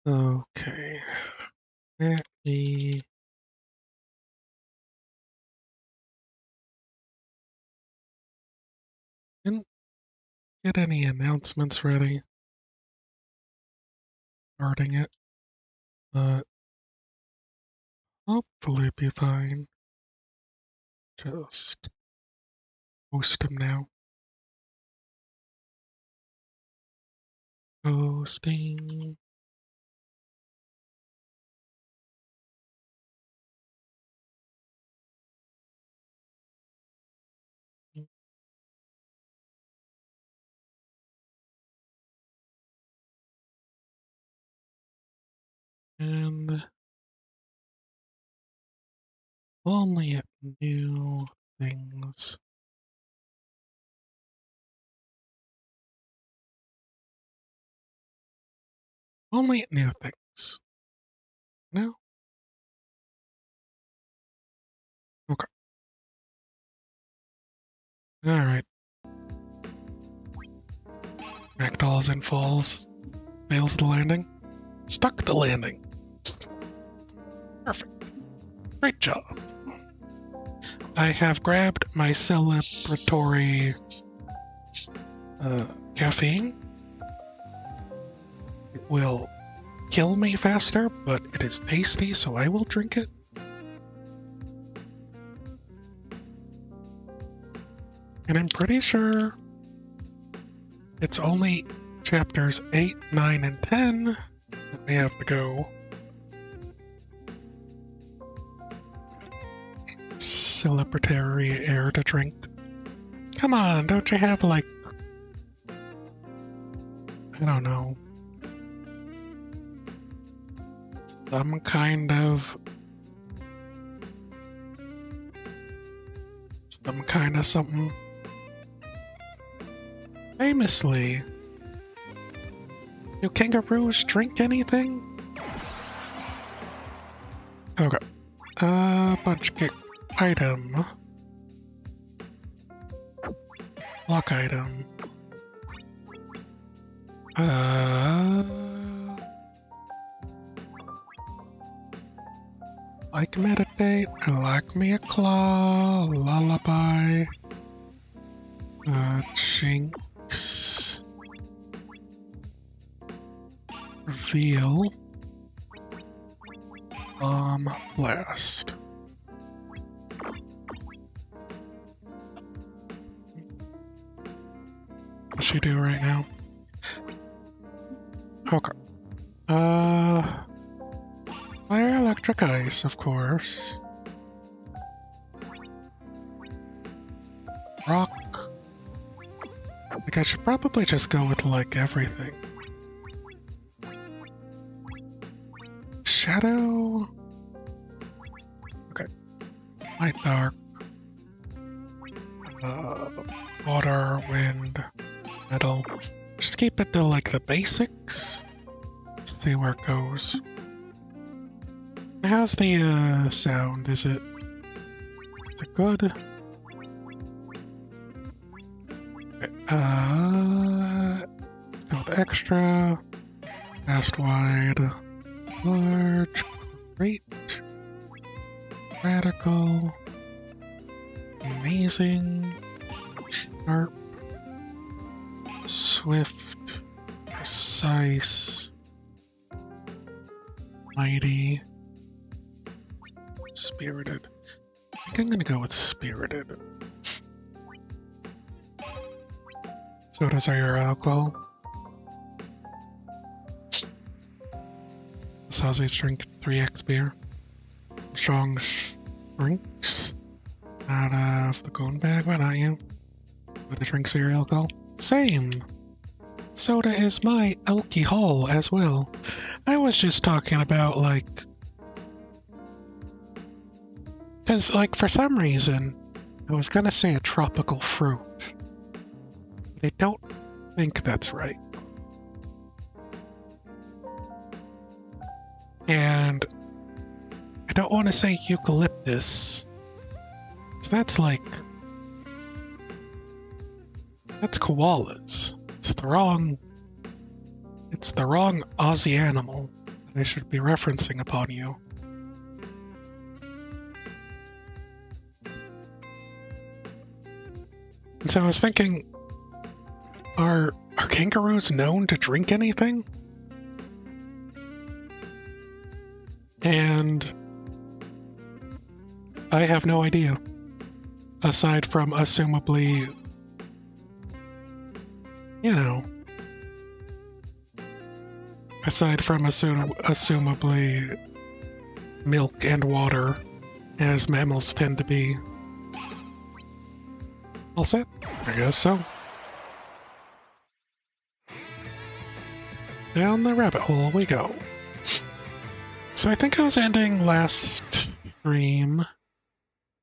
Okay. Let me... Didn't get any announcements ready. Starting it. But hopefully be fine. Just post them now. Posting. And only at new things. Only at new things. No? Okay. Alright. Ragdolls and falls. Fails the landing. Stuck the landing. Perfect. Great job. I have grabbed my celebratory caffeine. It will kill me faster, but it is tasty, so I will drink it. And I'm pretty sure it's only chapters 8, 9, and 10 that we have to go. Celebratory air to drink. Come on, don't you have, like, I don't know, some kind of something? Famously, do kangaroos drink anything? Okay. Bunch kick item. Lock item. Like meditate, I like me a claw, lullaby, jinx, reveal, bomb, blast. What's she do right now? Okay. Fire, electric, ice, of course. Rock. Like, I should probably just go with, like, everything. Shadow. Okay. Light, dark. Water, wind, metal. Just keep it to, like, the basics. See where it goes. How's the sound? Is it good? Let's go with extra, fast, wide, large, great, radical, amazing, sharp, swift, precise, mighty, spirited. I think I'm gonna go with spirited. Sodas are your alcohol. Sausage drink 3x beer. Strong drinks. Out of the cone bag, why not you? Would a drink your alcohol? Same. Soda is my alcohol as well. I was just talking about, like, because, like, for some reason, I was gonna say a tropical fruit. But I don't think that's right. And I don't want to say eucalyptus. So that's like... that's koalas. It's the wrong Aussie animal. I should be referencing upon you. And so I was thinking, are kangaroos known to drink anything? And I have no idea. Aside from assumably, assumably milk and water, as mammals tend to be. All set? I guess so. Down the rabbit hole we go. So I think I was ending last stream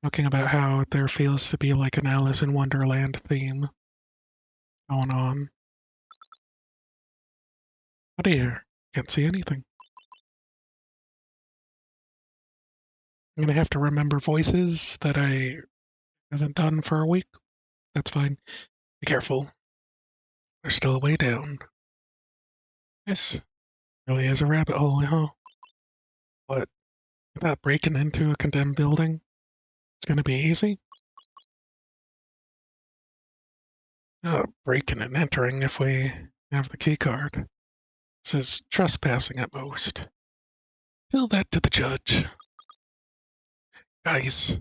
talking about how there feels to be like an Alice in Wonderland theme going on. Oh dear, can't see anything. I'm gonna have to remember voices that I haven't done for a week. That's fine. Be careful. There's still a way down. This really is a rabbit hole, huh? What? Without breaking into a condemned building? It's gonna be easy? Breaking and entering if we have the key card. This is trespassing at most. Tell that to the judge. Guys,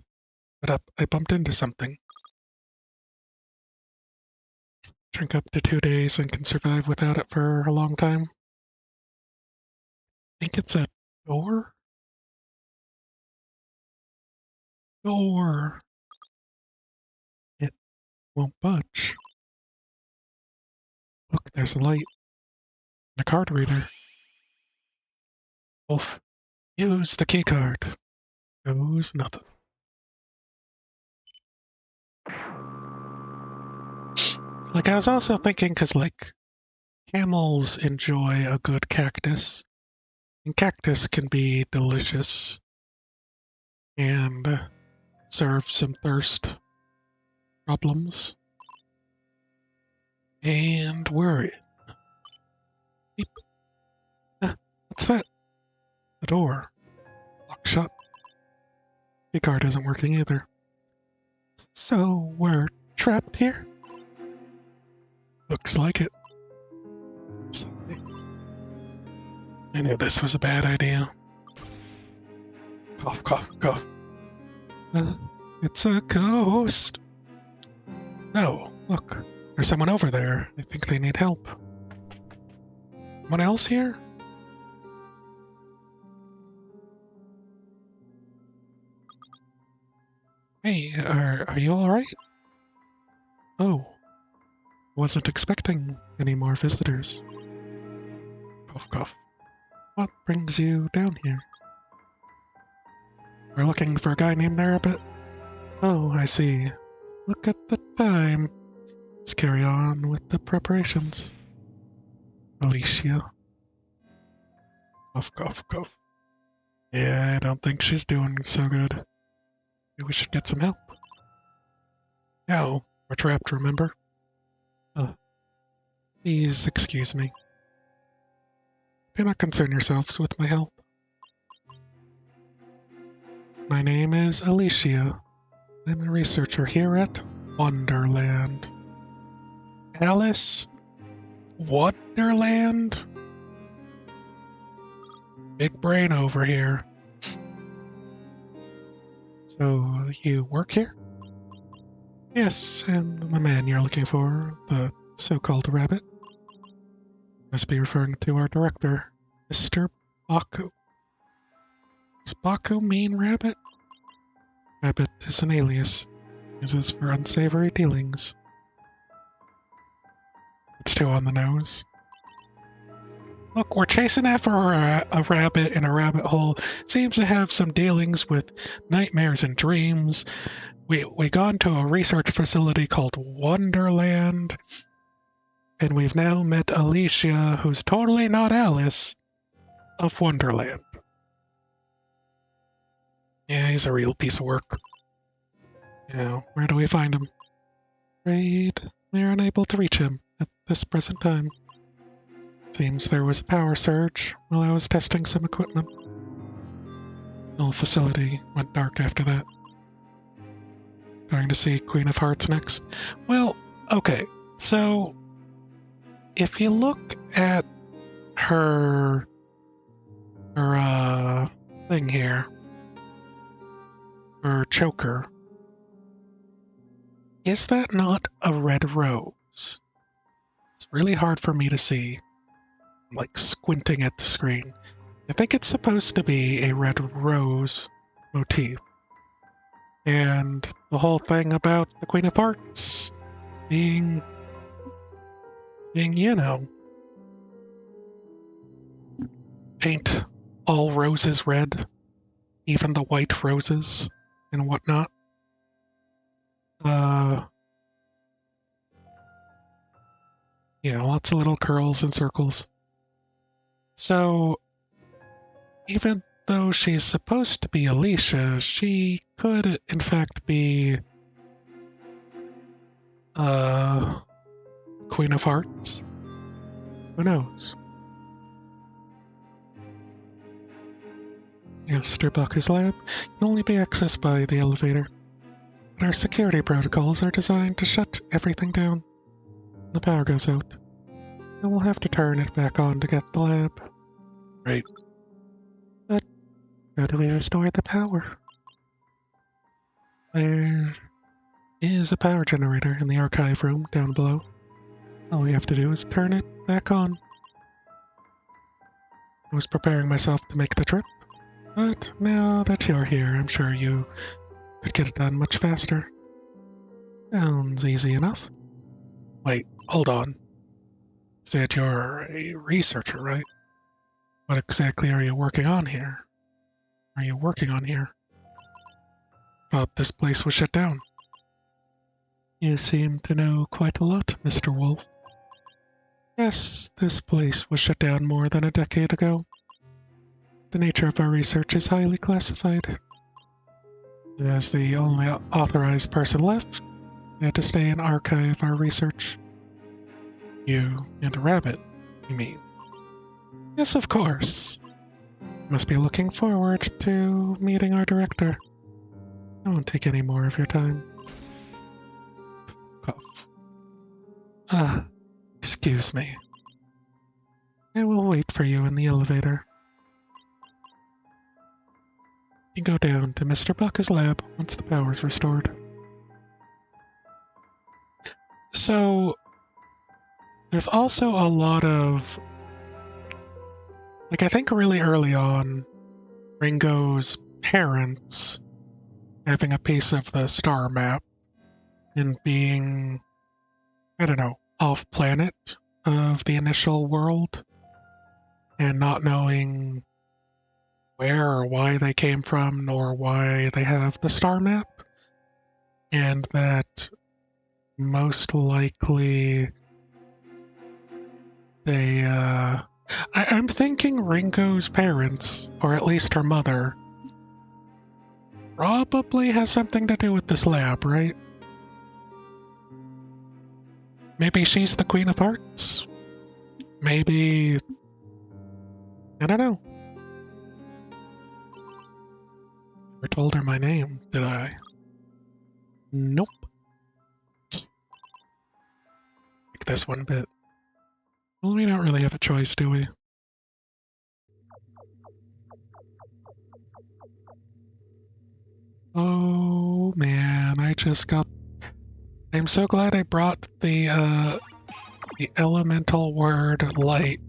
what up? I bumped into something. Drink up to 2 days and can survive without it for a long time. I think it's a door? Door. It won't budge. Look, there's a light. And a card reader. Wolf, use the key card. Shows nothing. Like, I was also thinking, because, like, camels enjoy a good cactus. And cactus can be delicious. And serve some thirst problems. And worry. Beep. What's that? The door. Locked shut. The card isn't working either. So we're trapped here? Looks like it. I knew this was a bad idea. Cough, cough, cough. It's a ghost. No, look. There's someone over there. I think they need help. Someone else here? Hey, are you alright? Oh. Wasn't expecting any more visitors. Cough, cough. What brings you down here? We're looking for a guy named Narabit. Oh, I see. Look at the time. Let's carry on with the preparations. Alicia. Cough, cough, cough. Yeah, I don't think she's doing so good. Maybe we should get some help. No, we're trapped, remember? Please excuse me. Do not concern yourselves with my help. My name is Alicia. I'm a researcher here at Wonderland. Alice? Wonderland? Big brain over here. So, you work here? Yes, and the man you're looking for, the so-called rabbit, must be referring to our director, Mr. Baku. Does Baku mean rabbit? Rabbit is an alias, uses for unsavory dealings. It's too on the nose. Look, we're chasing after a rabbit in a rabbit hole. Seems to have some dealings with nightmares and dreams. We gone to a research facility called Wonderland, and we've now met Alicia, who's totally not Alice, of Wonderland. Yeah, he's a real piece of work. Yeah, where do we find him? Afraid we're unable to reach him at this present time. Seems there was a power surge while I was testing some equipment. The whole facility went dark after that. Going to see Queen of Hearts next. Well, okay, so if you look at her thing here, her choker, is that not a red rose? It's really hard for me to see. I'm like squinting at the screen. I think it's supposed to be a red rose motif. And the whole thing about the Queen of Hearts being, you know, paint all roses red, even the white roses and whatnot. Yeah, lots of little curls and circles. So, even though she's supposed to be Alicia, she could, in fact, be Queen of Hearts. Who knows? Mr. Bucker's lab can only be accessed by the elevator. But our security protocols are designed to shut everything down when the power goes out. And we'll have to turn it back on to get the lab. Right. But how do we restore the power? There is a power generator in the archive room down below. All we have to do is turn it back on. I was preparing myself to make the trip, but now that you're here, I'm sure you could get it done much faster. Sounds easy enough. Wait, hold on. Said you're a researcher, right? What exactly are you working on here? Thought this place was shut down. You seem to know quite a lot, Mr. Wolf. Yes, this place was shut down more than a decade ago. The nature of our research is highly classified. As the only authorized person left, we had to stay and archive our research. You and a rabbit, you mean? Yes, of course. Must be looking forward to meeting our director. I won't take any more of your time. Cough. Excuse me. I will wait for you in the elevator. You can go down to Mr. Bucker's lab once the power's restored. So, there's also a lot of... I think really early on, Ringo's parents having a piece of the star map and being, I don't know, off-planet of the initial world and not knowing where or why they came from nor why they have the star map, and that most likely they I'm thinking Ringo's parents, or at least her mother, probably has something to do with this lab, right? Maybe she's the Queen of Hearts? Maybe... I don't know. Never told her my name, did I? Nope. Like this one bit. Well, we don't really have a choice, do we? Oh man, I just got... I'm so glad I brought the elemental word light,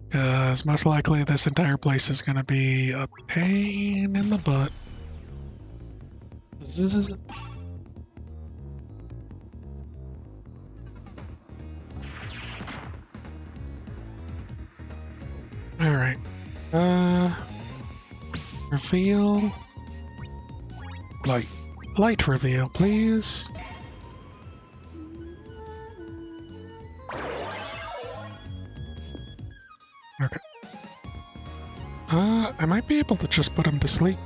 because most likely this entire place is gonna be a pain in the butt. Alright. Reveal. Light. Light reveal, please. Okay. I might be able to just put him to sleep.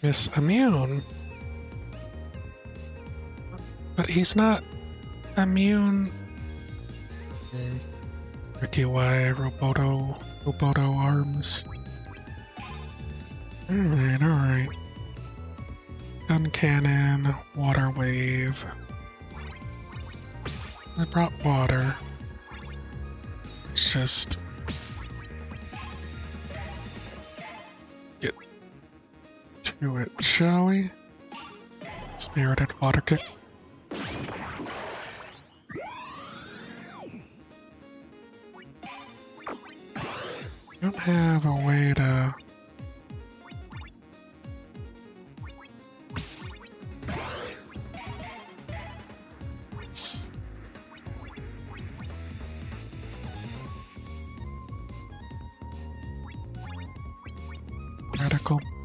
this immune. But he's not immune. Ricky Y, Roboto arms. Alright. Gun cannon, water wave. I brought water. Let's just get to it, shall we? Spirited water kick. Don't have a way to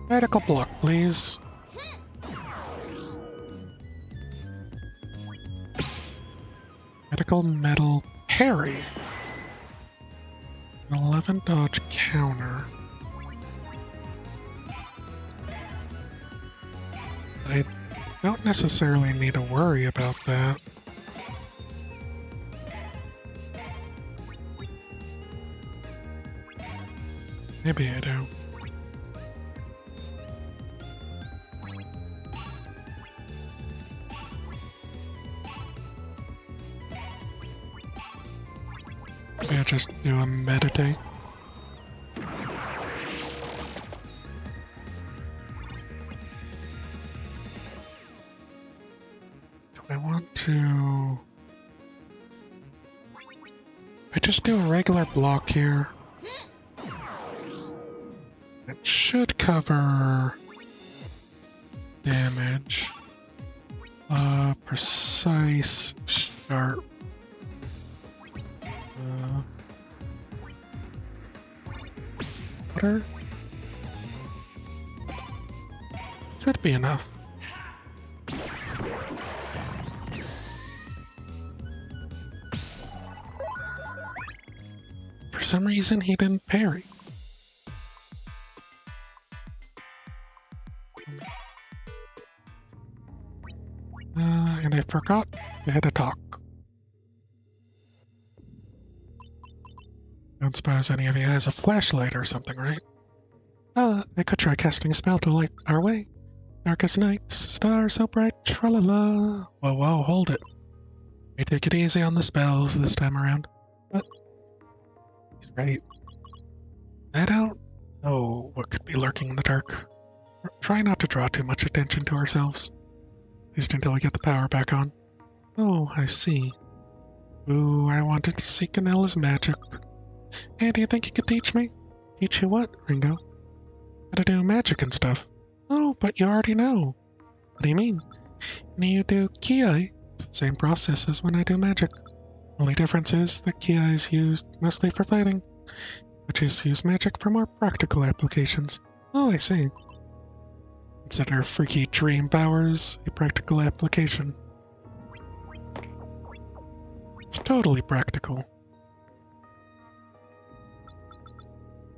radical block, please. Radical metal parry. 11 dodge counter. I don't necessarily need to worry about that. Maybe I do. Maybe I just do a meditate. Do I want to... I just do a regular block here. It should cover damage. Precise, sharp. Water? Should be enough. For some reason, he didn't parry. And I forgot I had to talk. Don't suppose any of you has a flashlight or something, right? I could try casting a spell to light our way. Darkest night, stars so bright, tra-la-la. Whoa, hold it. You take it easy on the spells this time around. But he's right. I don't know what could be lurking in the dark. Try not to draw too much attention to ourselves. At least until we get the power back on. Oh, I see. Ooh, I wanted to see Canella's magic. Hey, do you think you could teach me? Teach you what, Ringo? How to do magic and stuff. Oh, but you already know. What do you mean? When you do Ki, it's the same process as when I do magic. Only difference is that Ki is used mostly for fighting, which is use magic for more practical applications. Oh, I see. Consider freaky dream powers a practical application. It's totally practical.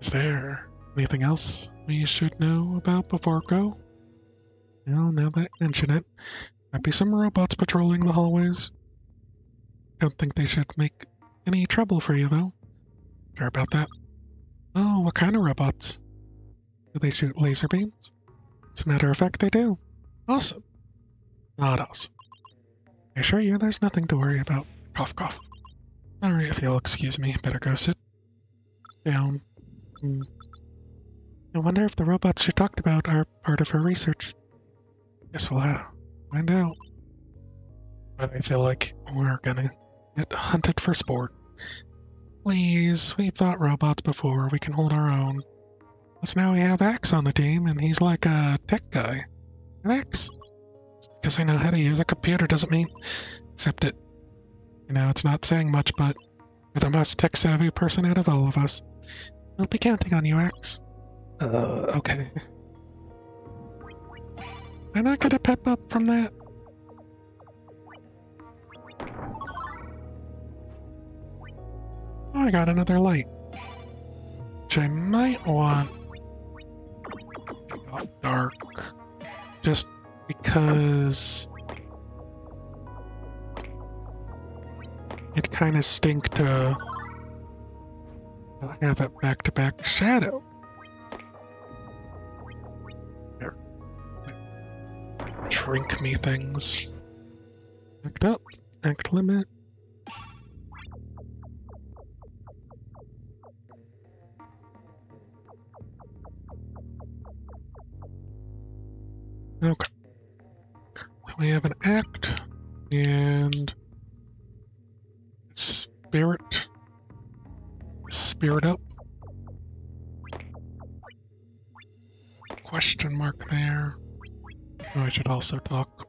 Is there anything else we should know about before go? Well, now that I mention it, might be some robots patrolling the hallways. Don't think they should make any trouble for you, though. Sure about that. Oh, what kind of robots? Do they shoot laser beams? As a matter of fact, they do. Awesome. Not awesome. I assure you there's nothing to worry about. Cough, cough. Alright, if you'll excuse me, better go sit down. I wonder if the robots she talked about are part of her research. Guess we'll find out. But I feel like we're gonna get hunted for sport. Please, we've fought robots before, we can hold our own. Plus now we have Axe on the team, and he's like a tech guy. An Axe? Because I know how to use a computer doesn't mean... Except it... You know, it's not saying much, but you're the most tech-savvy person out of all of us. We'll be counting on you, Axe. Okay. I'm not gonna pep up from that. Oh, I got another light. Which I might want... Off dark. just because it kind of stink to have it back-to-back Shadow. Here. Drink me things. Act up. Act limit. Okay. We have an act and spirit. Spirit up. Question mark there. Oh, I should also talk.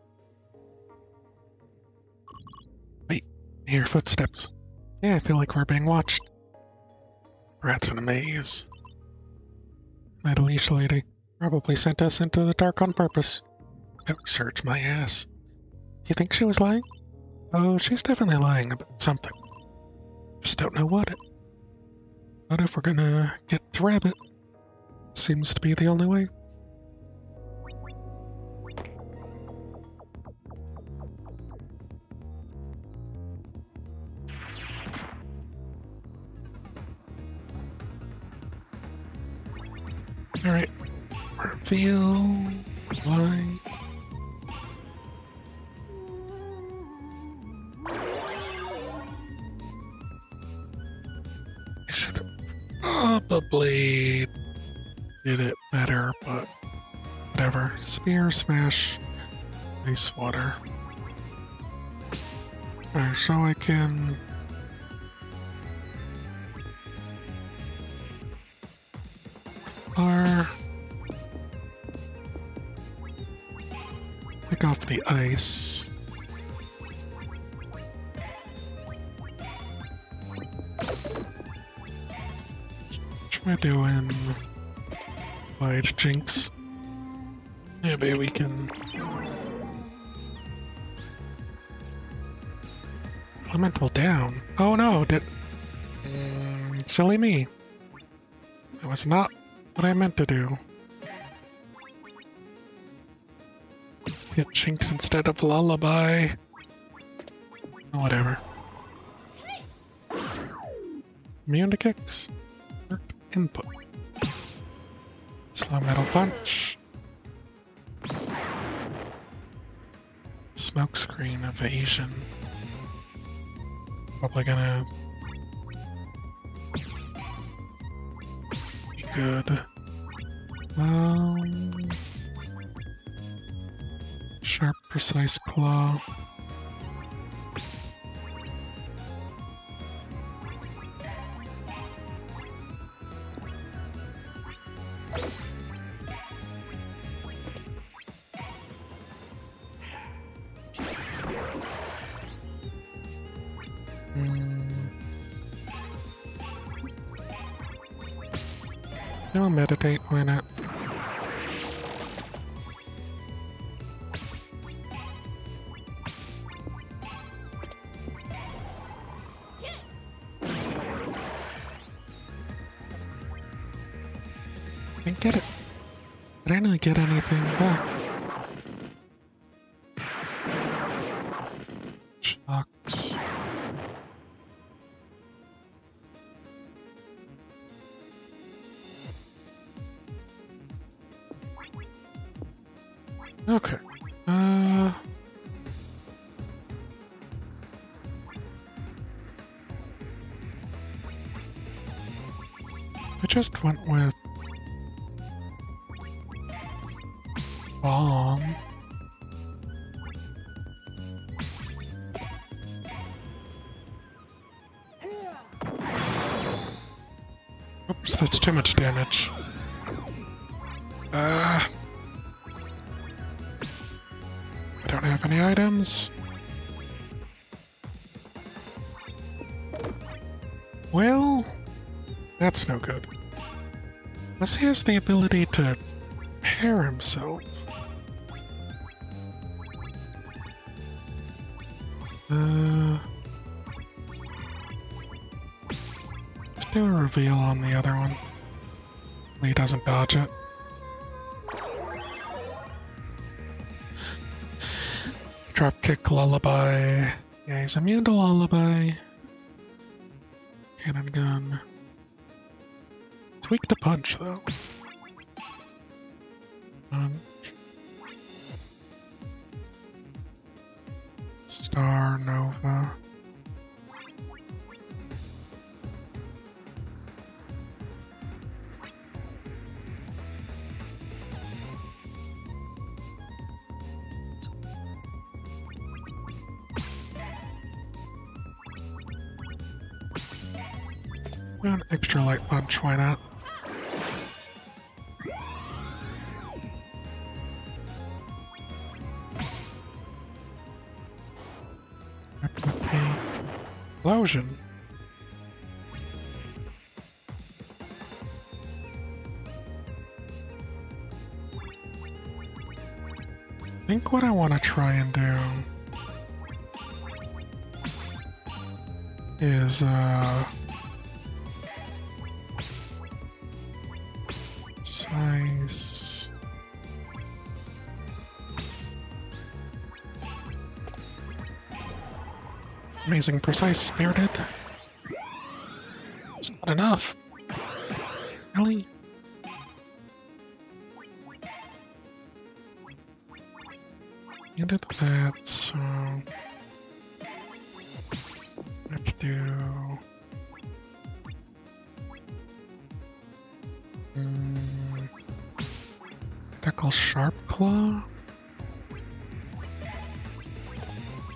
Wait, I hear footsteps. Yeah, I feel like we're being watched. Rats in a maze. That leash lady probably sent us into the dark on purpose. Don't search my ass. You think she was lying? Oh, she's definitely lying about something. Just don't know what it. But if we're gonna get to Rabbit, seems to be the only way. Alright. Reveal. Why? I should have probably did it better, but whatever. Spear, smash, ice water. Alright, so I can pick off the ice. Try doing wide jinx. Maybe we can elemental down. Oh no, silly me. That was not what I meant to do. Hit Jinx instead of Lullaby. Whatever. Immune to kicks. Input. Slow metal punch. Smokescreen evasion. Probably gonna be good. Sharp, precise claw. No, meditate, why not? Didn't get it. Did I not get anything back? Shocks. Okay. I just went with bomb. Oops, that's too much damage. I don't have any items. Well, that's no good. Unless he has the ability to pair himself. Let's do a reveal on the other one. He doesn't dodge it. Drop kick, lullaby. Yeah, he's immune to lullaby. Cannon gun. It's weak to punch, though. Star Nova. An extra light punch, why not? Replicate. Explosion. I think what I want to try and do is, size. Amazing precise, spirited. It's not enough. Really? You did that, so let's do Deckle Sharp Claw.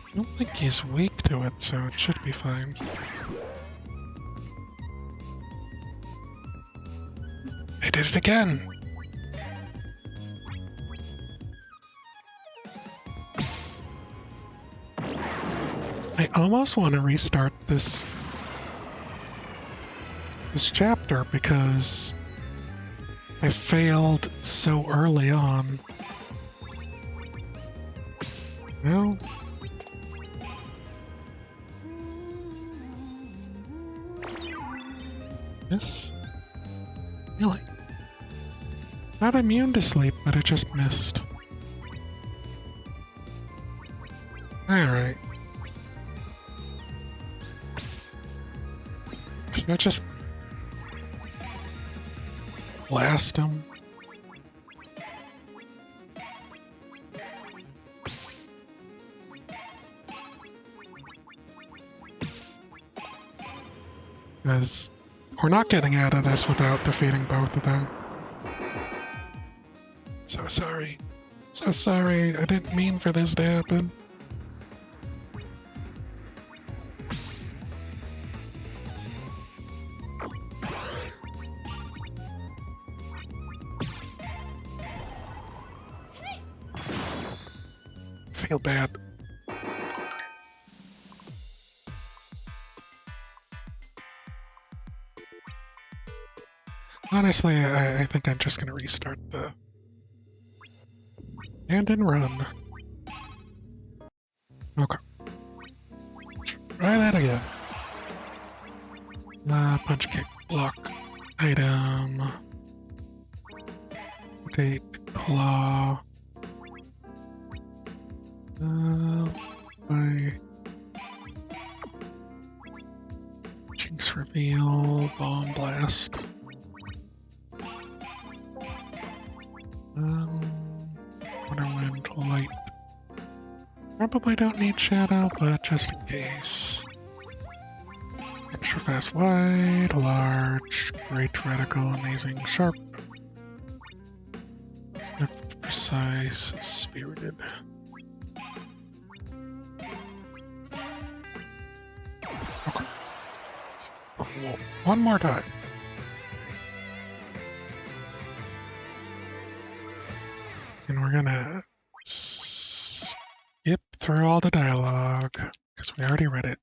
I don't think he's weak to it, so it should be fine. I did it again! I almost want to restart this chapter because I failed so early on. Well, this? Really? Not immune to sleep, but it just missed. Alright. Should I just blast him? Because we're not getting out of this without defeating both of them. So sorry. So sorry. I didn't mean for this to happen. Feel bad. Honestly, I think I'm just gonna restart the and run. Okay. Try that again. Punch, kick, block, item, rotate, claw. By Jinx reveal, bomb blast. Wonder Wind, light. Probably don't need shadow, but just in case. Extra fast, wide, large, great radical, amazing, sharp. Swift, precise, spirited. Okay. One more time. And we're gonna skip through all the dialogue, because we already read it.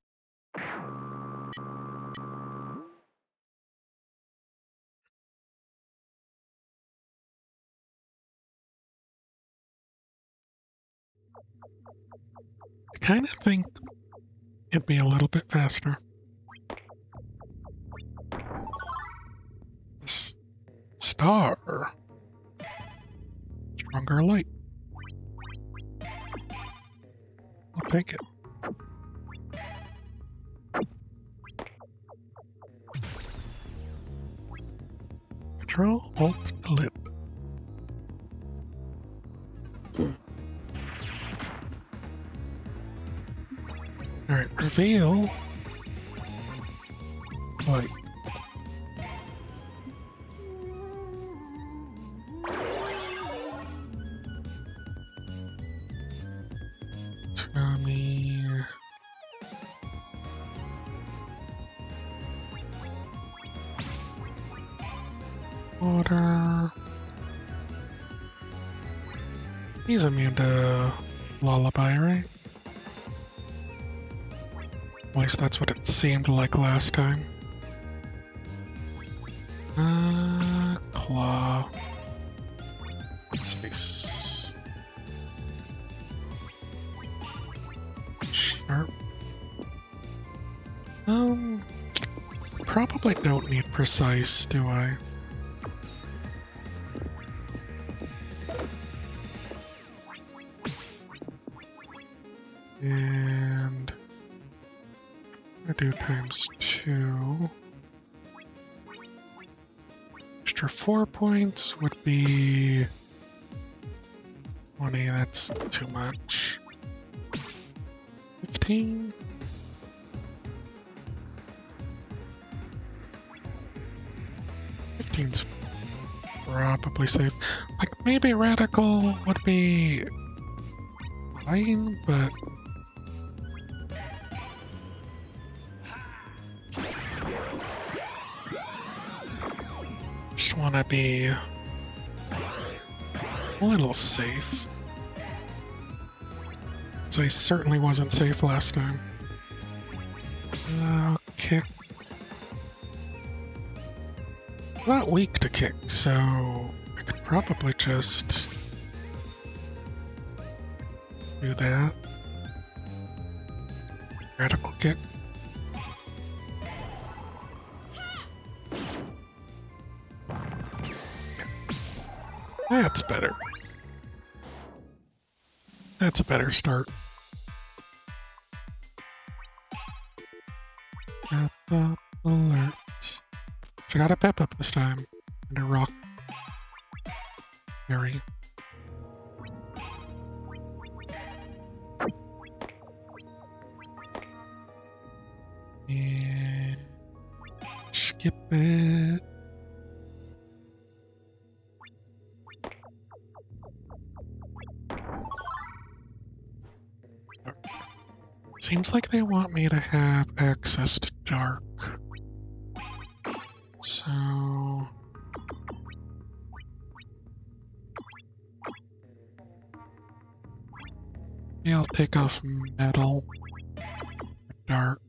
I kind of think it'd be a little bit faster. Star. Stronger light. take it. Control, Alt, Lip. Alright, reveal. Light. Tommy. Water. He's immune to Lullaby, right? At least that's what it seemed like last time. Claw. Space. Sharp. Probably don't need precise, do I? And I do ×2. Extra 4 points would be 20, that's too much. 15. Fifteen's probably safe. Like maybe radical would be fine, but just want to be a little safe. So I certainly wasn't safe last time. Kick. Not weak to kick, so I could probably just do that. Radical kick. That's better. That's a better start. Pep up alerts. Forgot a pep up this time. And a rock berry. And skip it. Seems like they want me to have access to dark. So yeah, I'll take off metal, dark.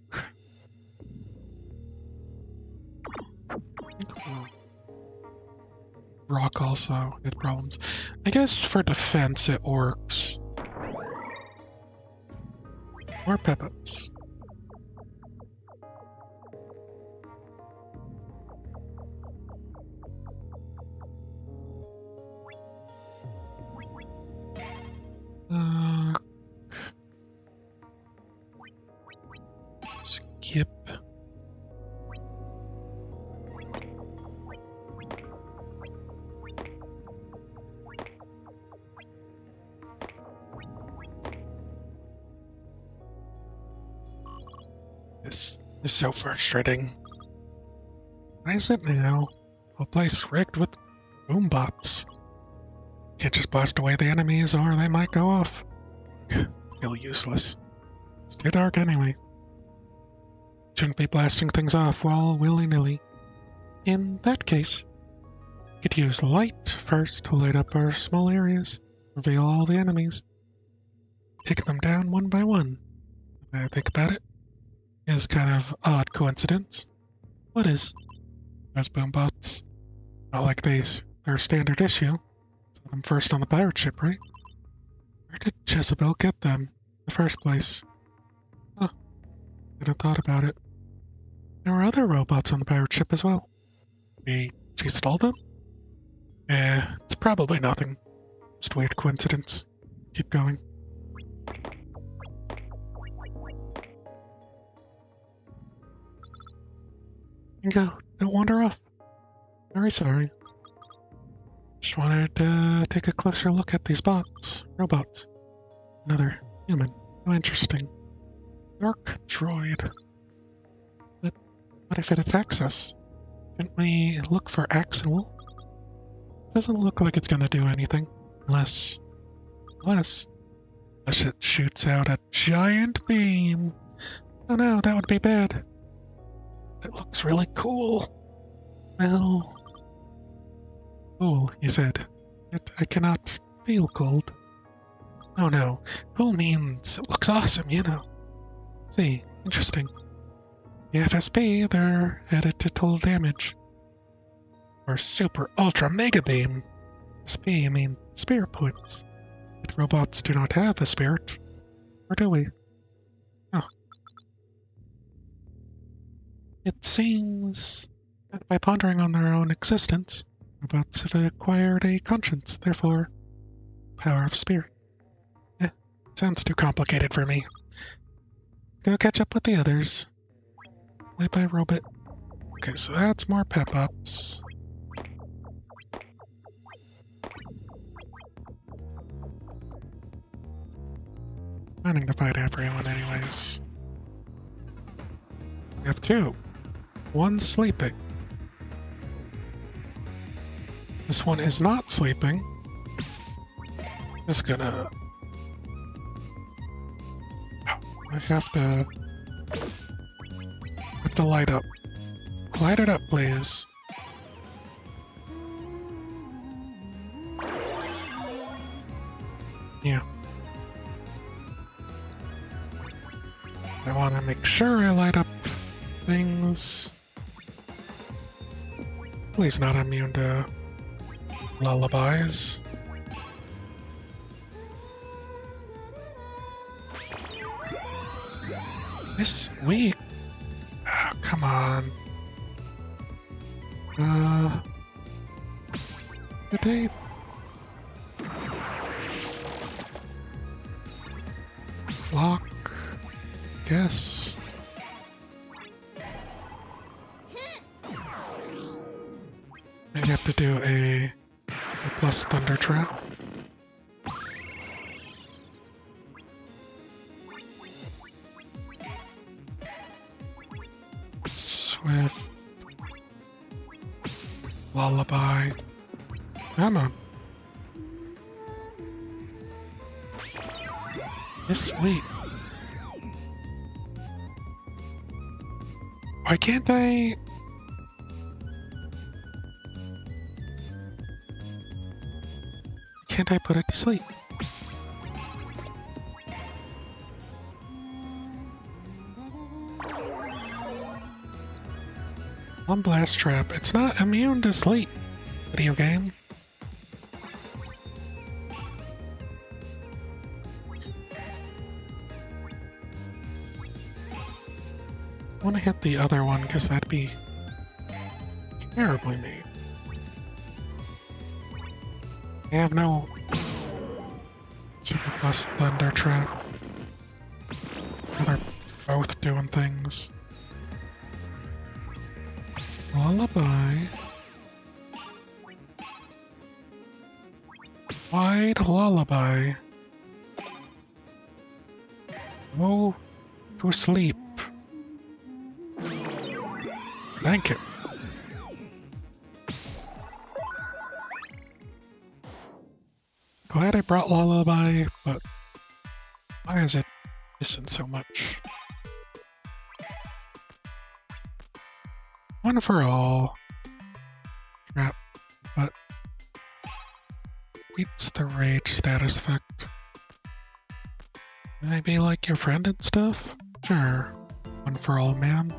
Rock also had problems. I guess for defense it works. More pep-ups. Skip. This is so frustrating. Why is it now? A place rigged with boom bots. Can't just blast away the enemies or they might go off. Feel useless. It's too dark anyway. Shouldn't be blasting things off while willy-nilly. In that case, we could use light first to light up our small areas, reveal all the enemies, take them down one by one. When I think about it, it's kind of odd coincidence. What is? Those boom bots. Not like these. They're a standard issue. So them first on the pirate ship, right? Where did Jezebel get them in the first place? Huh. Hadn't thought about it. There were other robots on the pirate ship as well. Maybe she stole them? It's probably nothing. Just a weird coincidence. Keep going. Go, don't wander off. Very sorry. Just wanted to take a closer look at these robots. Another human. How interesting. Dark droid. But what if it attacks us? Shouldn't we look for Axe and Wool? Doesn't look like it's gonna do anything. Unless it shoots out a giant beam. Oh no, that would be bad. It looks really cool. Well... Cool, you said. Yet I cannot feel cold. Oh no, cool means it looks awesome, you know. See, interesting. The FSB, they're headed to total damage. Or super ultra mega beam. SP, I mean spirit points. But robots do not have a spirit. Or do we? Oh. It seems that by pondering on their own existence, robots have acquired a conscience, therefore, power of spirit. Sounds too complicated for me. Go catch up with the others. Bye-bye, robot. Okay, so that's more pep-ups. Planning to fight everyone anyways. We have two. One sleeping. This one is not sleeping. Just gonna... I have to light up. Light it up, please. Yeah. I want to make sure I light up things. Please not immune to lullabies. This week? Oh, come on. Did they... Lock? Guess. I have to do a plus thunder trap. Swift. Lullaby. Come on. This week. Why can't I... Can't I put it to sleep? One blast trap. It's not immune to sleep. Video game. I want to hit the other one because that'd be terribly made. I have no Super Plus Thunder Trap. They're both doing things. Lullaby. Wide lullaby. Go to sleep. Thank you. Glad I brought lullaby, but why is it missing so much? One for all. Trap, but beats the rage status effect. Can I be like your friend and stuff? Sure. One for all, man.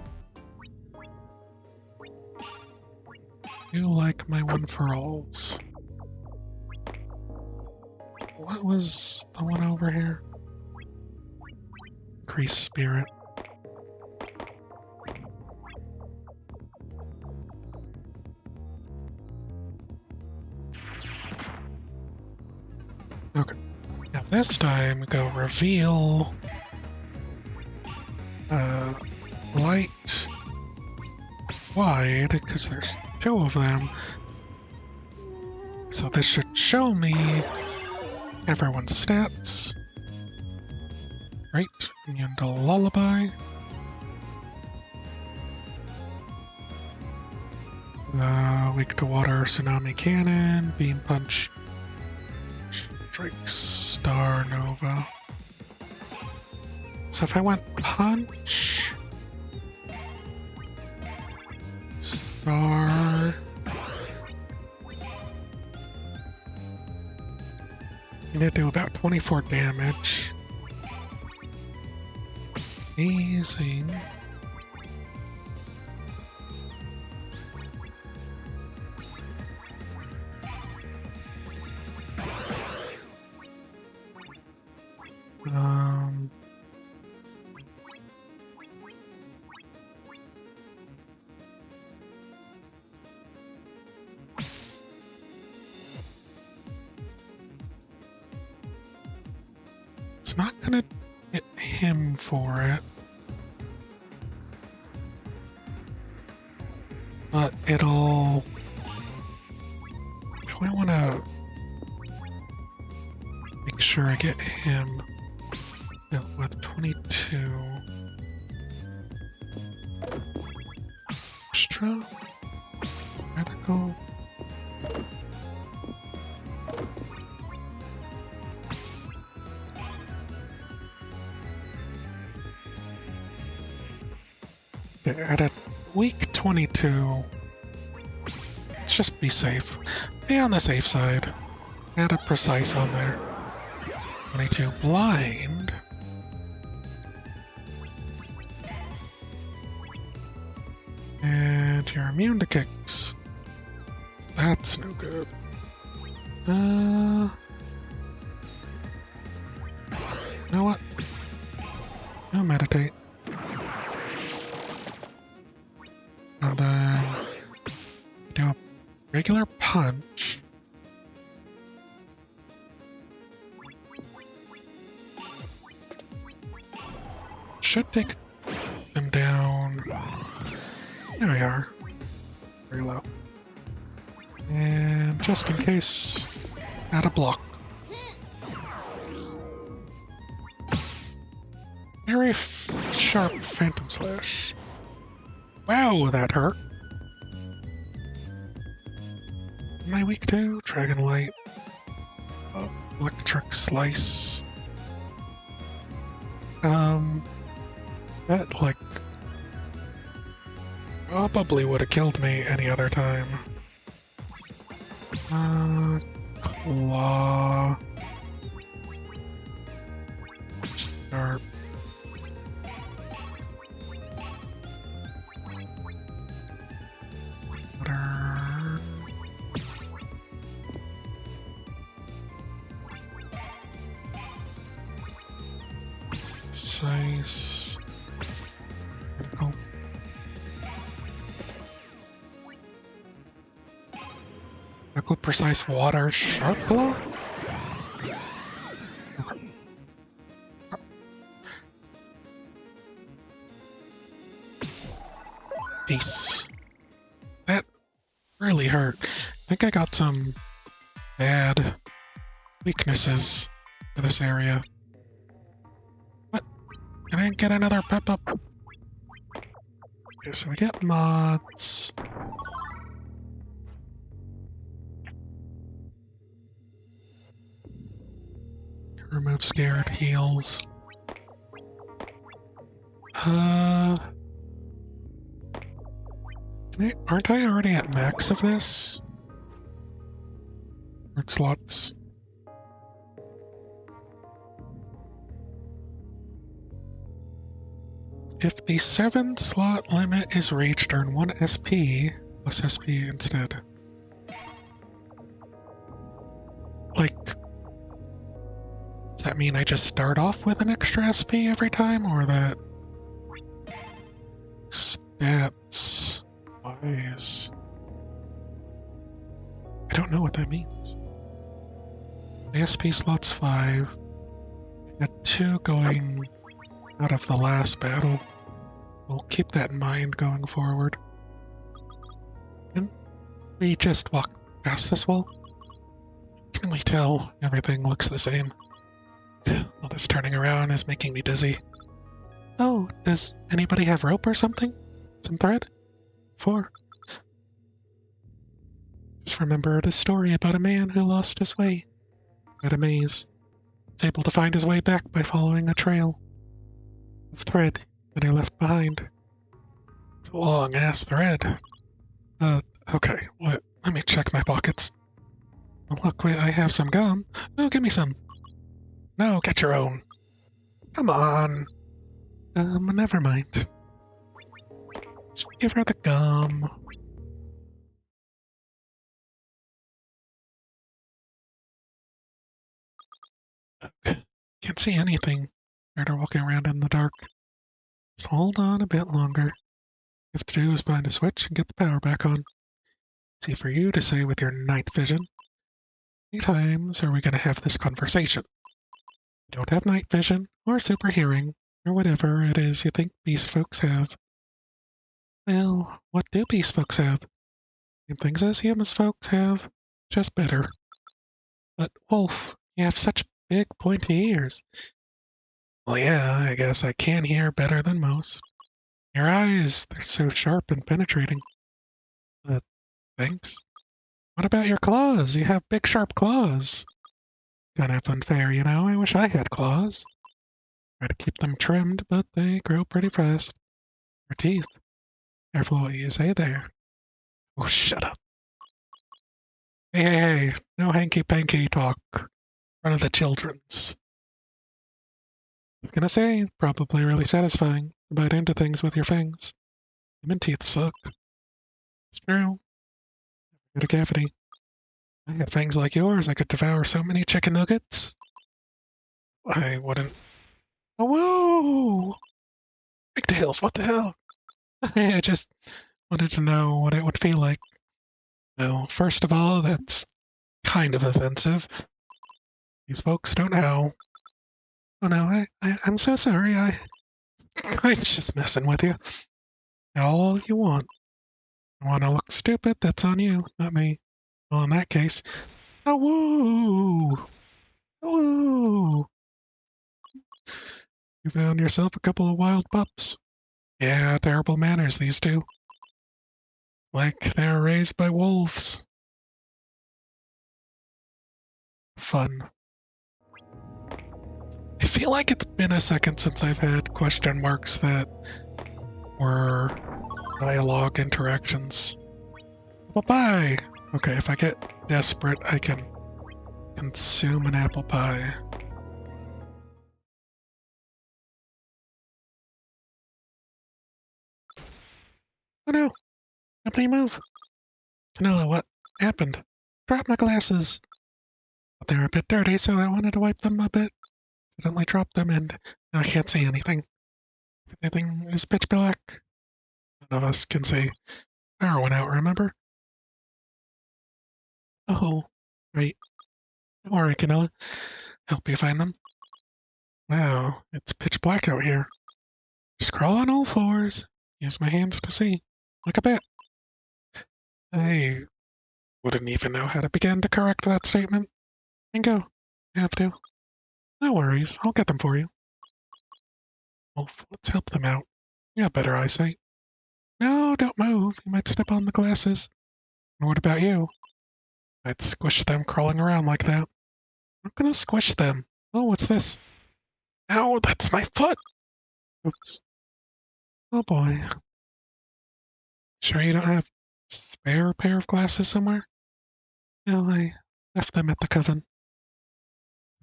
You like my one for alls. What was the one over here? Increase spirit. Okay. Now this time go reveal light wide because there's two of them. So this should show me everyone's stats. Right, and a lullaby. Weak to water, tsunami cannon, beam punch, strike, star nova. So if I went punch, star, I'm gonna do about 24 damage. Amazing. It's not gonna hit him for it. But it'll... Do I want to make sure I get him with 22 extra medical? At a week 22, let's just be safe. Be on the safe side. Add a precise on there. 22 blind. And you're immune to kicks. That's no good. You know what? I'll meditate. And then do a regular punch. Should take them down. There we are. Very low. And just in case, add a block. Very sharp Phantom Slash. Wow, that hurt. Am I weak to? Dragon Light. Electric Slice. That, like, probably would have killed me any other time. Claw. Sharp. Precise. Critical. Critical precise water sharp claw? Peace. That really hurt. I think I got some bad weaknesses for this area. What? Can I get another pep up? Okay, so we get mods. Remove scared heals. Aren't I already at max of this? Art slots. If the 7-slot limit is reached, earn 1 SP plus SP instead. Like, does that mean I just start off with an extra SP every time, or that stats wise? I don't know what that means. The SP slot's 5. I got 2 going out of the last battle. We'll keep that in mind going forward. Can we just walk past this wall? Can we tell everything looks the same? All this turning around is making me dizzy. Oh, does anybody have rope or something? Some thread? Just remembered a story about a man who lost his way at a maze. Was able to find his way back by following a trail of thread that he left behind. It's a long-ass thread. Okay, let me check my pockets. Oh, look, wait, I have some gum. Oh, give me some. No, get your own. Come on. Never mind. Just give her the gum. Can't see anything. Better walking around in the dark. Just hold on a bit longer. All you have to do is find a switch and get the power back on. See for you to say with your night vision. How many times are we going to have this conversation? You don't have night vision, or super hearing, or whatever it is you think beast folks have. Well, what do beast folks have? Same things as humans folks have, just better. But, Wolf, you have such big pointy ears. Well, yeah, I guess I can hear better than most. Your eyes, they're so sharp and penetrating. Thanks. What about your claws? You have big sharp claws. Kind of unfair, you know. I wish I had claws. Try to keep them trimmed, but they grow pretty fast. Your teeth. Careful what you say there. Oh, shut up. Hey, no hanky-panky talk. In front of the children's. I was gonna say, probably really satisfying to bite into things with your fangs. Human teeth suck. It's true. Got a cavity. I had fangs like yours, I could devour so many chicken nuggets. I wouldn't. Oh, whoa! Big tails, what the hell? I just wanted to know what it would feel like. Well, first of all, that's kind of offensive. These folks don't howl. Oh no, I'm so sorry. I'm just messing with you. All you want. You want to look stupid? That's on you, not me. Well, in that case, oh woo, woo! You found yourself a couple of wild pups. Yeah, terrible manners, these two. Like they're raised by wolves. Fun. I feel like it's been a second since I've had question marks that were dialogue interactions. Apple pie! Okay, if I get desperate, I can consume an apple pie. Oh no! Nobody move! Vanilla, what happened? Dropped my glasses! But they were a bit dirty, so I wanted to wipe them a bit. Accidentally dropped them, and now I can't see anything. Everything is pitch black. None of us can see. Power went out, remember? Oh, right. Don't worry, Canilla. Help you find them. Wow, it's pitch black out here. Just crawl on all fours. Use my hands to see. Like a bat. I wouldn't even know how to begin to correct that statement. Ringo, you have to. No worries, I'll get them for you. Wolf, let's help them out. You have better eyesight. No, don't move. You might step on the glasses. And what about you? I'd squish them crawling around like that. I'm gonna squish them. Oh, what's this? Ow, that's my foot! Oops. Oh boy. Sure you don't have a spare pair of glasses somewhere? No, I left them at the coven.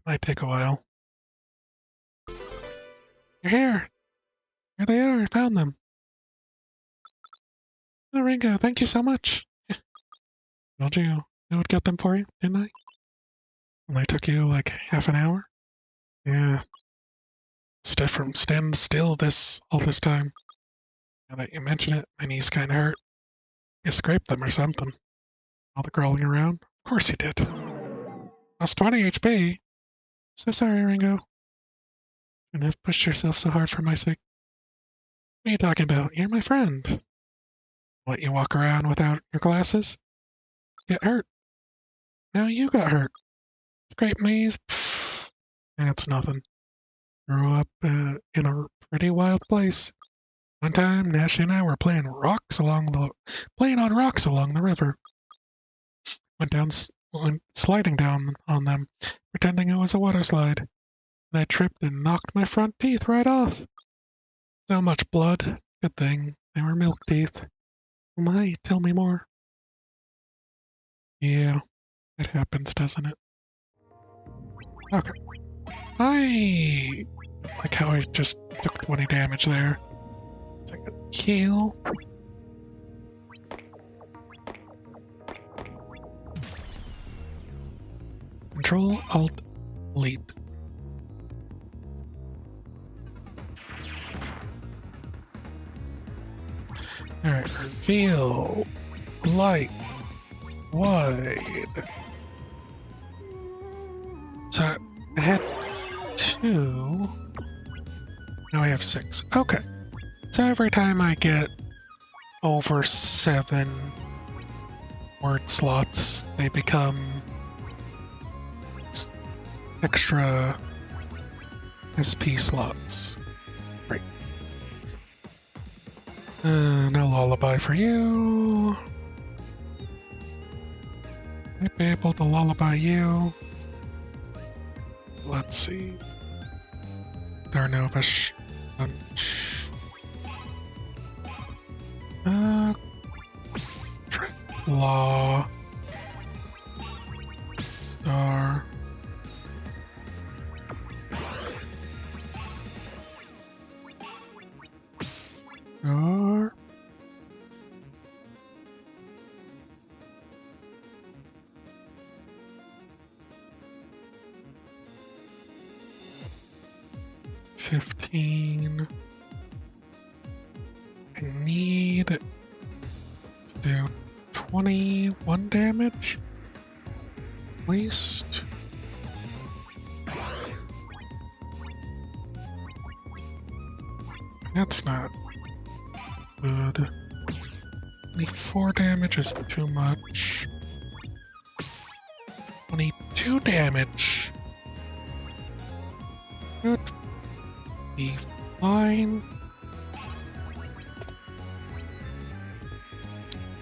Might take a while. You're here! Here they are, I found them. Oh, Ringo, thank you so much. Told you I would get them for you, didn't I? Only took you like half an hour? Yeah. Stuff from standing still all this time. Now that you mention it, my knees kinda hurt. You scraped them or something. All the crawling around? Of course you did. Lost 20 HP. So sorry, Ringo. Shouldn't have pushed yourself so hard for my sake. What are you talking about? You're my friend. Let you walk around without your glasses? Get hurt. Now you got hurt. Great maze. Pfft. That's nothing. Grew up in a pretty wild place. One time, Nash and I were playing on rocks along the river. Went sliding down on them, pretending it was a water slide. And I tripped and knocked my front teeth right off. So much blood. Good thing they were milk teeth. Oh my, tell me more. Yeah, it happens, doesn't it? Okay. I like how I just took 20 damage there. Take a heal. Control Alt Leap. Alright, reveal light wide. So I had 2. Now I have 6. Okay. So every time I get over 7 word slots, they become extra SP slots. Right. No lullaby for you. Might be able to lullaby you. Let's see. Darnovish. Law. Star. Star. $15. I need to do 21 damage, at least. That's not good. 24 damage is too much. 22 damage. Should be fine.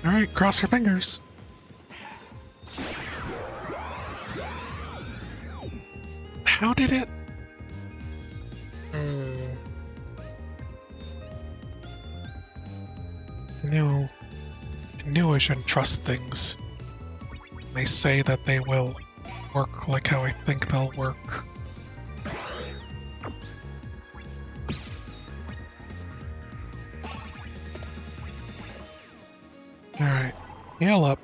Alright, cross your fingers. How did it? I knew I shouldn't trust things. They say that they will work like how I think they'll work. Alright, heal up.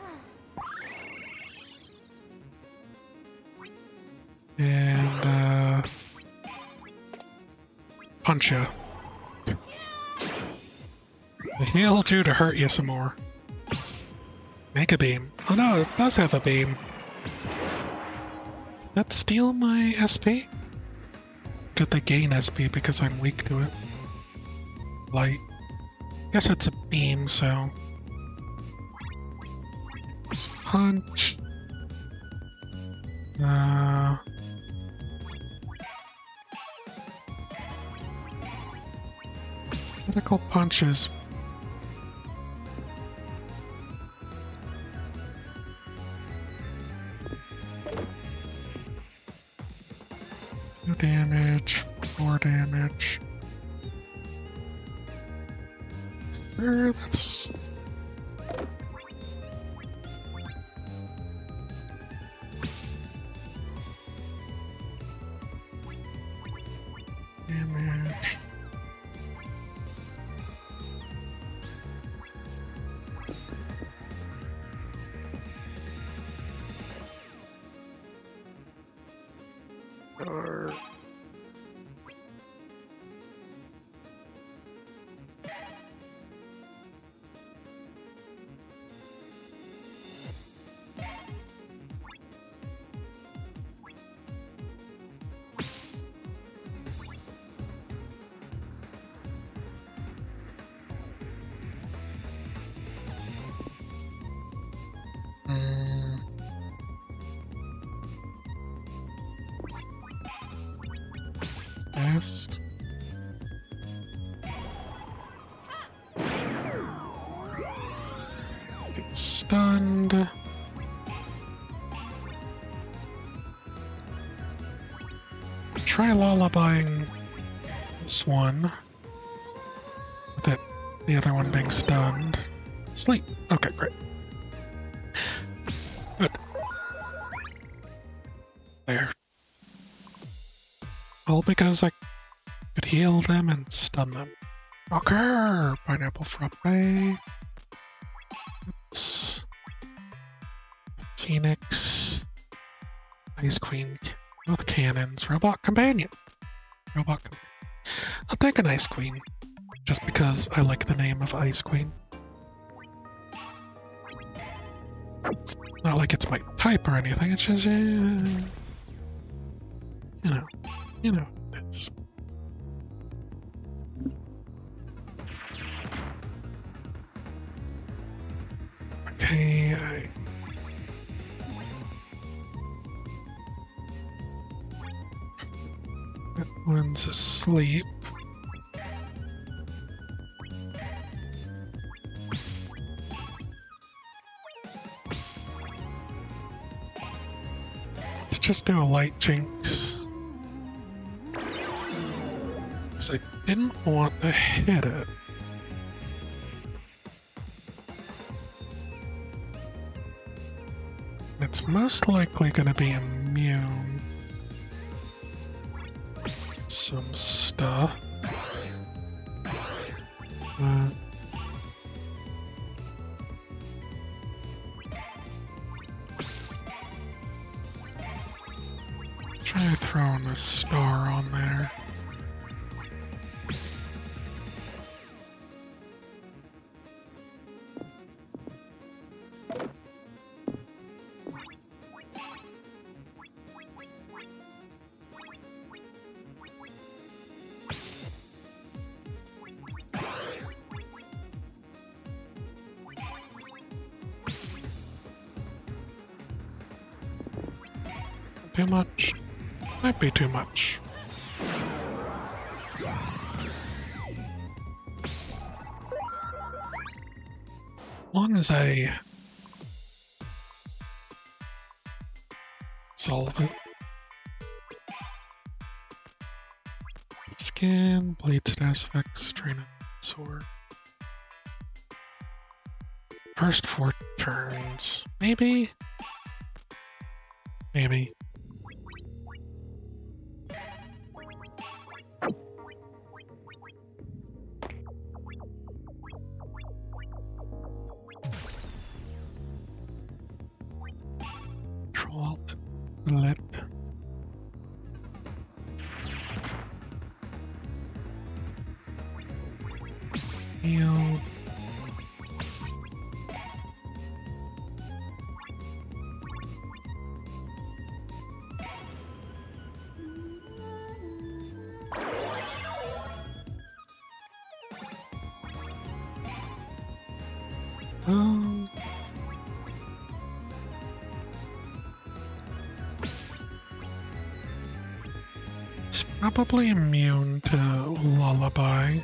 And, punch ya. Heal you to hurt you some more. Make a beam. Oh no, it does have a beam. Did that steal my SP? Did they gain SP because I'm weak to it? Light. Guess it's a beam, so... Let's punch. Critical punches. Damage, 4 damage. That's... damage. fast. Get stunned. Try lullabying this one. With it, the other one being stunned. Sleep. Okay, great. Good. There. All because I could heal them and stun them. Rocker! Pineapple frappe. Oops. Phoenix. Ice Queen. Both cannons. Robot Companion. Robot Companion. I'll take an Ice Queen. Just because I like the name of Ice Queen. Not like it's my type or anything, it's just, you know it is. Okay, that one's asleep. Let's just do a light jinx. Because I didn't want to hit it. It's most likely going to be immune. Some stuff. Try throwing the star on there. Too much? Might be too much. As long as I solve it. Skin, blade status effects, drain it, sword. First 4 turns. Maybe? Maybe. Control Alt Let. Heal. It's probably immune to Lullaby.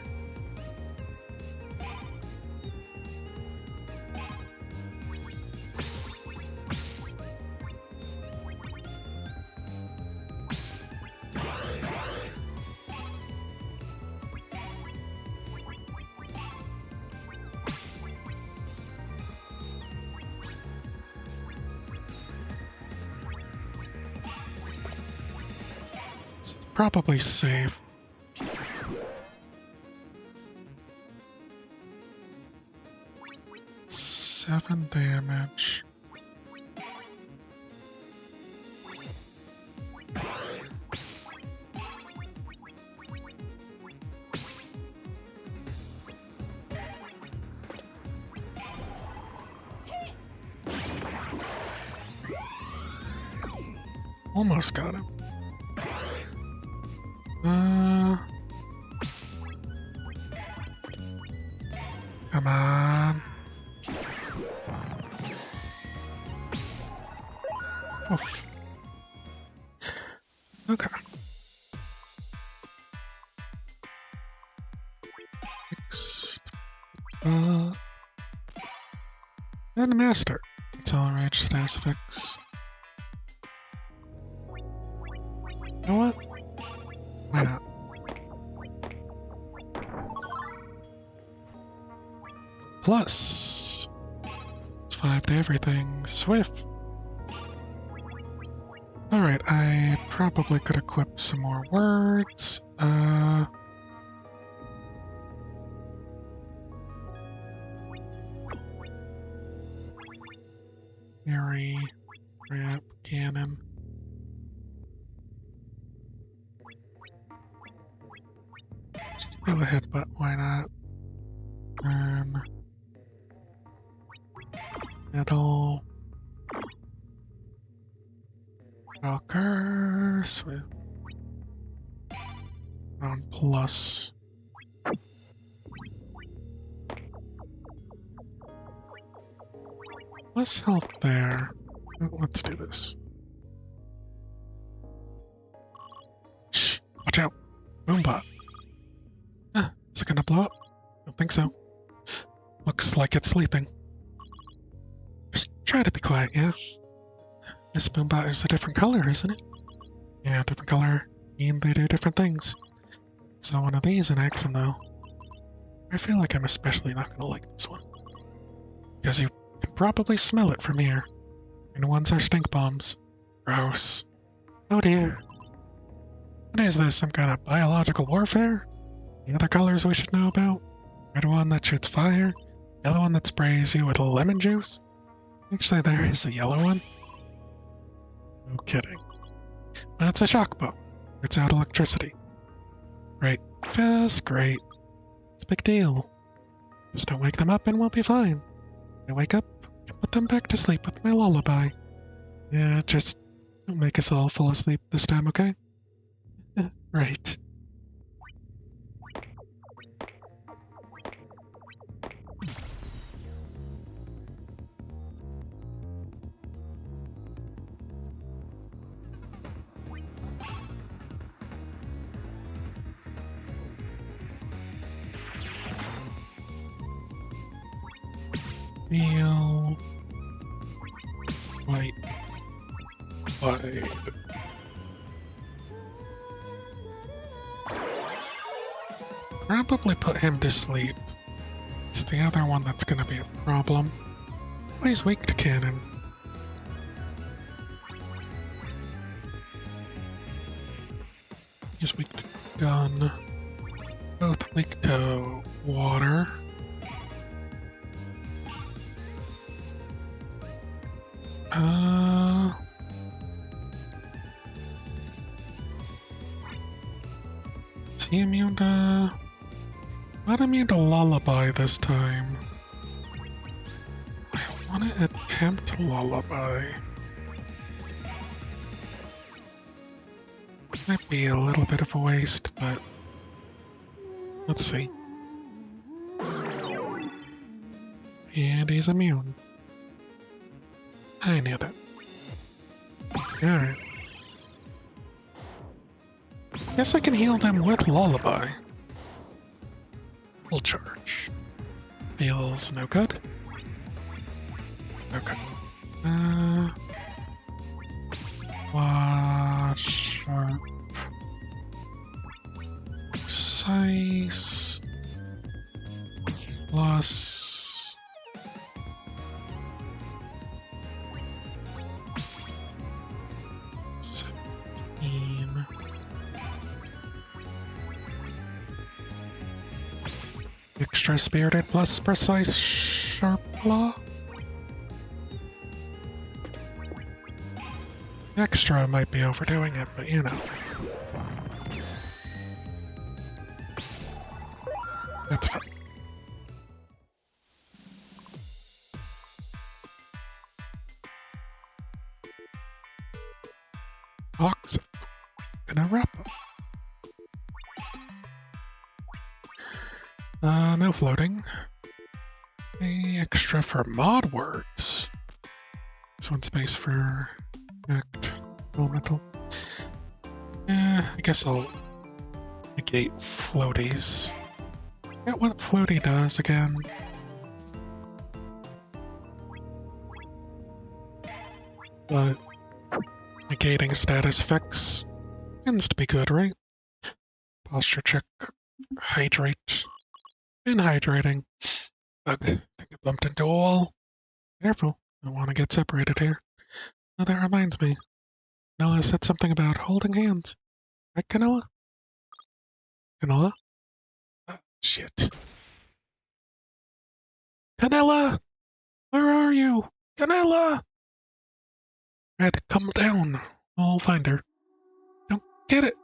Probably safe. Seven damage. Almost got him. Come on. Oof. Okay. And master. Accelerate status effects. You know what? Why not? Plus. It's 5 to everything. Swift. Alright, I probably could equip some more words. Mary, Rap, Cannon. Just do a headbutt, why not? Metal. Shocker. Swift. On plus. Less health there. Let's do this. Shh, watch out. Boombot. Is it gonna blow up? Don't think so. Looks like it's sleeping. Just try to be quiet, yes? This Boombot is a different color, isn't it? Yeah, different color mean they do different things. So one of these in action, though. I feel like I'm especially not gonna like this one. Because you can probably smell it from here. And ones are stink bombs. Gross. Oh dear. What is this, some kind of biological warfare? The other colors we should know about? Red one that shoots fire, yellow one that sprays you with lemon juice. Actually, there is a yellow one. No kidding. But it's a shock bomb. It's out electricity. Great. Just great. It's a big deal. Just don't wake them up and we'll be fine. When they wake up, I can put them back to sleep with my lullaby. Yeah, just don't make us all fall asleep this time, okay? Right. Feel like probably put him to sleep. It's the other one that's gonna be a problem. But he's weak to cannon. He's weak to gun. Both weak to water. Is he immune to... Not immune to lullaby this time. I want to attempt lullaby. Might be a little bit of a waste, but... Let's see. And he's immune. I knew that. Alright. Guess I can heal them with lullaby. Full charge. Feels no good. Okay. Sharp. Precise. Plus. Extra spirited plus precise sharp claw. Extra might be overdoing it, but you know. That's fine. Ox and a wrap up. No floating. Extra for mod words. This one space for act elemental. I guess I'll negate floaties. Forget what Floaty does again. But negating status effects tends to be good, right? Posture check, hydrate, and hydrating. Ugh, I think I bumped into a wall. Careful, I want to get separated here. Oh, that reminds me. Canella said something about holding hands. Right, Canella? Canella? Shit. Canella! Where are you? Canella! Red, come down. I'll find her. Don't get it.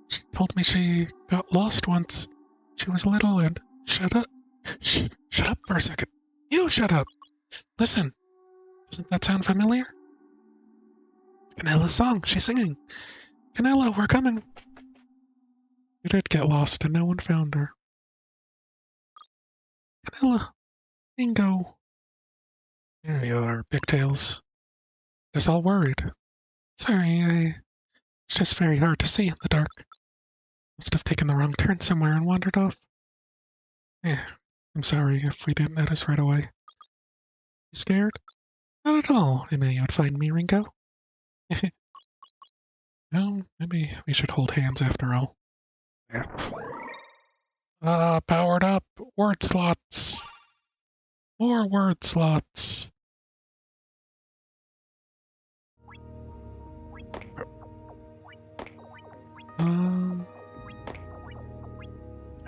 She told me she got lost once. She was little and... Shut up. Shut up for a second. You shut up. Listen. Doesn't that sound familiar? It's Canella's song. She's singing. Canella, we're coming. She did get lost and no one found her. Canella. Bingo. There you are, Pigtails. Just all worried. Sorry, it's just very hard to see in the dark. Must have taken the wrong turn somewhere and wandered off. Yeah, I'm sorry if we didn't notice right away. You scared? Not at all. I knew you would find me, Ringo. Well, maybe we should hold hands after all. Yep. Powered up. Word slots. More word slots. It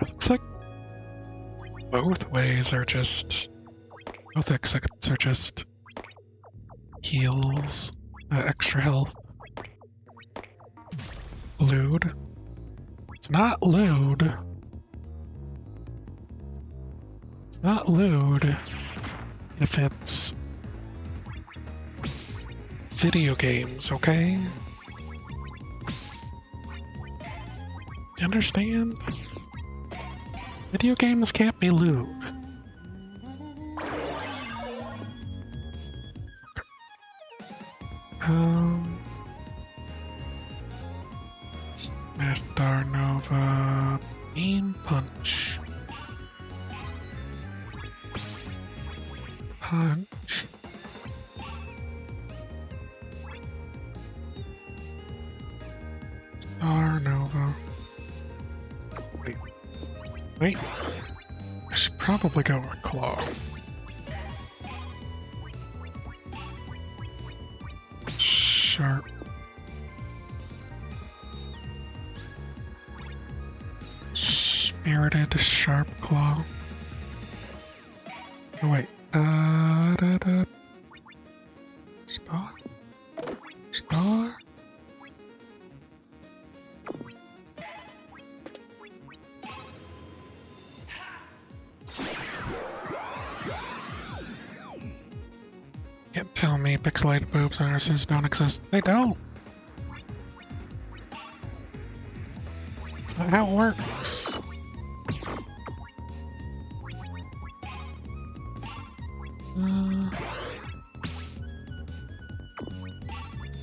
looks like both ways are just... Both exits are just heals, extra health. Lewd. It's not lewd. It's not lewd if it's video games, okay? You understand? Video games can't be lewd. Darnova Beam Punch. Punch. Darnova. Wait. I should probably go with Claw. Sharp. Spirited Sharp Claw. Oh wait. Star? Star? Can't tell me pixelated boobs on Arceus don't exist. They don't! That's not how it works.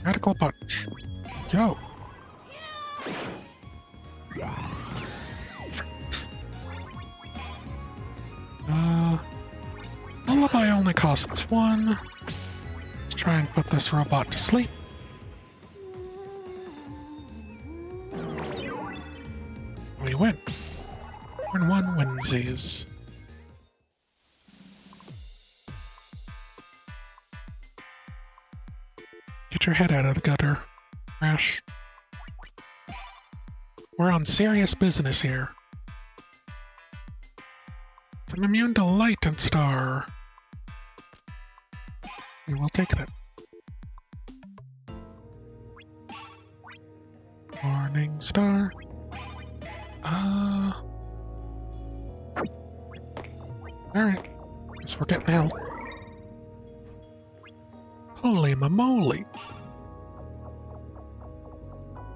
Radical Punch. Yo! Lullaby only costs one. Let's try and put this robot to sleep. We win. Turn one winsies. Get your head out of the gutter, Crash. We're on serious business here. I'm immune to light and star. We will take that. Morning star. Alright. Guess we're getting help. Holy momoly.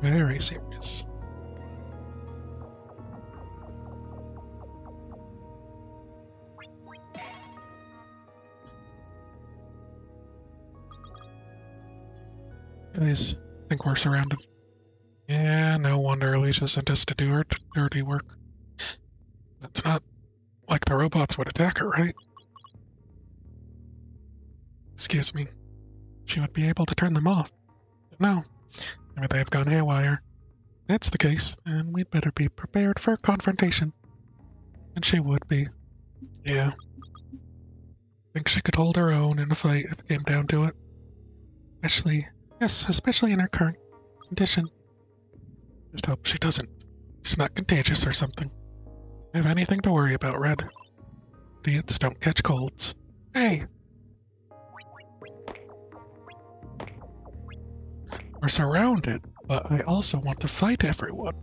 Very serious. Guys, I think we're surrounded. Yeah, no wonder Alicia sent us to do her dirty work. Let's not like the robots would attack her, right? Excuse me. She would be able to turn them off. But no. Maybe they've gone haywire. If that's the case, then we'd better be prepared for a confrontation. And she would be. Yeah. Think she could hold her own in a fight if it came down to it. Especially in her current condition. Just hope she doesn't. She's not contagious or something. I have anything to worry about, Red. Idiots don't catch colds. Hey! We're surrounded, but I also want to fight everyone.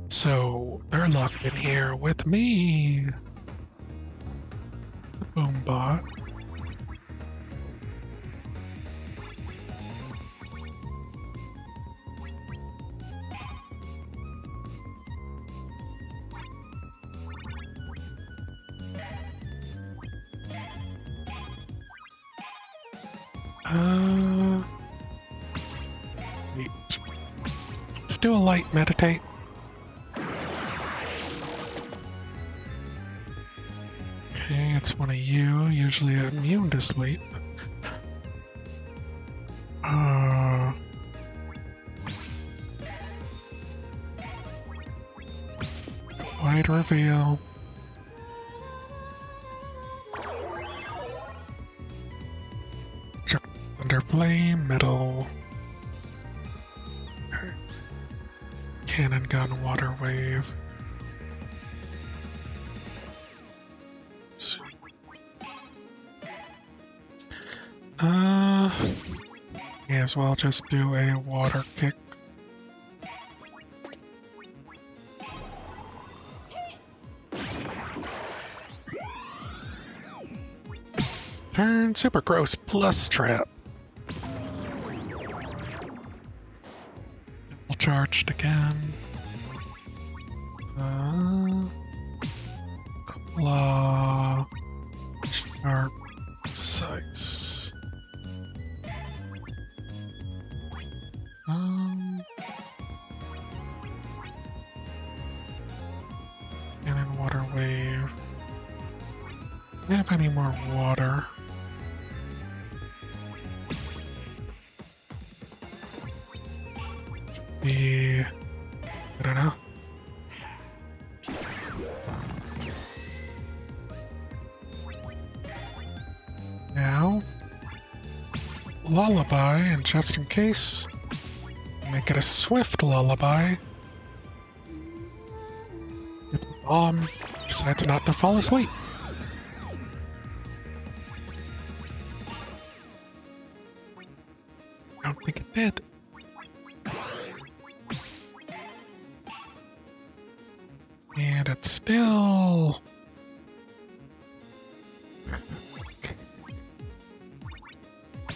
So, they're locked in here with me. The Boombot. Wait. Let's do a light meditate. Okay, it's one of you, usually immune to sleep. Wide reveal. Thunder flame, metal. Okay. Cannon gun, water wave. May as well just do a water kick. Turn super gross plus trap. Charged again. Claw. Sharp. Size. And then water wave. Do I have any more water? I don't know. Now, lullaby, and just in case, make it a swift lullaby. If the bomb decides not to fall asleep. I don't think it did. And it's still...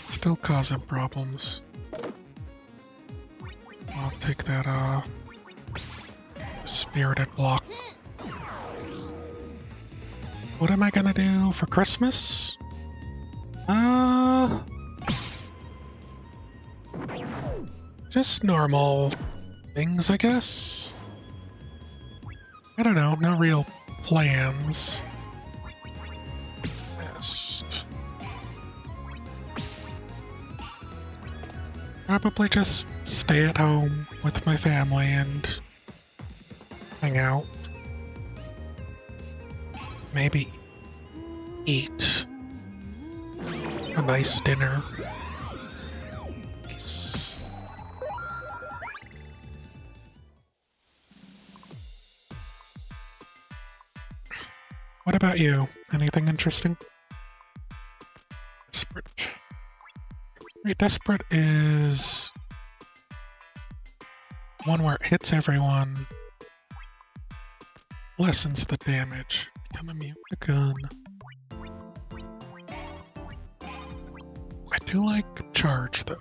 still causing problems. I'll take that off. Spirited block. What am I gonna do for Christmas? Just normal things, I guess. I don't know, no real plans. Probably just stay at home with my family and hang out. Maybe eat a nice dinner. Peace. What about you? Anything interesting? Desperate. Wait, Desperate is one where it hits everyone, lessens the damage. Become immune to gun. I do like Charge though.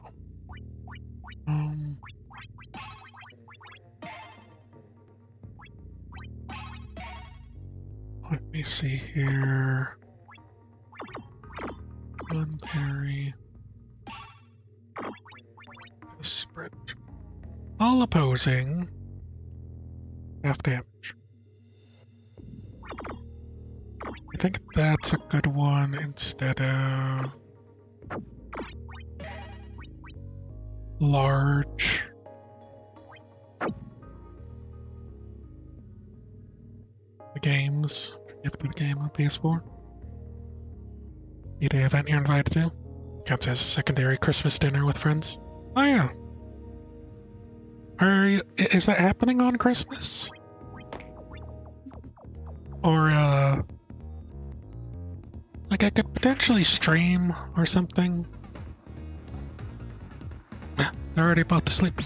Let me see here. Gun parry. Desperate. All opposing. Half damage. think that's a good one instead of large. The games. Gifted game on PS4. E-Day event you're invited to. Counts as a secondary Christmas dinner with friends. Oh yeah. Is that happening on Christmas? Or, like I could potentially stream or something. I already bought the sleep.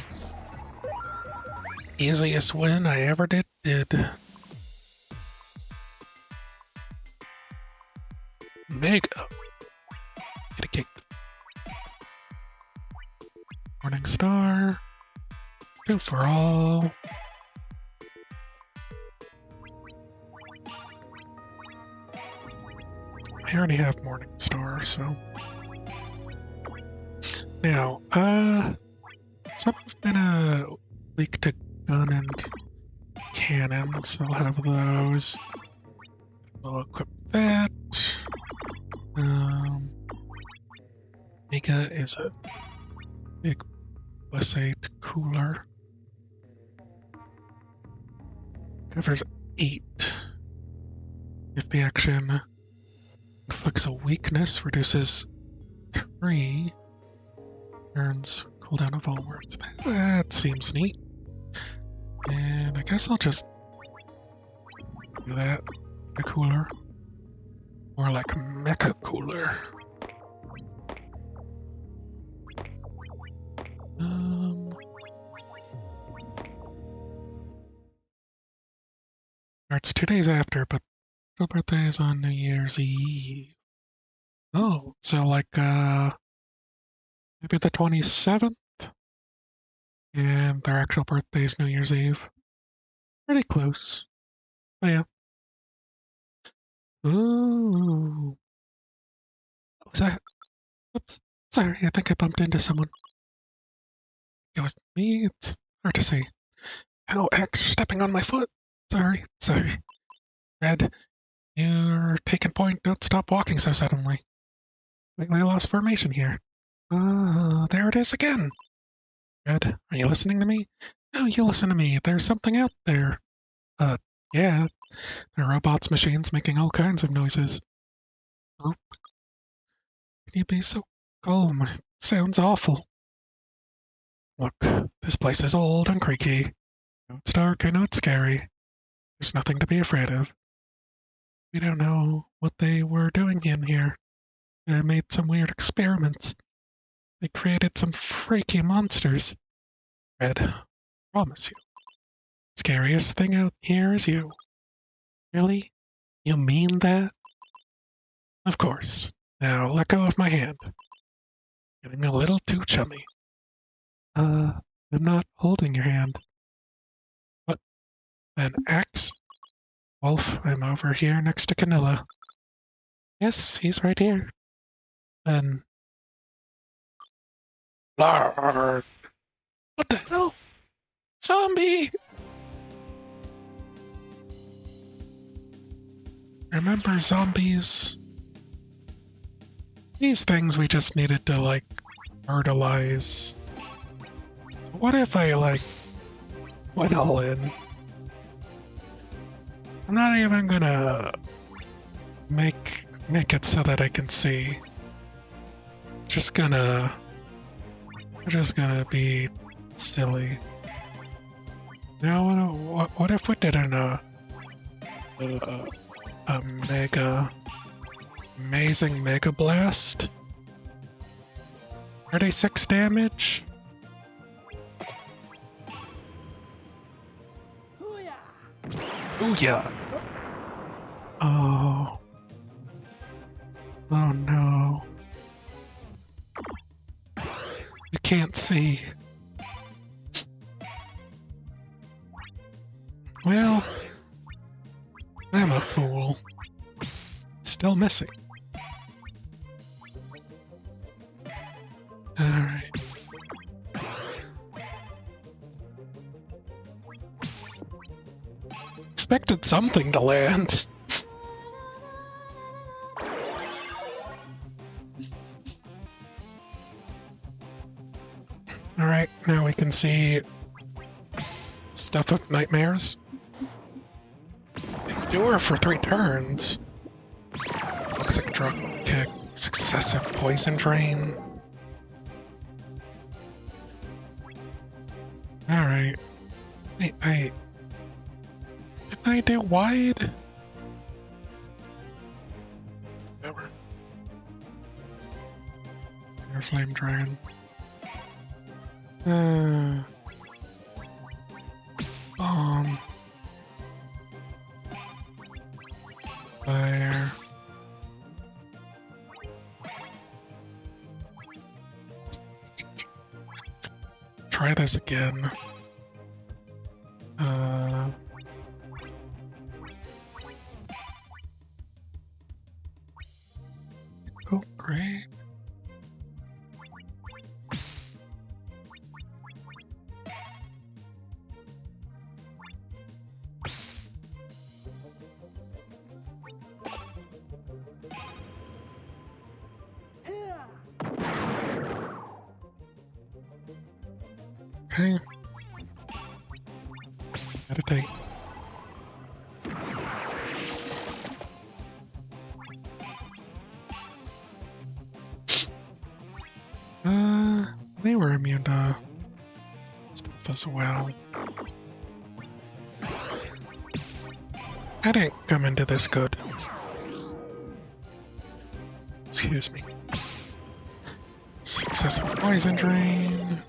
Easiest win I ever did. Mega. Get a cake. Morning Star. 2 for all. I already have Morning Star, so. Now, some have been a weak to gun and cannon, so I'll have those. We'll equip that. Mega is a big +8 cooler. Covers 8. If the action inflicts a weakness, reduces 3. Turns cooldown of all words. That seems neat. And I guess I'll just do that. A cooler. More like mecha cooler. It's 2 days after, but her birthday is on New Year's Eve. Oh, so like, maybe the 27th? And their actual birthday is New Year's Eve. Pretty close. Oh, yeah. Ooh. What was that? Oops. Sorry, I think I bumped into someone. It was me? It's hard to see. Oh, X, you're stepping on my foot. Sorry. Red, you're taking point. Don't stop walking so suddenly. I lost formation here. There it is again. Red, are you listening to me? No, you listen to me. There's something out there. Yeah. There are robots, machines making all kinds of noises. Oh. Can you be so calm? It sounds awful. Look, this place is old and creaky. I know it's dark, I know it's scary. There's nothing to be afraid of. We don't know what they were doing in here. They made some weird experiments. They created some freaky monsters. Red, promise you. Scariest thing out here is you. Really? You mean that? Of course. Now let go of my hand. Getting a little too chummy. I'm not holding your hand. What? Then Axe? Wolf, I'm over here next to Canilla. Yes, he's right here. Then... Lord! What the hell? Zombie! Remember zombies? These things we just needed to, like, fertilize. What if I, like, went all in? I'm not even gonna make it so that I can see. We're just gonna be silly. Now, what if we did a amazing mega blast? 36 damage? Booyah! Oh. Oh no. You can't see. Well, I'm a fool. It's still missing. Alright. Expected something to land. Now we can see stuff of nightmares. Endure for 3 turns. Toxic drop kick. Successive poison drain. Alright. Wait. Didn't I do wide? Whatever. Air Flame Dragon. Fire. Try this again. Cool, great. Okay. Meditate. They were immune to stuff as well. I didn't come into this good. Excuse me. Successive poison drain.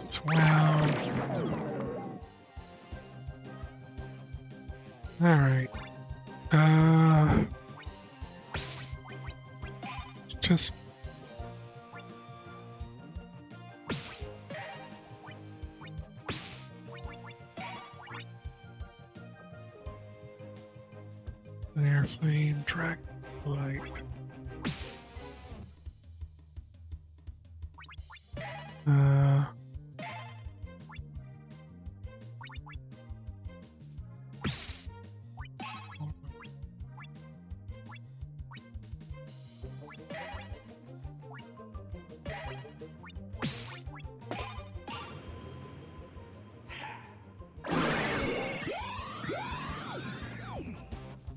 As well. Alright. Just Air Flame, Dragon Light.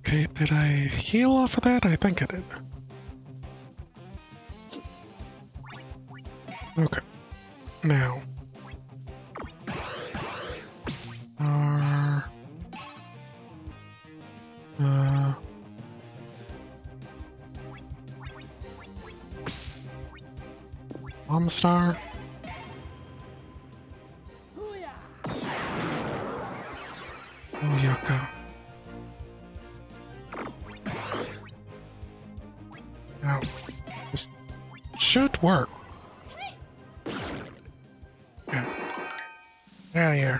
Okay, did I heal off of that? I think I did. Okay. Now. Star. Oh, yucca. Now, this should work. Yeah. Yeah.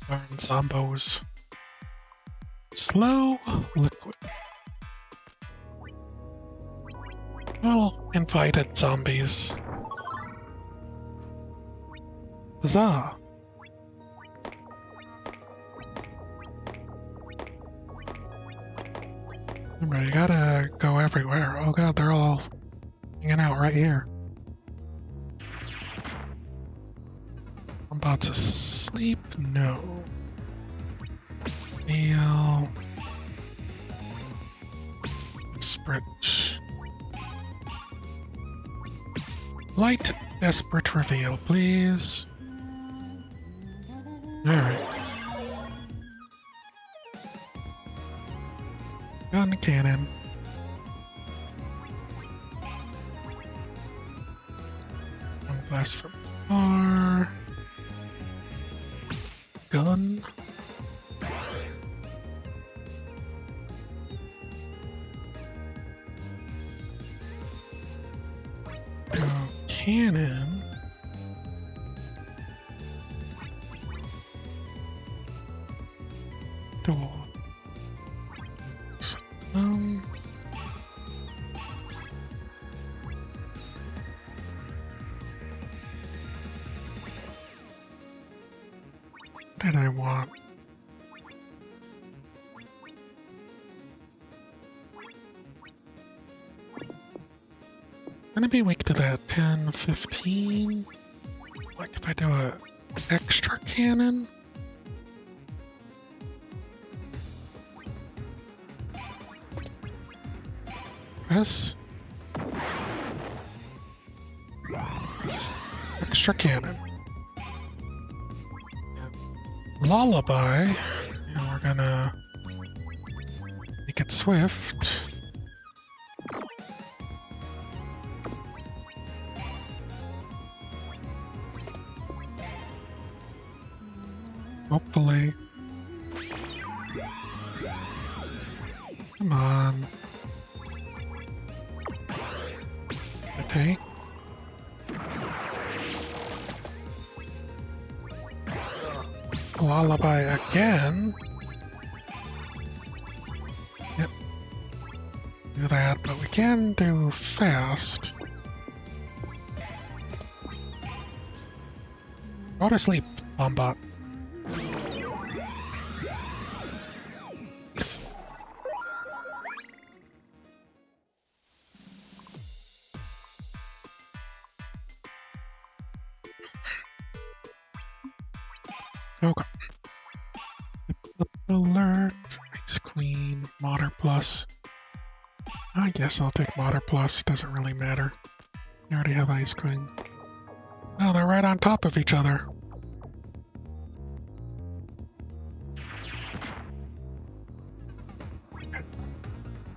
Darn zombos. Slow liquid. Well, invited zombies. Huzzah! Remember, you gotta go everywhere. Oh god, they're all hanging out right here. I'm about to sleep? No. Meal. Desperate. Light desperate reveal, please. Alright. Gun cannon. One blast from far. Gun. Cannon. Door. What did I want? gonna be weak to that 10, 15. Like if I do a extra cannon. This. Extra cannon. Lullaby. And we're gonna make it swift. Hopefully. Come on. Okay. Lullaby again. Yep. Do that, but we can do fast. Go to sleep, Bombot. Yes. Okay. Alert, Ice Queen, Modder Plus. I guess I'll take Modder Plus, doesn't really matter. I already have Ice Queen. Oh, they're right on top of each other.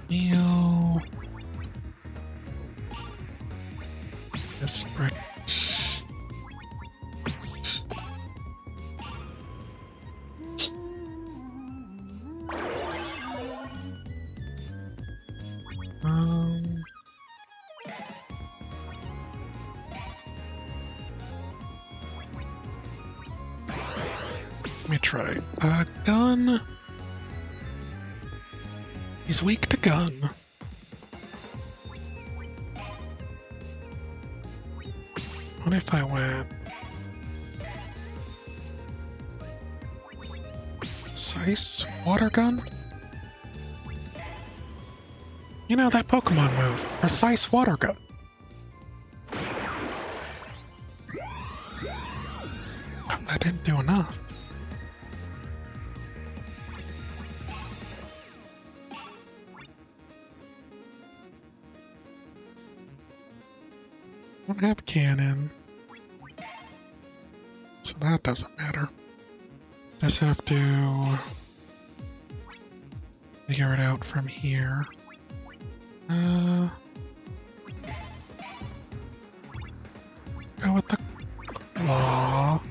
Heal. Desperate. Let me try. Gun. He's weak to gun. What if I went Precise Water Gun? You know that Pokemon move, Precise Water Gun. Oh, that didn't do enough. Don't have cannon, so that doesn't matter. Just have to figure it out from here. Go with the claw.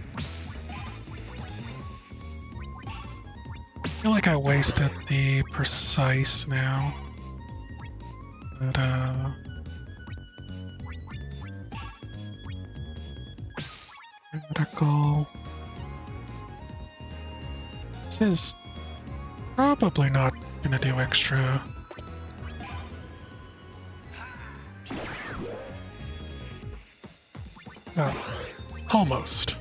I feel like I wasted the precise now, but critical. This is probably not gonna do extra. Almost.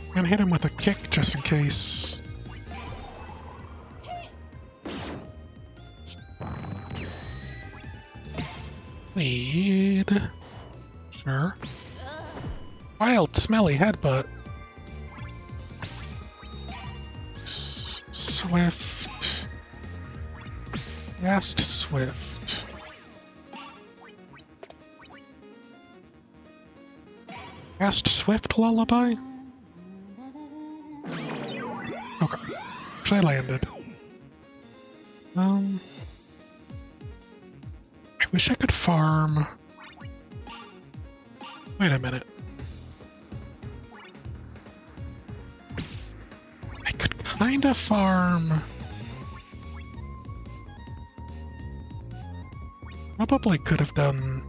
I'm gonna hit him with a kick just in case. Lead. Sure. Wild, smelly headbutt. Swift. Fast Swift. Fast Swift Lullaby? Okay. I landed. I wish I could farm. Wait a minute. I could kinda farm. Probably could have done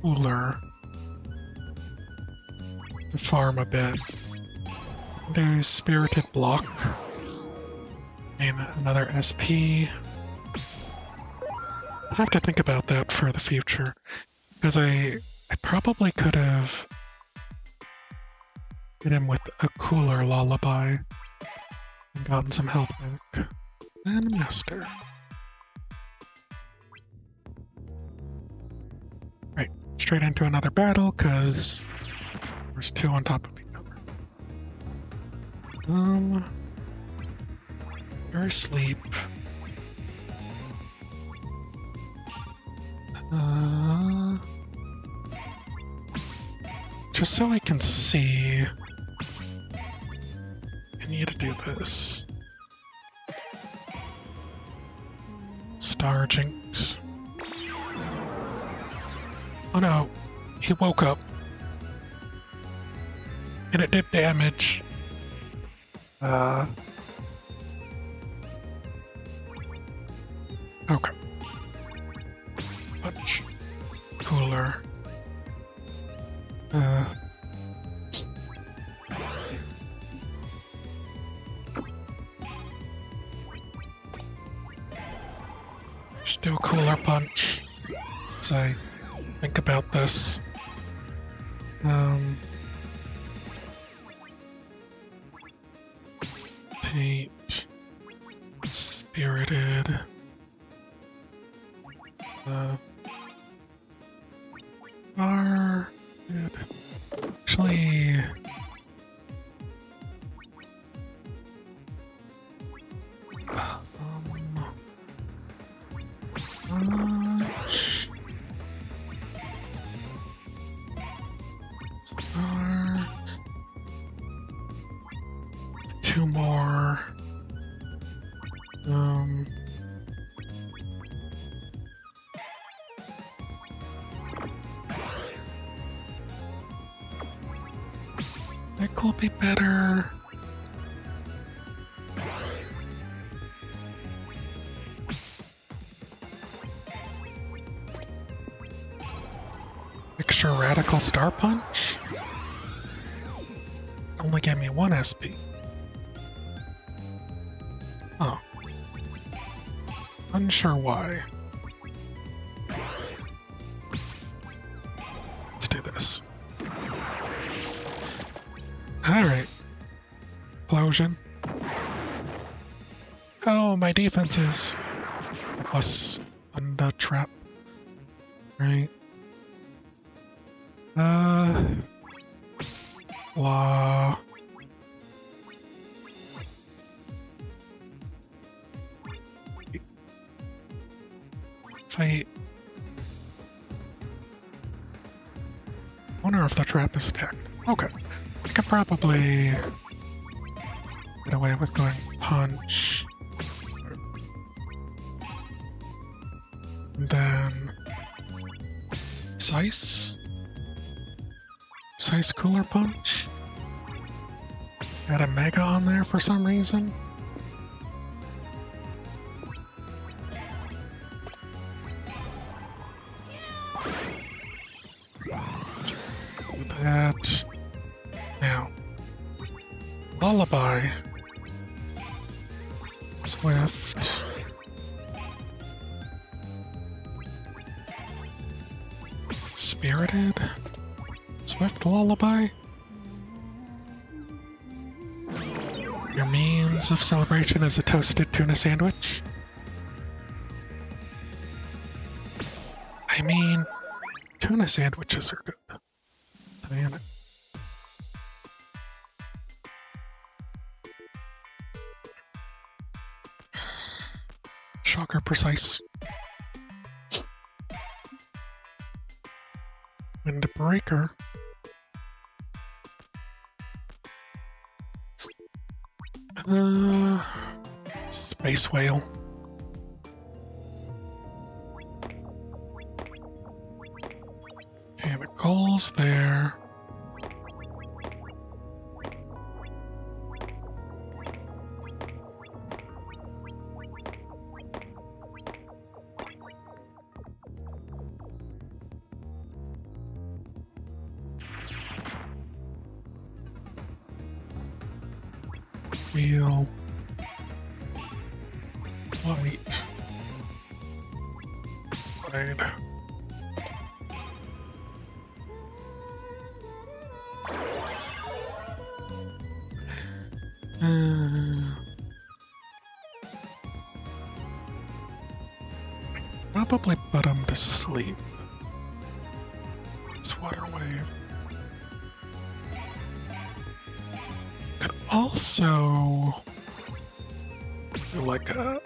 cooler to farm a bit. There's Spirited Block. And another SP. I'll have to think about that for the future. Because I probably could have hit him with a cooler lullaby and gotten some health back. And Master. straight into another battle because there's two on top of each other. You're asleep. Just so I can see, I need to do this. Star Jinx. Oh no, he woke up. And it did damage. Okay. Punch. Cooler. Still cooler punch. As I think about this. Tate. Spirited. Are good. Actually, two more. That could be better. Extra Radical Star Punch? Only gave me 1 SP. Oh. Unsure why. Let's do this. Alright. Explosion. Oh, my defense is plus on the trap. Right. Law. Fight. Wonder if the trap is attacked. Okay. I could probably get away with going punch. And then Sice? Sice Cooler Punch? Got a Mega on there for some reason. Do that. Now, Lullaby. Swift. Spirited. Swift Lullaby. Your means of celebration is a toasted tuna sandwich. I mean, tuna sandwiches are good. Man. Shocker precise. Windbreaker. Space Whale. Okay, the goal's there. Wheel. Light. Blade. Probably put him to sleep. Could also do like a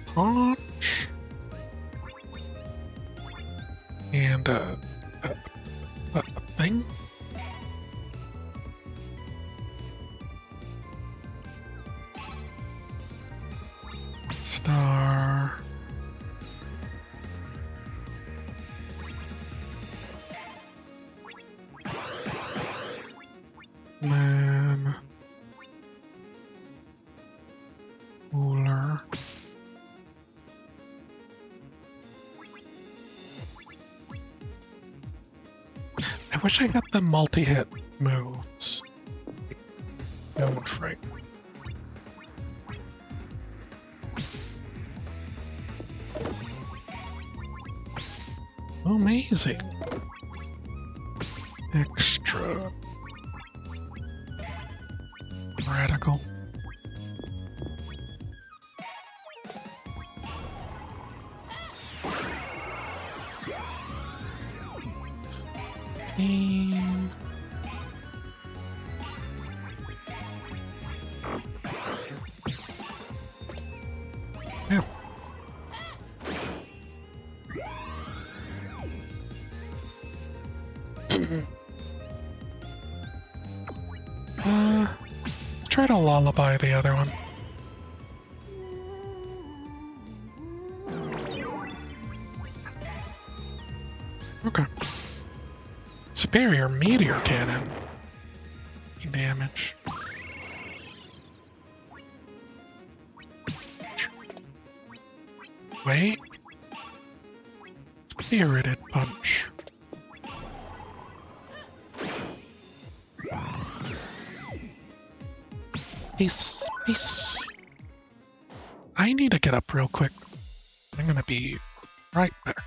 punch and a thing. Star. Man. Cooler. I wish I got the multi-hit moves. Going fright. Amazing. Extra. Radical. Team. Yeah. Try to lullaby the other one. Okay. Superior meteor cannon. Damage. Wait. Spirited punch. Peace. Peace. I need to get up real quick. I'm gonna be right back.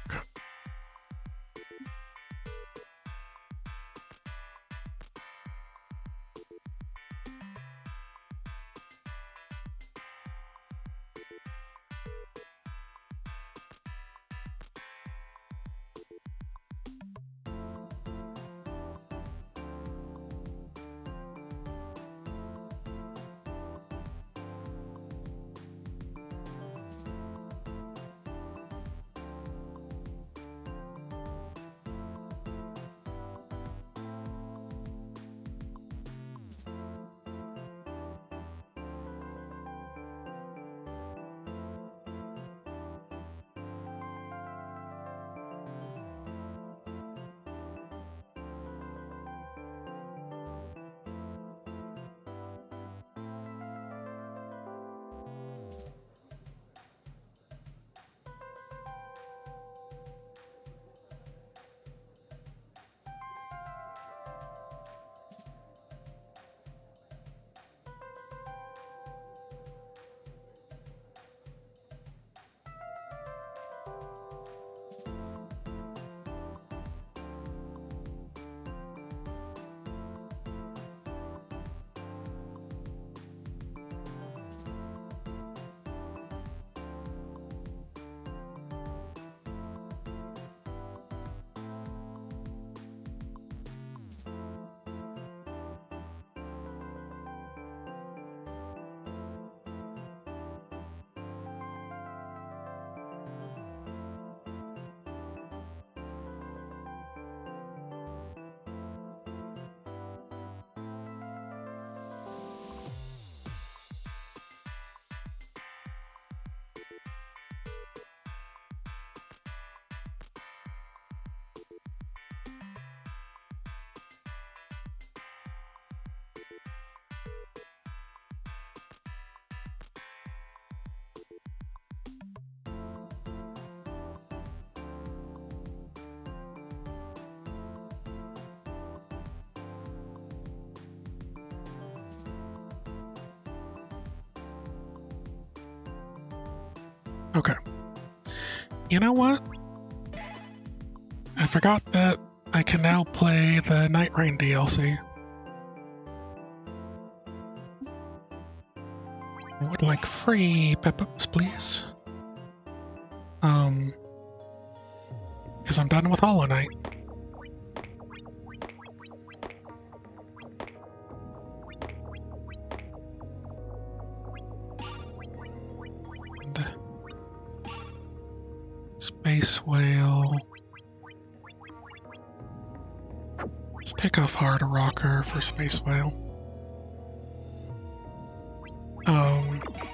Okay. You know what? I forgot that I can now play the Night Rain DLC. I would like free pep-ups, please. because I'm done with Hollow Knight. And Space Whale. Let's take off Hard Rocker for Space Whale.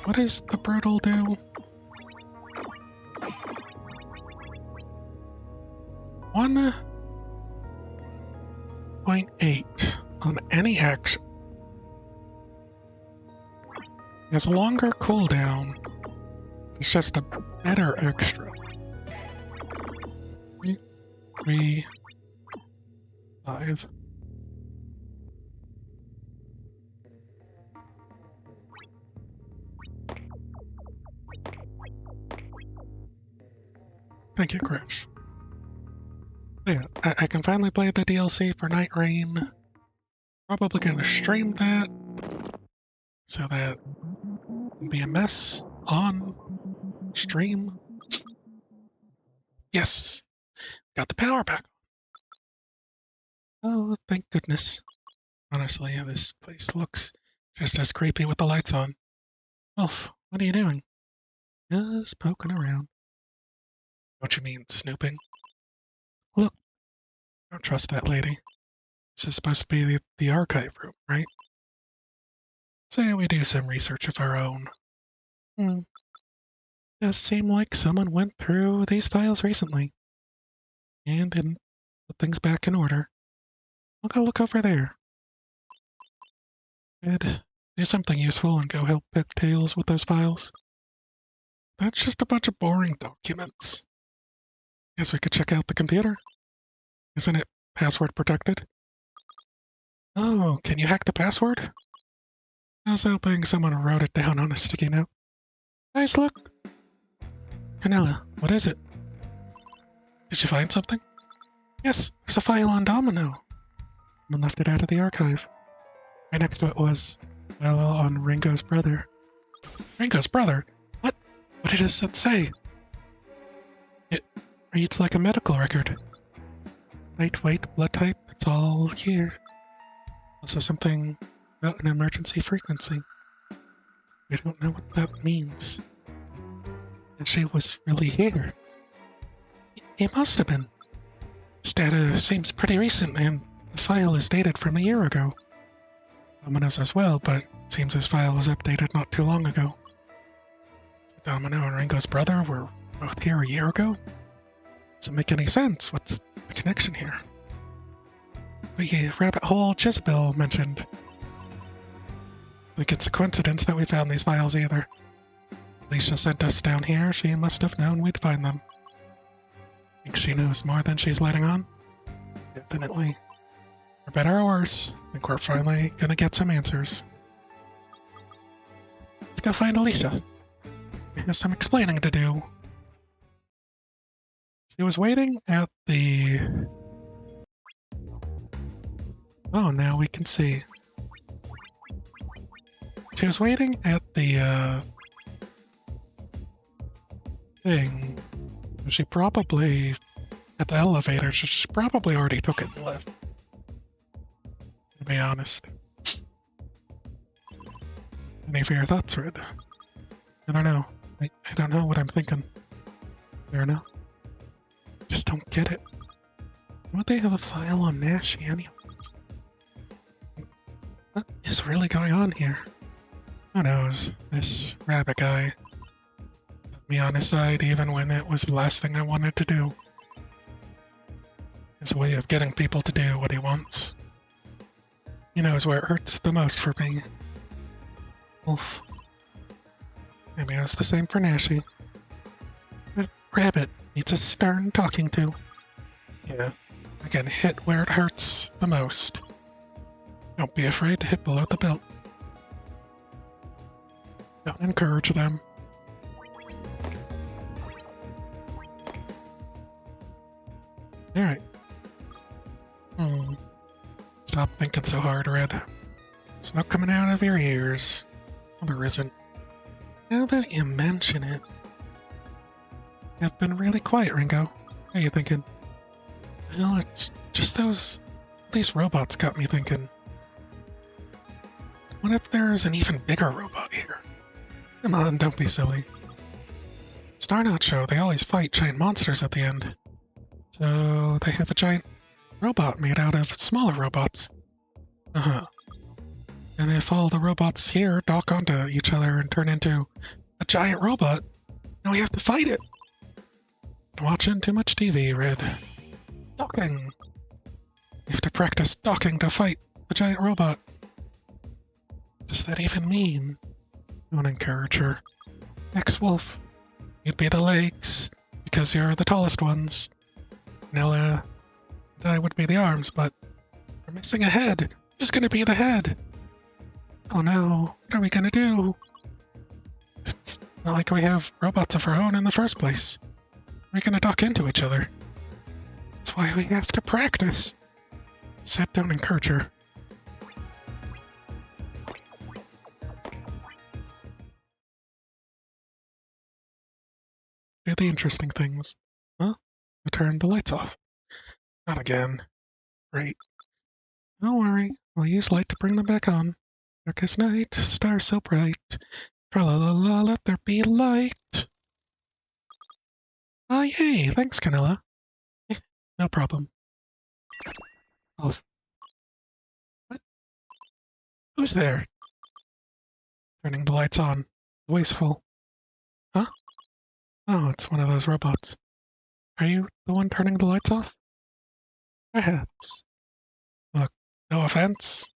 What does the Brutal do? 1.8 on any action. It has a longer cooldown. It's just a better extra. 3, 5. Thank you, Crash. Yeah, I can finally play the DLC for Night Rain. Probably gonna stream that so that it'll be a mess on stream. Yes, got the power back. Oh, thank goodness. Honestly, yeah, this place looks just as creepy with the lights on. Wolf, what are you doing? Just poking around. What you mean, snooping? Look, I don't trust that lady. This is supposed to be the archive room, right? Say we do some research of our own. Does seem like someone went through these files recently and didn't put things back in order. I'll go look over there. Could do something useful and go help Pigtails with those files. That's just a bunch of boring documents. Guess we could check out the computer. Isn't it password protected? Oh, can you hack the password? I was hoping someone wrote it down on a sticky note. Guys, look! Canella, what is it? Did you find something? Yes, there's a file on Domino. Someone left it out of the archive. Right next to it was, well, on Ringo's brother. Ringo's brother? What? What did it say? It reads like a medical record. Height, weight, blood type, it's all here. Also something about an emergency frequency. I don't know what that means. And she was really here. It must have been. This data seems pretty recent, and the file is dated from a year ago. Domino's as well, but it seems his file was updated not too long ago. So Domino and Ringo's brother were both here a year ago? Doesn't make any sense. What's the connection here? The rabbit hole Jezebel mentioned. I think it's a coincidence that we found these files either. Alicia sent us down here. She must have known we'd find them. Think she knows more than she's letting on? Definitely. For better or worse, I think we're finally gonna get some answers. Let's go find Alicia. She has some explaining to do. She was waiting at the... Oh, now we can see. She was waiting at the, thing. She probably... At the elevator, she probably already took it and left. To be honest. Any of your thoughts, Red? I don't know. I don't know what I'm thinking. Fair enough. Just don't get it. Why would they have a file on Nashi anyways? What is really going on here? Who knows? This rabbit guy got me on his side even when it was the last thing I wanted to do. His way of getting people to do what he wants. He knows where it hurts the most for me. Wolf. Maybe it was the same for Nashi. That rabbit needs a stern talking to. Yeah, I can hit where it hurts the most. Don't be afraid to hit below the belt. Don't encourage them. Alright. Stop thinking so hard, Red. Smoke coming out of your ears. Well, there isn't. Now that you mention it. I've been really quiet, Ringo. What are you thinking? Well, it's just these robots got me thinking. What if there's an even bigger robot here? Come on, don't be silly. Starnot show, they always fight giant monsters at the end. So they have a giant robot made out of smaller robots. Uh-huh. And if all the robots here dock onto each other and turn into a giant robot, now we have to fight it. Watching too much TV, Red. Docking. We have to practice docking to fight the giant robot. What does that even mean? Don't encourage her. Ex-Wolf, you'd be the legs, because you're the tallest ones. Nella and I would be the arms, but we're missing a head. Who's gonna be the head? Oh no, what are we gonna do? It's not like we have robots of our own in the first place. We're gonna dock into each other. That's why we have to practice. Said don't encourage her. Do the interesting things. Huh? I turned the lights off. Not again. Great. Don't worry, I'll use light to bring them back on. Dark as night, stars so bright. Tra-la-la-la, let there be light. Ah, yay, thanks, Canella. No problem. Off. What? Who's there? Turning the lights on. Wasteful. Huh? Oh, it's one of those robots. Are you the one turning the lights off? Perhaps. Look, no offense,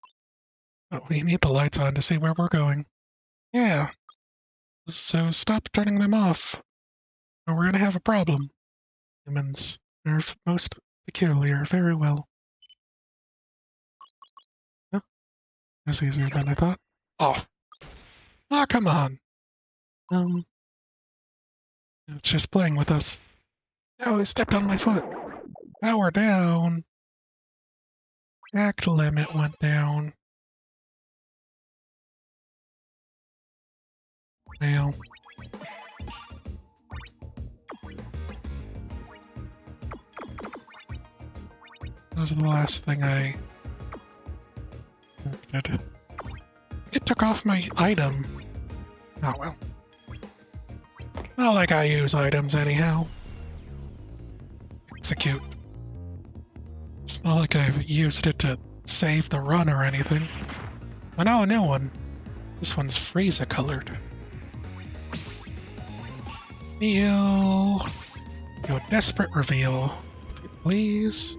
but we need the lights on to see where we're going. Yeah. So stop turning them off, or we're gonna have a problem. Humans are most peculiar, very well. Huh? That was easier than I thought. Off. Ah, come on. It's just playing with us. Oh, it stepped on my foot. Power down. Act limit went down. Well. That was the last thing I did. It took off my item. Oh well. Not like I use items anyhow. Execute. It's not like I've used it to save the run or anything. Oh no, a new one. This one's Frieza colored. Reveal. Do a desperate reveal. Please.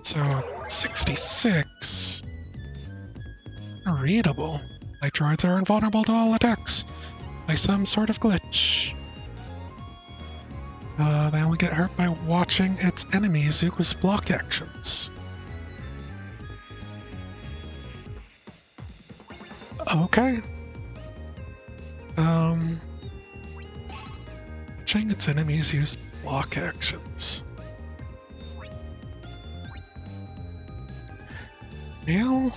So, 66. Unreadable. Light droids are invulnerable to all attacks by some sort of glitch. They only get hurt by watching its enemies use block actions. Okay. Watching its enemies use block actions. Well,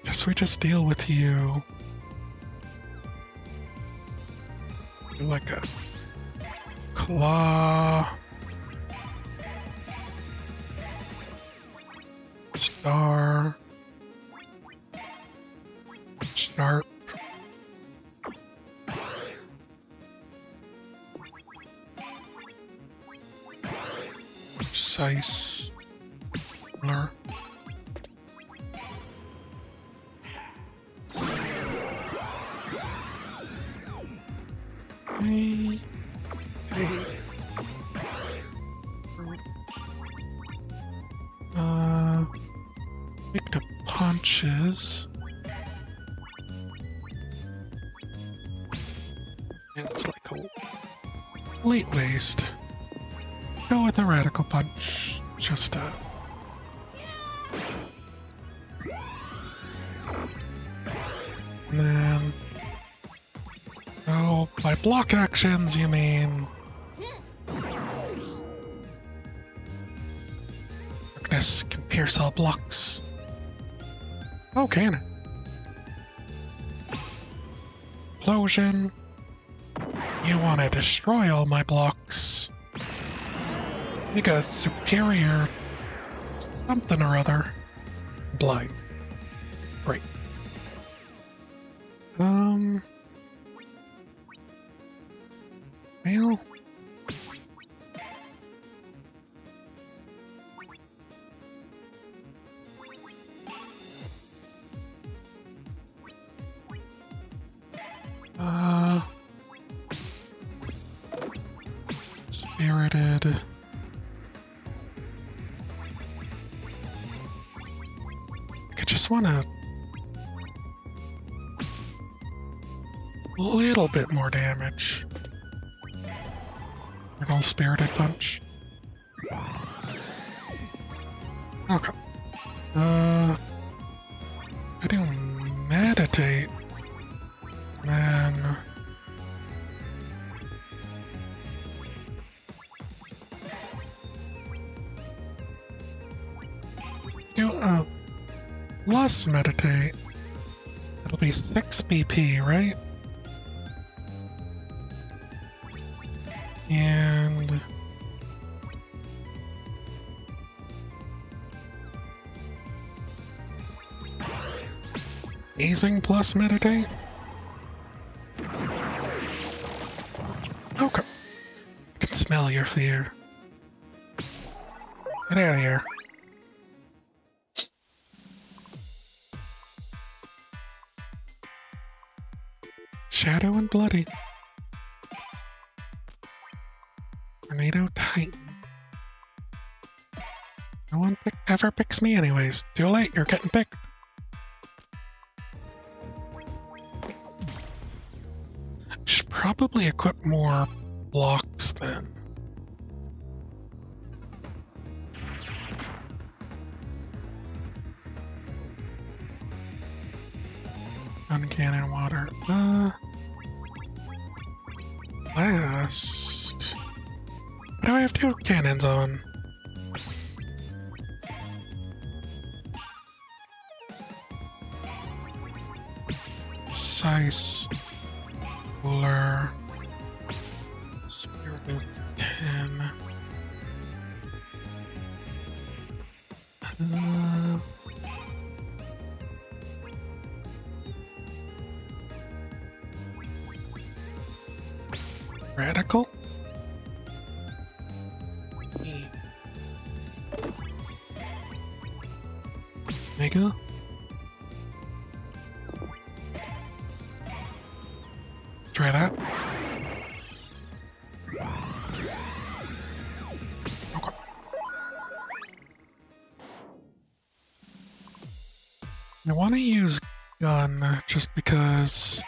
guess we just deal with you. Do like a claw. Star. Sharp. Precise. Blur. Pick the punches. It's like a late waste. Go with a radical punch. Just and then oh, by block actions you mean darkness can pierce all blocks. Oh, can it? Explosion. You want to destroy all my blocks. Make a superior something or other. Blind. Great. Well. Spirited. I just want a little bit more damage. Little spirited punch. Okay. I do meditate. Then do plus meditate. It'll be 6 BP, right? And Hazing plus meditate? Okay. I can smell your fear. Get out of here. Shadow and Bloody. Tornado Titan. No one ever picks me anyways. Too late, you're getting picked. Should probably equip more blocks then. Gun cannon water. Blast. Why do I have 2 cannons on? Size. Cooler. Spirit of 10. Radical? Mega? Try that. Okay. I want to use gun just because,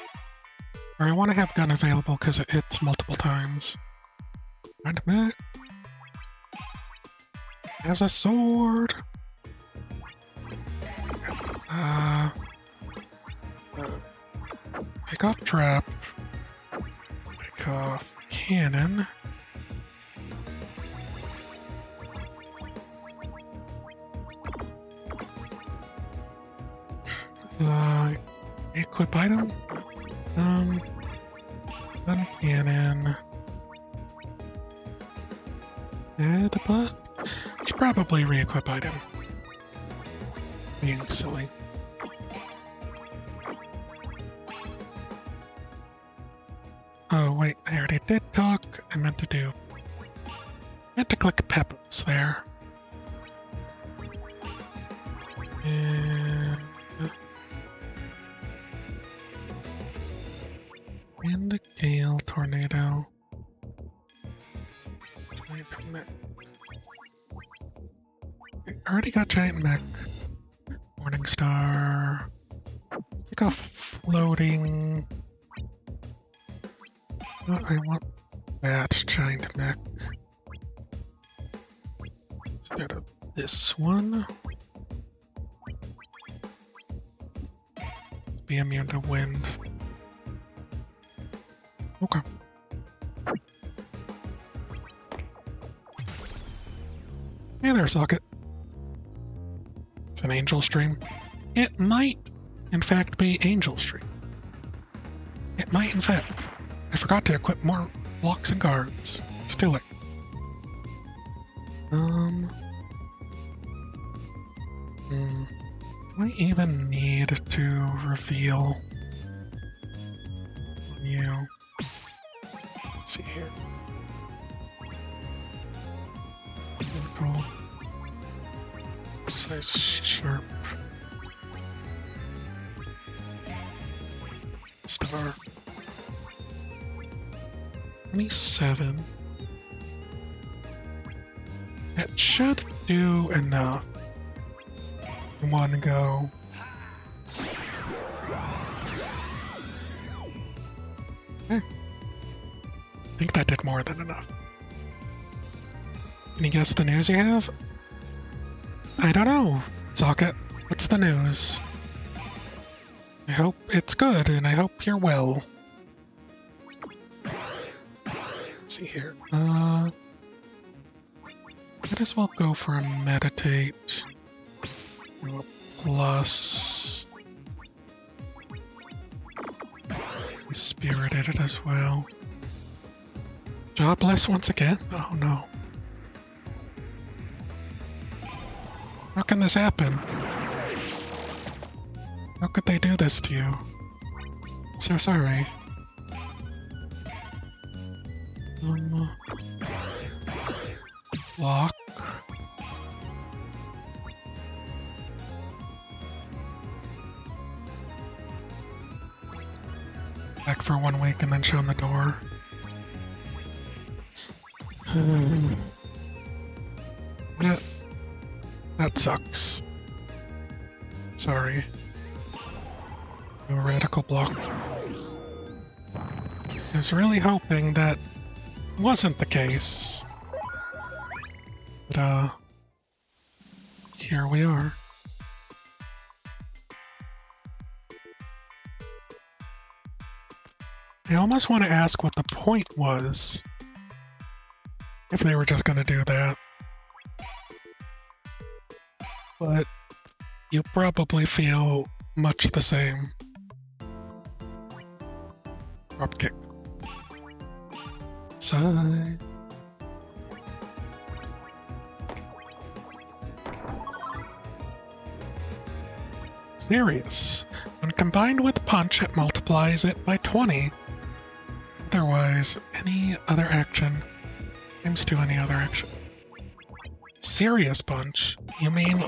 or I want to have gun available because it hits multiple times. Wait a minute. Has a sword. Pick off trap. Pick off cannon. Equip item. Gun cannon. But should probably re-equip item. Being silly. Oh wait, I already did talk. I meant to click Peppers there. And the Gale Tornado. Giant Mech. I already got Giant Mech. Morningstar. Pick off floating. Oh, I want that Giant Mech instead of this one. Be immune to wind. Okay. Hey there, Socket. It's an Angel Stream. It might, in fact, be Angel Stream. It might, in fact. I forgot to equip more blocks and guards. Let's do it. Do I even need to reveal on you? Let's see here. Vertical. Size sharp. Star. 27. It should do enough. In one go. I think that did more than enough. Can you guess the news you have? I don't know. Socket, what's the news? I hope it's good, and I hope you're well. Let's see here. Might as well go for a meditate. Do a plus. Spirited as well. Jobless once again? Oh no. How can this happen? How could they do this to you? So sorry. Lock. Back for 1 week and then shown the door. That sucks. Sorry. No radical block. I was really hoping that wasn't the case. But, here we are. I almost want to ask what the point was. If they were just going to do that. But you probably feel much the same. Drop kick. Side. Serious. When combined with punch, it multiplies it by 20. Otherwise, any other action times 2 any other action. Serious punch? You mean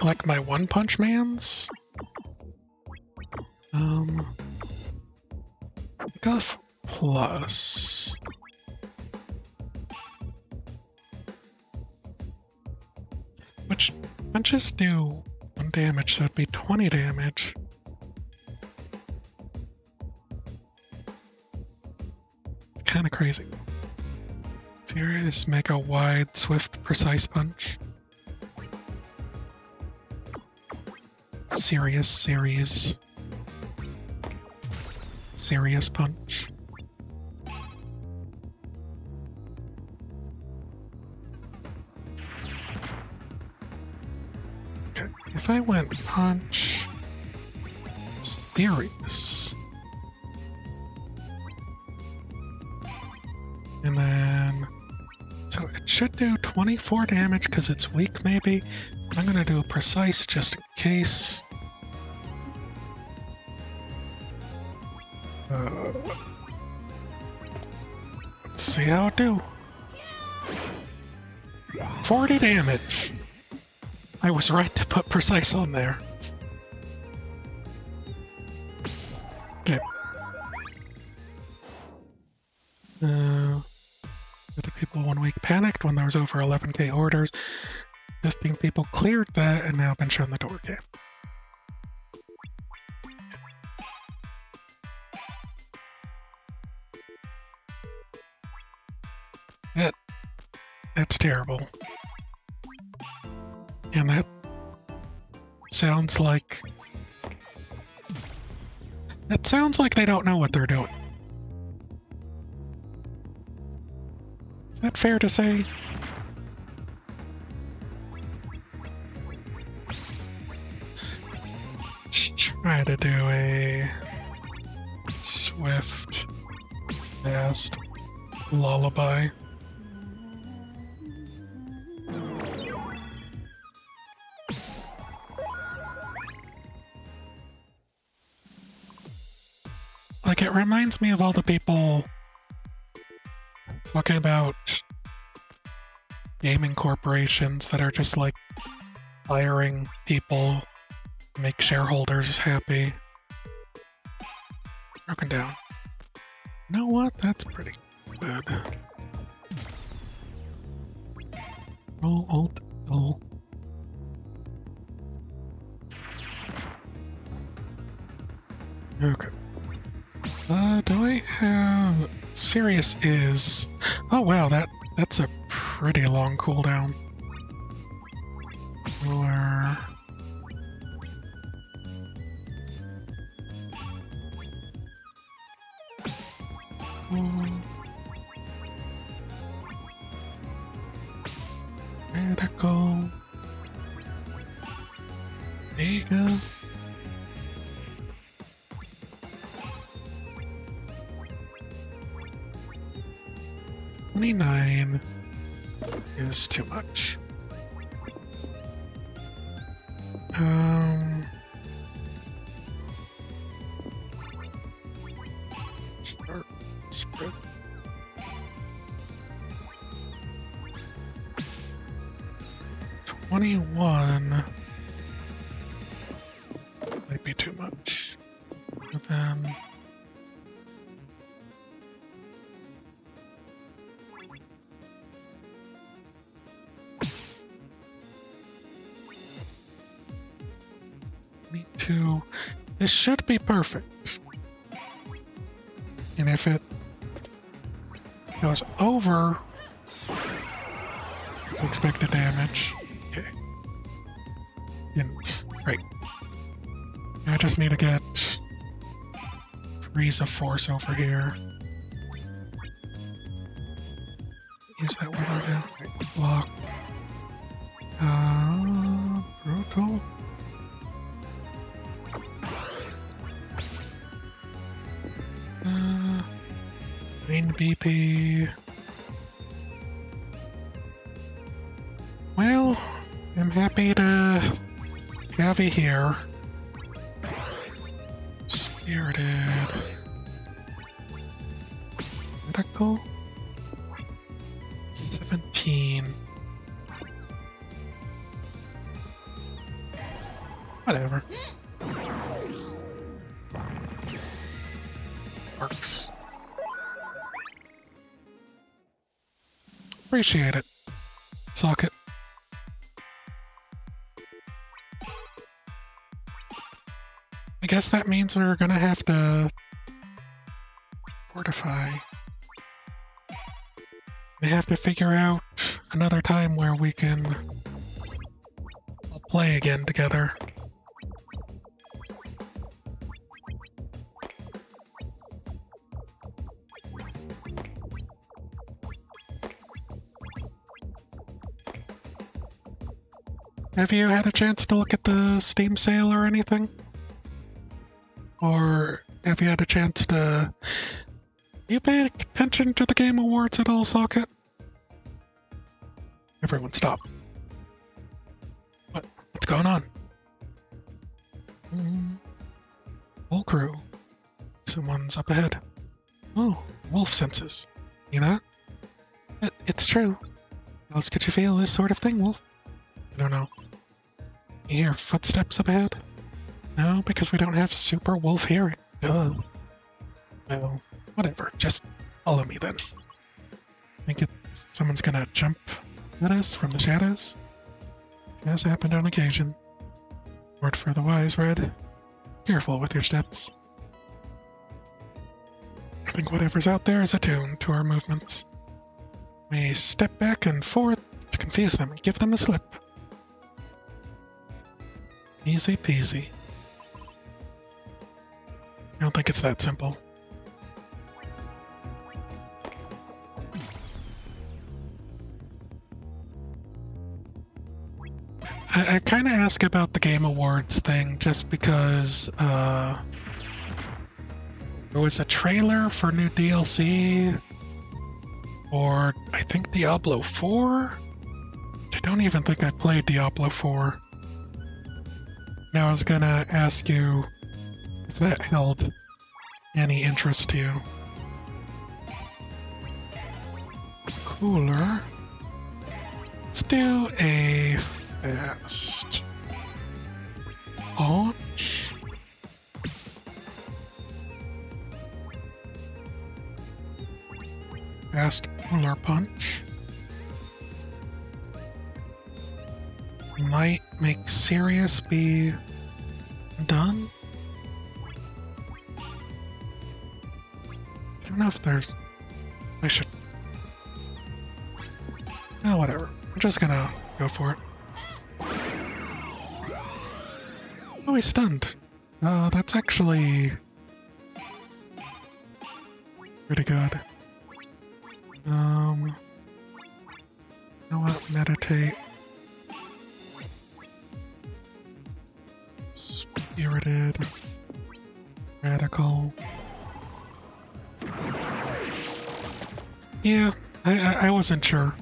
like my One Punch Man's? Guff plus. Which punches do 1 damage, so it'd be 20 damage. Kinda crazy. Serious, make a wide, swift, precise punch. Serious punch. Okay, if I went punch, serious, and then, so it should do 24 damage because it's weak maybe. I'm gonna do a precise just in case. Let's see how it do. 40 damage. I was right to put precise on there. Okay. The people 1 week panicked when there was over 11k orders. 15 people cleared that and now been shown the door again. That's terrible. And that sounds like... That sounds like they don't know what they're doing. Is that fair to say? Let's try to do a swift, fast lullaby. Like, it reminds me of all the people talking about gaming corporations that are just like hiring people to make shareholders happy. Broken down. You know what? That's pretty good. Roll Alt L. Okay. Do I have Sirius is? Oh wow, that's a pretty long cooldown. Or critical. Vega. $29 is too much. Start spread. $21 might be too much. And then this should be perfect. And if it goes over expected damage, okay. Didn't. Right. I just need to get Frieza Force over here. Use that one right now. Right. Block. Brutal. Main BP. Well, I'm happy to have you here. Spirited. Critical. 17. Whatever. Works. Appreciate it. Socket. I guess that means we're gonna have to fortify. We have to figure out another time where we can all play again together. Have you had a chance to look at the Steam sale or anything? Or have you had a chance to... You pay attention to the Game Awards at all, Socket? Everyone stop. What's going on? Whole crew. Someone's up ahead. Oh, wolf senses. You know? It's true. How else could you feel this sort of thing, Wolf? I don't know. You hear footsteps up ahead? No, because we don't have super wolf hearing. Duh. Well, whatever. Just follow me then. Think someone's gonna jump at us from the shadows? Has happened on occasion. Word for the wise, Red. Careful with your steps. I think whatever's out there is attuned to our movements. We step back and forth to confuse them and give them the slip. Easy peasy. I don't think it's that simple. I kind of ask about the Game Awards thing just because there was a trailer for new DLC for, I think, Diablo 4? I don't even think I played Diablo 4. Now I was gonna ask you if that held any interest to you. Cooler. Let's do a fast launch. Fast cooler punch. Might make Sirius be done. I don't know if there's... I should... Oh, whatever. I'm just gonna go for it. Oh, he's stunned. That's actually... pretty good. You know what? Meditate. Spirited. Radical. Yeah, I wasn't sure.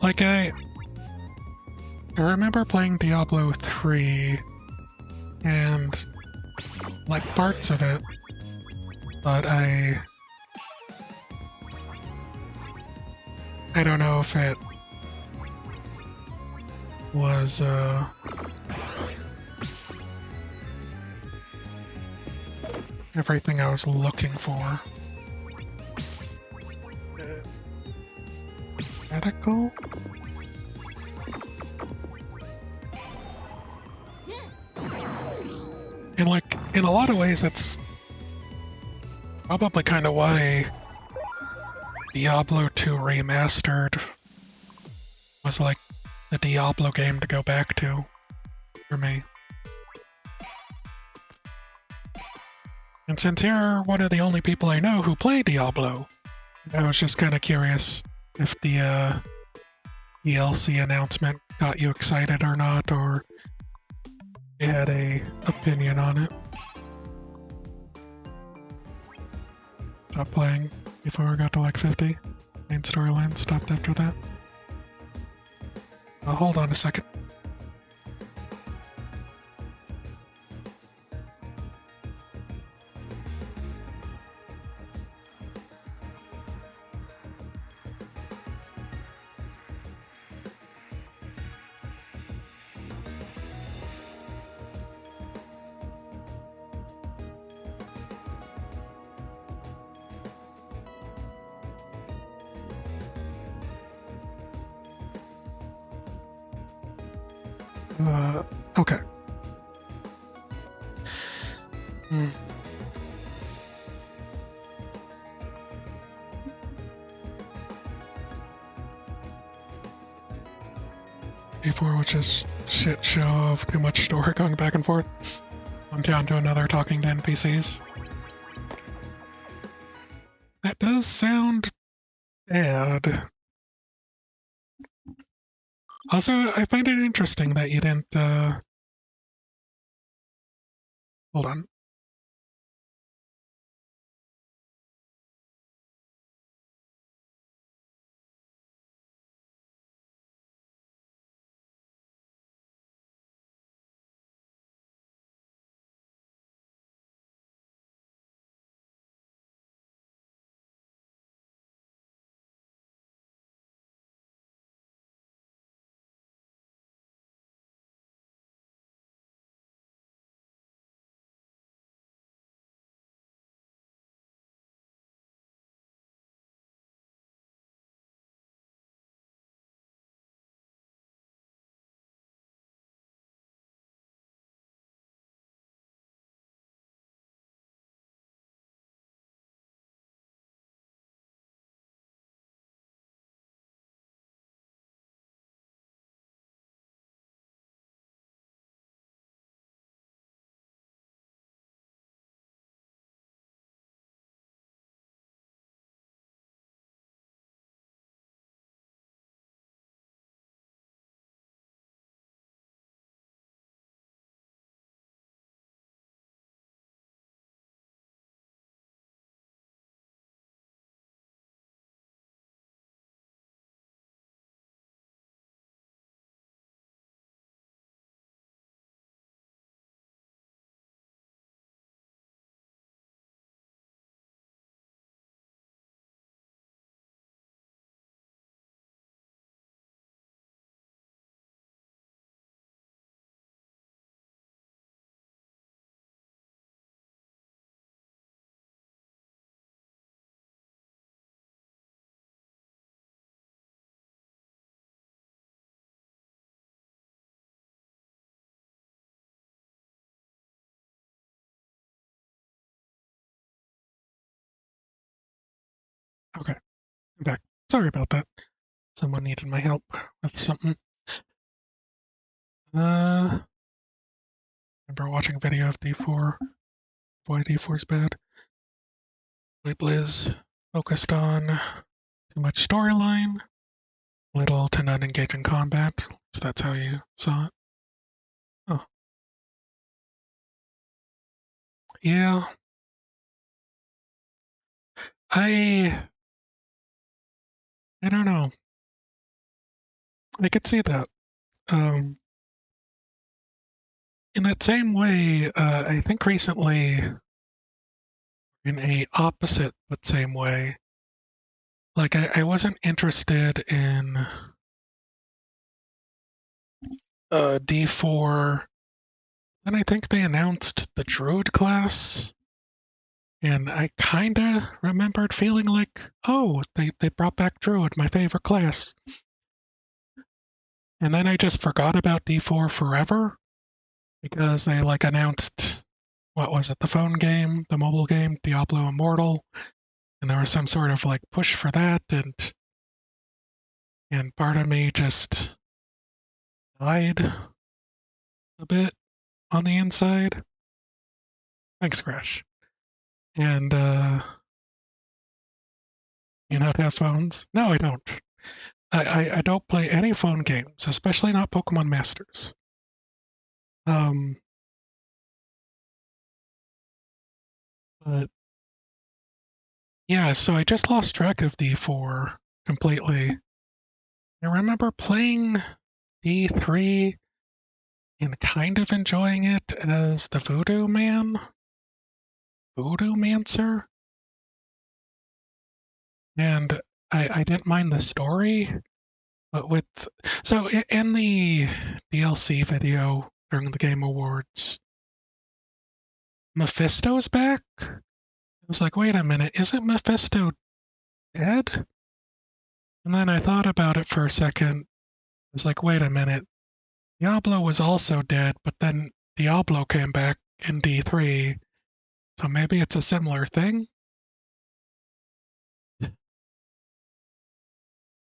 Like, I remember playing Diablo 3 and like parts of it, but I don't know if it was everything I was looking for. Medical? And like, in a lot of ways, that's probably kind of why Diablo 2 Remastered was like the Diablo game to go back to for me. And since you're one of the only people I know who play Diablo, I was just kind of curious if the DLC announcement got you excited or not, or you had a opinion on it. Stopped playing before I got to like 50. Main storyline stopped after that. Hold on a second. Okay. A4, which is shit show of too much story going back and forth. I'm down to another talking to NPCs. That does sound bad. Also, I find it interesting that you didn't, hold on. Okay, I'm back. Sorry about that. Someone needed my help with something. Remember watching a video of D4. Boy, D4's bad. Boy, Blizz focused on too much storyline, little to none engaging combat. So that's how you saw it. Oh, yeah. I don't know. I could see that. In that same way, I think recently, in a opposite but same way, like I wasn't interested in D4, and I think they announced the Druid class, and I kinda remembered feeling like, oh, they brought back Druid, my favorite class. And then I just forgot about D4 forever, because they like announced, what was it, the phone game, the mobile game, Diablo Immortal, and there was some sort of like push for that, and part of me just died a bit on the inside. Thanks, Crash. And you not have phones? No, I don't. I don't play any phone games, especially not Pokemon Masters. Um, but yeah, so I just lost track of D4 completely. I remember playing D3 and kind of enjoying it as the Voodoo Man, Voodoo Mancer, and I didn't mind the story, but with so in the DLC video during the Game Awards, Mephisto's back. I was like, wait a minute, isn't Mephisto dead? And then I thought about it for a second. I was like, wait a minute, Diablo was also dead, but then Diablo came back in D3, so maybe it's a similar thing.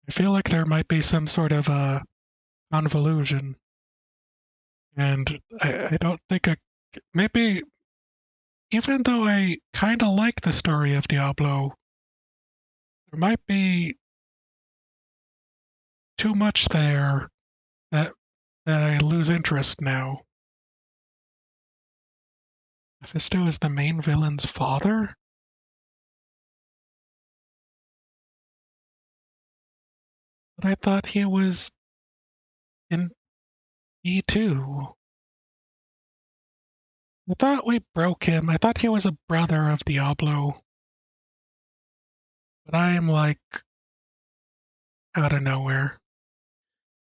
I feel like there might be some sort of a convolution, and I don't think maybe even though I kind of like the story of Diablo, there might be too much there that I lose interest now. Mephisto is the main villain's father? But I thought he was in E2. I thought we broke him. I thought he was a brother of Diablo. But I am like out of nowhere.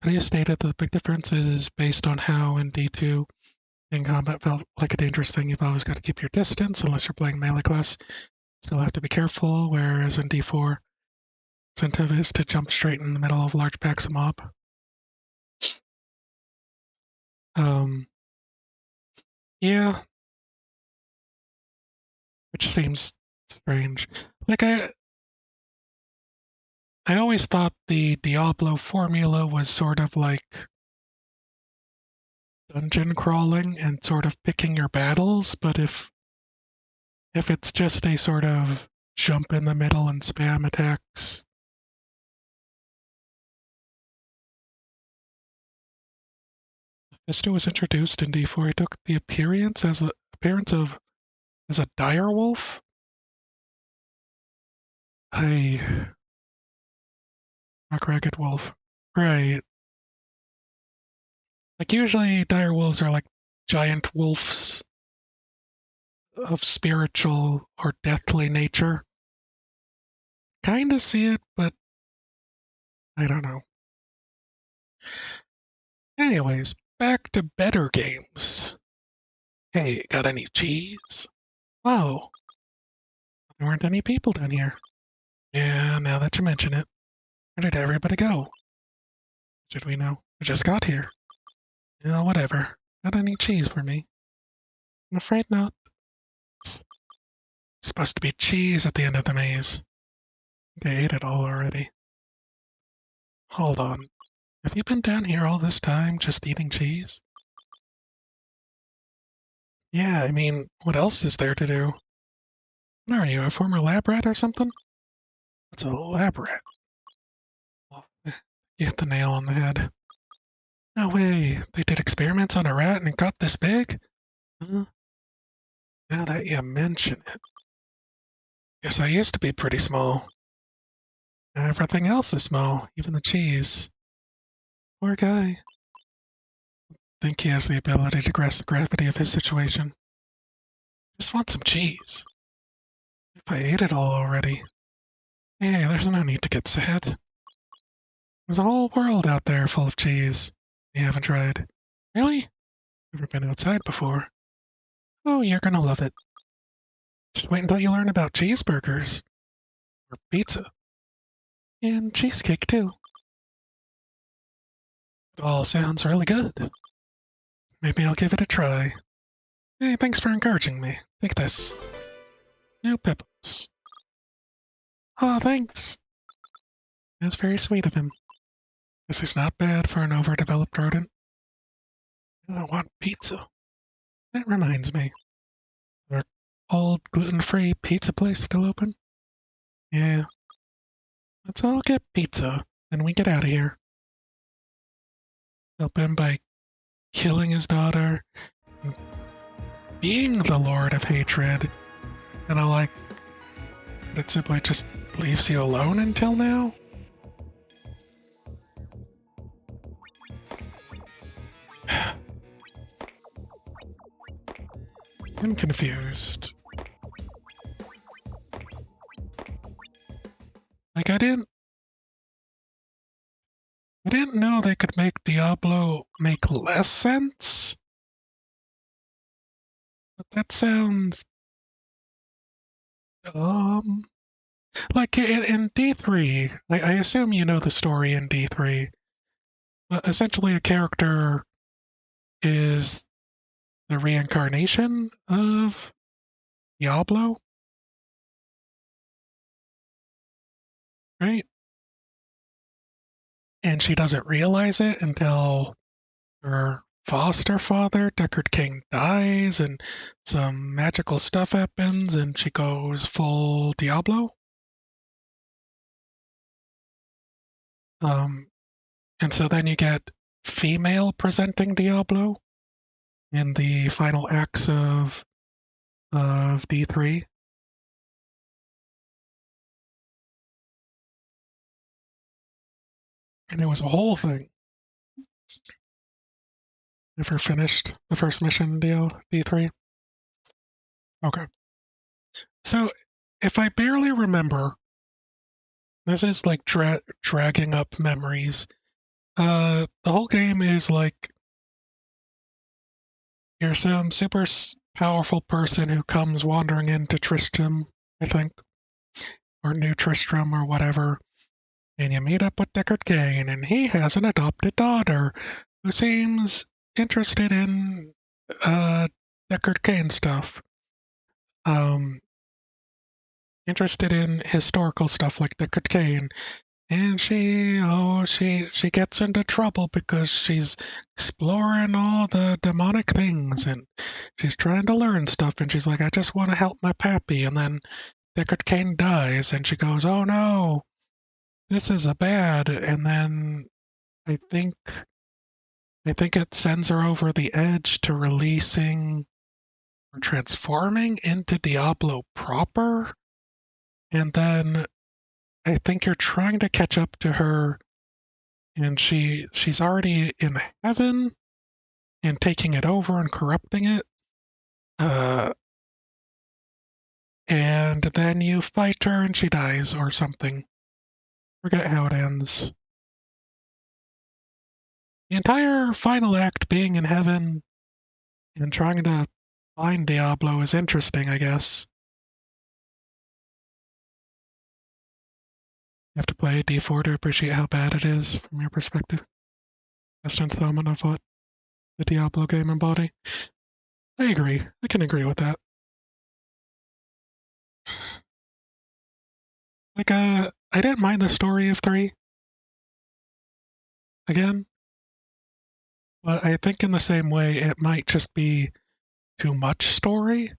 And he stated that the big difference is based on how in D2 in combat felt like a dangerous thing. You've always got to keep your distance unless you're playing melee class. Still have to be careful, whereas in D4, incentive is to jump straight in the middle of large packs of mob. Yeah, which seems strange. Like I always thought the Diablo formula was sort of like dungeon crawling and sort of picking your battles, but if it's just a sort of jump in the middle and spam attacks. Mephisto was introduced in D4. He took the appearance of as a direwolf. A ragged wolf. Right. Like usually direwolves are like giant wolves of spiritual or deathly nature. Kinda see it, but I don't know. Anyways, back to better games. Hey, got any cheese? Whoa, there weren't any people down here. Yeah, now that you mention it. Where did everybody go? Should we know? I just got here. Yeah, whatever. Got any cheese for me? I'm afraid not. It's supposed to be cheese at the end of the maze. I ate it all already. Hold on. Have you been down here all this time just eating cheese? Yeah, I mean, what else is there to do? What are you, a former lab rat or something? What's a lab rat? Oh, you hit the nail on the head. No way, they did experiments on a rat and it got this big? Huh? Now that you mention it. Guess I used to be pretty small. Everything else is small, even the cheese. Poor guy. Think he has the ability to grasp the gravity of his situation. Just want some cheese. If I ate it all already. Hey, there's no need to get sad. There's a whole world out there full of cheese. You haven't tried. Really? Never been outside before. Oh, you're gonna love it. Just wait until you learn about cheeseburgers. Or pizza. And cheesecake, too. It all sounds really good. Maybe I'll give it a try. Hey, thanks for encouraging me. Take this. New pipples. Oh, thanks. That's very sweet of him. This is not bad for an overdeveloped rodent. I want pizza. That reminds me. Our old gluten-free pizza place still open? Yeah. Let's all get pizza, and we get out of here. Help him by killing his daughter, and being the Lord of Hatred. And I like that it simply just leaves you alone until now. I'm confused. Like I didn't know they could make Diablo make less sense. But that sounds like in D3, I assume you know the story in D3. Essentially, a character is the reincarnation of Diablo, right? And she doesn't realize it until her foster father, Deckard King, dies, and some magical stuff happens, and she goes full Diablo. Um, and so then you get female presenting Diablo in the final acts of D3. And it was a whole thing. Never finished the first mission D3. Okay. So if I barely remember, this is like dragging up memories. The whole game is like you're some super powerful person who comes wandering into Tristram, I think, or New Tristram or whatever, and you meet up with Deckard Cain, and he has an adopted daughter who seems interested in Deckard Cain stuff. Interested in historical stuff like Deckard Cain, and she gets into trouble because she's exploring all the demonic things, and she's trying to learn stuff, and she's like, I just want to help my pappy, and then Deckard Cain dies, and she goes, oh no, this is a bad, and then I think it sends her over the edge to releasing or transforming into Diablo proper, and then I think you're trying to catch up to her, and she's already in heaven and taking it over and corrupting it. And then you fight her and she dies or something. Forget how it ends. The entire final act being in heaven and trying to find Diablo is interesting, I guess. You have to play D4 to appreciate how bad it is from your perspective. Best installment of what the Diablo game embody. I agree. I can agree with that. Like, I I didn't mind the story of 3 again, but I think in the same way it might just be too much story.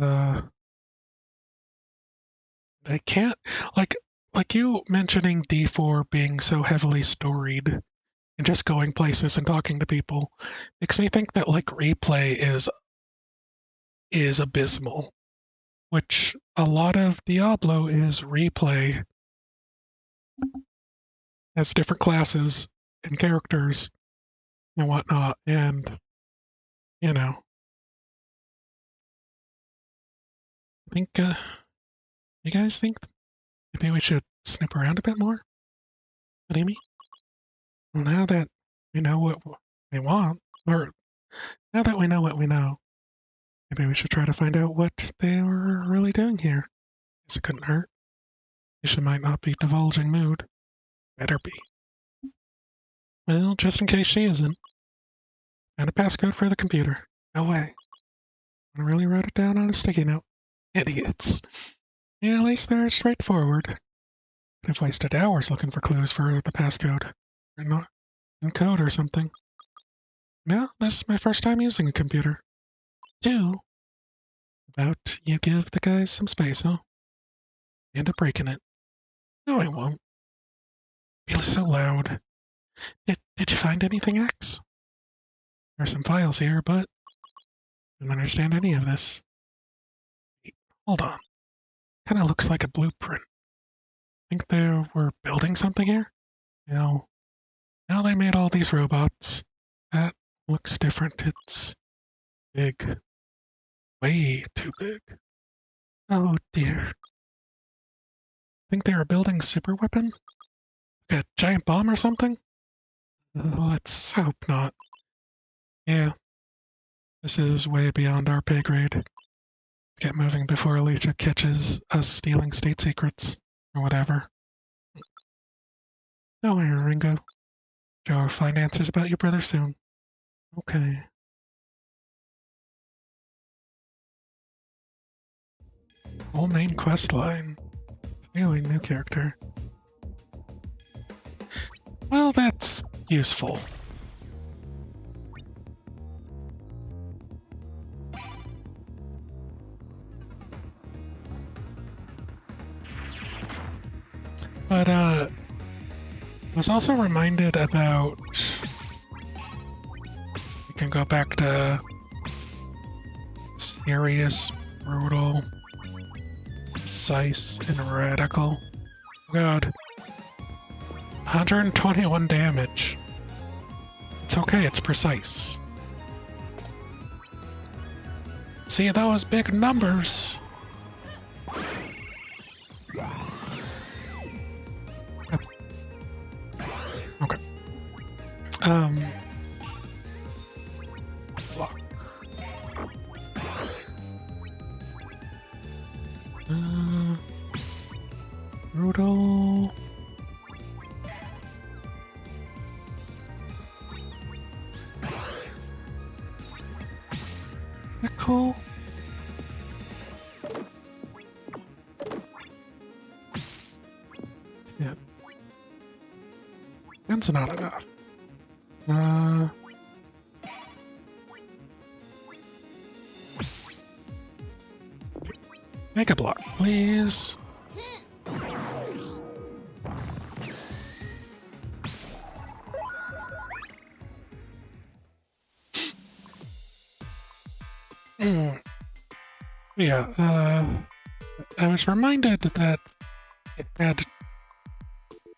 I can't like you mentioning D4 being so heavily storied and just going places and talking to people makes me think that like replay is abysmal, which a lot of Diablo is replay as different classes and characters and whatnot, and you know, I think you guys think maybe we should snip around a bit more? What do you mean? Well, now that we know what we want, or now that we know what we know, maybe we should try to find out what they were really doing here. Guess it couldn't hurt. She might not be divulging mood. Better be. Well, just in case she isn't. And a passcode for the computer. No way. I really wrote it down on a sticky note. Idiots. Yeah, at least they're straightforward. I've wasted hours looking for clues for the passcode. Or not in code or something. No, this is my first time using a computer. Do. About you give the guys some space, huh? End up breaking it. No, I won't. Feels so loud. Did you find anything, X? There are some files here, but I don't understand any of this. Wait, hold on. Kind of looks like a blueprint. Think they were building something here? Now they made all these robots. That looks different. It's big. Way too big. Oh dear. Think they were building super weapon? Like a giant bomb or something? Let's hope not. Yeah. This is way beyond our pay grade. Let's get moving before Alicia catches us stealing state secrets. Or whatever. Don't worry, Ringo. You'll find answers about your brother soon. Okay. Whole main quest line. Really new character. Well, that's useful. But, I was also reminded about... We can go back to... Serious, brutal, precise, and radical. Oh god. 121 damage. It's okay, it's precise. See those big numbers? Okay. Block. Brutal. Nickel. Yeah. That's not enough. Make a block, please. Yeah, I was reminded that it had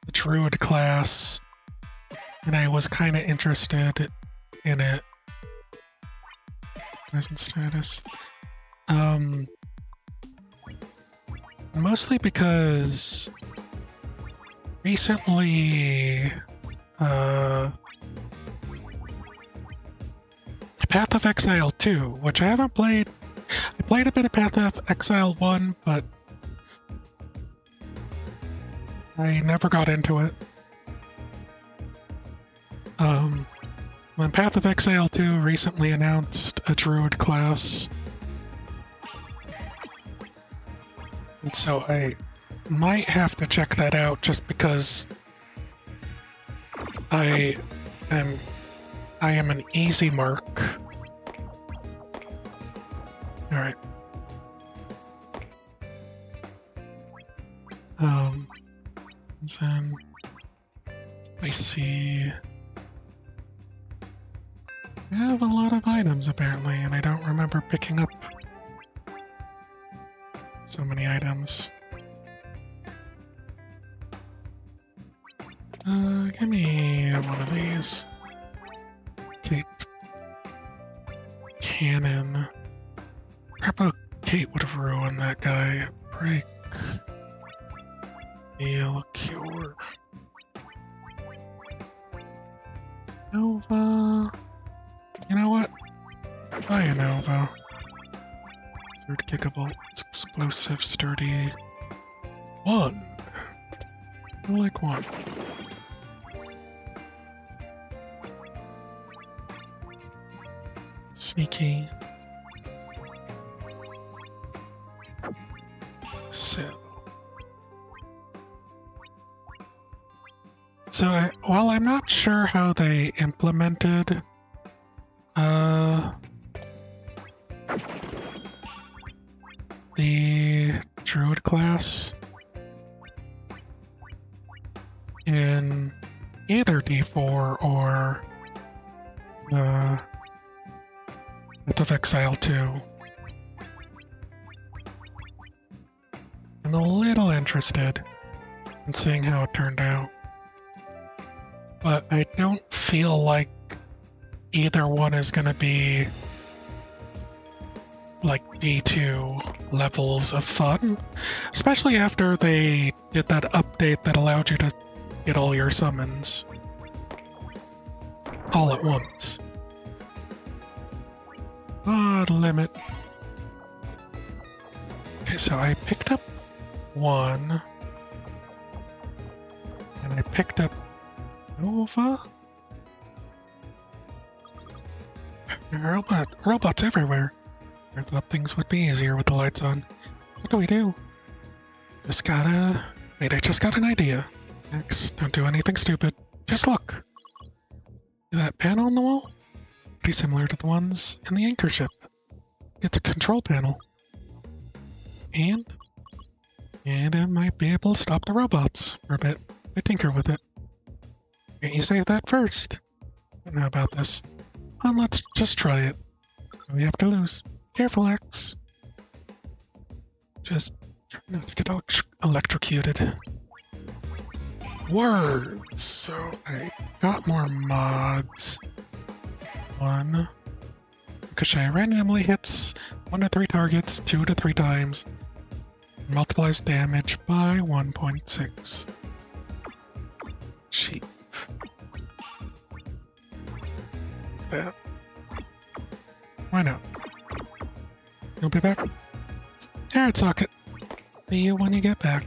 the druid class, and I was kind of interested in it. Present status. Mostly because recently, Path of Exile 2, which I haven't played. I played a bit of Path of Exile 1, but I never got into it. When Path of Exile 2 recently announced a druid class, and so I might have to check that out just because I am an easy mark. Alright. Then I see I have a lot of items apparently, and I don't remember picking up so many items. Give me one of these. Cape. Cannon. Purple Kate would have ruined that guy. Break. Heal. Cure. Nova. You know what? Buy a Nova. Third kickable. Explosive. Sturdy. 1. I like 1. Sneaky. Sell. So while I'm not sure how they implemented the Druid class in either D4 or Path of Exile 2, I'm a little interested in seeing how it turned out. But I don't feel like either one is going to be like D2 levels of fun, especially after they did that update that allowed you to get all your summons all at once. Odd limit. Okay, so I picked up 1, and I picked up Nova? Robots everywhere. I thought things would be easier with the lights on. What do we do? Wait, I just got an idea. Max, don't do anything stupid. Just look. See that panel on the wall? Pretty similar to the ones in the anchor ship. It's a control panel. And it might be able to stop the robots for a bit. I tinker with it. Can't you say that first? I don't know about this. Well, let's just try it. We have to lose. Careful, X. Just try not to get electrocuted. Words! So I got more mods. 1. Ricochet randomly hits 1 to 3 targets 2 to 3 times. Multiplies damage by 1.6. Cheap. That. Why not? You'll be back? Alright, Socket. See you when you get back.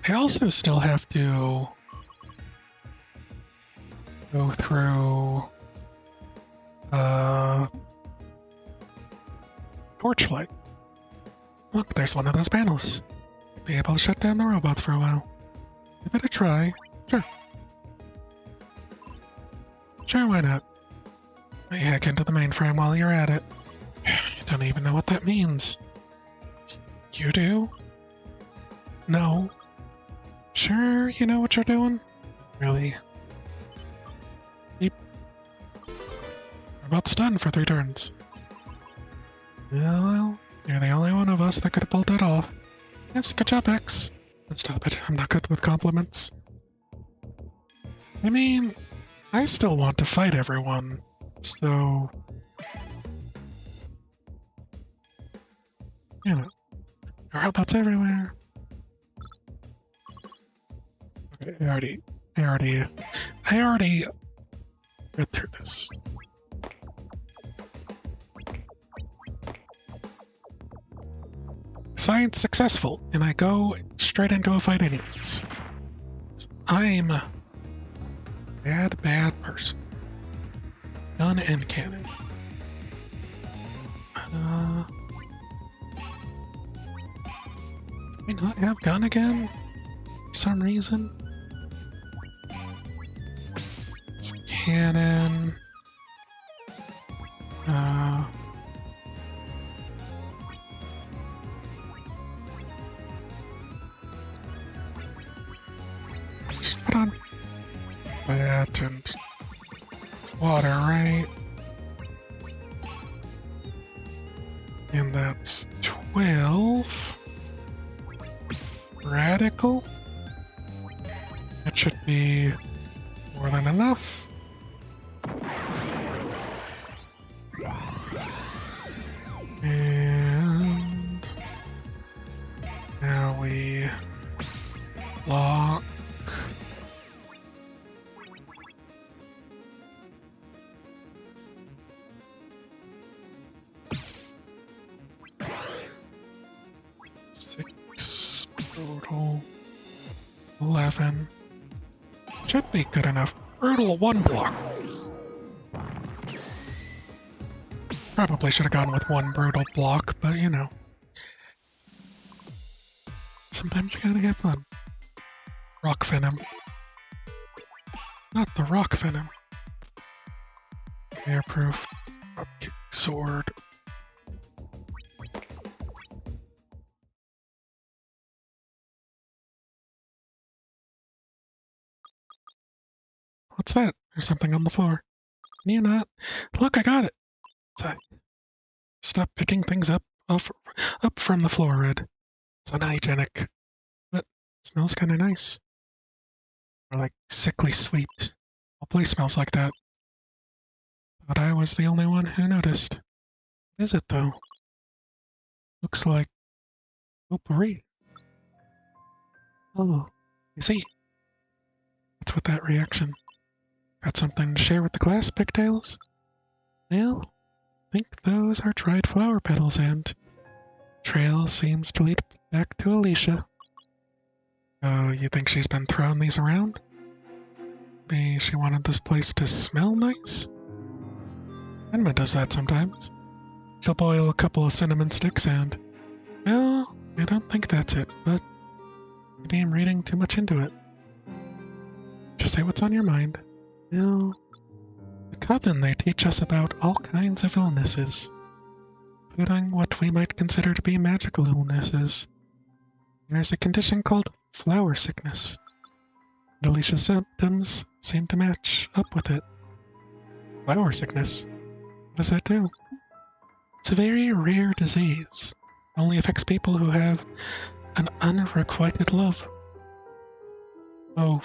I also still have to go through Torchlight. Look, there's one of those panels. Be able to shut down the robots for a while. Give it a try. Sure. Sure, why not? May hack into the mainframe while you're at it. You don't even know what that means. You do? No. Sure, you know what you're doing? Really? Yep. Robot's done for 3 turns. Well, you're the only one of us that could have pulled that off. Yes, good job, X. And stop it, I'm not good with compliments. I mean, I still want to fight everyone, so... You know, robots everywhere. Okay, I already read through this. Science successful, and I go straight into a fight anyways. I'm a bad person. Gun and cannon. I not have gun again? For some reason? It's cannon. Just put on that and water, right? And that's 12. Radical. That should be more than enough. And now we lock. Six total. 11. Should be good enough. Brutal 1 block. Probably should have gone with 1 brutal block, but you know. Sometimes you gotta have fun. Rock Venom. Not the Rock Venom. Airproof. Upkick sword. What's that? There's something on the floor. Can you not? Look, I got it! Stop picking things up from the floor, Red. It's unhygienic. But it smells kinda nice. Or like sickly sweet. All place smells like that. But I was the only one who noticed. What is it though? Looks like potpourri. Oh, you see? What's with that reaction? Got something to share with the class, Pigtails? Well, I think those are dried flower petals and trail seems to lead back to Alicia. Oh, you think she's been throwing these around? Maybe she wanted this place to smell nice? Enma does that sometimes. She'll boil a couple of cinnamon sticks and... Well, I don't think that's it, but maybe I'm reading too much into it. Just say what's on your mind. Well, the Coven, they teach us about all kinds of illnesses, including what we might consider to be magical illnesses. There's a condition called flower sickness. And Alicia's symptoms seem to match up with it. Flower sickness? What does that do? It's a very rare disease. It only affects people who have an unrequited love. Oh,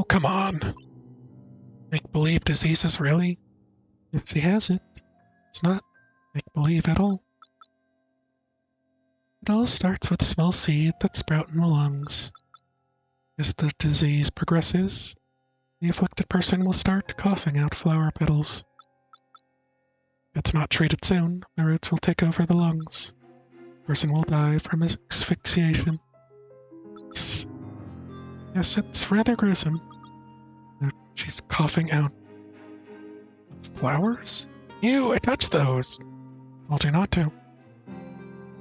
come on. Make-believe diseases, really? If she has it, it's not make-believe at all. It all starts with a small seed that sprouts in the lungs. As the disease progresses, the afflicted person will start coughing out flower petals. If it's not treated soon, the roots will take over the lungs. The person will die from asphyxiation. Yes, it's rather gruesome. She's coughing out flowers? Ew, I touched those! Told you not to.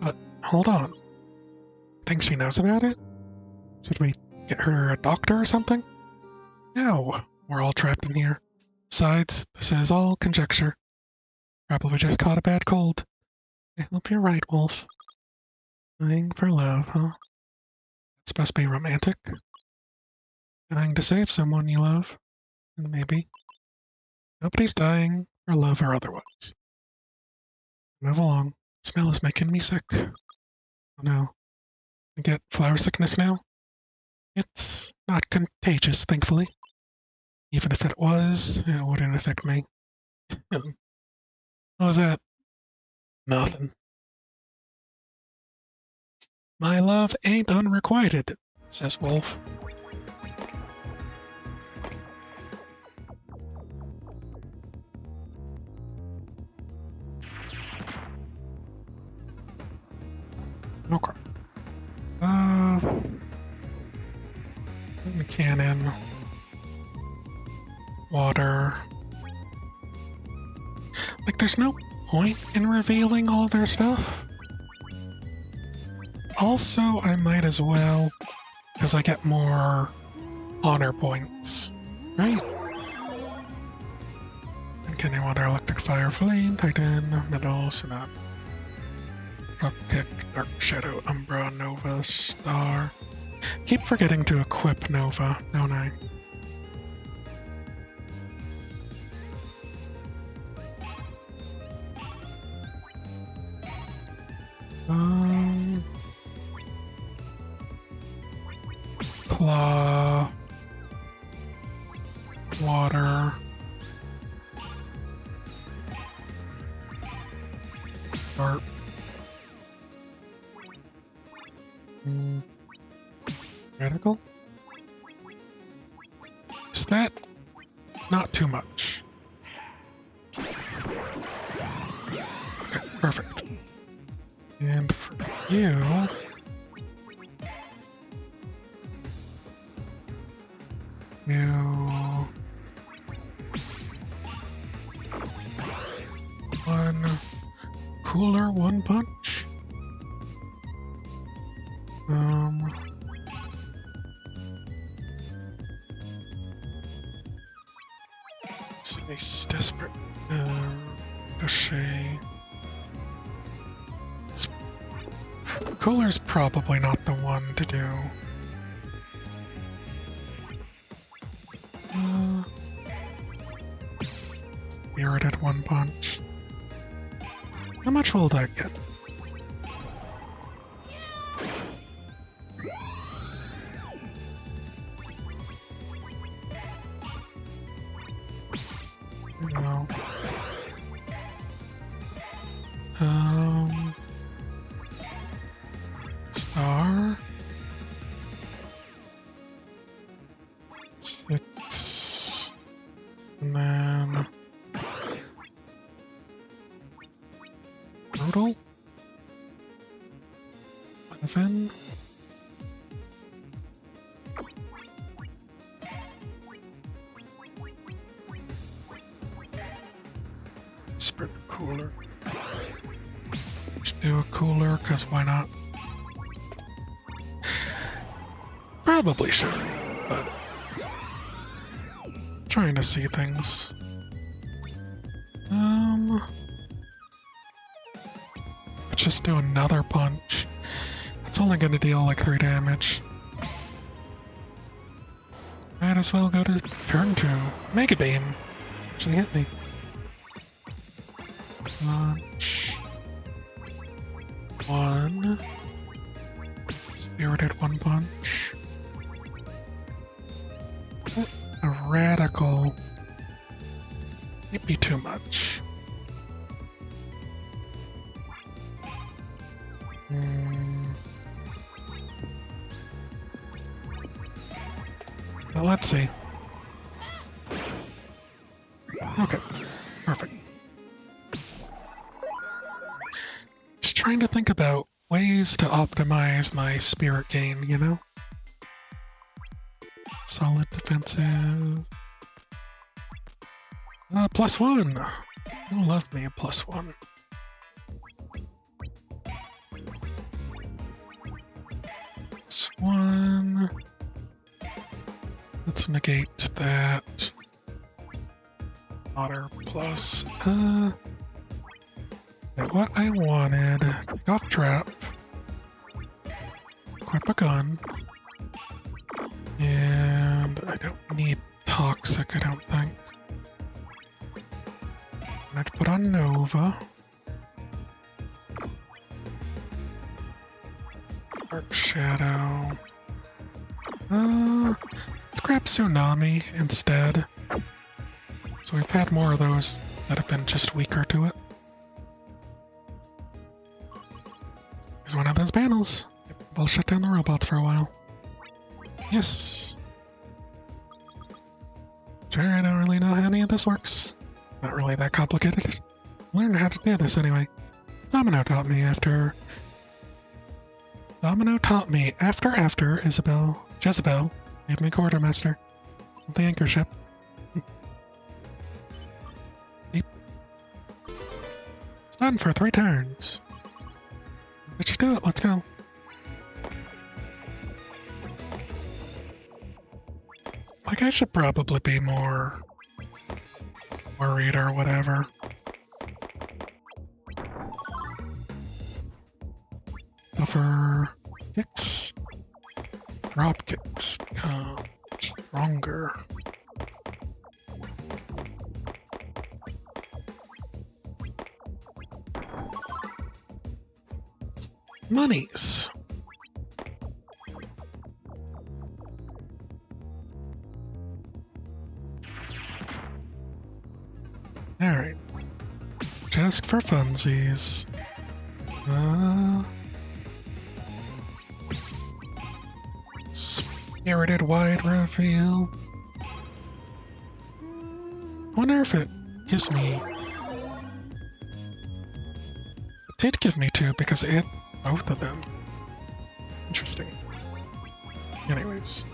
But, hold on. Think she knows about it? Should we get her a doctor or something? No, we're all trapped in here. Besides, this is all conjecture. Probably just caught a bad cold. I hope you're right, Wolf. Dying for love, huh? It's supposed to be romantic? Dying to save someone you love? Maybe. Nobody's dying for love or otherwise. Move along. Smell is making me sick. Oh no. I get flower sickness now? It's not contagious, thankfully. Even if it was, it wouldn't affect me. What was that? Nothing. My love ain't unrequited, says Wolf. Okay. Cannon. Water. Like, there's no point in revealing all their stuff. also I might as well, because I get more honor points, right? Continue Water, Electric, Fire, Flame, Titan, Metal, Sonat, Dropkick, Dark Shadow, Umbra, Nova, Star. Keep forgetting to equip Nova, don't I? Claw, Water, Dark. Radical? Is that not too much? Okay, perfect. And for you, one cooler, one punch. Slice, desperate, Crochet. Cooler's probably not the one to do. Spirited one punch. How much will that get? No. Star. 6. And then total 11. Spread the cooler. Just do a cooler, cause why not? Probably should, but trying to see things. Let's just do another punch. It's only gonna deal like 3 damage. Might as well go to turn 2. Mega Beam. Actually hit me. Launch. 1. Spirited one punch. A radical. Might be too much. Well, let's see. Okay, perfect. Just trying to think about ways to optimize my spirit gain, you know? Solid defensive. +1! You'll love me a +1. +1. Let's negate that. Otter plus. What I wanted. Take off trap. Equip a gun. And I don't need toxic, I don't think. I have to put on Nova. Dark Shadow. Let's grab Tsunami instead. So we've had more of those that have been just weaker to it. Here's one of those panels. We'll shut down the robots for a while. Yes. Sure, I don't really know how any of this works. Not really that complicated. Learn how to do this anyway. Domino taught me after Jezebel made me quartermaster of the anchor ship. Beep. It's done for 3 turns. Let's just do it, let's go. I should probably be more worried or whatever. Cover kicks. Drop kicks become stronger. Monies. Alright. Just for funsies. Spirited wide reveal. Wonder if it gives me... It did give me two because it had both of them. Interesting. Anyways.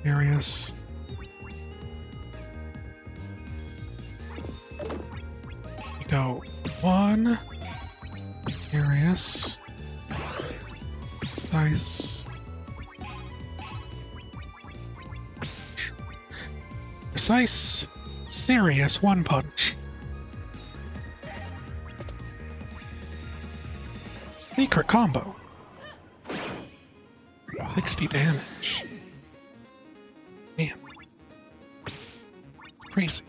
Areas. We go 1. Serious. Nice. Precise. Serious 1 punch. Secret combo. 60 damage. Man. Crazy.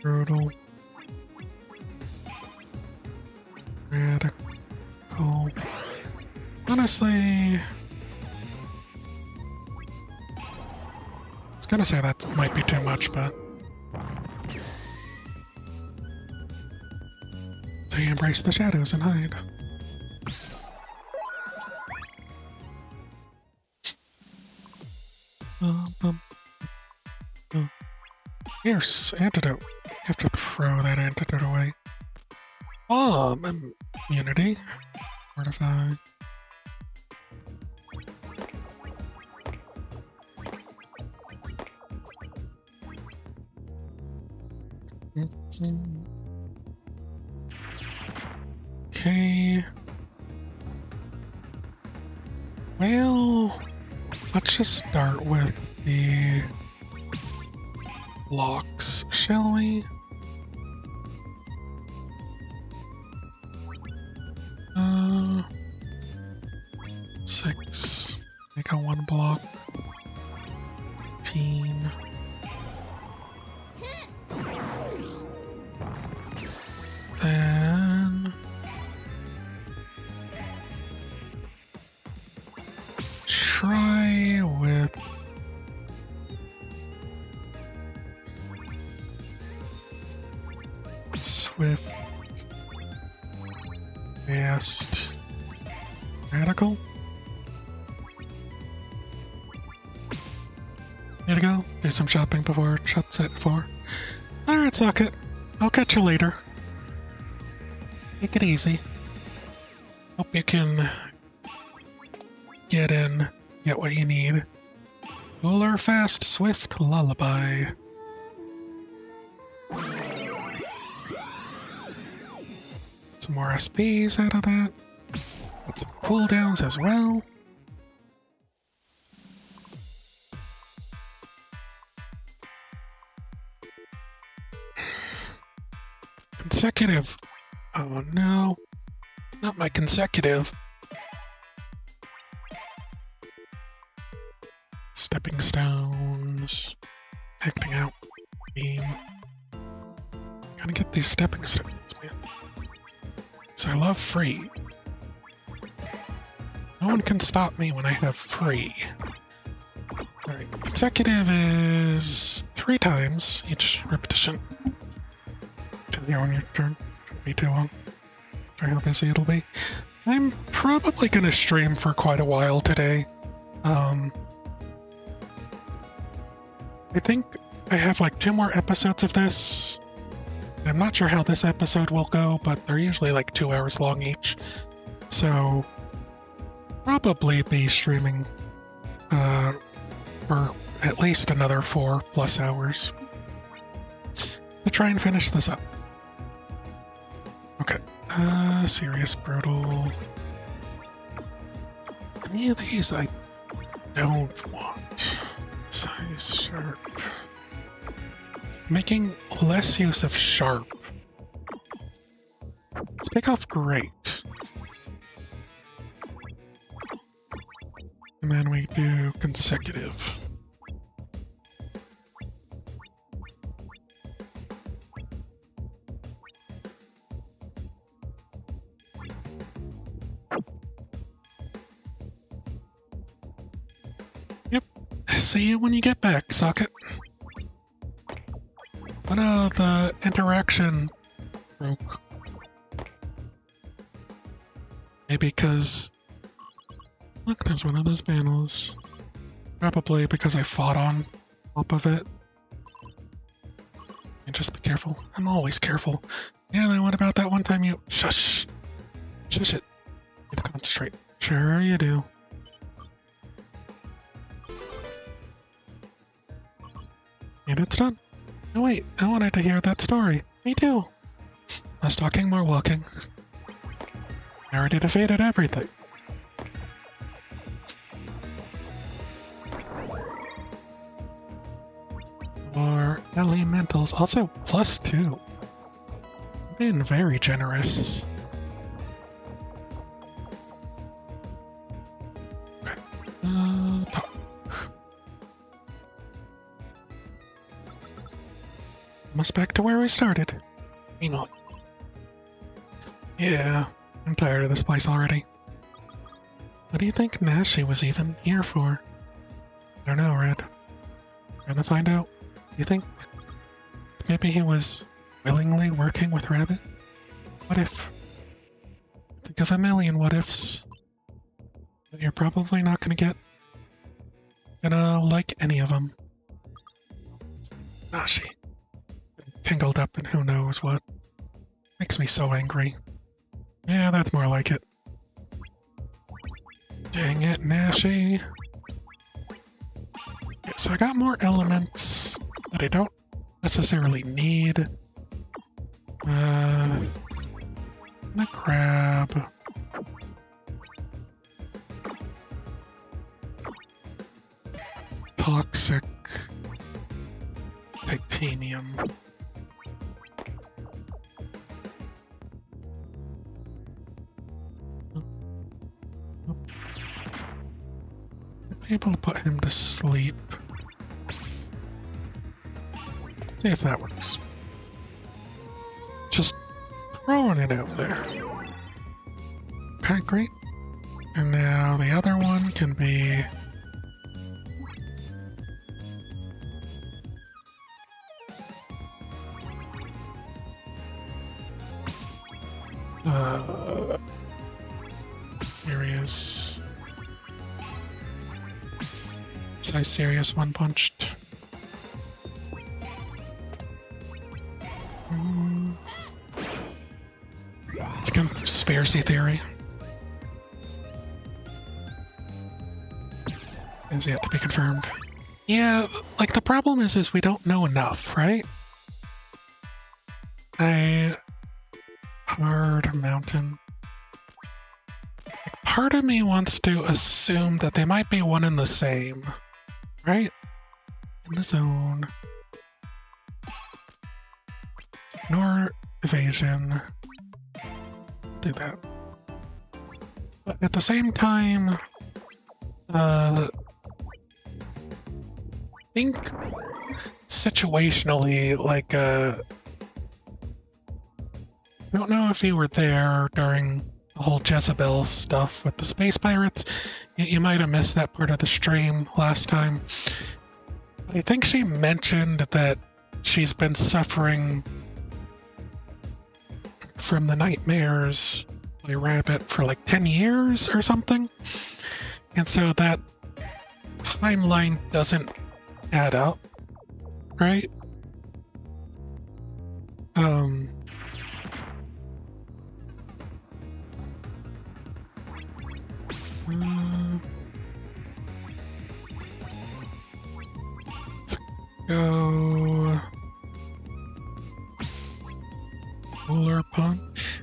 Brutal. Radical. Honestly, I was gonna say that might be too much, but so you embrace the shadows and hide. Fierce antidote. You have to throw that antidote away. Immunity. Mortify. Okay. Well, let's just start with the blocks, shall we? Six. Make a 1 block. 15. Then try with Swift, Fast, Radical. Here to go. Do some shopping before it shuts at 4. Alright, Socket. I'll catch you later. Take it easy. Hope you can get what you need. Cooler, fast, swift, lullaby. Some more SPs out of that. Got some cooldowns as well. Consecutive. Oh no. Not my consecutive. Stepping stones. Acting out. Beam. Gotta get these stepping stones, man. So I love free. No one can stop me when I have free. Alright, consecutive is 3 times each repetition. To the on your turn. Shouldn't be too long. For how busy it'll be. I'm probably gonna stream for quite a while today. I think I have like 2 more episodes of this. I'm not sure how this episode will go, but they're usually like 2 hours long each. So, probably be streaming for at least another 4+ hours to try and finish this up. Okay, serious, brutal. Any of these I don't want. Size, sharp. Making less use of sharp. Take off great. And then we do consecutive. Yep. See you when you get back, Socket. Oh no, the interaction broke. Maybe because... Look, there's one of those panels. Probably because I fought on top of it. And just be careful. I'm always careful. Yeah, then what about that one time you... Shush! Shush it. You have to concentrate. Sure you do. And it's done. Oh wait, I wanted to hear that story. Me too. Less talking, more walking. I already defeated everything. More elementals. Also, +2. I'm being very generous. Okay. Talk. Almost back to where we started. Hang on. Yeah, I'm tired of this place already. What do you think Nashi was even here for? I don't know, Red. Gonna find out. You think maybe he was willingly working with Rabbit? What if? Think of a million what ifs. But you're probably not gonna like any of them. Nashi. Tangled up in who knows what. Makes me so angry. Yeah, that's more like it. Dang it, Nashi. Okay, so I got more elements that I don't necessarily need. I'm gonna grab... Toxic titanium. Able to put him to sleep. See if that works. Just throwing it out there. Okay, great. And now the other one can be... Serious. Size Serious one punched. It's a conspiracy theory. Is yet to be confirmed. Yeah, like the problem is we don't know enough, right? Hard mountain. Part of me wants to assume that they might be one and the same, right? In the zone. Ignore evasion. Do that. But at the same time, I think situationally, like, I don't know if you were there during the whole Jezebel stuff with the space pirates. You might have missed that part of the stream last time. But I think she mentioned that she's been suffering from the nightmares by Rabbit for like 10 years or something. And so that timeline doesn't add up, right? Go... Polar Punch.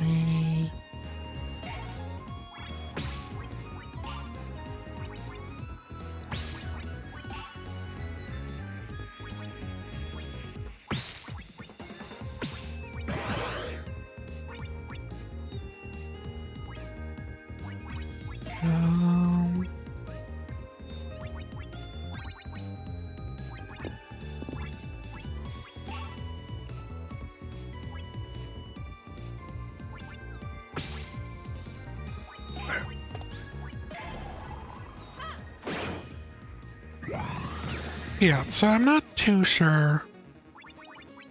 Okay. Um, yeah, so I'm not too sure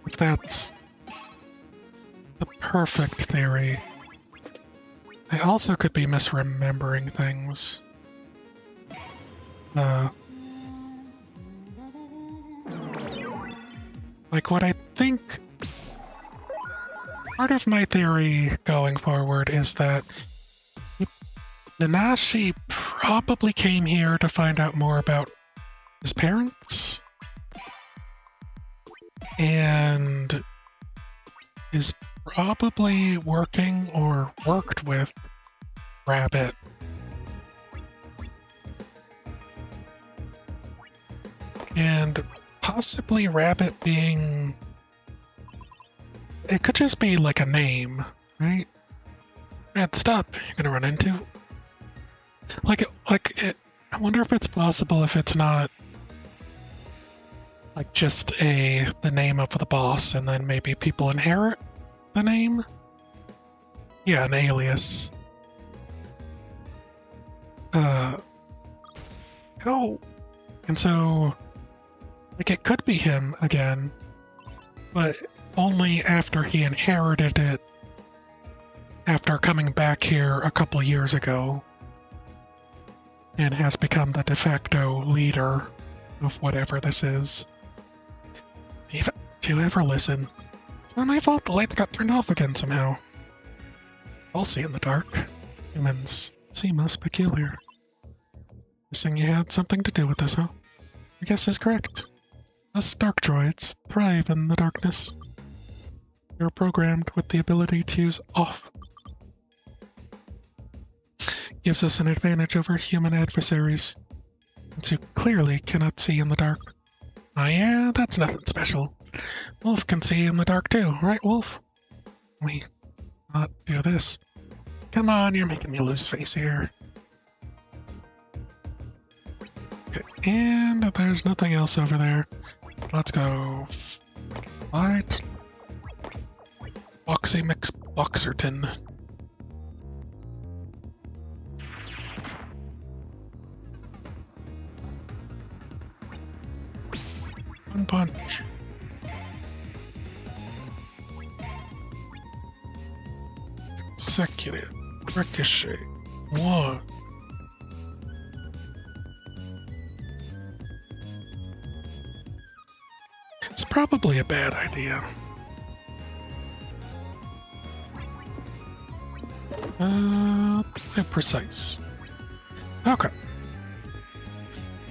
if that's the perfect theory. I also could be misremembering things. Like what I think part of my theory going forward is that Nanashi probably came here to find out more about his parents and is probably working or worked with Rabbit. And possibly Rabbit being... It could just be like a name, right? Red, stop! You're gonna run into... I wonder if it's possible if it's not like just the name of the boss and then maybe people inherit the name? Yeah, an alias. Oh! And so, like, it could be him again, but only after he inherited it after coming back here a couple years ago and has become the de facto leader of whatever this is. If you ever listen, it's not my fault the lights got turned off again somehow. I'll see in the dark. Humans seem most peculiar. Guessing you had something to do with this, huh? Your guess is correct. Us dark droids thrive in the darkness. You're programmed with the ability to use off. Gives us an advantage over human adversaries, since you clearly cannot see in the dark. Oh yeah, that's nothing special. Wolf can see in the dark too, right, Wolf? We not do this. Come on, you're making me lose face here. Okay, and there's nothing else over there. Let's go fight Boxy McBoxerton. One punch. Consecutive. Ricochet. One. It's probably a bad idea. They're precise. Okay.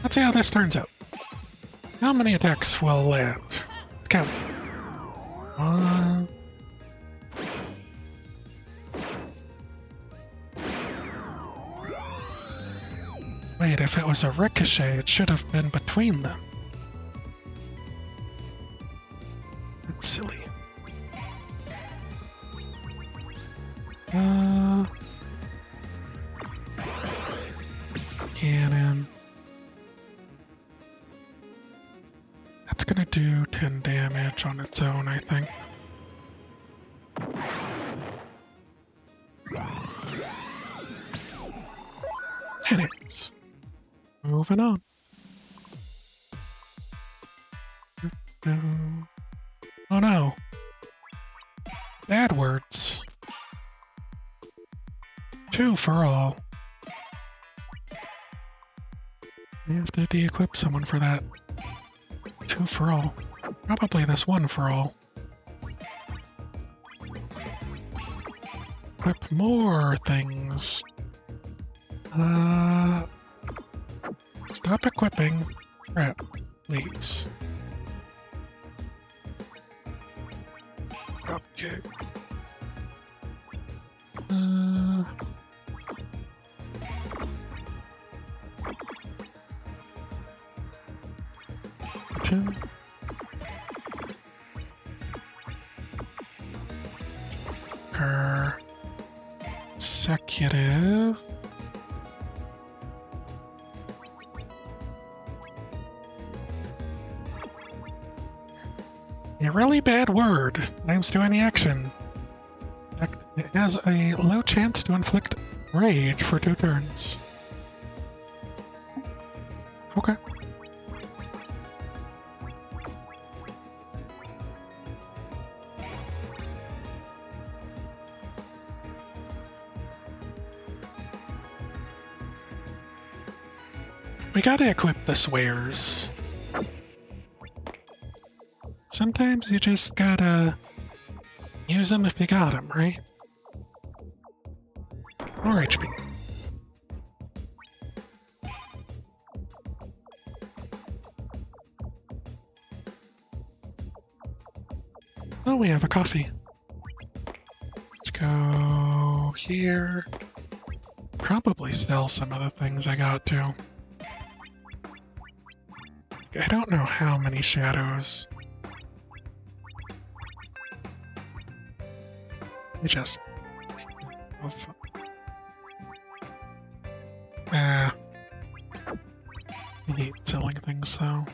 Let's see how this turns out. How many attacks will land? Count. One. Wait, if it was a ricochet, it should have been between them. That's silly. Cannon. That's gonna do 10 damage on its own, I think. It is. Moving on. Oh no. Bad words. 2 for all. We have to de-equip someone for that. 2 for all. Probably this 1 for all. Equip more things. Stop equipping. Crap, please. Okay. Two. Consecutive. A really bad word. Times 2 any action. In fact, it has a low chance to inflict rage for 2 turns. Okay. We gotta equip the swears. Sometimes you just gotta use them if you got them, right? More HP. Oh, we have a coffee. Let's go here. Probably sell some of the things I got too. I don't know how many shadows. I just... I hate selling things though.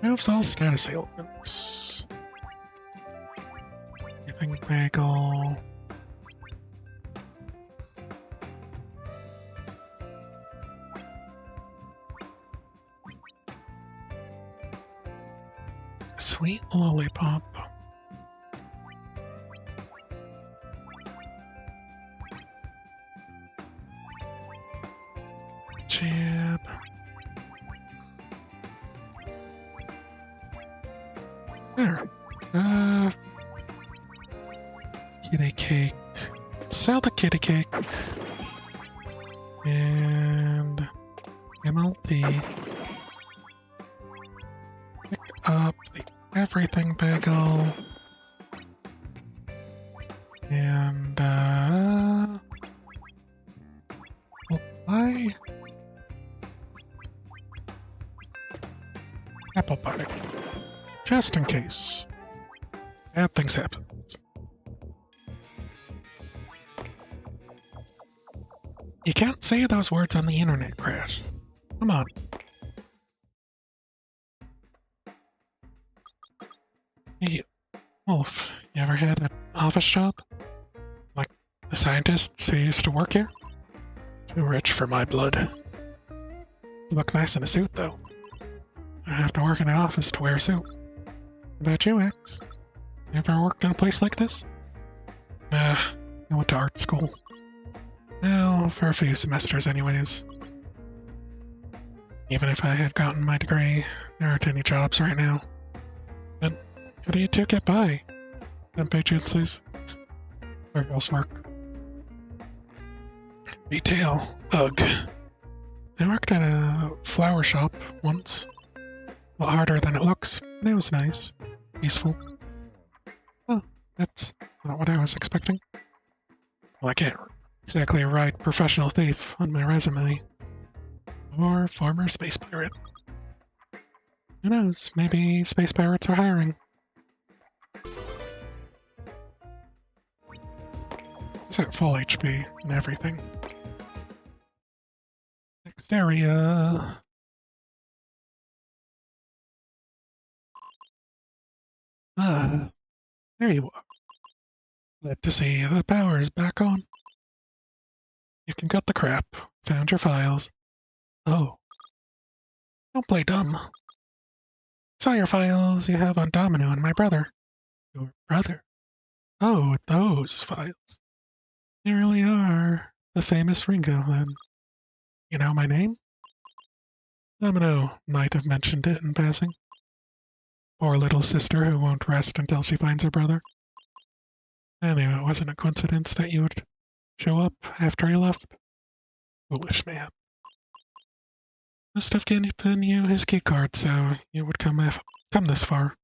Moves all status ailments. Anything bagel. Sweet lollipop. Jab. There. Kitty cake. Sell the kitty cake. And MLP. Pick up the everything bagel. And we'll buy apple pie. Just in case. Bad things happen. You can't say those words on the internet, Crash. Come on. Hey, Wolf, you ever had an office job? Like the scientists who used to work here? Too rich for my blood. You look nice in a suit, though. I have to work in an office to wear a suit. What about you, X? You ever worked in a place like this? I went to art school. Well, for a few semesters anyways. Even if I had gotten my degree, there aren't any jobs right now. Then, how do you two get by? Temp agencies? Where else work? Retail. Ugh. I worked at a flower shop once. A lot harder than it looks, but it was nice. Peaceful. Oh, that's not what I was expecting. Well, I can't exactly write professional thief on my resume. Or former space pirate. Who knows, maybe space pirates are hiring. It's at full HP and everything. Next area. There you are. Glad to see the power's back on. You can cut the crap. Found your files. Oh. Don't play dumb. Saw your files you have on Domino and my brother. Your brother? Oh, those files. They really are the famous Ringo, then. You know my name? Domino might have mentioned it in passing. Poor little sister who won't rest until she finds her brother. I knew it wasn't a coincidence that you would show up after he left. Foolish man. Must have given you his key card so you would come this far.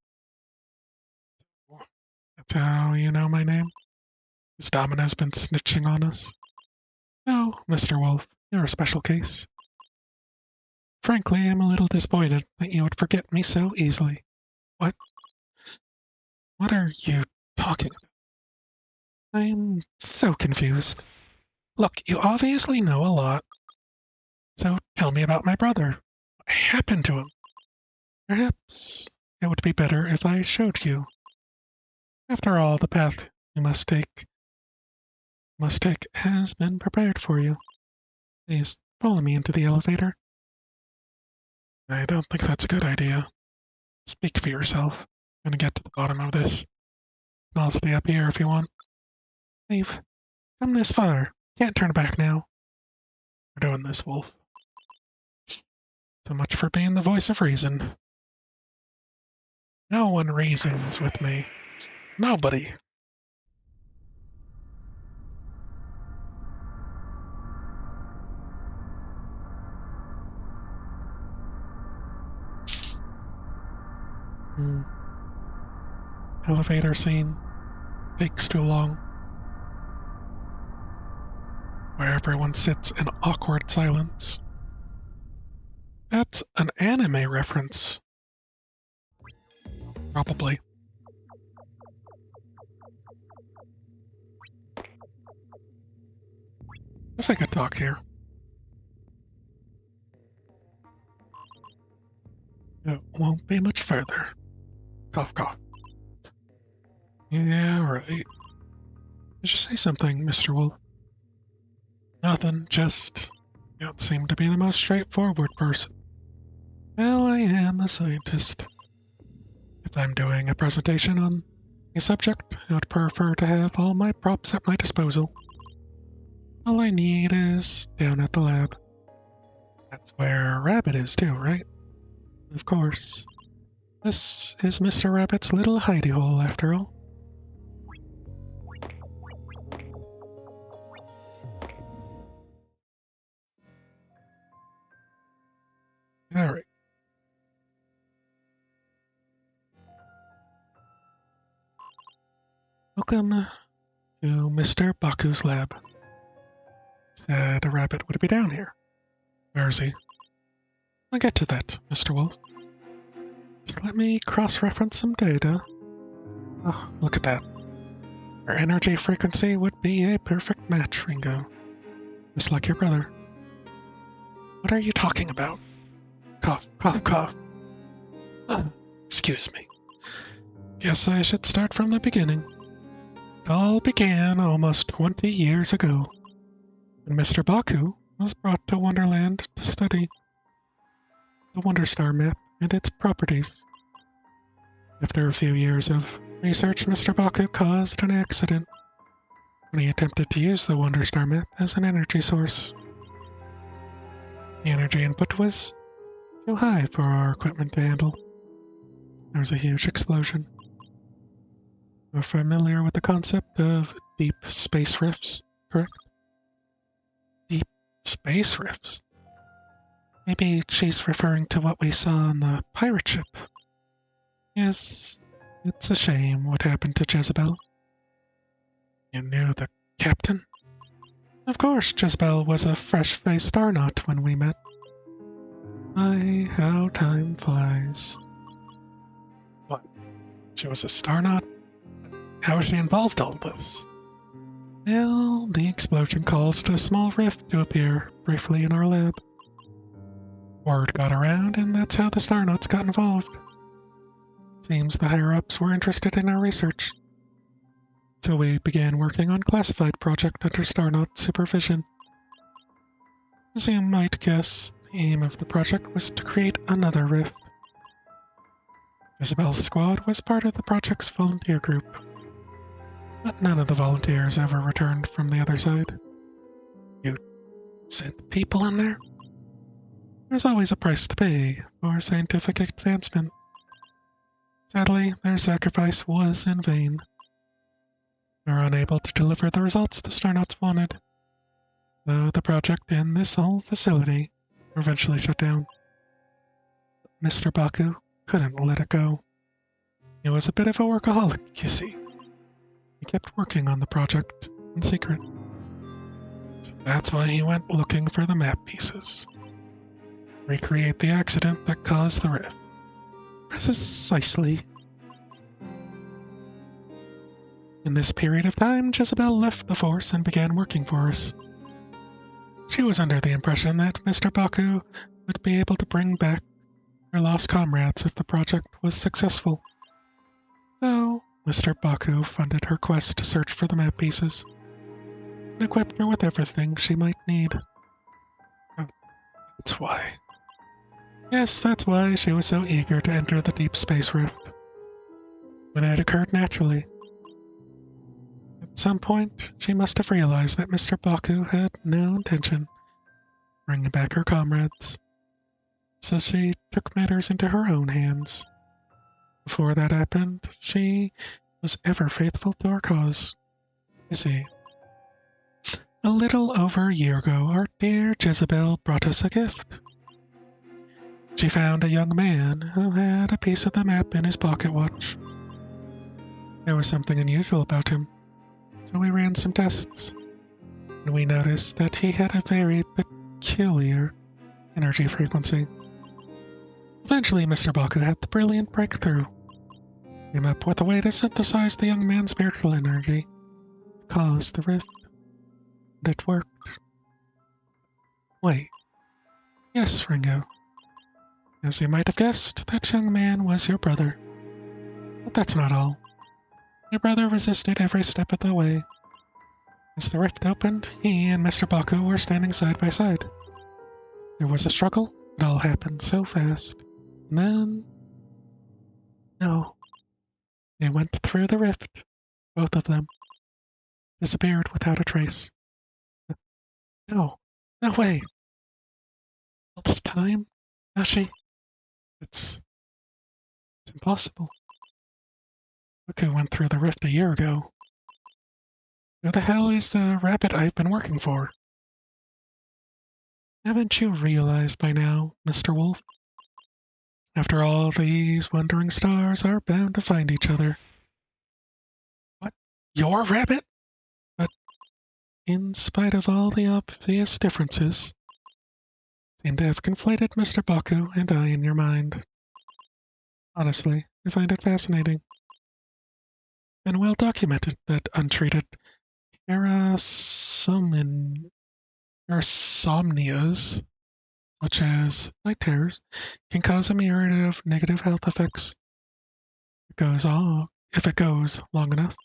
That's how you know my name? Has Domino's been snitching on us? Oh, Mr. Wolf, you're a special case. Frankly, I'm a little disappointed that you would forget me so easily. What? What are you talking about? I am so confused. Look, you obviously know a lot. So tell me about my brother. What happened to him? Perhaps it would be better if I showed you. After all, the path you must take has been prepared for you. Please, follow me into the elevator. I don't think that's a good idea. Speak for yourself. I'm gonna get to the bottom of this. I'll stay up here if you want. Leave. Come this far. Can't turn back now. We're doing this, Wolf. So much for being the voice of reason. No one reasons with me. Nobody. Elevator scene. Takes too long. Where everyone sits in awkward silence. That's an anime reference. Probably. Guess I could talk here. It won't be much further. Cough, cough. Yeah, right. Did you say something, Mr. Wolf? Nothing, just... You don't seem to be the most straightforward person. Well, I am a scientist. If I'm doing a presentation on a subject, I would prefer to have all my props at my disposal. All I need is down at the lab. That's where Rabbit is too, right? Of course. This is Mr. Rabbit's little hidey hole, after all. Alright. Welcome to Mr. Baku's lab. Said a rabbit would be down here. Where is he? I'll get to that, Mr. Wolf. Just let me cross-reference some data. Oh, look at that. Our energy frequency would be a perfect match, Ringo. Just like your brother. What are you talking about? Cough, cough, cough. Excuse me. Guess I should start from the beginning. It all began almost 20 years ago, when Mr. Baku was brought to Wonderland to study the Wonder Star map and its properties. After a few years of research, Mr. Baku caused an accident when he attempted to use the Wonder Star map as an energy source. The energy input was too high for our equipment to handle. There was a huge explosion. You're familiar with the concept of deep space rifts, correct? Deep space rifts? Maybe she's referring to what we saw on the pirate ship. Yes, it's a shame what happened to Jezebel. You knew the captain? Of course, Jezebel was a fresh-faced Starnaut when we met. My, how time flies. What? She was a Starnaut? How was she involved in all this? Well, the explosion caused a small rift to appear briefly in our lab. Word got around, and that's how the Starnauts got involved. Seems the higher-ups were interested in our research. So we began working on classified project under Starnaut supervision. As you might guess, the aim of the project was to create another rift. Isabel's squad was part of the project's volunteer group, but none of the volunteers ever returned from the other side. You sent people in there? There's always a price to pay for scientific advancement. Sadly, their sacrifice was in vain. They were unable to deliver the results the Starnauts wanted. Though the project and this whole facility were eventually shut down. Mr. Baku couldn't let it go. He was a bit of a workaholic, you see. He kept working on the project in secret. So that's why he went looking for the map pieces. Recreate the accident that caused the rift. Precisely. In this period of time, Jezebel left the Force and began working for us. She was under the impression that Mr. Baku would be able to bring back her lost comrades if the project was successful. So, Mr. Baku funded her quest to search for the map pieces and equipped her with everything she might need. That's why. Yes, that's why she was so eager to enter the Deep Space Rift. When it occurred naturally. At some point, she must have realized that Mr. Baku had no intention of bringing back her comrades. So she took matters into her own hands. Before that happened, she was ever faithful to our cause. You see, a little over a year ago, our dear Jezebel brought us a gift. She found a young man who had a piece of the map in his pocket watch. There was something unusual about him, so we ran some tests, and we noticed that he had a very peculiar energy frequency. Eventually, Mr. Baku had the brilliant breakthrough. Came up with a way to synthesize the young man's spiritual energy to cause the rift. And it worked. Wait. Yes, Ringo. As you might have guessed, that young man was your brother. But that's not all. Your brother resisted every step of the way. As the rift opened, he and Mr. Baku were standing side by side. There was a struggle. It all happened so fast. And then... No. They went through the rift. Both of them. Disappeared without a trace. No. No way. All this time? Nashi? It's impossible. Baku went through the rift a year ago. Who the hell is the rabbit I've been working for? Haven't you realized by now, Mr. Wolf? After all, these wandering stars are bound to find each other. What? Your rabbit? But in spite of all the obvious differences, seem to have conflated Mr. Baku and I in your mind. Honestly, I find it fascinating. And well documented that untreated parasomnias, such as night terrors, can cause a myriad of negative health effects. If it goes long enough,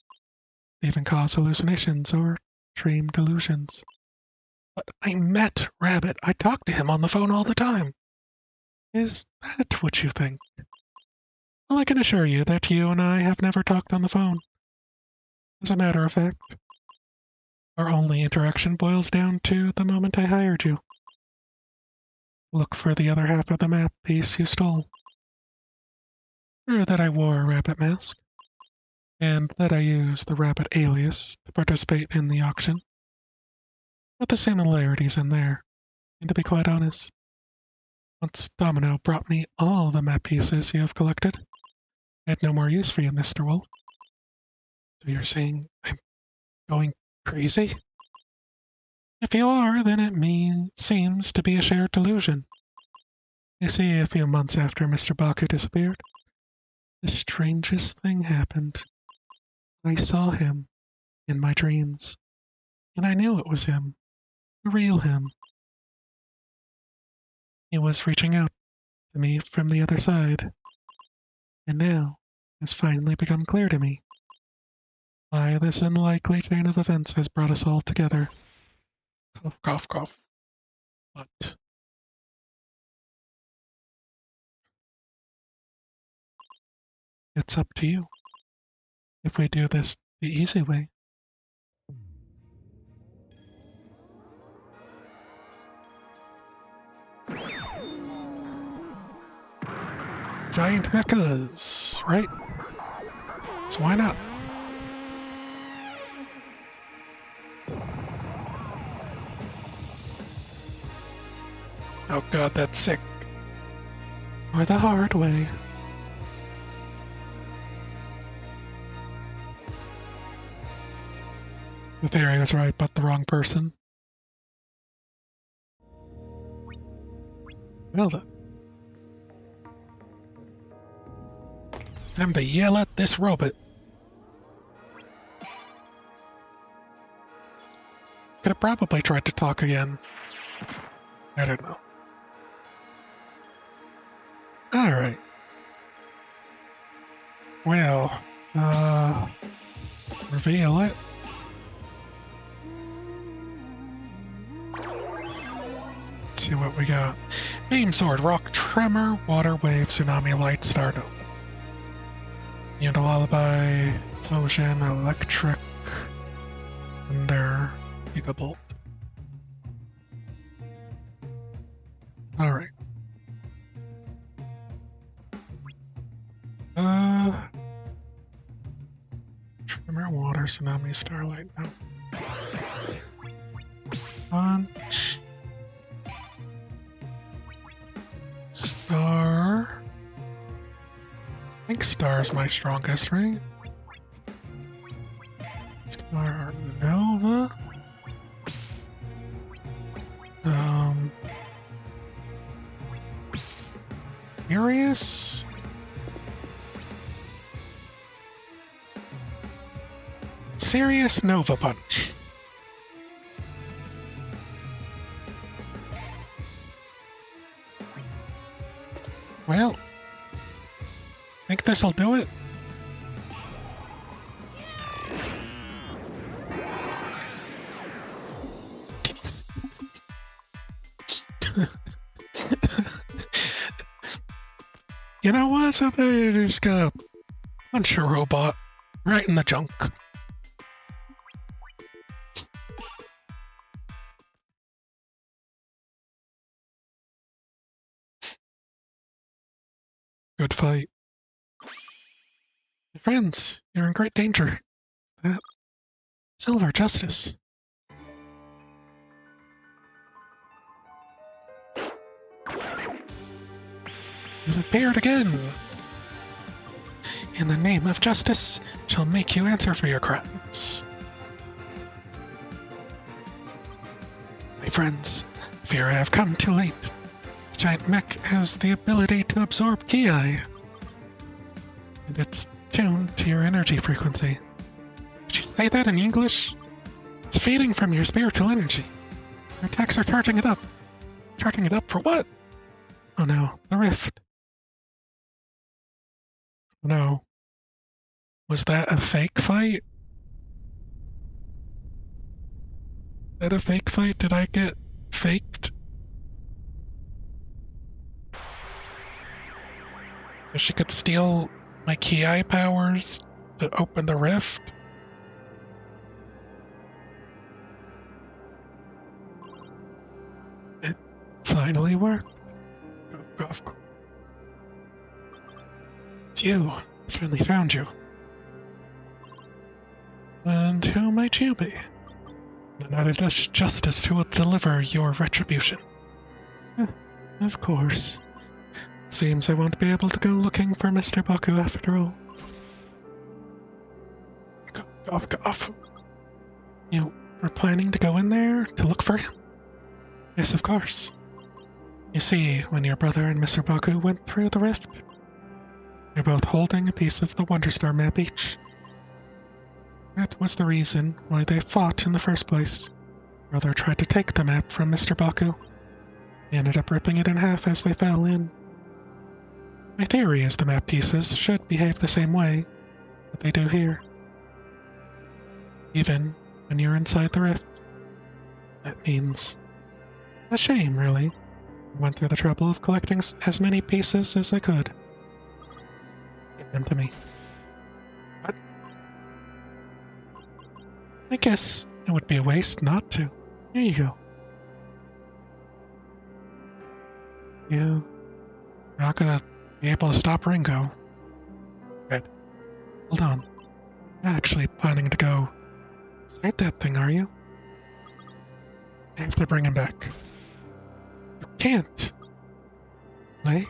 it even cause hallucinations or dream delusions. But I met Rabbit. I talk to him on the phone all the time. Is that what you think? Well, I can assure you that you and I have never talked on the phone. As a matter of fact, our only interaction boils down to the moment I hired you. Look for the other half of the map piece you stole. Or that I wore a rabbit mask, and that I used the rabbit alias to participate in the auction. But the similarities in there, and to be quite honest, once Domino brought me all the map pieces you have collected, I had no more use for you, Mr. Wolf. So you're saying I'm going crazy? If you are, then it seems to be a shared delusion. You see, a few months after Mr. Baku disappeared, the strangest thing happened. I saw him in my dreams, and I knew it was him, the real him. He was reaching out to me from the other side, and now it's finally become clear to me why this unlikely chain of events has brought us all together. Cough, cough, cough. But it's up to you if we do this the easy way. Giant mechas, right? So why not? Oh god, that's sick. Or the hard way. The theory was right, but the wrong person. Well then. Time to yell at this robot. Could have probably tried to talk again. I don't know. Alright. Well, reveal it. Let's see what we got. Beam sword, rock tremor, water wave, tsunami, light, stardom. Unit lullaby, explosion, electric, thunder, gigabolt. Alright. Tremor, water, tsunami, starlight, no. Punch. Star. I think star is my strongest, right? Star Nova. Furious. Serious Nova Punch. Well, I think this'll do it. You know what? Somebody just gonna punch a robot right in the junk. Good fight. My friends, you're in great danger. Silver Justice. You've appeared again. In the name of justice, shall make you answer for your crimes. My friends, fear I have come too late. The giant mech has the ability to absorb ki, and it's tuned to your energy frequency. Did you say that in English? It's feeding from your spiritual energy. Your attacks are charging it up. Charging it up for what? Oh no, the rift. Oh no. Was that a fake fight? Is that a fake fight? Did I get faked? She could steal my ki powers to open the rift? It finally worked. Of course. It's you. I finally found you. And who might you be? None other than justice who will deliver your retribution. Of course. Seems I won't be able to go looking for Mr. Baku after all. Cough. You were planning to go in there to look for him? Yes, of course. You see, when your brother and Mr. Baku went through the rift, they're both holding a piece of the Wonderstar map each. That was the reason why they fought in the first place. Brother tried to take the map from Mr. Baku. He ended up ripping it in half as they fell in. My theory is the map pieces should behave the same way that they do here. Even when you're inside the rift. That means a shame, really. I went through the trouble of collecting as many pieces as I could. Give them to me. What? I guess it would be a waste not to. Here you go. You're not gonna be able to stop Ringo. Good. Hold on. You're actually planning to go inside that thing, are you? I have to bring him back. You can't. Lay.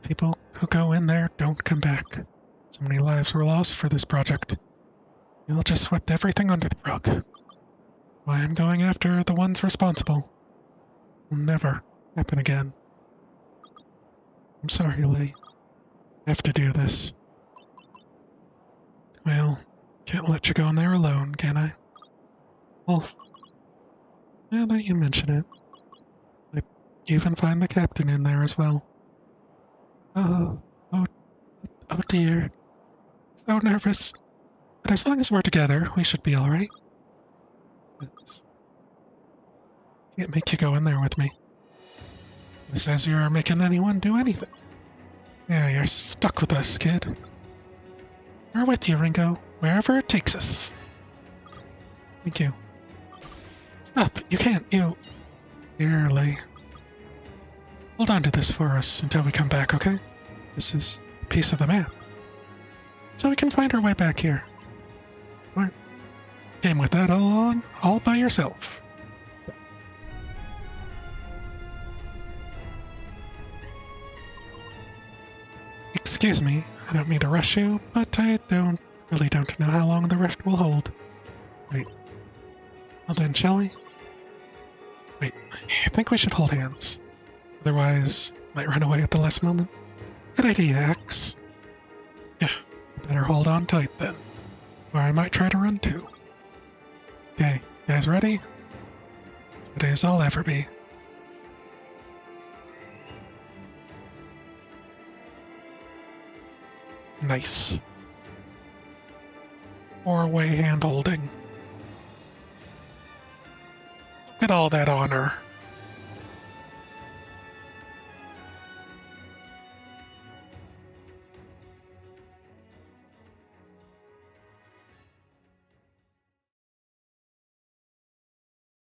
People who go in there don't come back. So many lives were lost for this project. You'll just swept everything under the rug. Why I'm going after the ones responsible. Will never happen again. I'm sorry, Lay. I have to do this. Well, can't let you go in there alone, can I? Well, now that you mention it, I even find the captain in there as well. Oh dear. So nervous. But as long as we're together, we should be alright. Can't make you go in there with me. Who says you're making anyone do anything? Yeah, you're stuck with us, kid. We're with you, Ringo, wherever it takes us. Thank you. Stop, you can't, you... Here, Lay. Hold on to this for us until we come back, okay? This is a piece of the map. So we can find our way back here. Smart. Came with that all by yourself. Excuse me, I don't mean to rush you, but I really don't know how long the rift will hold. Wait. Well then, shall we? Wait, I think we should hold hands. Otherwise, might run away at the last moment. Good idea, Axe. Yeah, better hold on tight then, or I might try to run too. Okay, guys ready? Today as I'll ever be. Nice. Four-way hand-holding. Look at all that honor.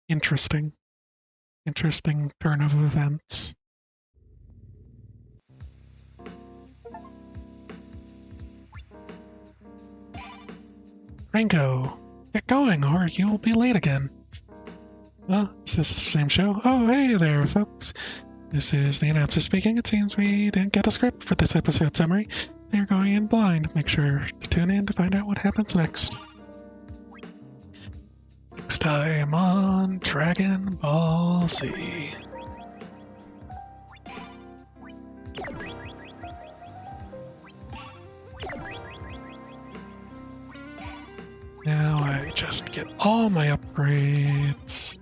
Interesting. Interesting turn of events. Ringo, get going or you'll be late again. Is this the same show? Oh, hey there, folks. This is the announcer speaking. It seems we didn't get a script for this episode summary. You're going in blind. Make sure to tune in to find out what happens next. Next time on Dragon Ball Z. Now I just get all my upgrades.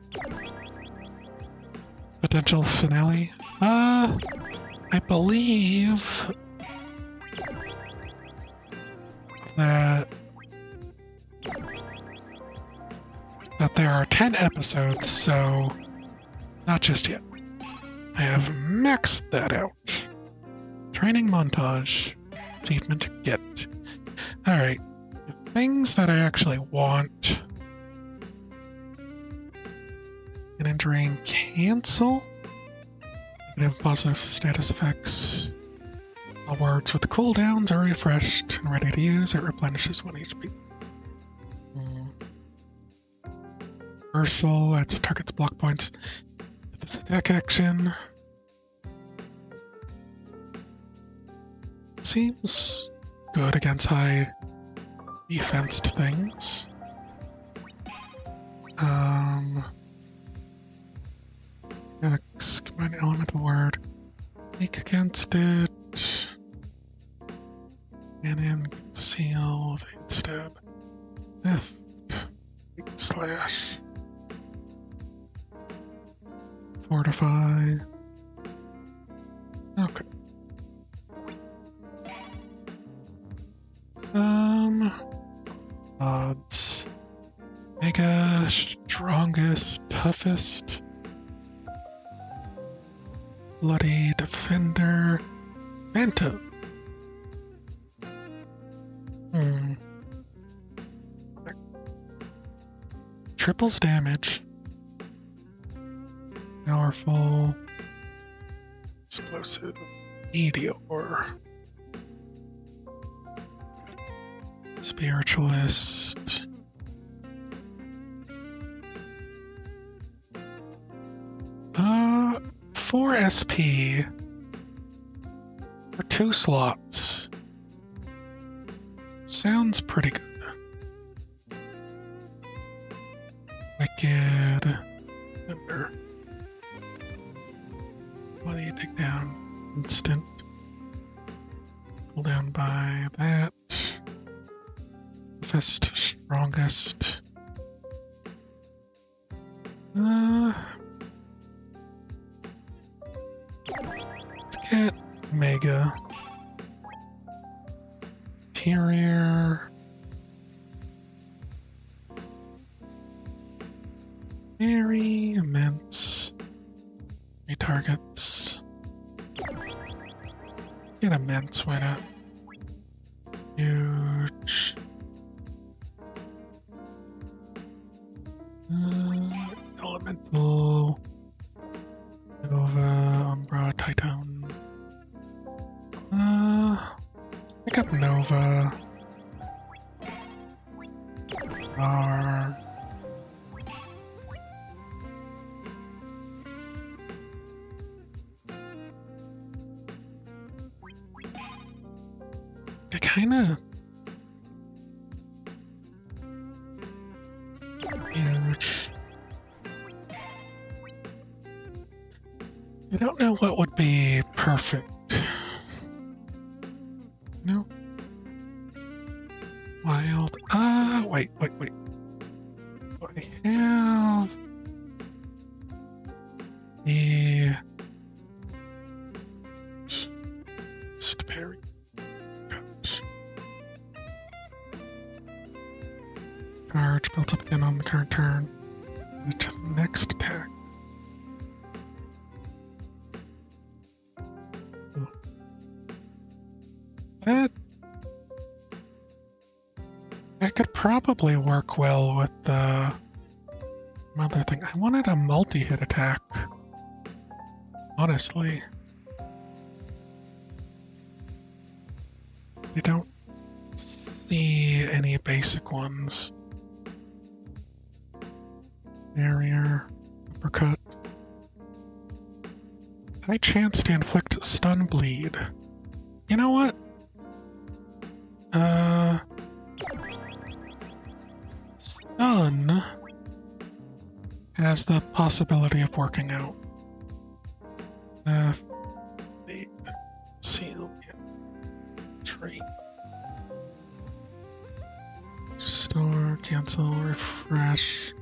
Potential finale. I believe that there are 10 episodes, so not just yet. I have maxed that out. Training montage. Achievement get. Alright. Things that I actually want. And drain cancel. Negative positive status effects. All words with the cooldowns are refreshed and ready to use. It replenishes 1 HP. Reversal adds target's block points to this attack action. Seems good against high defensed things. X, combine elemental word. Make against it. And then conceal, evade stab. F, slash. Fortify. Okay. Odds. Mega, strongest, toughest. Bloody defender. Phantom. Triples damage. Powerful. Explosive. Meteor. Spiritualist. 4 SP for 2 slots. Sounds pretty good. Wicked. Thunder. What do you take down? Instant. Pull down by that. Fist, strongest. Let's get Mega. Superior. Very immense. 3 targets. Get immense, why not? Huge. Elemental. Nova, Umbra, Titan. Pick up Nova. R. It kinda huge. I don't know what would be perfect. No. Wild. Wait. I have the parry. Charge built up again on the current turn. To the next attack. That could probably work well with the other thing. I wanted a multi-hit attack. Honestly. I don't see any basic ones. Barrier, uppercut. High chance to inflict stun bleed. You know what? Stun has the possibility of working out. Seal tree. Store, cancel, refresh.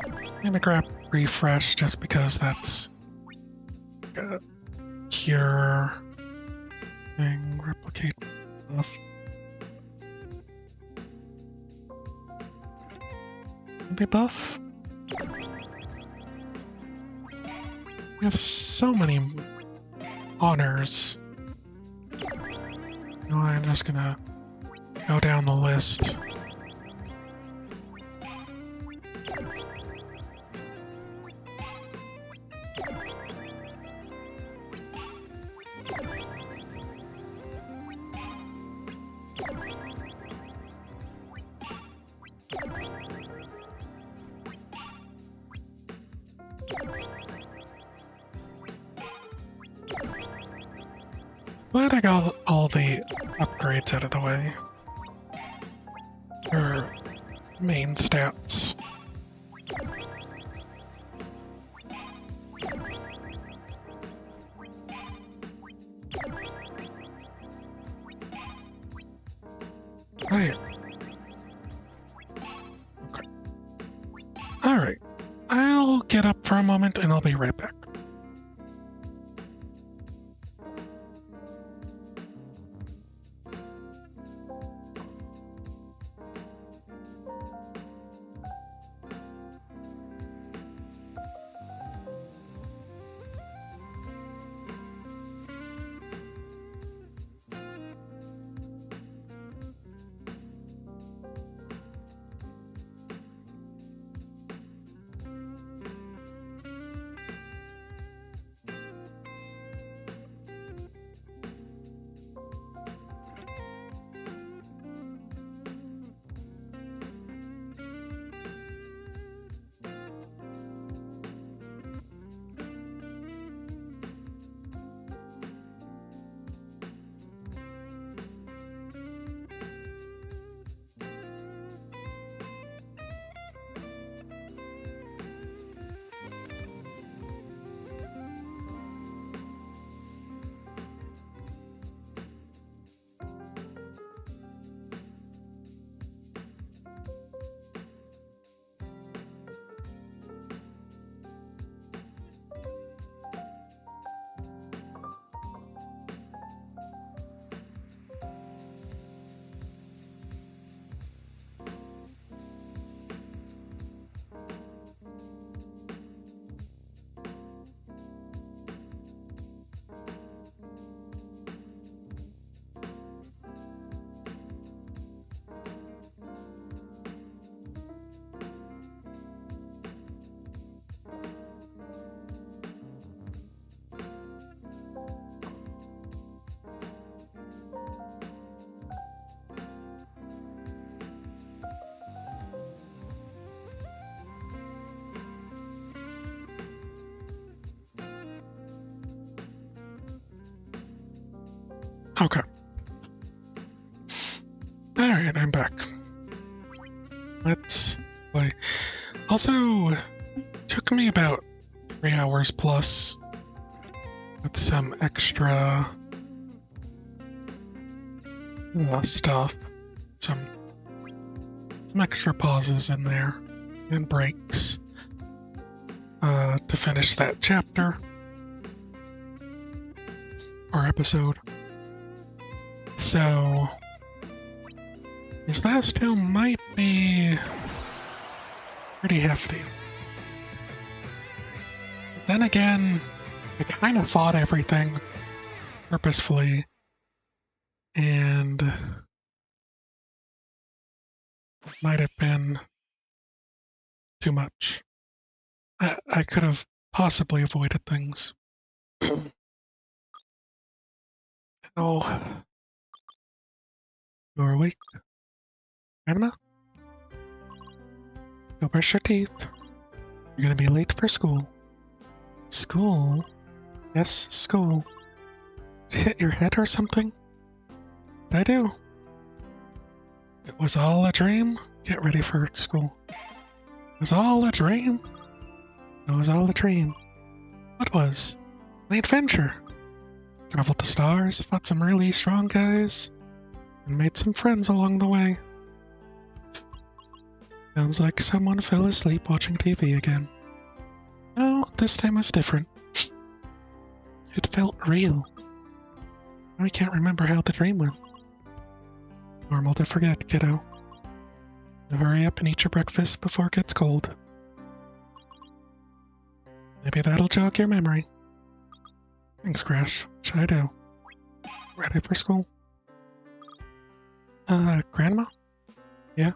I'm gonna grab refresh just because that's a cure thing, replicate buff. Maybe buff? We have so many honors. No, I'm just gonna go down the list. Glad I got all the upgrades out of the way. Or main stats. Right. Okay. Alright. I'll get up for a moment and I'll be right back. Okay. Alright, I'm back. Let's play. Also, took me about 3 hours plus with some extra stuff. Some extra pauses in there and breaks to finish that chapter or episode. So these last two might be pretty hefty. But then again, I kind of fought everything purposefully, and it might have been too much. I could have possibly avoided things. Oh, you're awake, Grandma? Go brush your teeth. You're gonna be late for school. School? Yes, school. Did you hit your head or something? What'd I do? It was all a dream? Get ready for school. It was all a dream? It was all a dream. What was? My adventure. Traveled the stars, fought some really strong guys, and made some friends along the way. Sounds like someone fell asleep watching TV again. No, this time was different. It felt real. I can't remember how the dream went. Normal to forget, kiddo. Now hurry up and eat your breakfast before it gets cold. Maybe that'll jog your memory. Thanks, Crash. What should I do? Ready for school? Grandma? Yeah?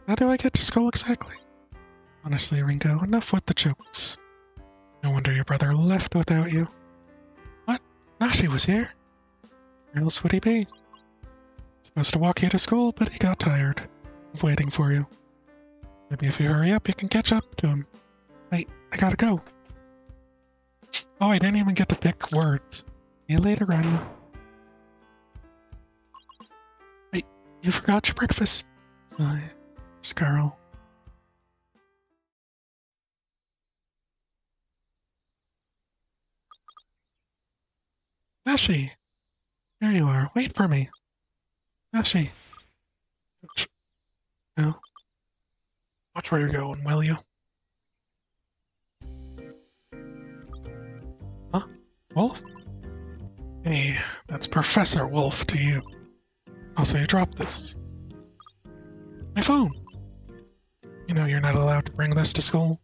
How do I get to school exactly? Honestly, Ringo, enough with the jokes. No wonder your brother left without you. What? Nashi was here? Where else would he be? Supposed to walk you to school, but he got tired of waiting for you. Maybe if you hurry up, you can catch up to him. Wait, I gotta go. Oh, I didn't even get to pick words. See you later, Grandma. Wait, you forgot your breakfast. Scarl. Nashi! There you are. Wait for me. Nashi. No. Watch where you're going, will you? Huh? Wolf? Hey, that's Professor Wolf to you. Also, you dropped this. My phone! You know you're not allowed to bring this to school.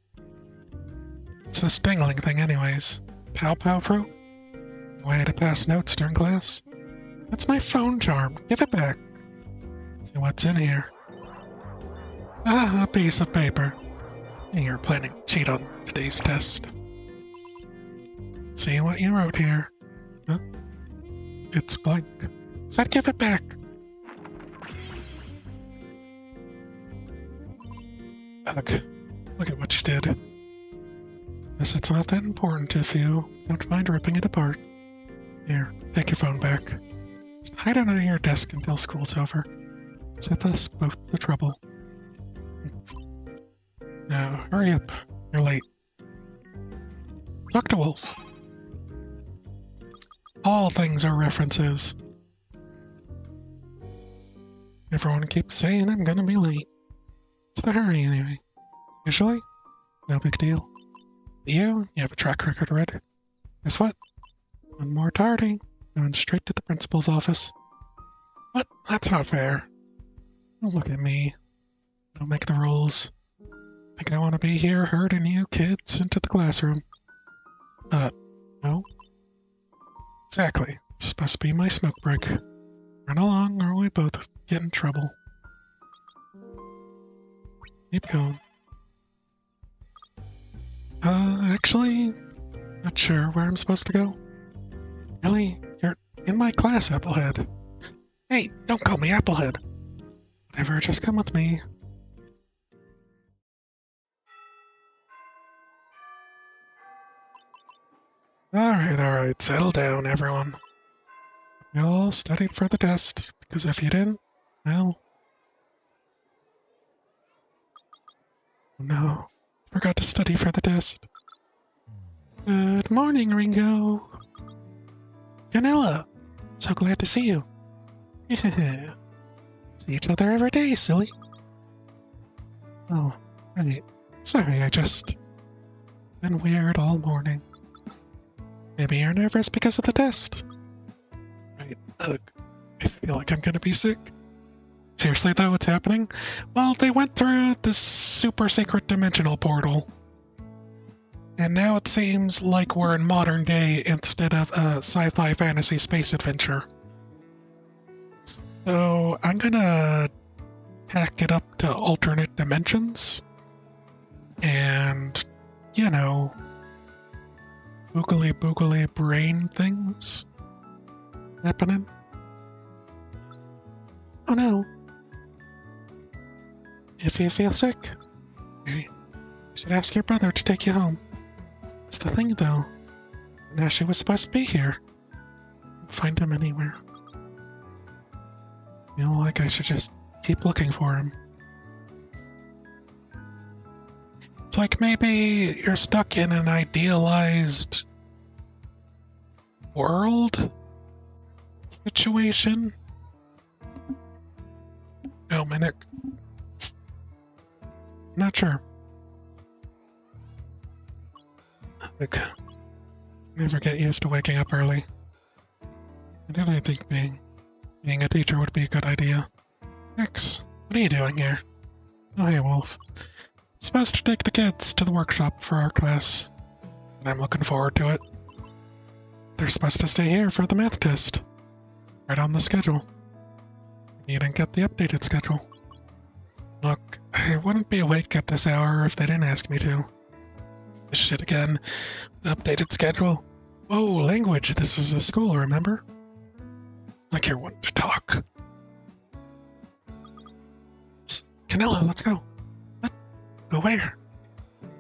It's this dangling thing anyways. Pow Pow Pro? Way to pass notes during class? That's my phone charm. Give it back. See what's in here. Ah, a piece of paper. You're planning to cheat on today's test. See what you wrote here. Huh? It's blank. Said give it back. Ugh. Look at what you did. Guess it's not that important if you don't mind ripping it apart. Here, take your phone back. Just hide it under your desk until school's over. Save us both the trouble. Now, hurry up. You're late. Dr. Wolf. All things are references. Everyone keeps saying I'm gonna be late. What's the hurry anyway? Usually? No big deal. You have a track record already. Guess what? One more tardy. Going straight to the principal's office. What? That's not fair. Don't look at me. Don't make the rules. Think I want to be here herding you kids into the classroom. No. Exactly. It's supposed to be my smoke break. Run along or we both get in trouble. Keep going. Actually, not sure where I'm supposed to go. Really? You're in my class, Applehead. Hey, don't call me Applehead. Whatever, just come with me. Alright, settle down, everyone. You all studied for the test, because if you didn't, well... No, forgot to study for the test. Good morning, Ringo. Canella, so glad to see you. Yeah, see each other every day, silly. Oh, right. Sorry, I just been weird all morning. Maybe you're nervous because of the test. Right, ugh. I feel like I'm gonna be sick. Seriously though, what's happening? Well, they went through this super secret dimensional portal. And now it seems like we're in modern day instead of a sci-fi fantasy space adventure. So I'm gonna hack it up to alternate dimensions. And, you know, boogly boogly brain things happening. Oh no. If you feel sick, you should ask your brother to take you home. It's the thing though, Nashi was supposed to be here. Find him anywhere. You know, like I should just keep looking for him. It's like maybe you're stuck in an idealized world situation. Dominic. Not sure. Like, never get used to waking up early. I really think being a teacher would be a good idea. X, what are you doing here? Oh, hey, Wolf. I'm supposed to take the kids to the workshop for our class, and I'm looking forward to it. They're supposed to stay here for the math test. Right on the schedule. You didn't get the updated schedule. Look, I wouldn't be awake at this hour if they didn't ask me to. This shit again. The updated schedule. Whoa, language. This is a school, remember? Like you're one to talk. Psst, Canella, let's go. What? Go where?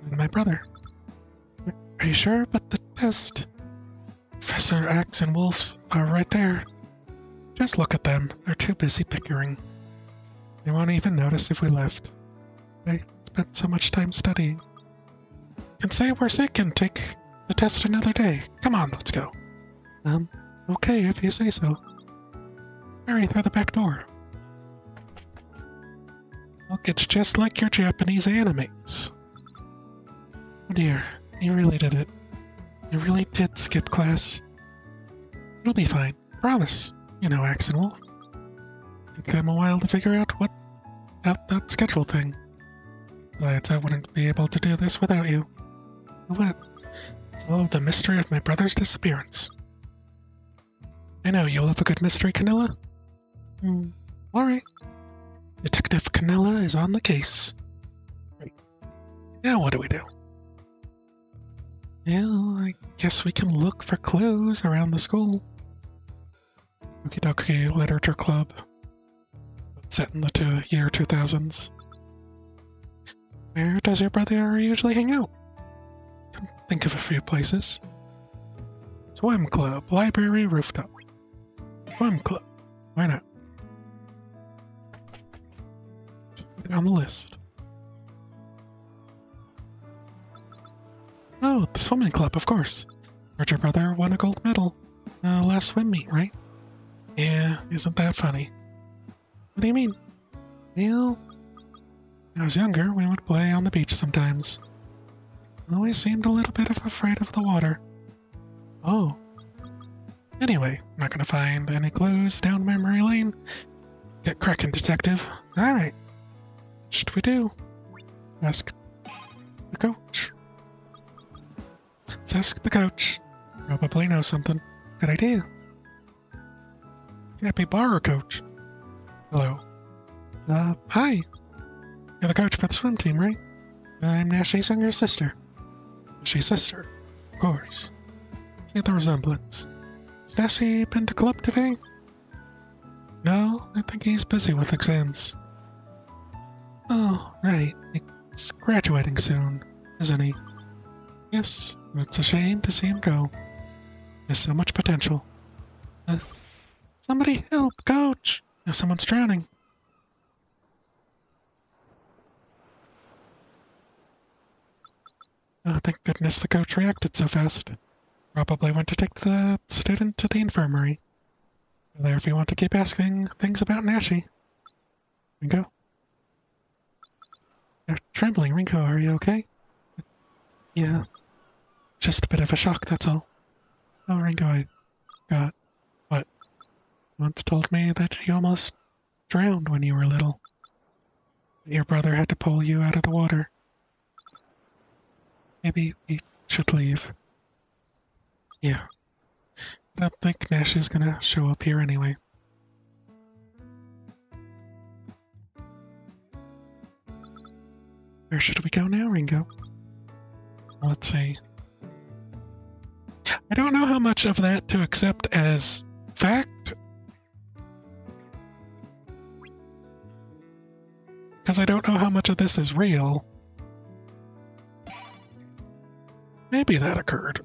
And my brother. Are you sure about the test? Professor Axe and Wolves are right there. Just look at them. They're too busy bickering. They won't even notice if we left. I spent so much time studying. And say we're sick and take the test another day. Come on, let's go. Okay, if you say so. Hurry through the back door. Look, it's just like your Japanese animes. Oh dear, you really did it. You really did skip class. It'll be fine, promise. You know, Axe and Wolf. Took them a while to figure out that schedule thing. Besides, I wouldn't be able to do this without you. What? It's all the mystery of my brother's disappearance. I know you love a good mystery, Canella. Alright. Detective Canella is on the case. Right. Now what do we do? Well, I guess we can look for clues around the school. Okie Dokie Literature Club. Set in the year 2000s. Where does your brother usually hang out? Can think of a few places. Swim club, library, rooftop. Swim club. Why not? Put it on the list. Oh, the swimming club, of course. Heard your brother won a gold medal last swim meet, right? Yeah, isn't that funny? What do you mean? Well, when I was younger, we would play on the beach sometimes. Always seemed a little bit afraid of the water. Oh. Anyway, I'm not gonna find any clues down memory lane. Get cracking, detective. Alright. What should we do? Ask the coach. Let's ask the coach. Probably knows something. Good idea. Happy bar coach. Hello. Hi. You're the coach for the swim team, right? I'm Nashi's younger sister. Nashi's sister, of course. See the resemblance. Has Nashi been to club today? No, I think he's busy with exams. Oh, right. He's graduating soon, isn't he? Yes, it's a shame to see him go. There's so much potential. Somebody help, coach! No, someone's drowning. Oh, thank goodness the coach reacted so fast. Probably went to take the student to the infirmary. There if you want to keep asking things about Nashi. Ringo? You're trembling, Ringo, are you okay? Yeah. Just a bit of a shock, that's all. Oh, Ringo, I got... What? You once told me that you almost drowned when you were little. Your brother had to pull you out of the water. Maybe we should leave. Yeah. I don't think Nash is gonna show up here anyway. Where should we go now, Ringo? Let's see. I don't know how much of that to accept as fact. Because I don't know how much of this is real. Maybe that occurred.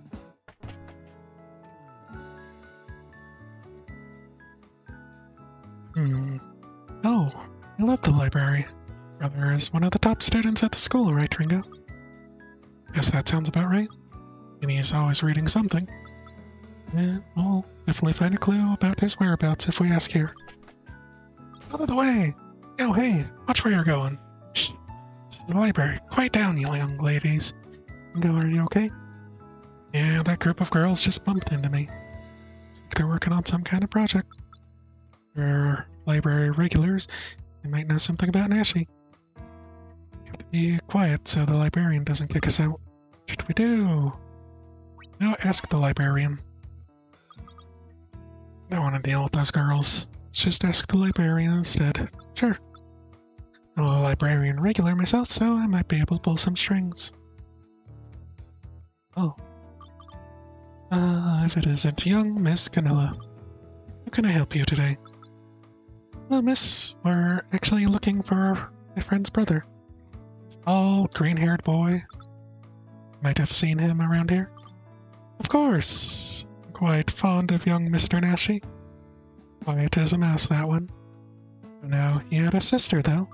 Oh, I love the library. Brother is one of the top students at the school, right, Ringo? Guess that sounds about right. And he's always reading something. Yeah, we'll definitely find a clue about his whereabouts if we ask here. Out of the way! Oh, hey, watch where you're going. Shh. It's the library. Quiet down, you young ladies. Ringo, are you okay? Yeah, that group of girls just bumped into me. Looks like they're working on some kind of project. They're library regulars. They might know something about Nashi. We have to be quiet so the librarian doesn't kick us out. What should we do? No, ask the librarian. I don't want to deal with those girls. Let's just ask the librarian instead. Sure. I'm a librarian regular myself, so I might be able to pull some strings. Oh. If it isn't young Miss Canella. How can I help you today? Well, miss, we're actually looking for my friend's brother. Tall, green-haired boy. Might have seen him around here. Of course. I'm quite fond of young Mr. Nashi. Quiet as a mouse, that one. I know he had a sister, though.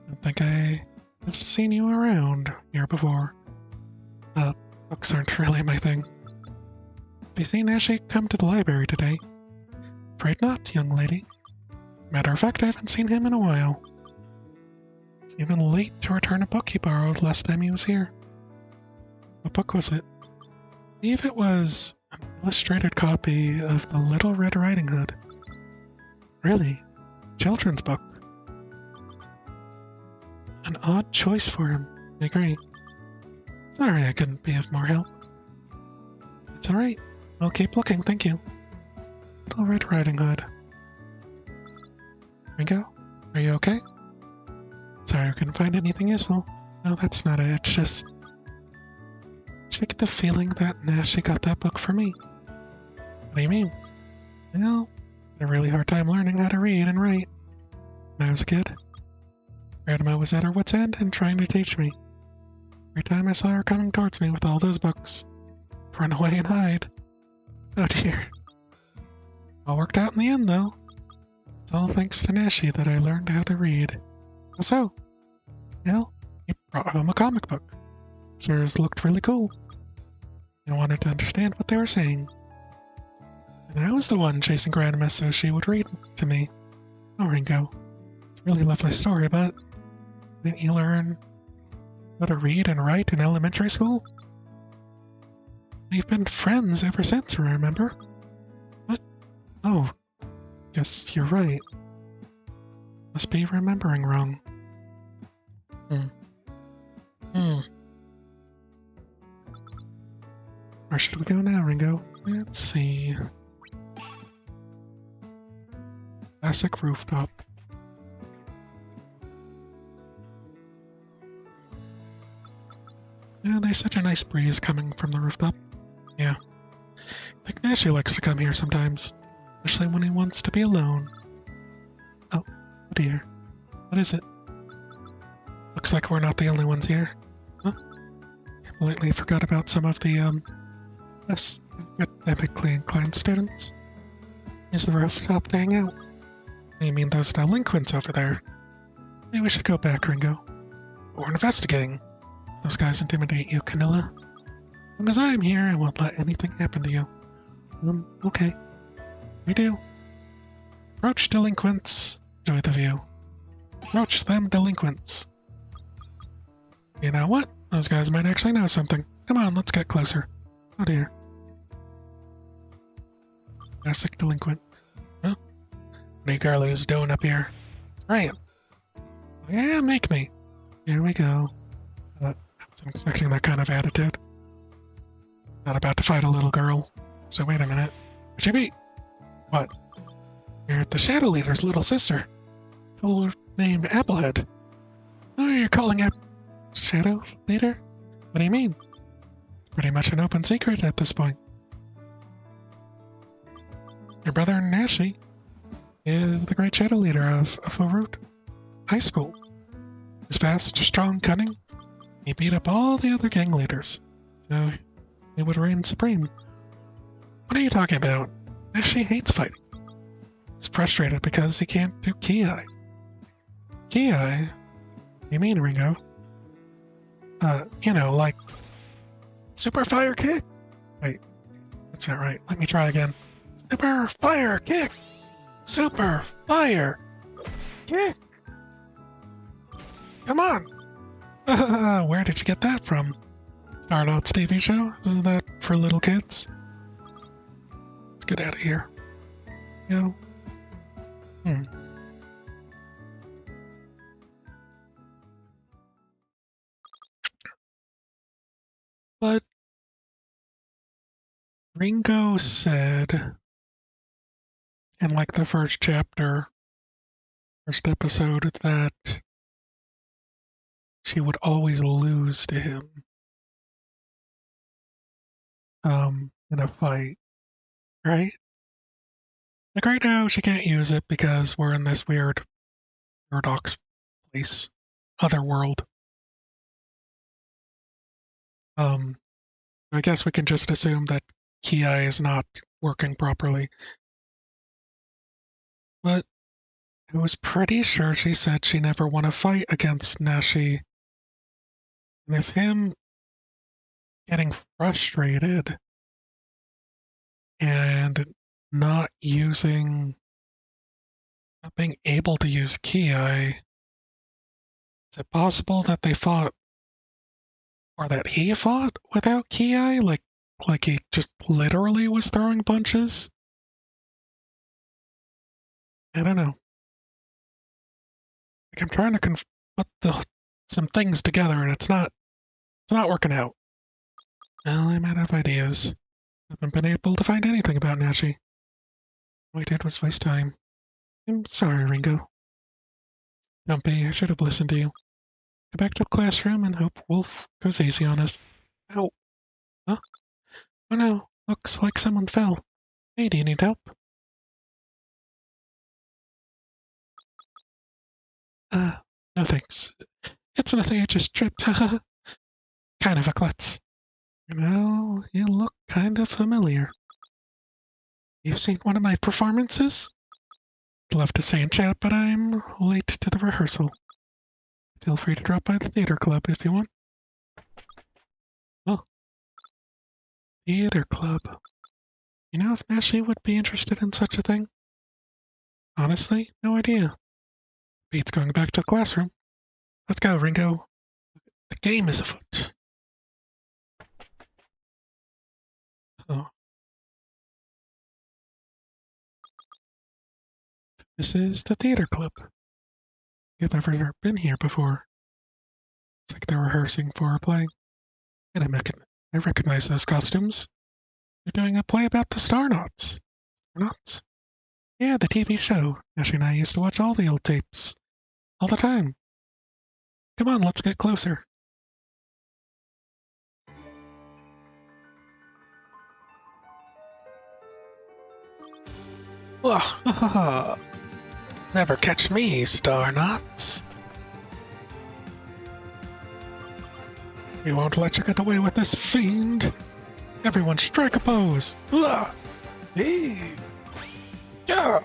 Don't think I have seen you around here before. Books aren't really my thing. Have you seen Nashi come to the library today? Afraid not, young lady. Matter of fact, I haven't seen him in a while. He's even late to return a book he borrowed last time he was here. What book was it? I believe it was an illustrated copy of The Little Red Riding Hood. Really? Children's book. An odd choice for him. I agree. Sorry I couldn't be of more help. It's alright. I'll keep looking, thank you. Little Red Riding Hood. Ringo? Are you okay? Sorry I couldn't find anything useful. No, that's not it. It's just... I get the feeling that Nashi got that book for me. What do you mean? Well, I had a really hard time learning how to read and write when I was a kid. Grandma was at her wit's end and trying to teach me. Every time I saw her coming towards me with all those books, I'd run away and hide. Oh dear. All worked out in the end, though. It's all thanks to Nashi that I learned how to read. How so? Well, he brought home a comic book. Pictures looked really cool. I wanted to understand what they were saying. And I was the one chasing Grandma so she would read to me. Oh, Ringo. It's a really lovely story, but didn't you learn how to read and write in elementary school? We've been friends ever since, remember? What? Oh, guess you're right. Must be remembering wrong. Where should we go now, Ringo? Let's see. Classic rooftop. Yeah, there's such a nice breeze coming from the rooftop. Yeah. I think Nashi likes to come here sometimes, especially when he wants to be alone. Oh dear. What is it? Looks like we're not the only ones here. Huh? Completely forgot about some of the, less academically inclined students. use the rooftop to hang out. You mean those delinquents over there? Maybe we should go back, Ringo. We're investigating. Those guys intimidate you, Canilla. As long as I'm here, I won't let anything happen to you. Okay. We do. Approach delinquents. Enjoy the view. Approach them delinquents. You know what? Those guys might actually know something. Come on, let's get closer. Oh dear. Classic delinquent. Huh? What are Garlu's doing up here? Right. Yeah, make me. Here we go. I wasn't expecting that kind of attitude. Not about to fight a little girl. So wait a minute. Could you be? What? You're the Shadow Leader's little sister. Fellow named Applehead. Oh, you're calling it Shadow Leader? What do you mean? Pretty much an open secret at this point. Your brother Nashi is the great Shadow Leader of Faroot High School. He's fast, strong, cunning. He beat up all the other gang leaders, so he would reign supreme. What are you talking about? Nashi hates fighting. He's frustrated because he can't do Ki-Ai. Ki-Ai? You mean, Ringo? You know, like Super Fire Kick? Wait, that's not right. Let me try again. Super Fire Kick! Super Fire Kick! Come on! Where did you get that from? Starnots TV show? Isn't that for little kids? Let's get out of here. You know? But Ringo said in like the first chapter, first episode, that she would always lose to him in a fight, right? Like right now she can't use it because we're in this weird paradox place, other world. I guess we can just assume that Ki-Ai is not working properly. But I was pretty sure she said she never won a fight against Nashi. And if him getting frustrated and not being able to use Ki-Ai, is it possible that they fought, or that he fought without Ki-Ai? Like he just literally was throwing punches? I don't know. Like I'm trying to put some things together and it's not working out. Well, I'm out of ideas. Haven't been able to find anything about Nashi. All I did was waste time. I'm sorry, Ringo. Don't be, I should have listened to you. Go back to the classroom and hope Wolf goes easy on us. Ow. Huh? Oh no, looks like someone fell. Hey, do you need help? No thanks. It's nothing, I just tripped. Kind of a klutz. You look kind of familiar. You've seen one of my performances? I'd love to say in chat, but I'm late to the rehearsal. Feel free to drop by the theater club if you want. Oh. Theater club. You know if Nashi would be interested in such a thing? Honestly, no idea. Beats going back to the classroom. Let's go, Ringo. The game is afoot. Oh. This is the theater club. If I've ever been here before. It's like they're rehearsing for a play. And I recognize those costumes. They're doing a play about the Starnauts. Starnauts? Yeah, the TV show. Nashi and I used to watch all the old tapes. All the time. Come on, let's get closer. Whoa, never catch me, Starnauts. We won't let you get away with this, fiend. Everyone strike a pose. Hey. Good,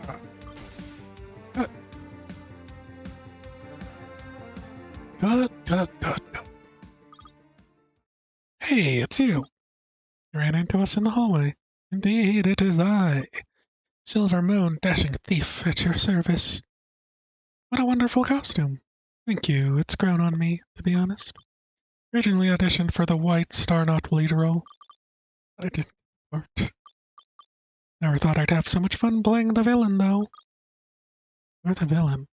good, good, good. Hey, it's you. You ran into us in the hallway. Indeed, it is I, Silver Moon Dashing Thief, at your service. What a wonderful costume. Thank you. It's grown on me, to be honest. Originally auditioned for the White Star Knot lead role. I didn't part. Never thought I'd have so much fun playing the villain, though. You're the villain.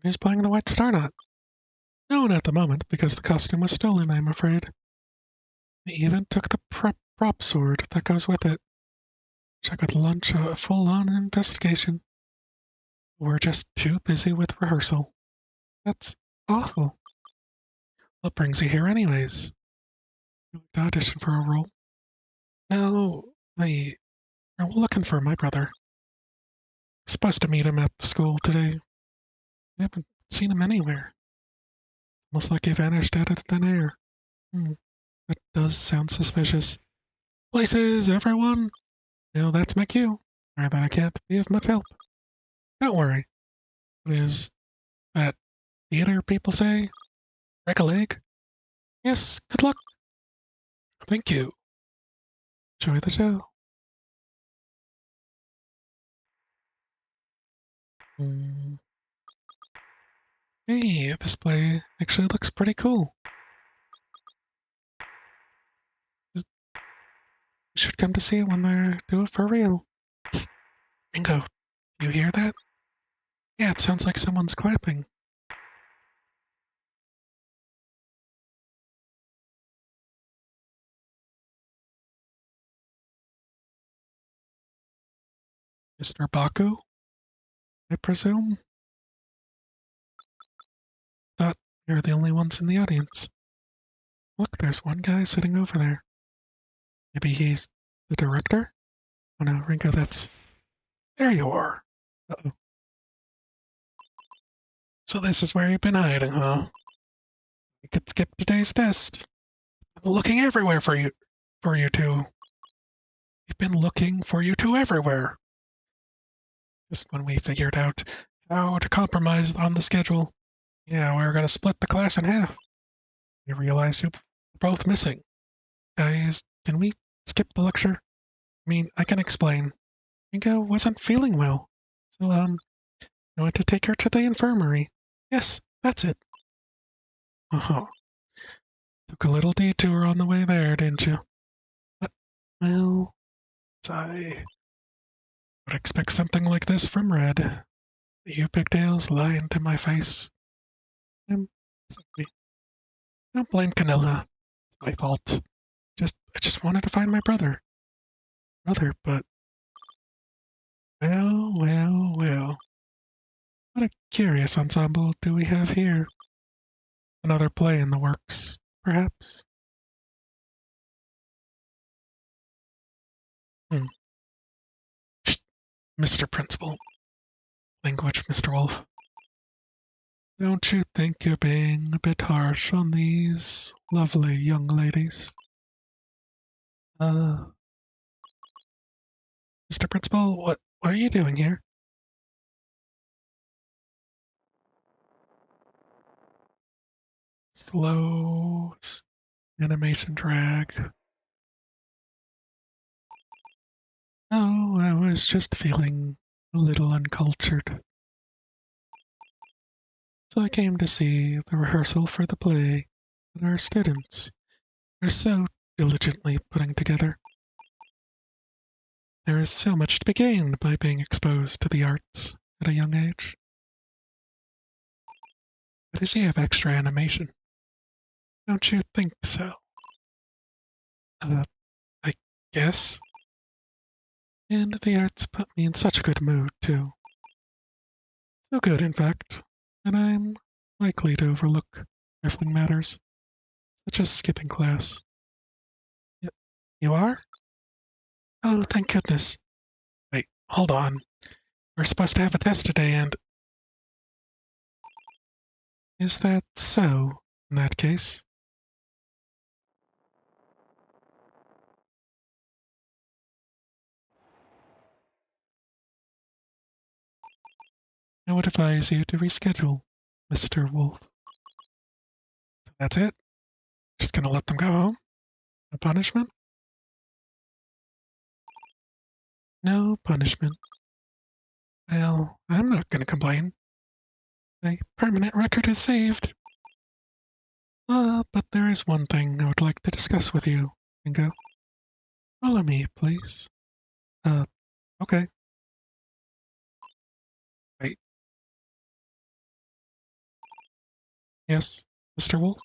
Who's playing the White Star Knot? No one at the moment, because the costume was stolen, I'm afraid. They even took the prop sword that goes with it. Which I could launch a full-on investigation. We're just too busy with rehearsal. That's awful. What brings you here anyways? You like to audition for a role? No, I'm looking for my brother. Supposed to meet him at the school today. I haven't seen him anywhere. Almost like he vanished out of thin air. That does sound suspicious. Places, everyone! That's my cue. Or that I can't be of much help. Don't worry. What is that theater people say? Break a leg? Yes, good luck. Thank you. Enjoy the show. Hmm. Hey, this play actually looks pretty cool. You should come to see it when they do it for real. Psst, Ringo, you hear that? Yeah, it sounds like someone's clapping. Mr. Baku, I presume? Thought you're the only ones in the audience. Look, there's one guy sitting over there. Maybe he's the director? Oh no, Ringo, that's... There you are. Uh-oh. So this is where you've been hiding, huh? You could skip today's test. I'm looking everywhere for you two. We've been looking for you two everywhere. Just when we figured out how to compromise on the schedule. Yeah, we were gonna split the class in half. We realized you were both missing. Guys, can we skip the lecture? I mean, I can explain. Ringo wasn't feeling well. So, I went to take her to the infirmary. Yes, that's it. Uh-huh. Took a little detour on the way there, didn't you? But, well, I would expect something like this from Red. You pigtails lying to my face. I'm sorry. Don't blame Canilla. It's my fault. I just wanted to find my brother. But well. What a curious ensemble do we have here? Another play in the works, perhaps? Hmm. Mr. Principal. Language, Mr. Wolf. Don't you think you're being a bit harsh on these lovely young ladies? Uh, Mr. Principal, what are you doing here? Slow animation drag. Oh, I was just feeling a little uncultured. So I came to see the rehearsal for the play that our students are so diligently putting together. There is so much to be gained by being exposed to the arts at a young age. But does he have extra animation? Don't you think so? Uh, I guess. And the arts put me in such a good mood, too. So good, in fact, that I'm likely to overlook trifling matters, such as skipping class. Y- You are? Oh, thank goodness. Wait, hold on. We're supposed to have a test today, and... Is that so, in that case? I would advise you to reschedule, Mr. Wolf. So that's it? Just gonna let them go home? No punishment? No punishment. Well, I'm not gonna complain. My permanent record is saved. But there is one thing I would like to discuss with you, Ringo. Follow me, please. Okay. Wait. Yes, Mr. Wolf?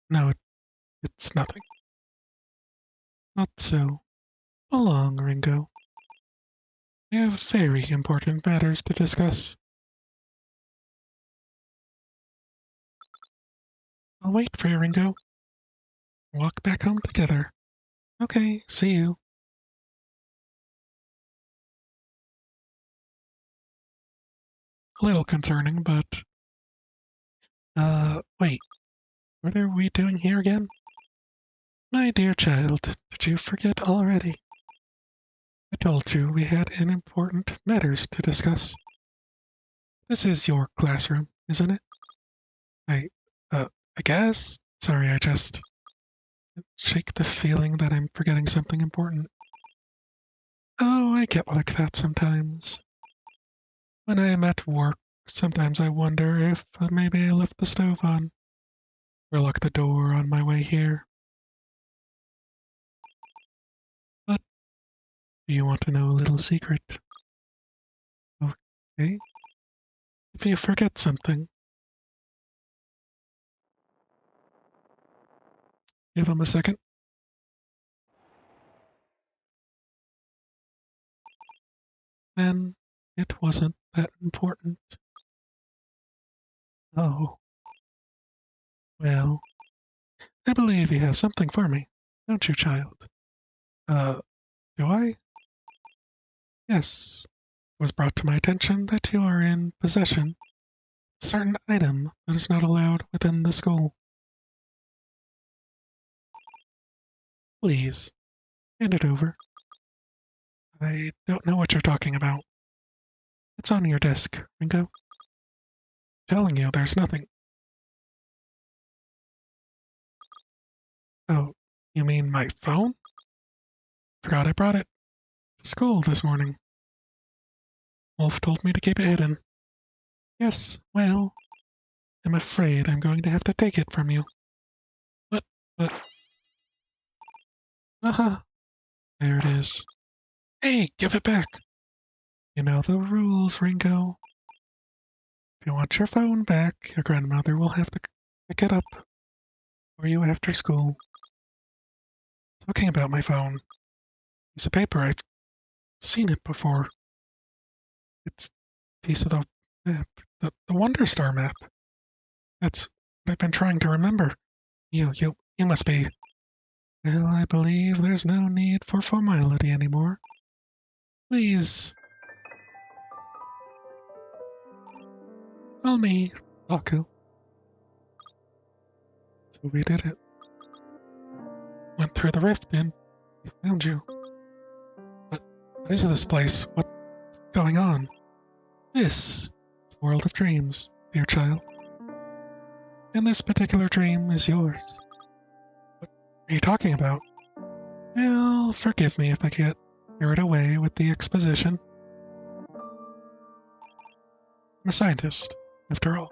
No, it's nothing. Not so. Along, Ringo. We have very important matters to discuss. I'll wait for you, Ringo. Walk back home together. Okay, see you. A little concerning, but... wait. What are we doing here again? My dear child, did you forget already? I told you we had important matters to discuss. This is your classroom, isn't it? I guess? Sorry, I just shake the feeling that I'm forgetting something important. Oh, I get like that sometimes. When I am at work, sometimes I wonder if maybe I left the stove on, or locked the door on my way here. But do you want to know a little secret? Okay. If you forget something, give him a second. Then it wasn't that important. Oh, well, I believe you have something for me, don't you, child? Uh, do I? Yes. It was brought to my attention that you are in possession of a certain item that is not allowed within the school. Please, hand it over. I don't know what you're talking about. It's on your desk, Ringo. I'm telling you, there's nothing. Oh, you mean my phone? Forgot I brought it to school this morning. Wolf told me to keep it hidden. Yes, well, I'm afraid I'm going to have to take it from you. But, aha, there it is. Hey, give it back. You know the rules, Ringo. If you want your phone back, your grandmother will have to pick it up for you after school. Talking about my phone, piece of paper, I've seen it before. It's a piece of the map, the Wonder Star map. That's what I've been trying to remember. You must be. Well, I believe there's no need for formality anymore. Please, call me Baku. So we did it. Went through the rift and we found you. But what is this place? What's going on? This is the world of dreams, dear child. And this particular dream is yours. What are you talking about? Well, forgive me if I get carried away with the exposition. I'm a scientist, after all.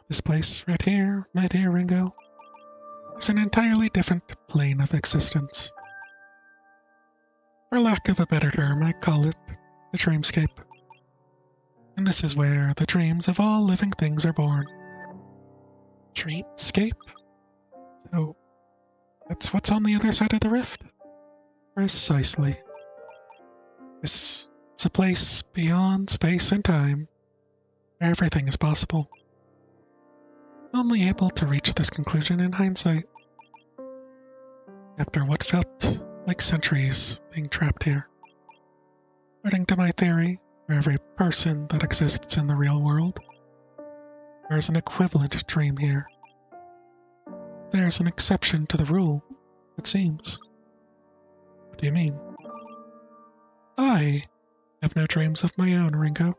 This place right here, my dear Ringo, is an entirely different plane of existence. For lack of a better term, I call it the dreamscape. And this is where the dreams of all living things are born. Dreamscape? So, that's what's on the other side of the rift? Precisely. This is a place beyond space and time, where everything is possible. Only able to reach this conclusion in hindsight. After what felt like centuries being trapped here. According to my theory, for every person that exists in the real world, there is an equivalent dream here. There's an exception to the rule, it seems. What do you mean? I have no dreams of my own, Ringo.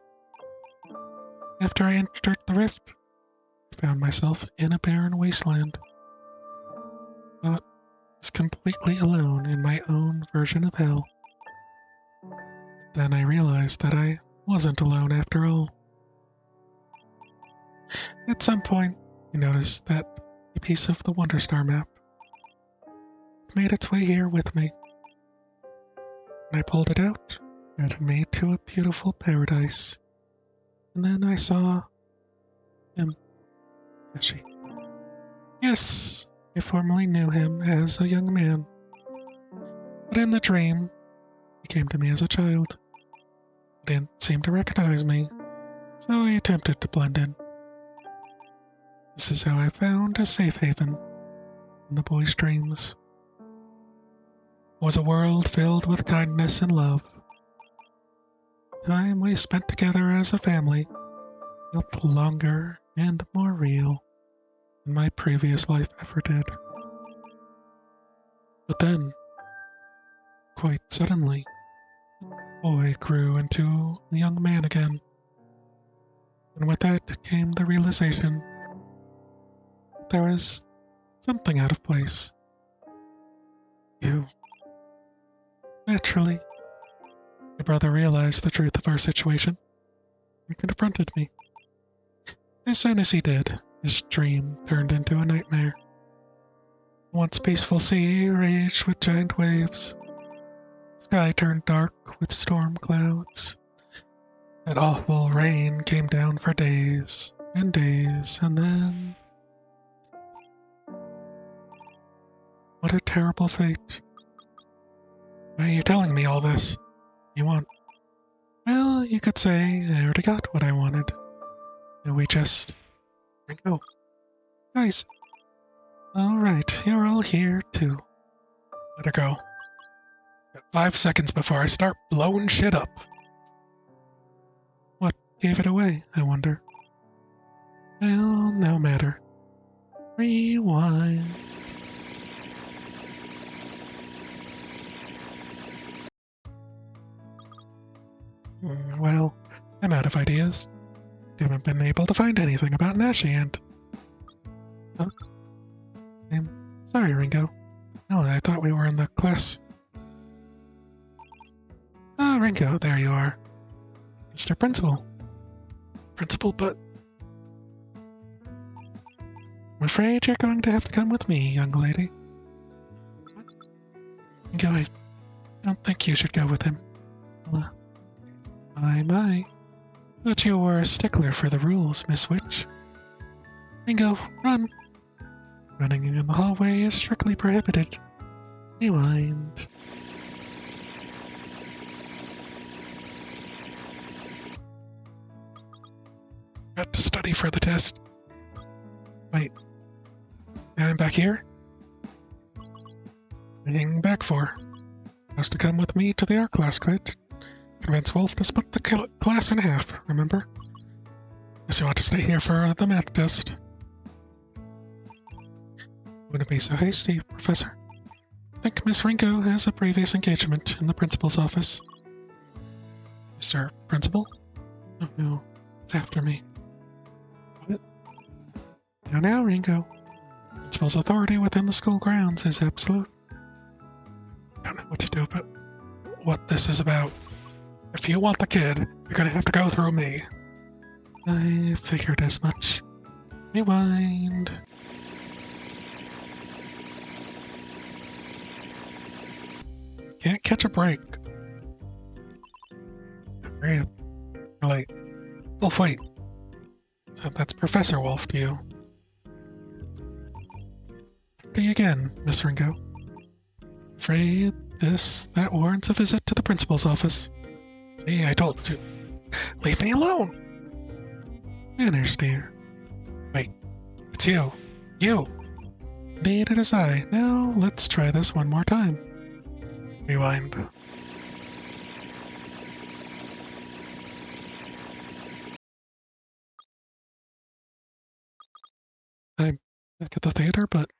After I entered the rift, I found myself in a barren wasteland. I was completely alone in my own version of hell. Then I realized that I wasn't alone after all. At some point, I noticed that a piece of the Wonder Star map made its way here with me. When I pulled it out, it had made to a beautiful paradise. And then I saw him, Ashi. Yes, I formerly knew him as a young man. But in the dream, he came to me as a child. He didn't seem to recognize me, so I attempted to blend in. This is how I found a safe haven in the boy's dreams. It was a world filled with kindness and love. The time we spent together as a family felt longer and more real than my previous life ever did. But then, quite suddenly, the boy grew into a young man again. And with that came the realization that there was something out of place. You. Naturally, my brother realized the truth of our situation and confronted me. As soon as he did, his dream turned into a nightmare. The once peaceful sea raged with giant waves. The sky turned dark with storm clouds. That awful rain came down for days and days, and then... What a terrible fate. Why are you telling me all this? You want... Well, you could say I already got what I wanted. And we just... Go. Guys. Alright, you're all here too. Let her go. Got 5 seconds before I start blowing shit up. What gave it away, I wonder? Well, no matter. Rewind. Well, I'm out of ideas. Haven't been able to find anything about Nashi and... Huh? I'm sorry, Ringo. No, I thought we were in the class. Ah, Ringo, there you are. Mr. Principal. Principal, but... I'm afraid you're going to have to come with me, young lady. What? Ringo, I don't think you should go with him. Well, my. But you were a stickler for the rules, Miss Witch. Ringo, run! Running in the hallway is strictly prohibited. Rewind. Got to study for the test. Wait. Now I'm back here? What are you hanging back for? Supposed to come with me to the art class, Clit. Convince Wolf to split the class in half, remember? Guess you want to stay here for the math test. Wouldn't be so hasty, Professor. I think Miss Ringo has a previous engagement in the principal's office. Mr. Principal? Oh no, it's after me. What? Now, Ringo. Principal's authority within the school grounds is absolute. I don't know what to do, but what this is about. If you want the kid, you're gonna have to go through me. I figured as much. Rewind. Can't catch a break. Hurry up. You're late. Wolf, wait. So that's Professor Wolf to you. Okay, again, Miss Ringo. Afraid that warrants a visit to the principal's office. See, I told you. Leave me alone! Manners, dear. Wait, it's you. You! Indeed, it is I. Now, let's try this one more time. Rewind. I'm back at the theater, but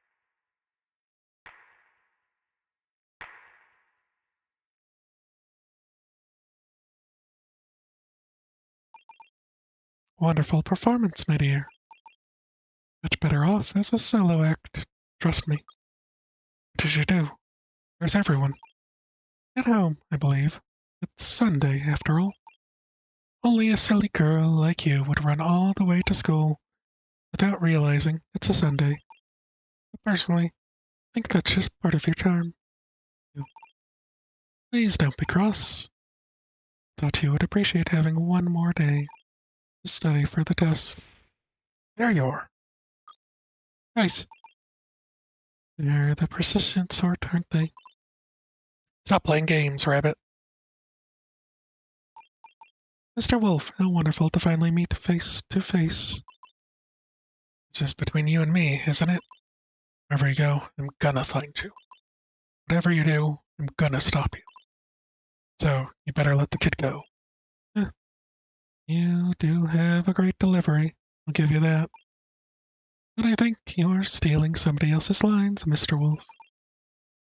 Wonderful performance, my dear. Much better off as a solo act. Trust me. What did you do? Where's everyone? At home, I believe. It's Sunday, after all. Only a silly girl like you would run all the way to school without realizing it's a Sunday. But personally, I think that's just part of your charm. Please don't be cross. Thought you would appreciate having one more day to study for the test. There you are. Nice. They're the persistent sort, aren't they? Stop playing games, Rabbit. Mr. Wolf, how wonderful to finally meet face to face. This is between you and me, isn't it? Wherever you go, I'm gonna find you. Whatever you do, I'm gonna stop you. So, you better let the kid go. Eh, you do have a great delivery, I'll give you that. But I think you're stealing somebody else's lines, Mr. Wolf.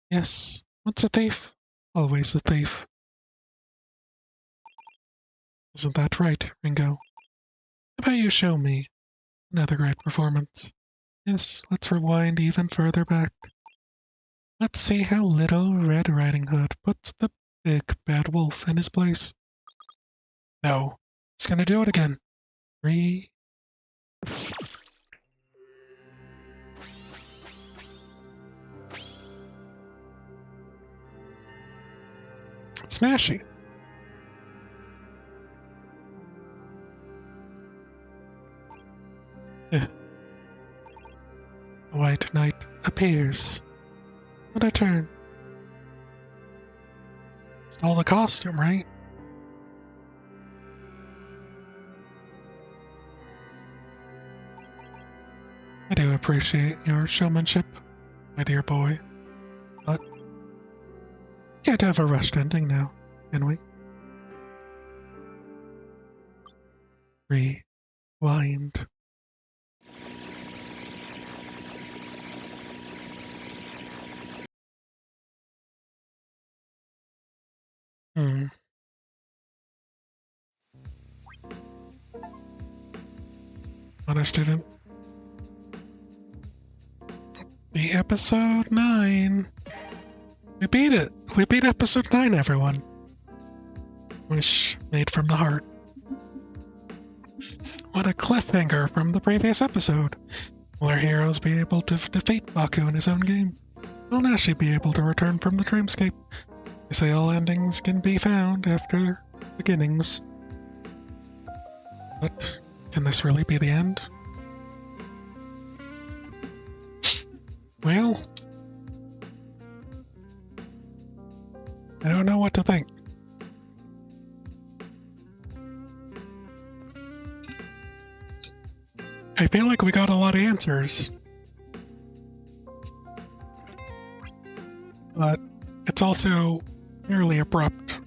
Yes, once a thief, always a thief. Isn't that right, Ringo? How about you show me another great performance? Yes, let's rewind even further back. Let's see how Little Red Riding Hood puts the big bad wolf in his place. No, he's gonna do it again. 3. Smashy. A white knight appears. Another turn. Stole the costume, right? I do appreciate your showmanship, my dear boy. But can't have a rushed ending now, can we? Rewind. Honor student. Be episode 9. We beat it. We beat episode 9, everyone. Wish made from the heart. What a cliffhanger from the previous episode. Will our heroes be able to defeat Baku in his own game? Will Nashi be able to return from the dreamscape? They say all endings can be found after beginnings. But can this really be the end? Well, I don't know what to think. I feel like we got a lot of answers. But it's also nearly abrupt.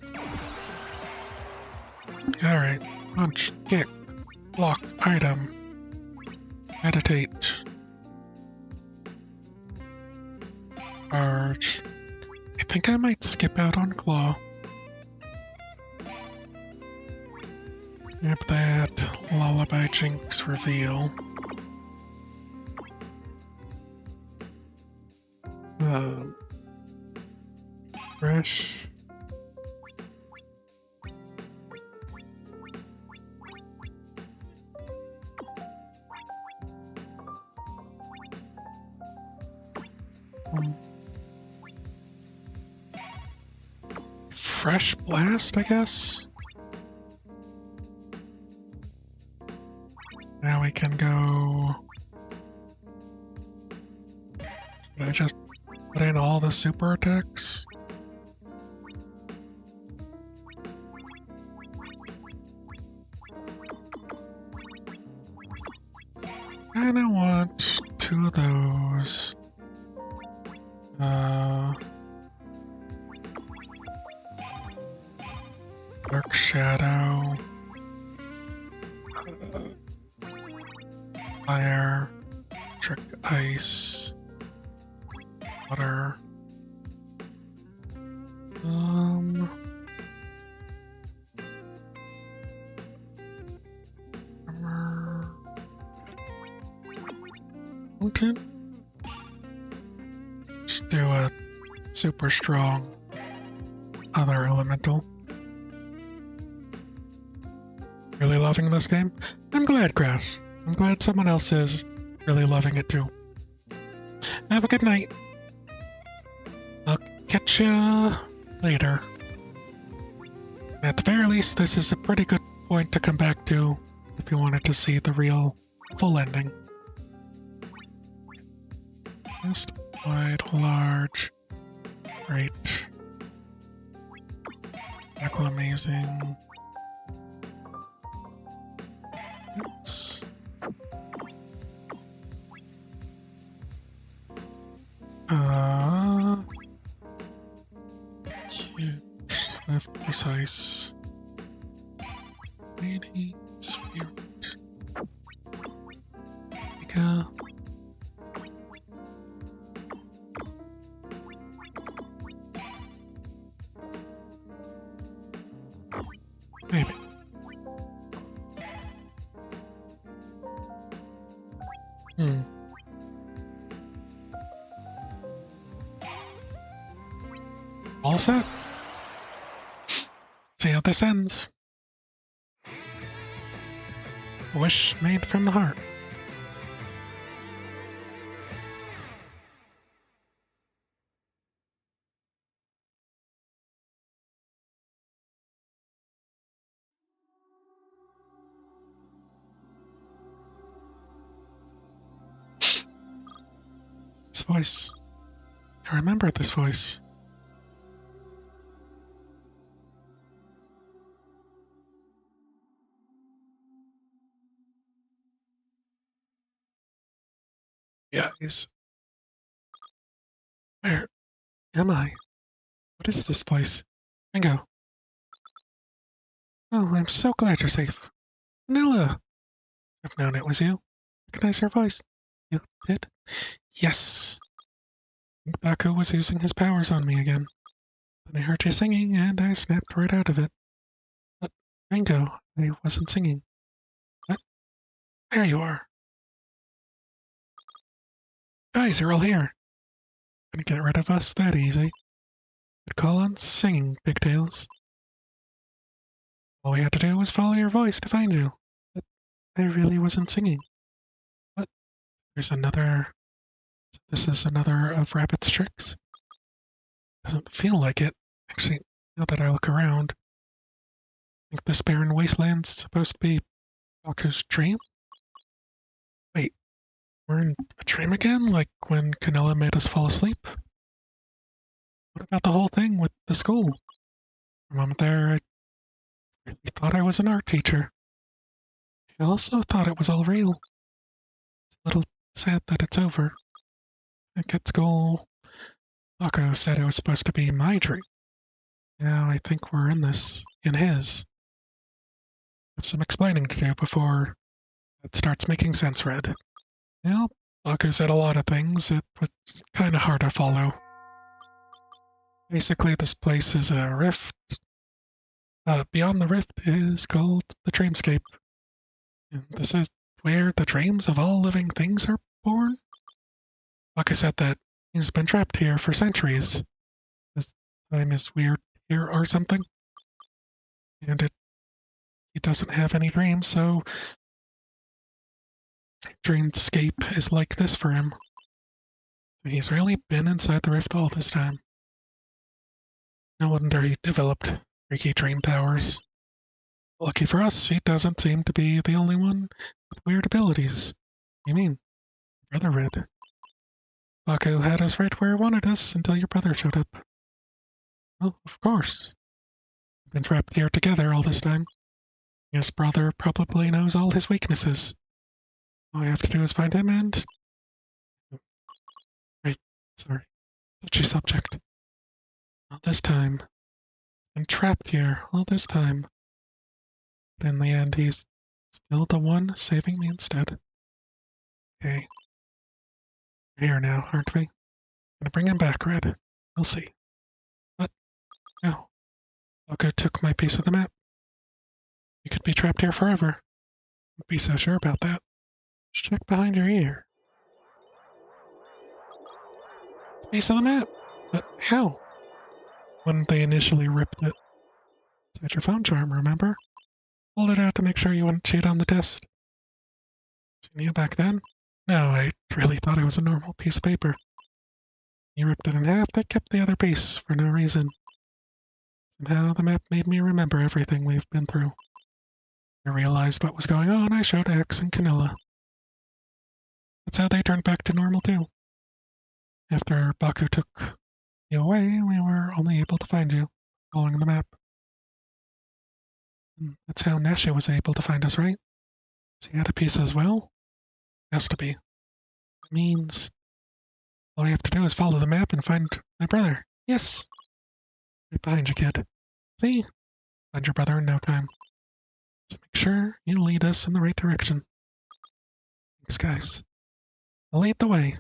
Alright, punch, kick, block, item, meditate, charge. I think I might skip out on claw. Yep, that Lullaby Jinx reveal. Fresh. Fresh Blast, I guess? Now we can go... Should I just put in all the super attacks? And I want 2 of those. Dark Shadow. Fire. Trick Ice. Water. Armor. mountain. Just do a super strong other elemental. Really loving this game? I'm glad, Crash. I'm glad someone else is really loving it too. Have a good night. I'll catch you later. At the very least, this is a pretty good point to come back to if you wanted to see the real full ending. Just wide, large, great, acclamazing. Oops. Huge, swift, precise. Lady, spirit. Mega. Maybe. All set. See how this ends. A wish made from the heart. This voice. I remember this voice. Guys. Where am I? What is this place? Ringo. Oh, I'm so glad you're safe. Vanilla! I've known it was you. Recognize your voice. You did? Yes. I think Baku was using his powers on me again. Then I heard you singing, and I snapped right out of it. But, Ringo, I wasn't singing. What? There you are. Guys, you're all here. Gonna get rid of us that easy. I'd call on singing, Pigtails. All we had to do was follow your voice to find you. But I really wasn't singing. What? There's another... This is another of Rabbit's tricks? Doesn't feel like it. Actually, now that I look around, I think this barren wasteland's supposed to be Baku's dream? Wait, we're in a dream again? Like when Canella made us fall asleep? What about the whole thing with the school? For a moment there, I really thought I was an art teacher. I also thought it was all real. It's a little sad that it's over. Back at school, Baku said it was supposed to be my dream. Now I think we're in this, in his. I have some explaining to do before it starts making sense, Red. Well, Baku said a lot of things. It was kind of hard to follow. Basically, this place is a rift. Beyond the rift is called the Dreamscape. And this is where the dreams of all living things are born. Baku said that he's been trapped here for centuries. This time is weird here or something. And he doesn't have any dreams, so Dreamscape is like this for him. He's really been inside the rift all this time. No wonder he developed freaky dream powers. Lucky for us, he doesn't seem to be the only one with weird abilities. You mean, Brother Red? Baku had us right where he wanted us until your brother showed up. Well, of course. We've been trapped here together all this time. His brother probably knows all his weaknesses. All we have to do is find him and... Wait, sorry. Touchy subject. All this time. I'm trapped here all this time. But in the end, he's still the one saving me instead. Okay. We're here now, aren't we? I'm gonna bring him back, Red. We'll see. What? No. Baku took my piece of the map. We could be trapped here forever. Don't be so sure about that. Just check behind your ear. Base of the map. But how? When they initially ripped it. It's your phone charm, remember? Pulled it out to make sure you wouldn't cheat on the test. You knew back then? No, I really thought it was a normal piece of paper. You ripped it in half, that kept the other piece for no reason. Somehow the map made me remember everything we've been through. I realized what was going on, I showed Axe and Canilla. That's how they turned back to normal too. After Baku took you away, we were only able to find you, following the map. And that's how Nashi was able to find us, right? So he had a piece as well? Has to be. It means all we have to do is follow the map and find my brother. Yes! Right behind you, kid. See? Find your brother in no time. Just make sure you lead us in the right direction. Thanks, guys. I'll lead the way.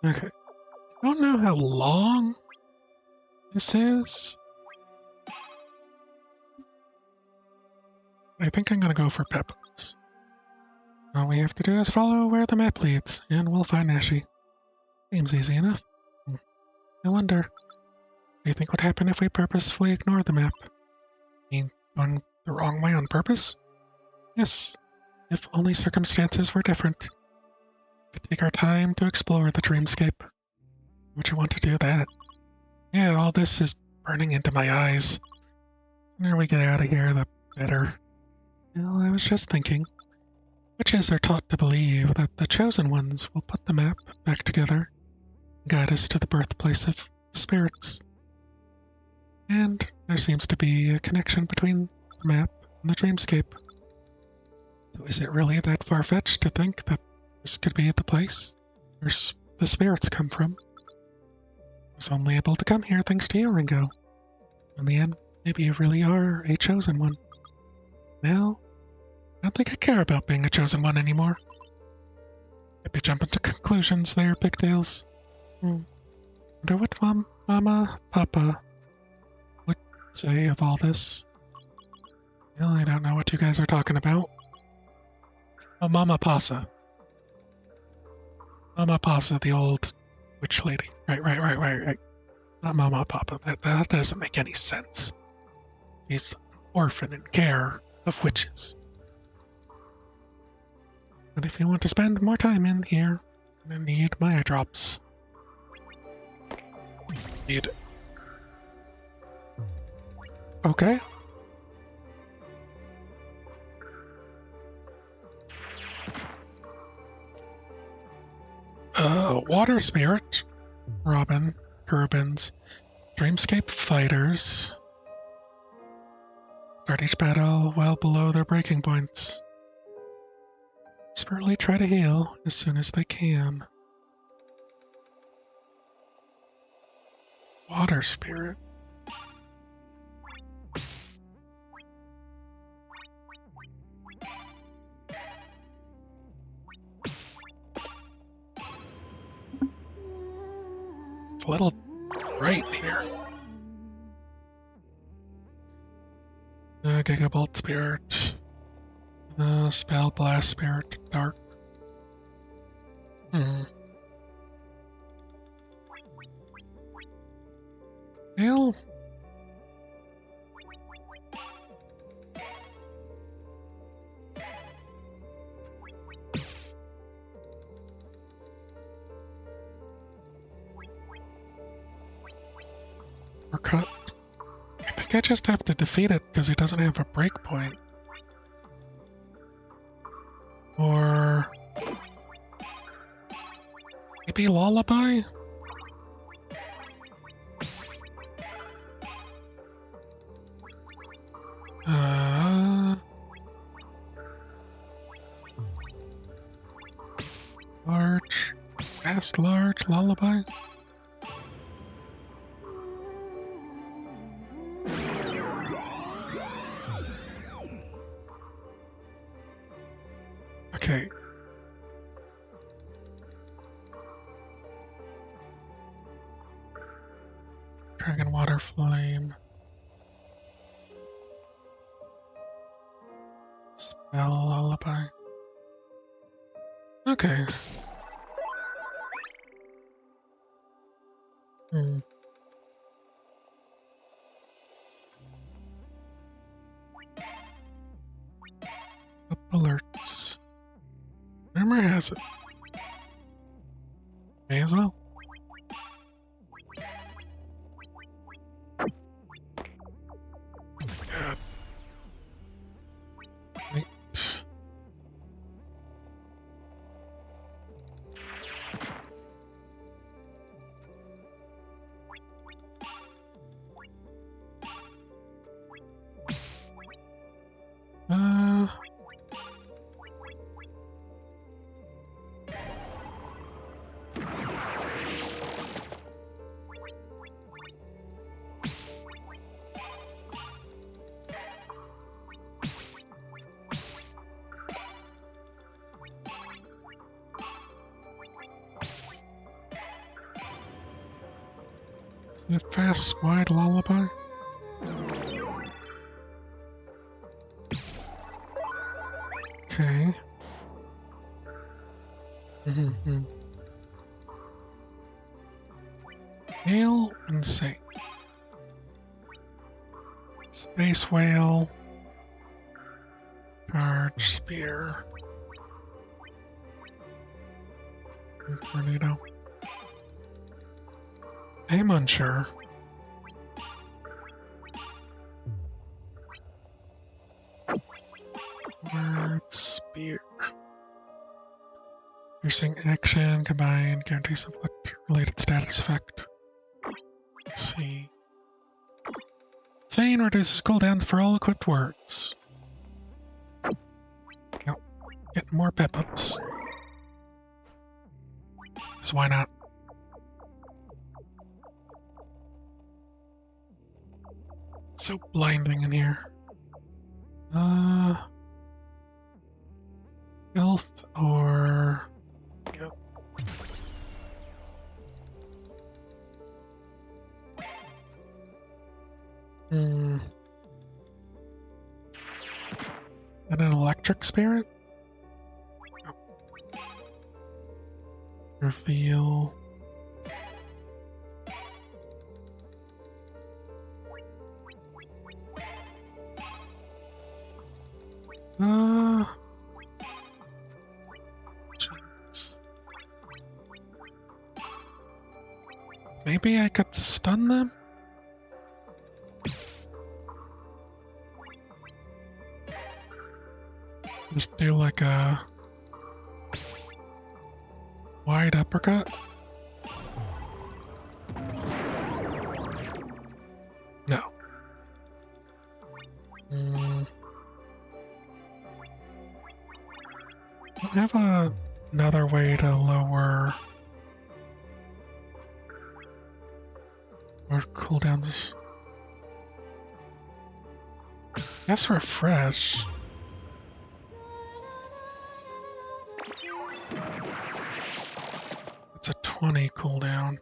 Okay. I don't know how long this is. I think I'm gonna go for Pebbles. All we have to do is follow where the map leads, and we'll find Nashi. Seems easy enough. I wonder, do you think would happen if we purposefully ignore the map? I mean, going the wrong way on purpose? Yes, if only circumstances were different. We take our time to explore the dreamscape. Would you want to do that? Yeah, all this is burning into my eyes. The sooner we get out of here, the better. Well, I was just thinking. Witches are taught to believe that the Chosen Ones will put the map back together and guide us to the birthplace of spirits. And there seems to be a connection between the map and the dreamscape. So is it really that far-fetched to think that this could be the place where the spirits come from? I was only able to come here thanks to you, Ringo. In the end, maybe you really are a Chosen One. Well, I don't think I care about being a Chosen One anymore. I'd be jumping to conclusions there, Pigtails. Wonder what Mama, Papa would say of all this. Well, I don't know what you guys are talking about. Oh, Mama Pasa. Mama Pasa, the old witch lady. Right. Not Mama Papa. That doesn't make any sense. She's an orphan in care of witches. But if you want to spend more time in here, I'm gonna need my eye drops. Need it. Okay. Water Spirit, Robin, Turbines, Dreamscape Fighters. Start each battle well below their breaking points. Desperately try to heal as soon as they can. Water Spirit. It's a little bright here. Gigabolt Spirit. Spell Blast Spirit. Dark. Well, we're cut. I think I just have to defeat it because he doesn't have a breakpoint. Or maybe Lullaby? Large, fast, large, Lullaby? Okay. Dragon Water Flame. Spell Lullaby. Okay. Up alerts. Rumor has it. May as well. God. Wait. Uh... Is it fast, wide lullaby? Okay. Mm-hmm. Hail insane. Space whale. Charge spear. Tornado. I'm unsure. Word spear. Piercing action combined guarantees inflict related status effect. Let's see. Insane reduces cooldowns for all equipped words. Yep. Get more pep-ups. Because why not? It's so blinding in here. Health or... Yep. And an electric spirit? Oh. Reveal... Jeez. Maybe I could stun them? Just do like a wide uppercut? No. I have another way to lower our cooldowns. Yes, refresh. It's a 20 cooldown.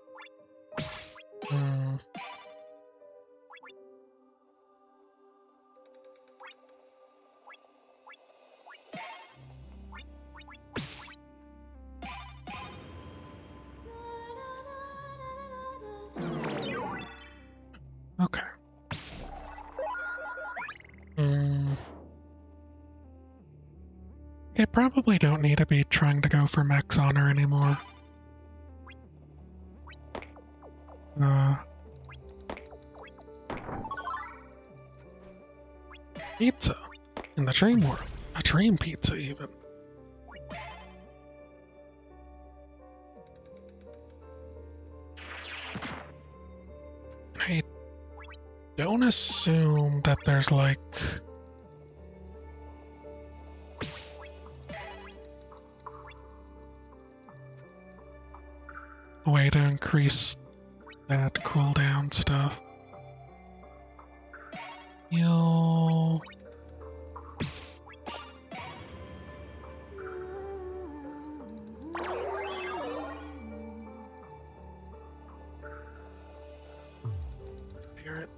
Okay. Okay, probably don't need to be trying to go for max honor anymore. Pizza in the dream world. A dream pizza, even. I don't assume that there's like a way to increase that cooldown stuff. Heal. Spirit.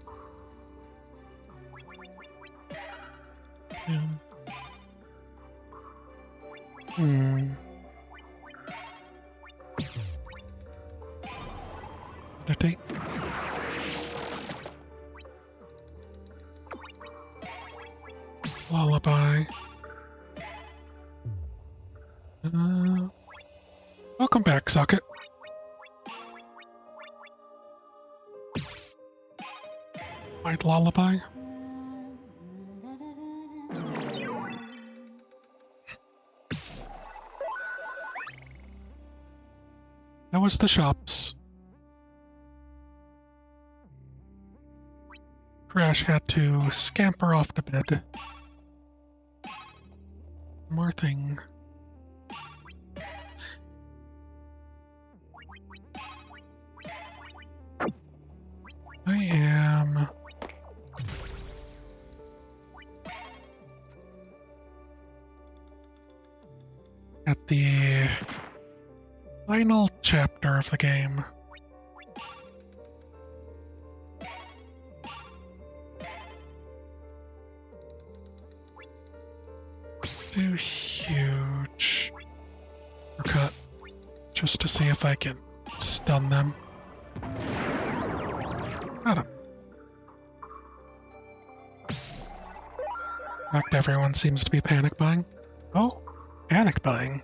Meditate. Lullaby. Welcome back, Socket. White lullaby. That was the shops. Crash had to scamper off to bed. One more thing. I am at the final chapter of the game. Let's do huge cut just to see if I can stun them. Got him. In fact, everyone seems to be panic buying. Oh, panic buying.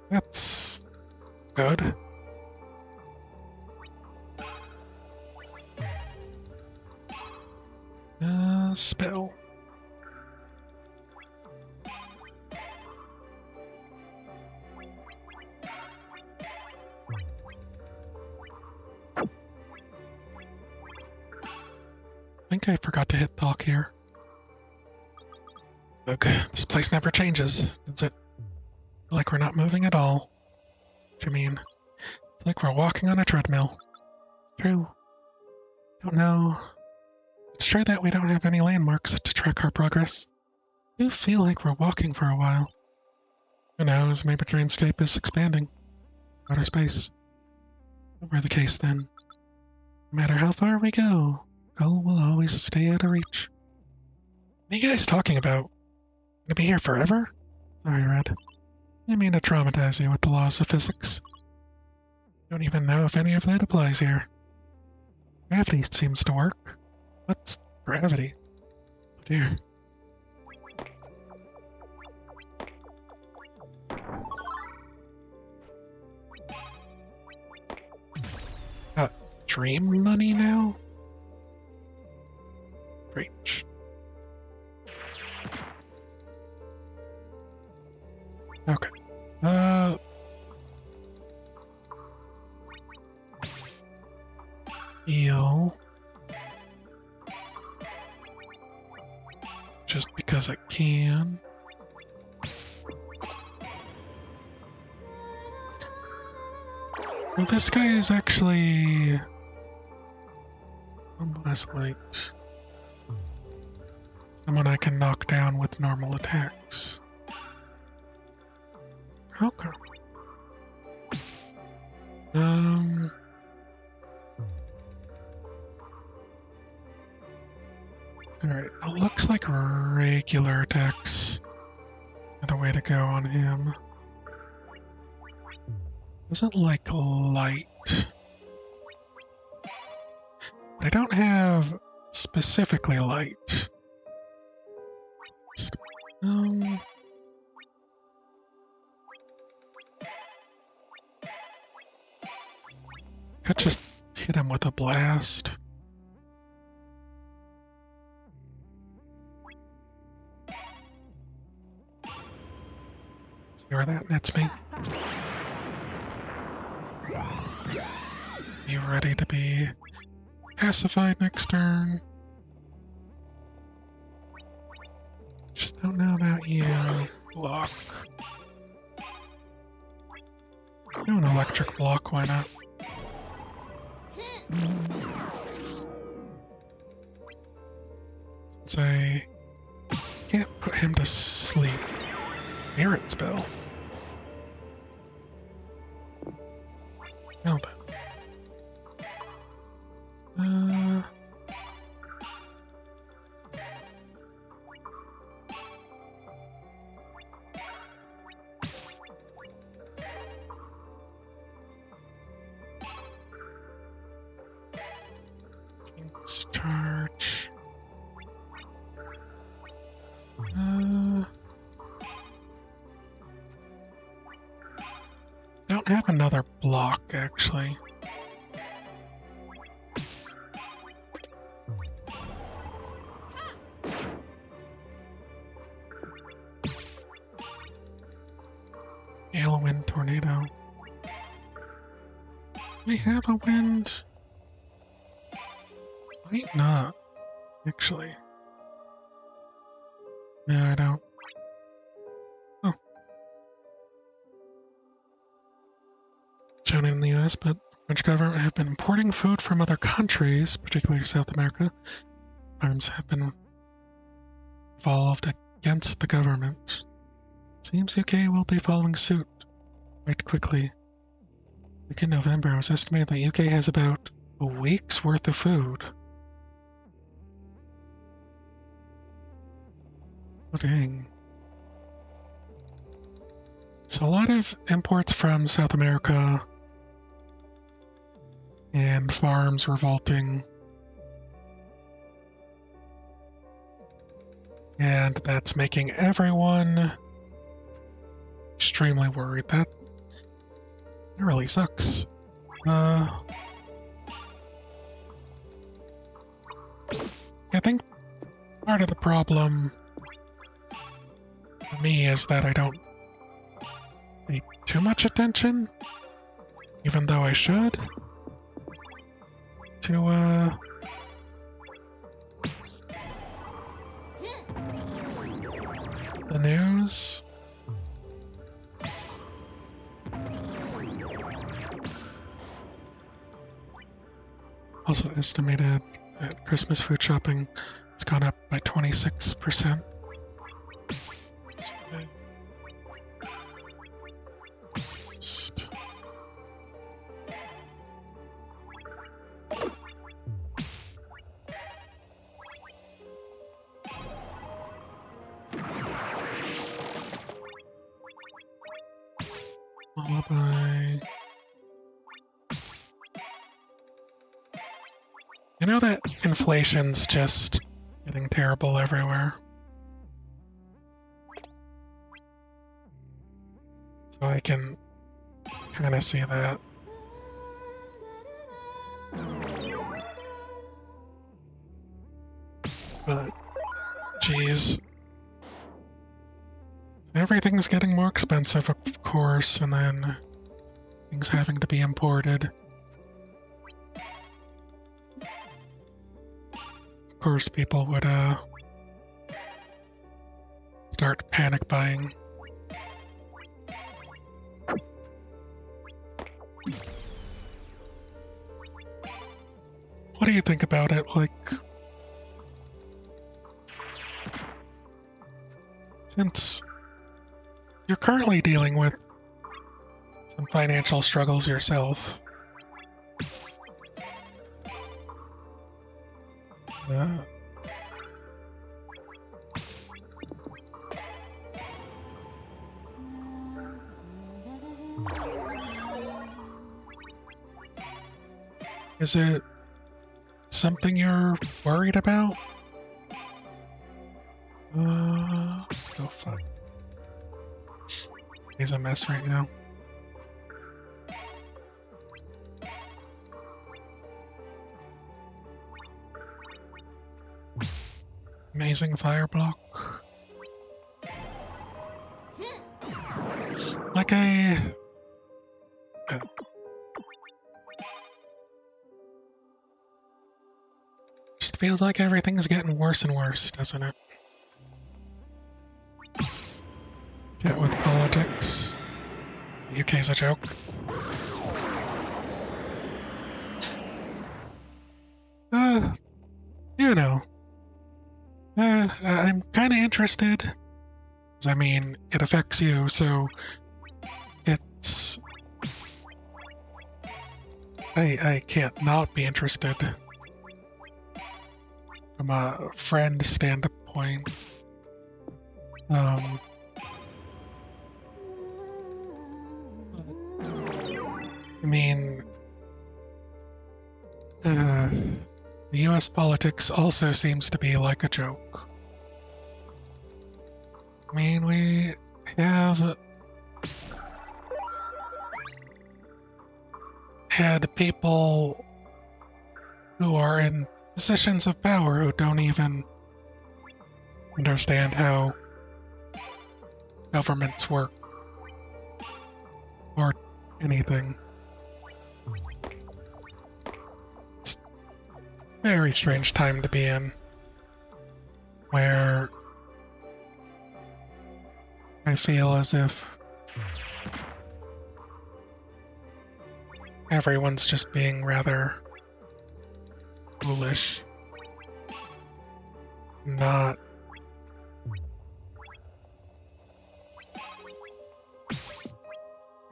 That's good. Spell. I think I forgot to hit talk here. Okay, this place never changes, does it? Like we're not moving at all. What do you mean? It's like we're walking on a treadmill. True. Don't know. It's true that we don't have any landmarks to track our progress. I do feel like we're walking for a while. Who knows, maybe Dreamscape is expanding. Outer space. If that were the case then, no matter how far we go, goal will always stay out of reach. What are you guys talking about? Gonna be here forever? Sorry, Red. I mean to traumatize you with the laws of physics. Don't even know if any of that applies here. Gravity seems to work. What's gravity? Oh dear. Got dream money now? Preach. Okay. Heal. Just because I can. Well, this guy is actually almost like someone I can knock down with normal attacks. Okay. Alright, it looks like regular attacks are the way to go on him. Doesn't like light. But I don't have specifically light. Could just hit him with a blast. See where that nets me. You ready to be pacified next turn? Just don't know about you. Block. Do an electric block, why not? Since I can't put him to sleep. Merit spell. Well then. Discharge. Don't have another block, actually. Gale, wind, tornado. We have a wind. Might not, actually. No, I don't. Oh. Shown in the US, but French government have been importing food from other countries, particularly South America. Arms have been involved against the government. Seems UK will be following suit quite quickly. Like in November, it was estimated that UK has about a week's worth of food. Oh, dang. So a lot of imports from South America and farms revolting. And that's making everyone extremely worried. That really sucks. I think part of the problem for me is that I don't pay too much attention, even though I should, to the news. Also estimated that Christmas food shopping has gone up by 26%. Lullaby. You know that inflation's just getting terrible everywhere. So I can kind of see that. But, geez. Everything's getting more expensive, of course, and then things having to be imported. Of course, people would start panic buying. What do you think about it? Like, since you're currently dealing with some financial struggles yourself, is it something you're worried about? Oh fuck. He's a mess right now. Amazing fire block. Like just feels like everything's getting worse and worse, doesn't it? Get with politics. The UK's a joke. You know. I'm kind of interested. 'Cause, I mean, it affects you, so it's... I can't not be interested from a friend standpoint. I mean, the US politics also seems to be like a joke. I mean, we have had people who are in positions of power who don't even understand how governments work or anything. It's a very strange time to be in, where I feel as if everyone's just being rather foolish. Not.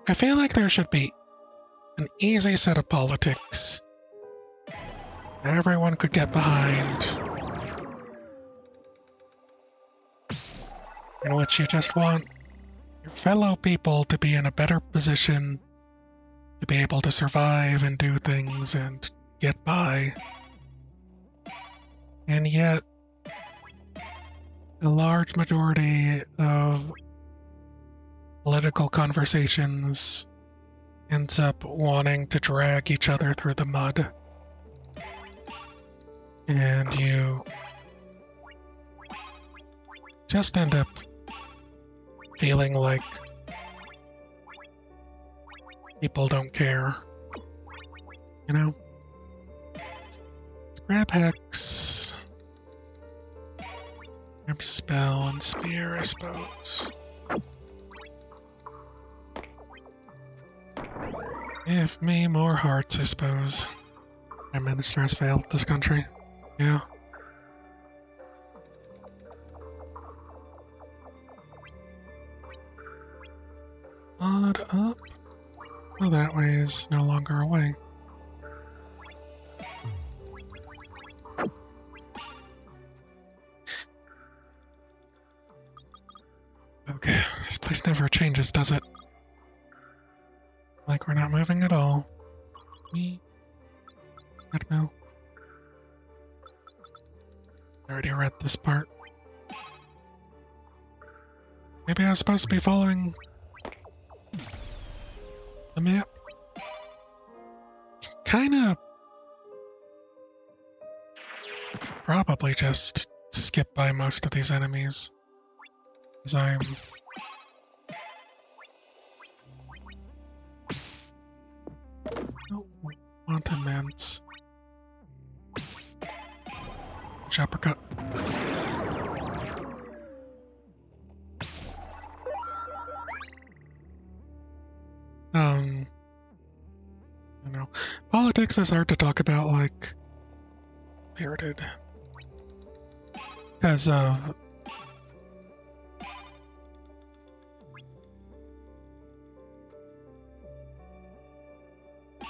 I feel like there should be an easy set of politics everyone could get behind, in which you just want your fellow people to be in a better position to be able to survive and do things and get by. And yet, a large majority of political conversations ends up wanting to drag each other through the mud. And you just end up feeling like people don't care. You know? Let's grab Hex. Grab Spell and Spear, I suppose. Give me more hearts, I suppose. Prime Minister has failed this country. Yeah. Odd up. Oh, that way is no longer a way. Okay, this place never changes, does it? Like we're not moving at all. Treadmill. I already read this part. Maybe I was supposed to be following the map. Kinda probably just skip by most of these enemies, as I'm want immense. Uppercut. You know, politics is hard to talk about, like, spirited. Because of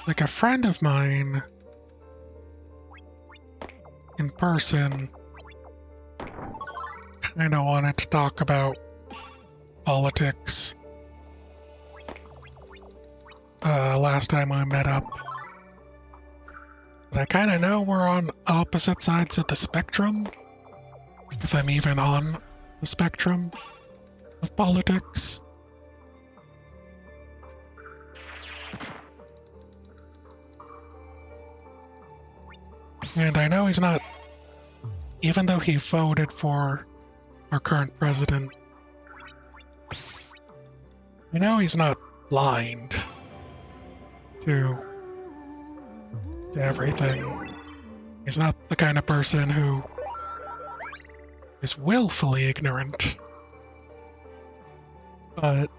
like a friend of mine in person kind of wanted to talk about politics last time we met up. But I kind of know we're on opposite sides of the spectrum, if I'm even on the spectrum of politics. And I know he's not, even though he voted for our current president, I know he's not blind to everything. He's not the kind of person who is willfully ignorant. But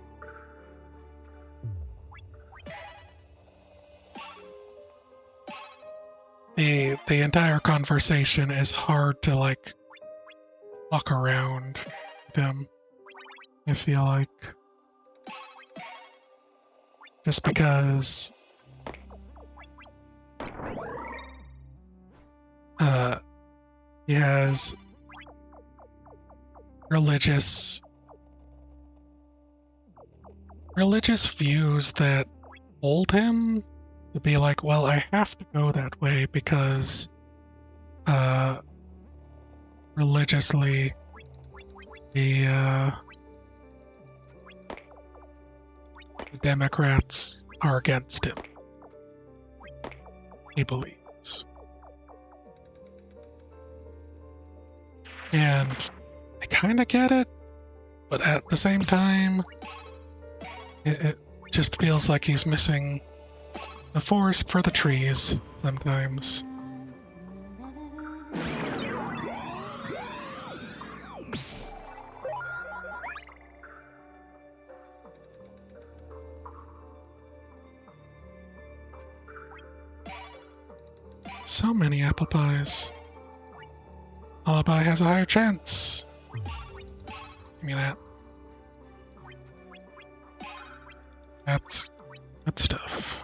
the entire conversation is hard to, like, walk around them, I feel like. Just because he has religious views that hold him to be like, well, I have to go that way because religiously the Democrats are against him. He believes. And I kind of get it, but at the same time, it just feels like he's missing the forest for the trees sometimes. So many apple pies. Lullaby has a higher chance. Give me that. That's good stuff.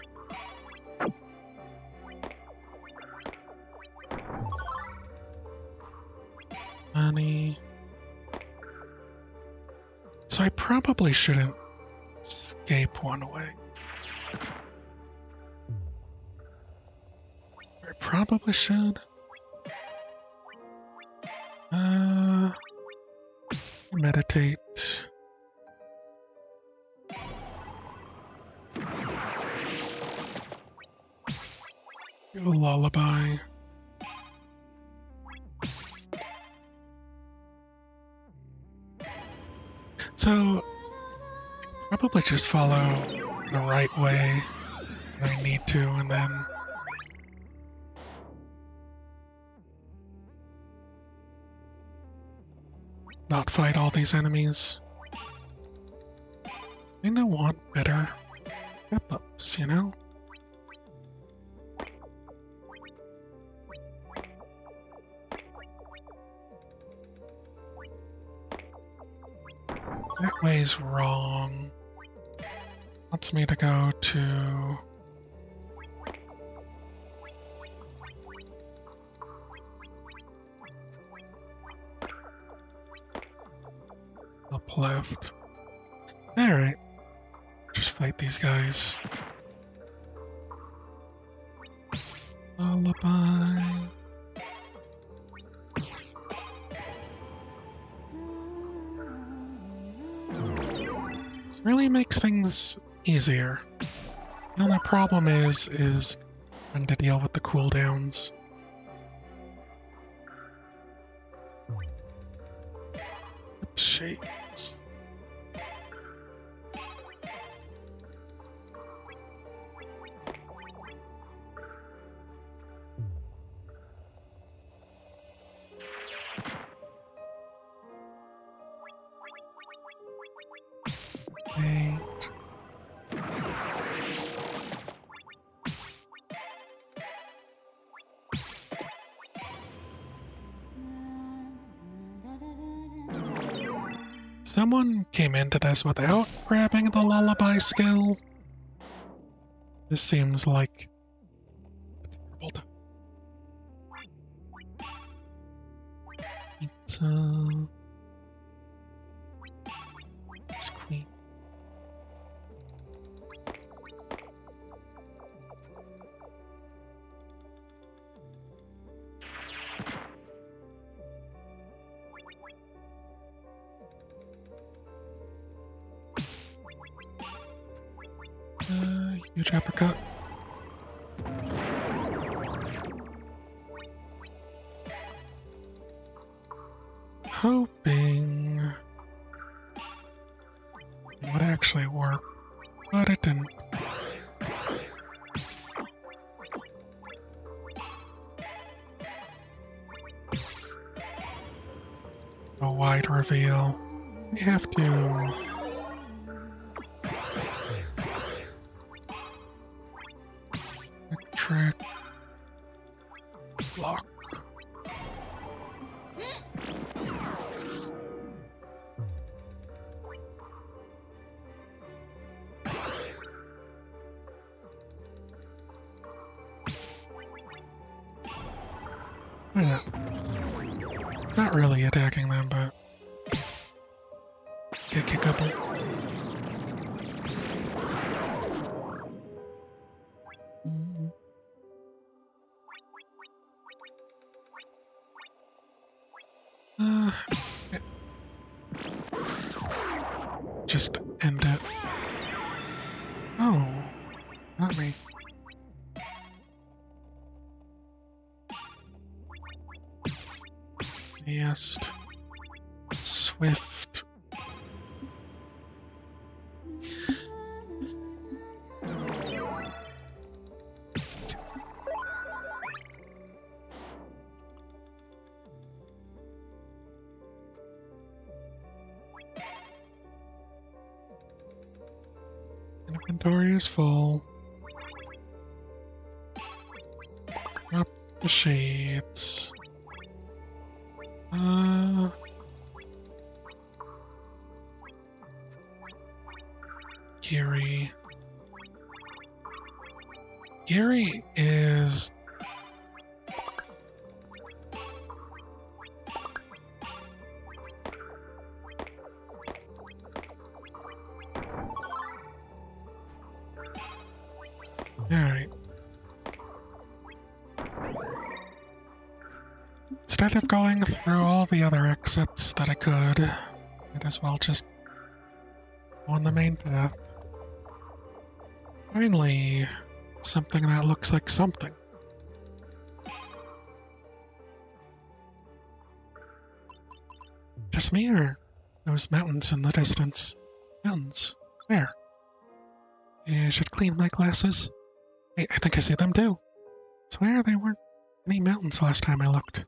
Money. So I probably shouldn't escape one way. I probably should. Meditate. Do a lullaby. So, probably just follow the right way when I need to, and then not fight all these enemies. I mean, I want better step-ups, you know? That way's wrong. Wants me to go to... up left. Alright. Just fight these guys. Lullaby. This really makes things easier. The only problem is trying to deal with the cooldowns. Shakes. Eight. Someone came into this without grabbing the lullaby skill. This seems like a terrible time. Pizza. This queen. Huge uppercut. Hoping it would actually work, but it didn't. A wide reveal. We have to... trick. Block. Yeah. Not really attacking them, but kick a couple. not me. Fast. Swift. Inventory is full. Up the shades. Gary. Gary is... Alright. Instead of going through all the other exits that I could, might as well just go on the main path. Finally, something that looks like something. Just me or those mountains in the distance? Mountains? Where? I should clean my glasses. Wait, I think I see them too. Swear there weren't any mountains last time I looked.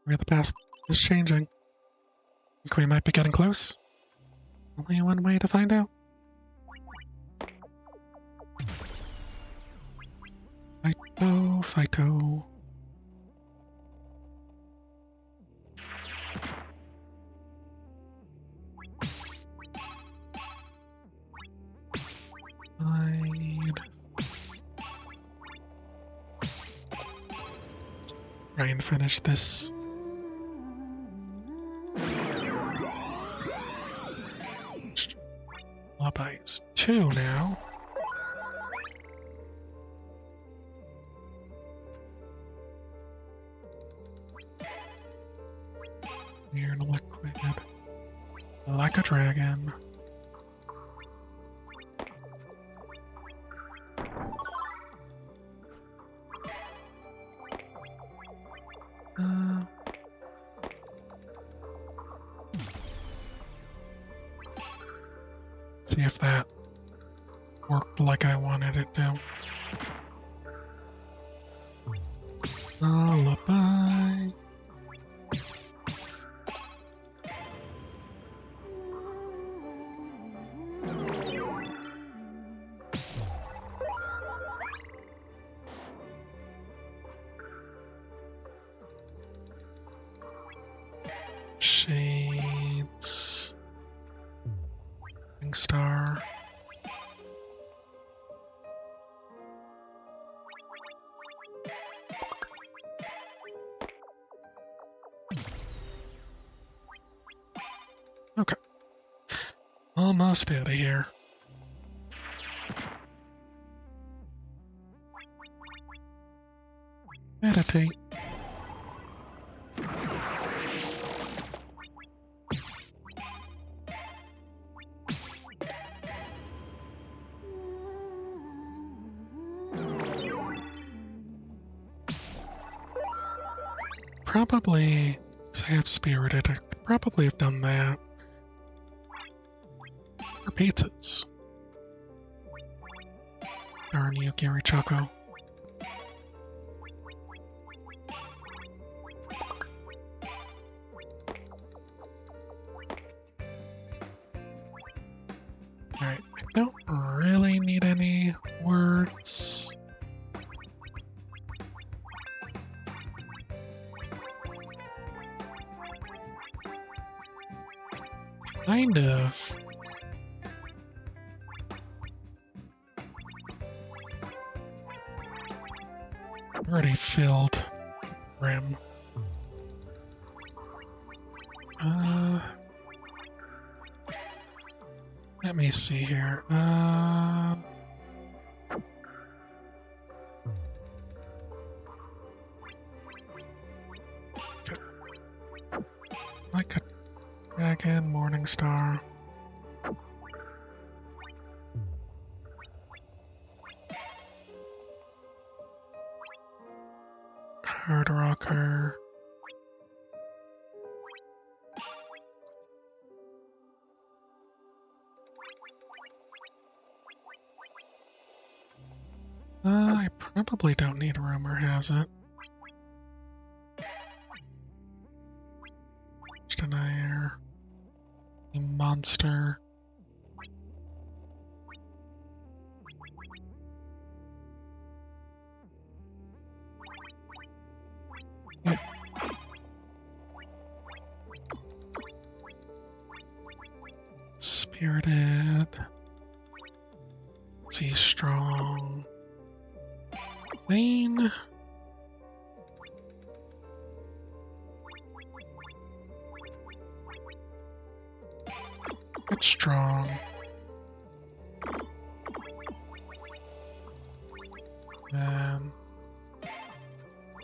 Maybe the path is changing. Think we might be getting close? Only one way to find out. Fighto, Fighto. Fine. Try and finish this. Lullaby is 2 now. Weird liquid. Like a dragon. See if that worked like I wanted it to. Lullaby. Shades. Star. Okay. Almost out of here. Meditate. Probably, I have spirited. I could probably have done that. Or pizzas. Darn you, Gary Choco. Alright, I don't really need any words. Kind of. Already filled rim. Let me see here. Like a dragon, morning star. Hard Rocker. I probably don't need rumor has it. Denier. Monster. Yep. Spirited. Let's see, strong. Zane. It's strong. And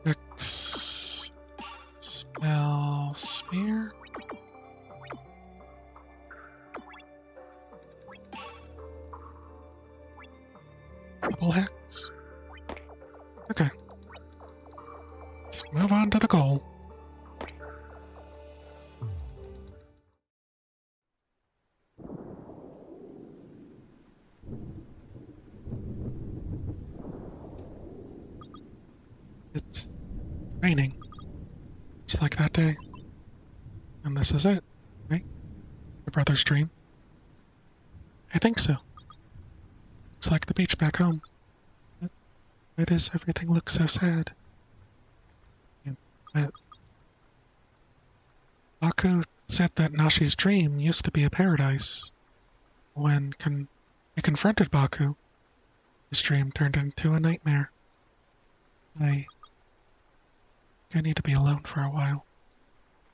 X spell spear. Double hex. Okay. Let's move on to the goal. It's raining. Just like that day. And this is it, right? Your brother's dream? I think so. Looks like the beach back home. Why does everything look so sad? But Baku said that Nashi's dream used to be a paradise. When he confronted Baku, his dream turned into a nightmare. I need to be alone for a while.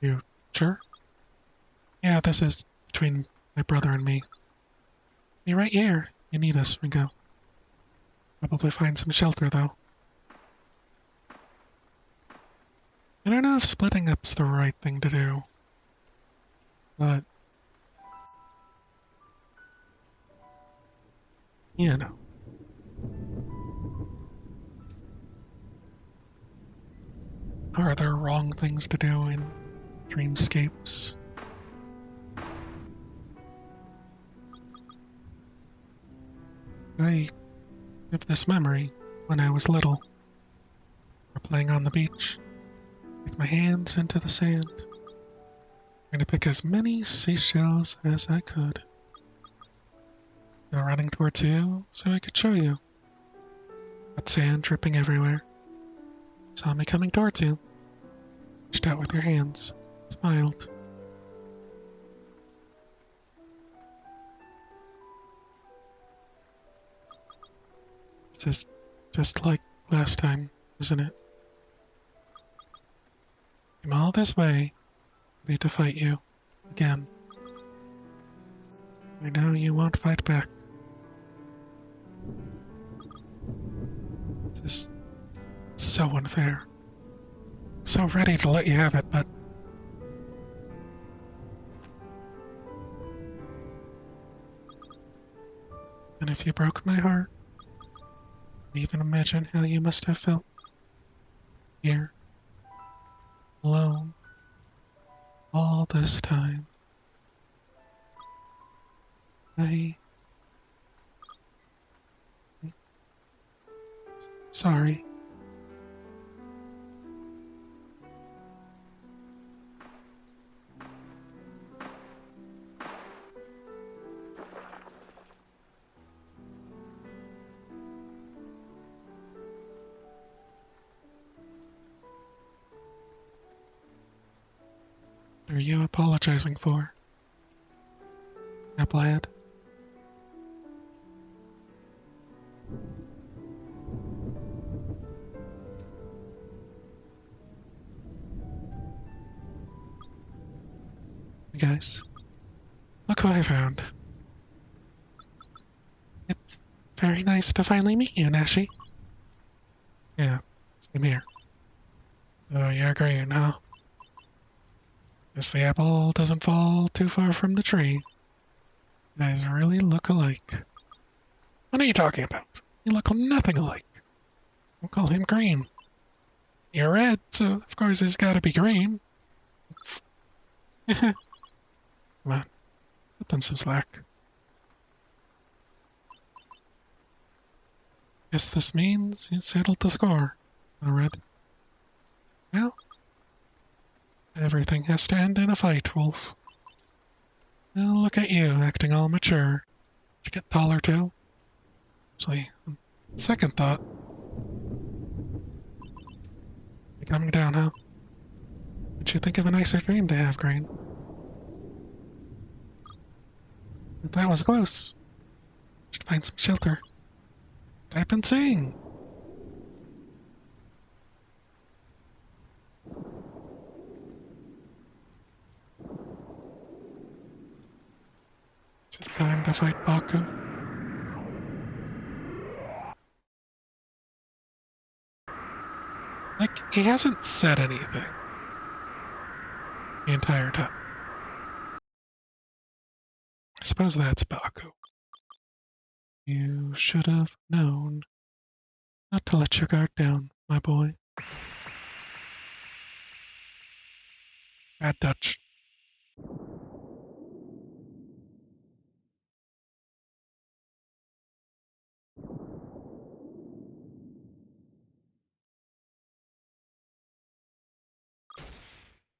You sure? Yeah, this is between my brother and me. Be right here. You need us, Ringo. Probably find some shelter, though. I don't know if splitting up's the right thing to do. But... you know. Are there wrong things to do in dreamscapes? I have this memory when I was little. We're playing on the beach. Stick my hands into the sand. Trying to pick as many seashells as I could. Go running towards you so I could show you. Got sand dripping everywhere. Saw me coming towards you. Reached out with your hands. Smiled. This is just like last time, isn't it? I'm all this way, ready to fight you. Again. I know you won't fight back. This is so unfair. So ready to let you have it, but... and if you broke my heart, even imagine how you must have felt. Here. Alone. All this time. Sorry. What are you apologizing for? Applehead? Hey guys, look who I found. It's very nice to finally meet you, Nashi. Yeah, same here. Oh, you're green, huh? Guess the apple doesn't fall too far from the tree. You guys really look alike. What are you talking about? You look nothing alike. We'll call him green. You're red, so of course it's gotta be green. Come on, cut them some slack. Guess this means you settled the score. The red. Well, everything has to end in a fight, Wolf. Well, look at you, acting all mature. Did you get taller too? Actually, second thought. You're coming down, huh? Would you think of a nicer dream to have, Green? That was close. Should find some shelter. I've been saying. Is it time to fight Baku? Like, he hasn't said anything the entire time. I suppose that's Baku. You should have known not to let your guard down, my boy. Bad Dutch.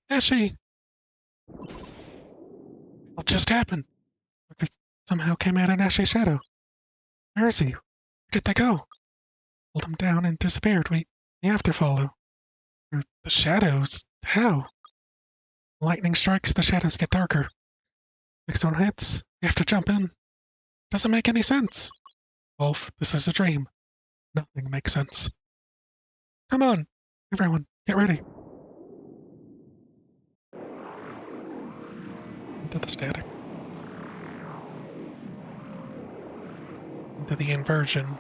Ashy! What just happened? Because somehow came out an Ashy shadow. Where is he? Where did they go? Pulled him down and disappeared. We have to follow. The shadows? How? Lightning strikes, the shadows get darker. Next one hits, you have to jump in. Doesn't make any sense. Wolf, this is a dream. Nothing makes sense. Come on, everyone, get ready. Into the static. Into the inversion.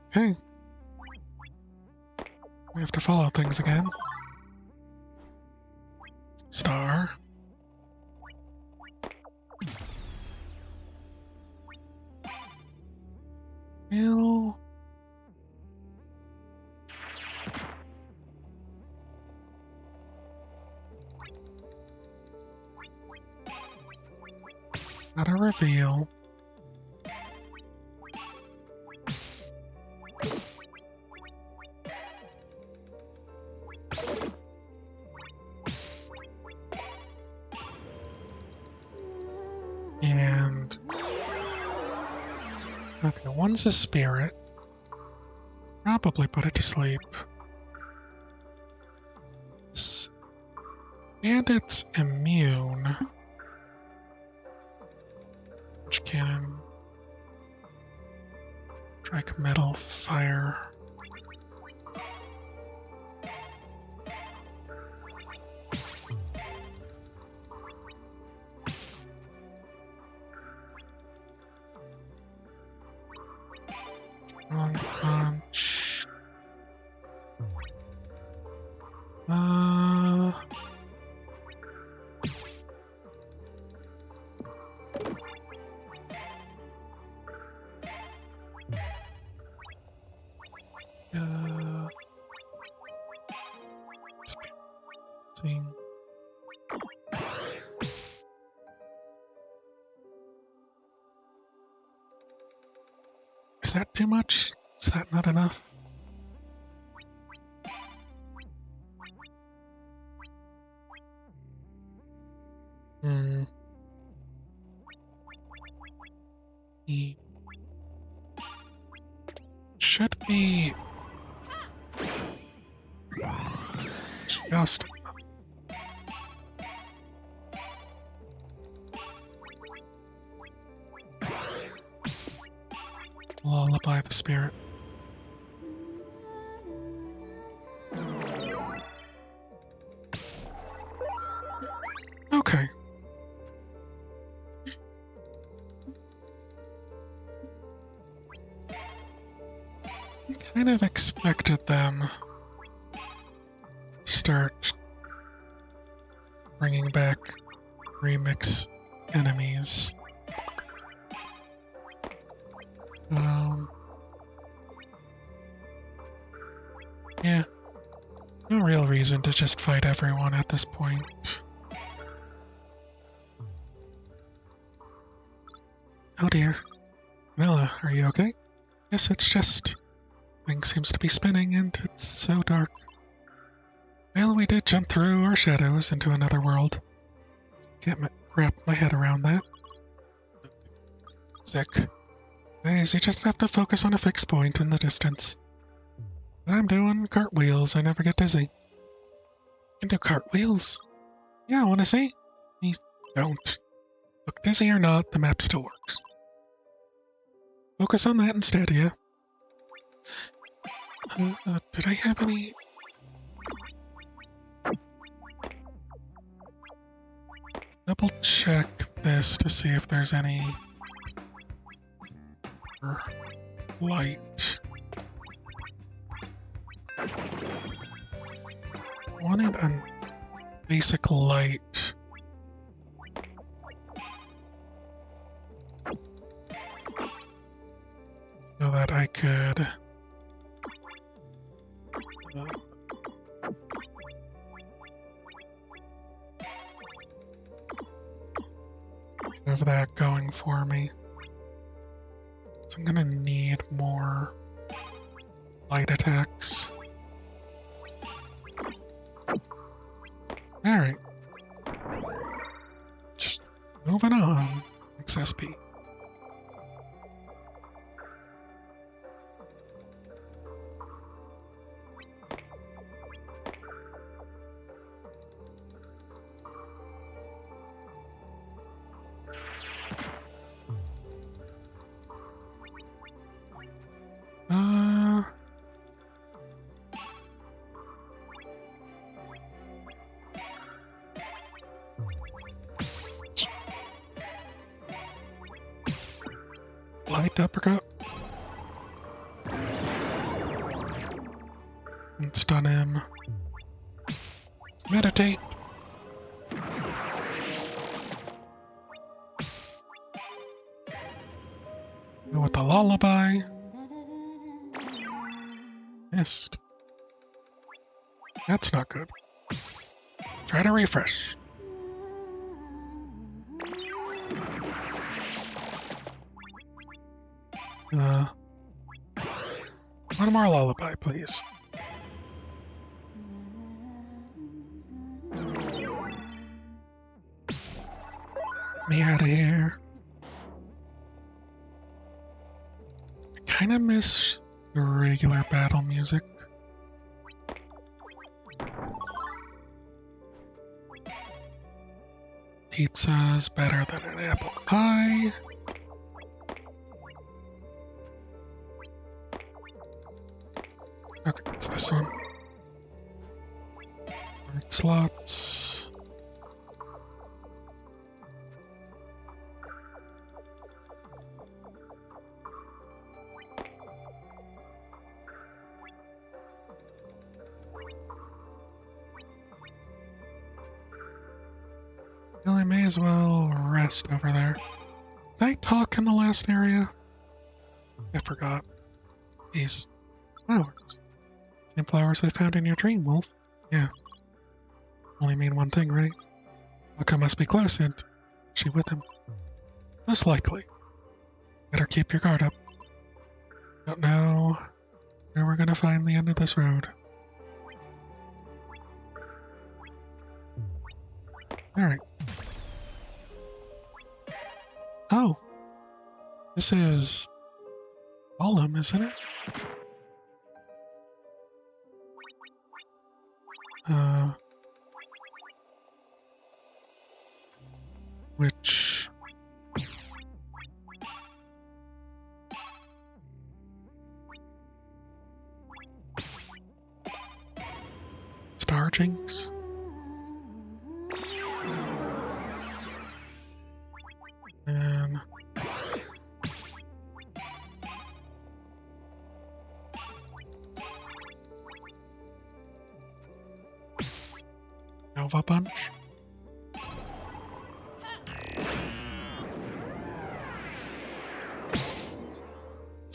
Okay. We have to follow things again. Star. Hill. Not a reveal. And okay, one's a spirit. Probably put it to sleep. And it's immune. Which cannon? Strike metal, fire. Strong punch. Seeing. Is that too much? Is that not enough? He should be just lullaby the spirit. Okay. Kind of expected them to start bringing back remix enemies. Yeah. No real reason to just fight everyone at this point. Oh dear. Mela, are you okay? Yes, it's just... thing seems to be spinning and it's so dark. Well, we did jump through our shadows into another world. Can't wrap my head around that. Sick. Guys, you just have to focus on a fixed point in the distance. I'm doing cartwheels, I never get dizzy. You can do cartwheels? Yeah, I wanna see. Please don't. Look, dizzy or not, the map still works. Focus on that instead, yeah? Did I have any... Double check this to see if there's any... light. Wanted a basic light. So that I could... have that going for me. So I'm gonna need more light attacks. Alright. Just moving on. XSP. Light uppercut. And stun him. Meditate. Go with the lullaby. Missed. That's not good. Try to refresh. One more lullaby, please. Me out of here. I kind of miss the regular battle music. Pizza's better than an apple pie. Okay, it's this one. Art slots. Well, I may as well rest over there. Did I talk in the last area? I forgot. These flowers. Same flowers I found in your dream, Wolf. Yeah. Only mean one thing, right? Waka must be close and she with him. Most likely. Better keep your guard up. Don't know where we're gonna find the end of this road. Alright. Oh. This is... Gollum, isn't it? Which... Star Jinx? And... Nova Punch?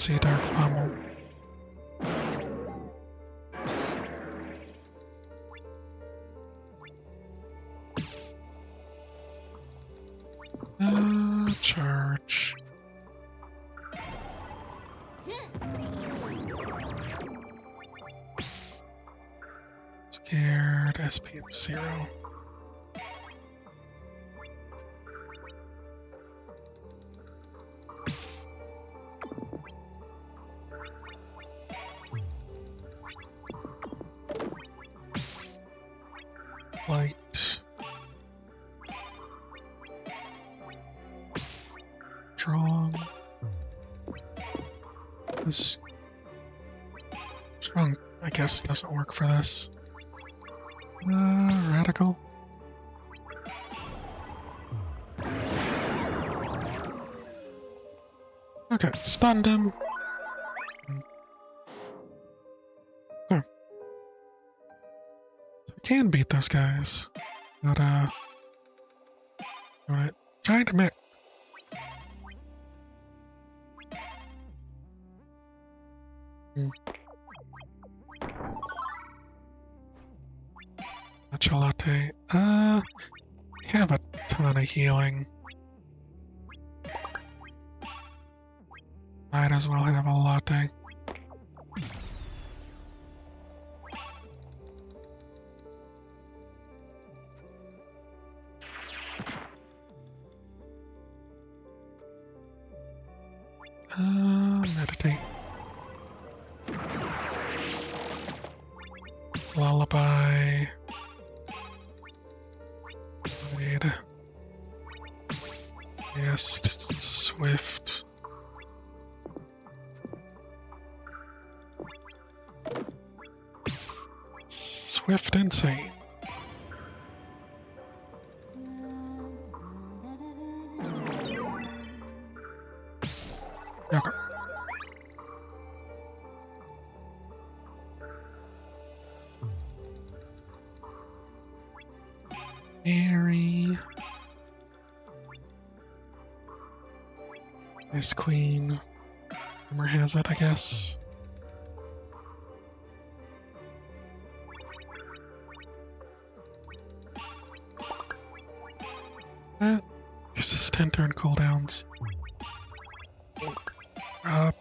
see Dark Pummel. Charge. Scared, SP 0. Light. Strong. This strong, I guess, doesn't work for this. Radical. Okay, stunned him. Oh. So we can beat those guys. But, alright. Giant mech. Matcha latte. We have a ton of healing. Might as well have a latte. Meditate. Lullaby. Wait. Yes, Swift. Swift Insane. Okay. Mary. Ice Queen. Rumor has it, I guess. Uses 10 turn cooldowns. Up.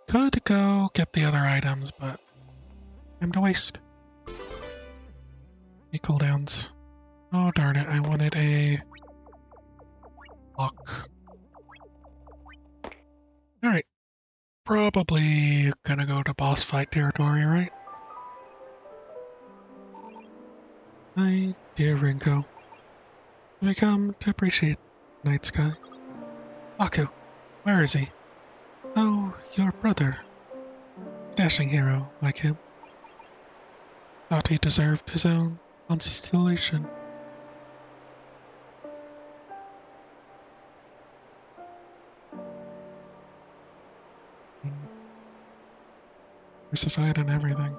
Could go get the other items, but time to waste. Any cooldowns. Oh darn it, I wanted a lock. Alright. Probably gonna go to boss fight territory, right? My dear Rinko, have I come to appreciate Night Sky? Aku, where is he? Oh, your brother. Dashing hero, like him. Thought he deserved his own constellation. Crucified and everything.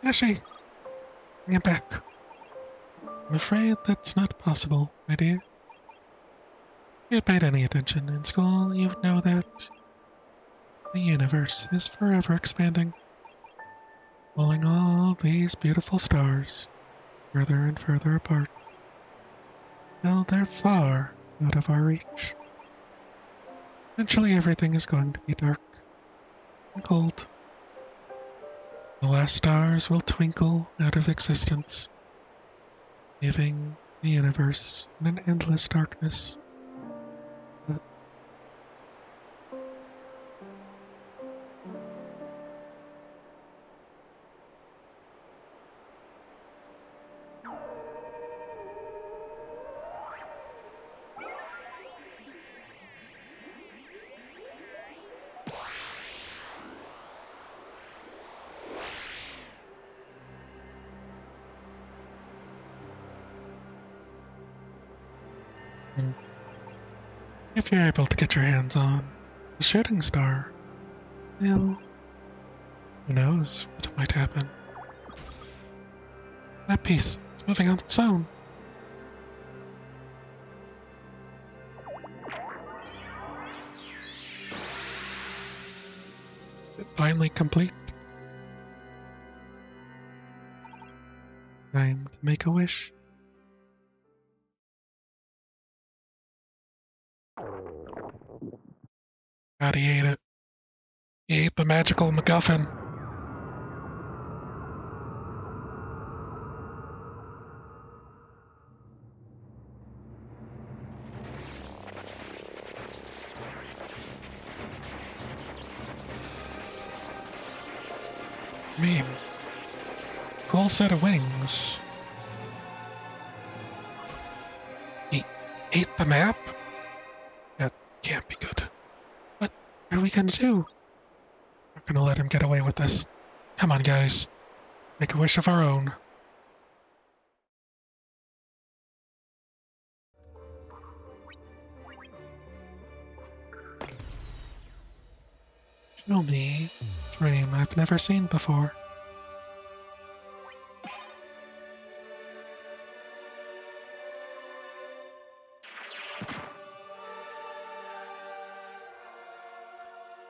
Ashi! Bring him back. I'm afraid that's not possible, my dear. If you paid any attention in school, you'd know that the universe is forever expanding, pulling all these beautiful stars further and further apart, till they're far out of our reach. Eventually everything is going to be dark and cold. The last stars will twinkle out of existence, leaving the universe in an endless darkness. If you're able to get your hands on the shooting star, you'll Who knows what might happen? That piece, it's moving on its own. Is it finally complete? Time to make a wish. God, he ate it. He ate the magical MacGuffin. I mean, cool set of wings. He ate the map? That can't be good. What are we gonna do? Not gonna let him get away with this. Come on, guys. Make a wish of our own. Show me a dream I've never seen before.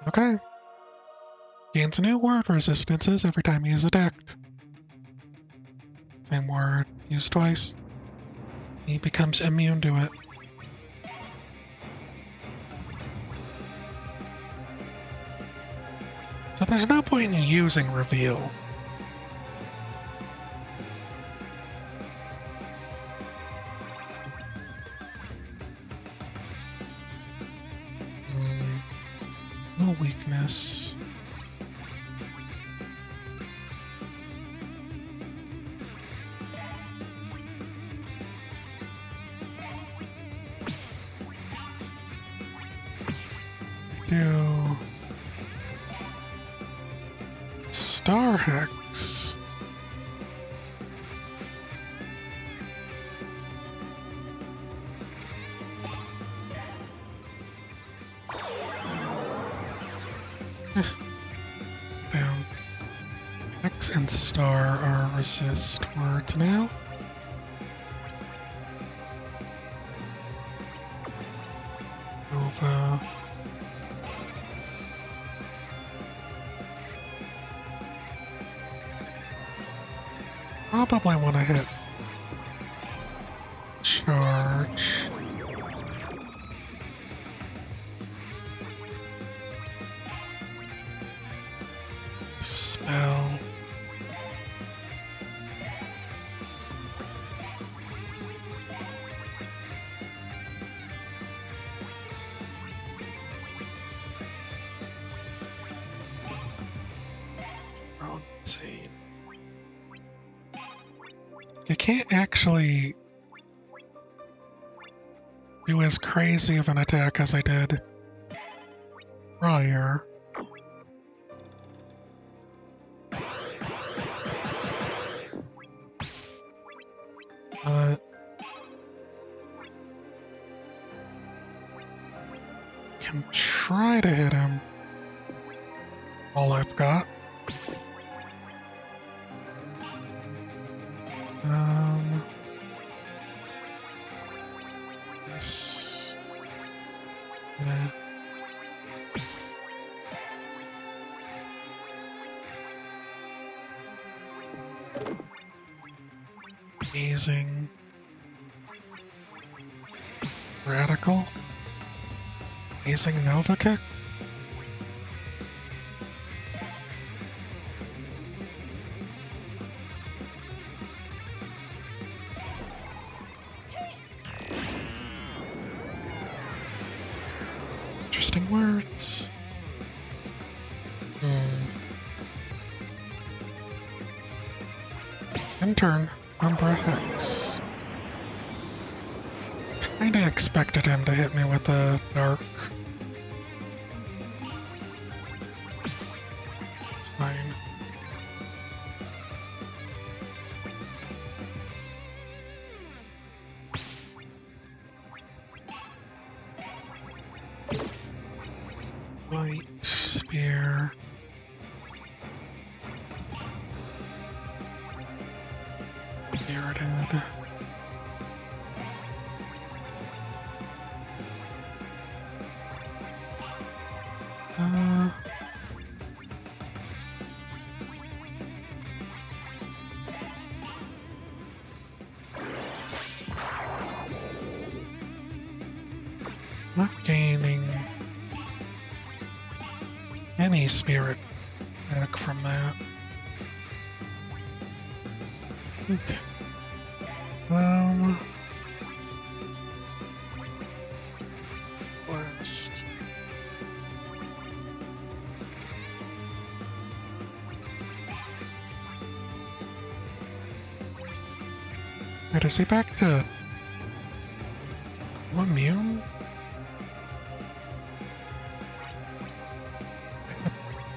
Okay. Gains new word resistances every time he is attacked. Same word used twice. He becomes immune to it. So there's no point in using reveal. No weakness. Do Star Hex. Down. Hex and Star are resist words now. Nova. Probably want to hit charge. Spell. Oh, insane. You can't actually do as crazy of an attack as I did prior. But can try to hit him. All I've got. Yes. Yeah. Amazing. Radical. Amazing Nova Kick. Interesting words. In turn, Umbra Hex. Kinda expected him to hit me with a dark. It's fine. Light spear. Not gaining any spirit back from that. Okay. Last. Wait, is he back to immune?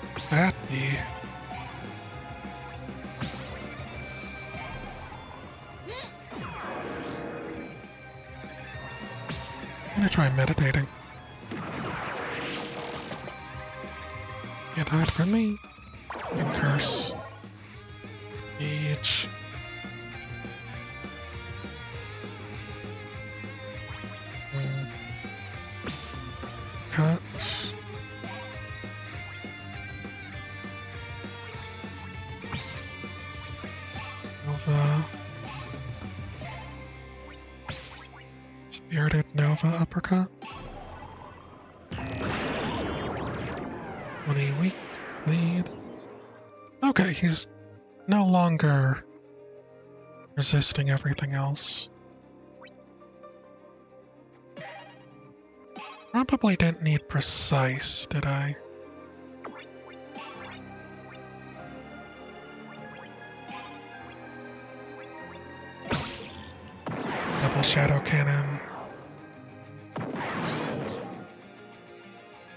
What could that be? I'm gonna try meditating. Can't hide from me. And curse. Each. Cut. Nova. Spirited Nova uppercut. 20 weak lead. Okay, he's no longer resisting everything else. Probably didn't need precise, did I? Double shadow cannon.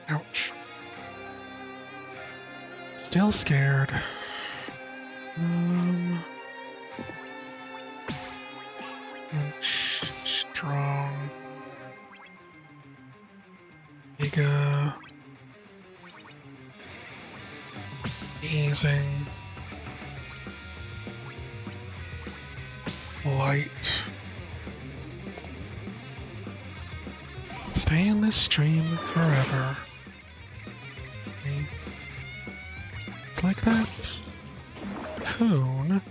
Ouch. Still scared. Strong. Giga. Easing. Light. Stay in this stream forever. Okay. It's like that. Coon.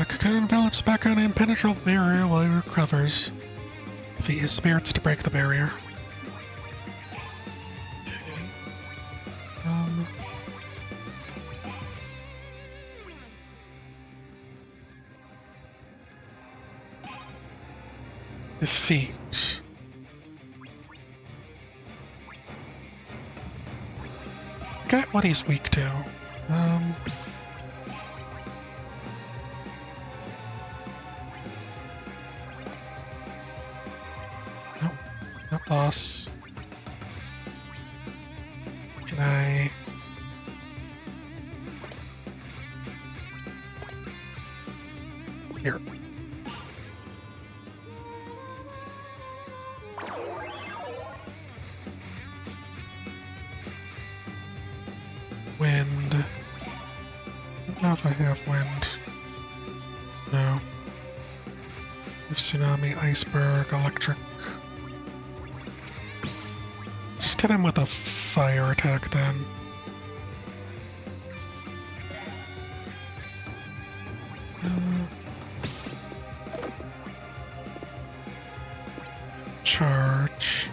Cocoon envelops back on an impenetrable barrier while he recovers. Defeat his spirits to break the barrier. Okay. Defeat. Get what he's weak to. Nope, not boss. Can I... Here. Wind. I don't know if I have wind. No. I have tsunami, iceberg, electric. Just hit him with a fire attack then. Charge.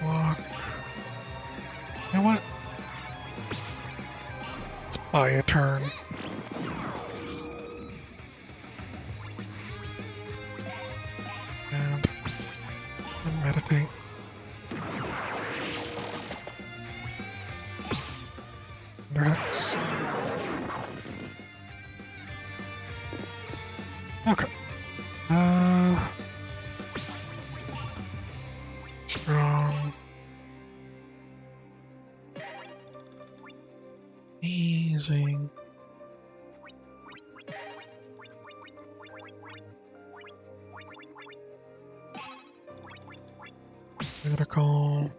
Walk. You know what? Let's buy a turn. And meditate. Rex. Okay. Strong. Easing. Critical.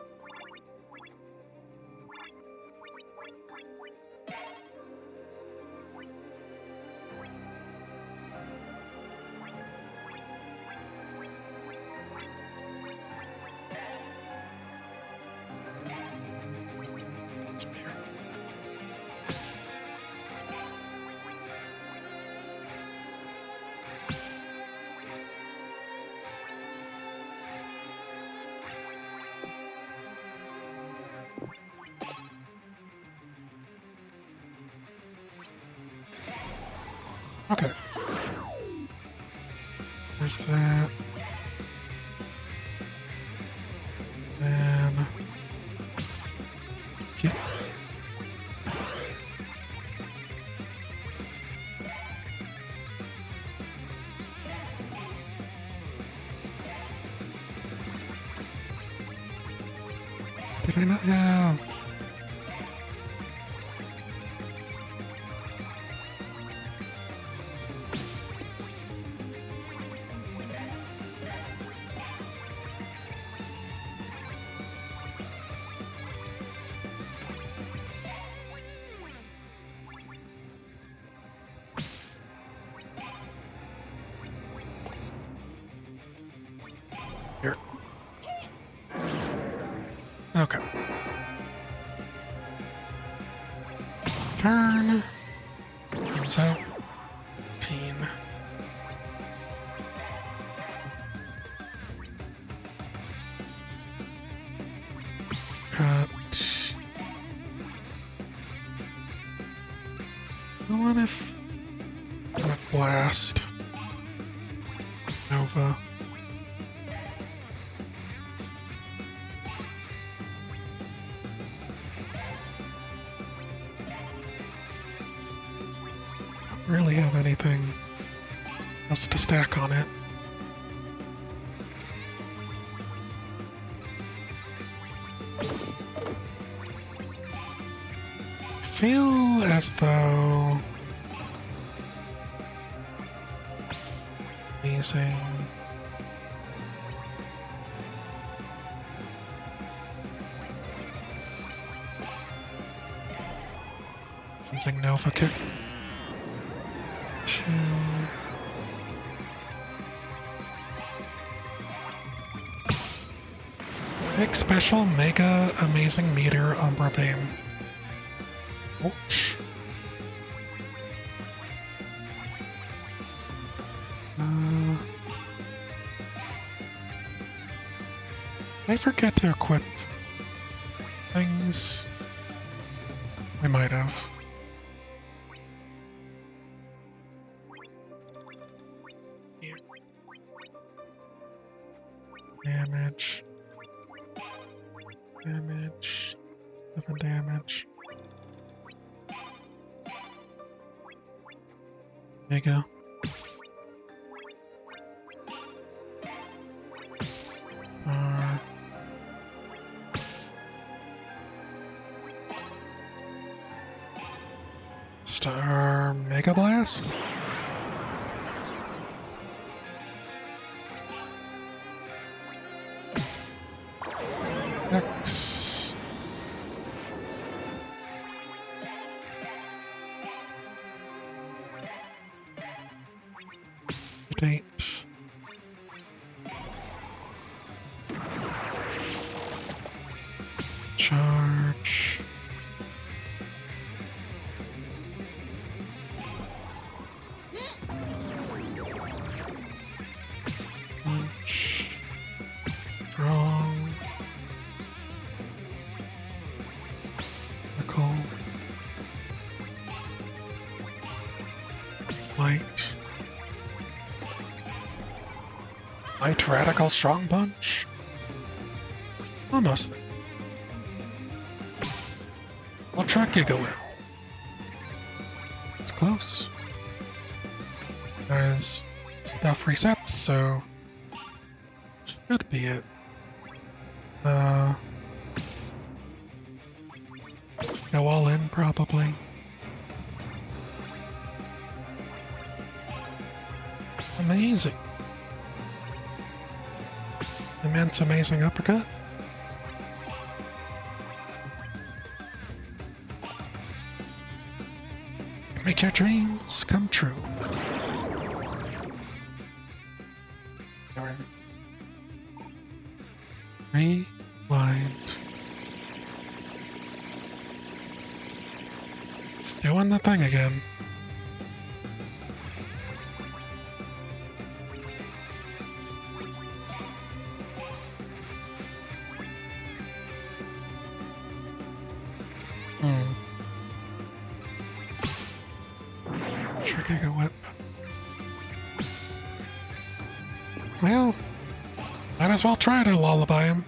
Okay. There's that. Then... Yeah. Did I not have... Here. Okay. Turn. Comes out. Peen. Cut. What if... Blast. Nova. Really have anything else to stack on it. I feel as though amazing. Using Nova Kick. Big special mega amazing meteor Umbra Beam. Ouch. I forget to equip things. We might have. Here. Damage. Damage. 7 damage. Mega. Star Mega Blast? X. Date. Charge. Punch. Strong. Nickel. Light. Light Radical Strong Punch? Almost there. I'll try Giga Whip. It's close. There's stuff resets, so should be it. Go all in, probably. Amazing. Immense amazing uppercut. Make your dreams come true. Alright. Rewind. It's doing the thing again. Sure, Giga Whip. Well, might as well try to lullaby him.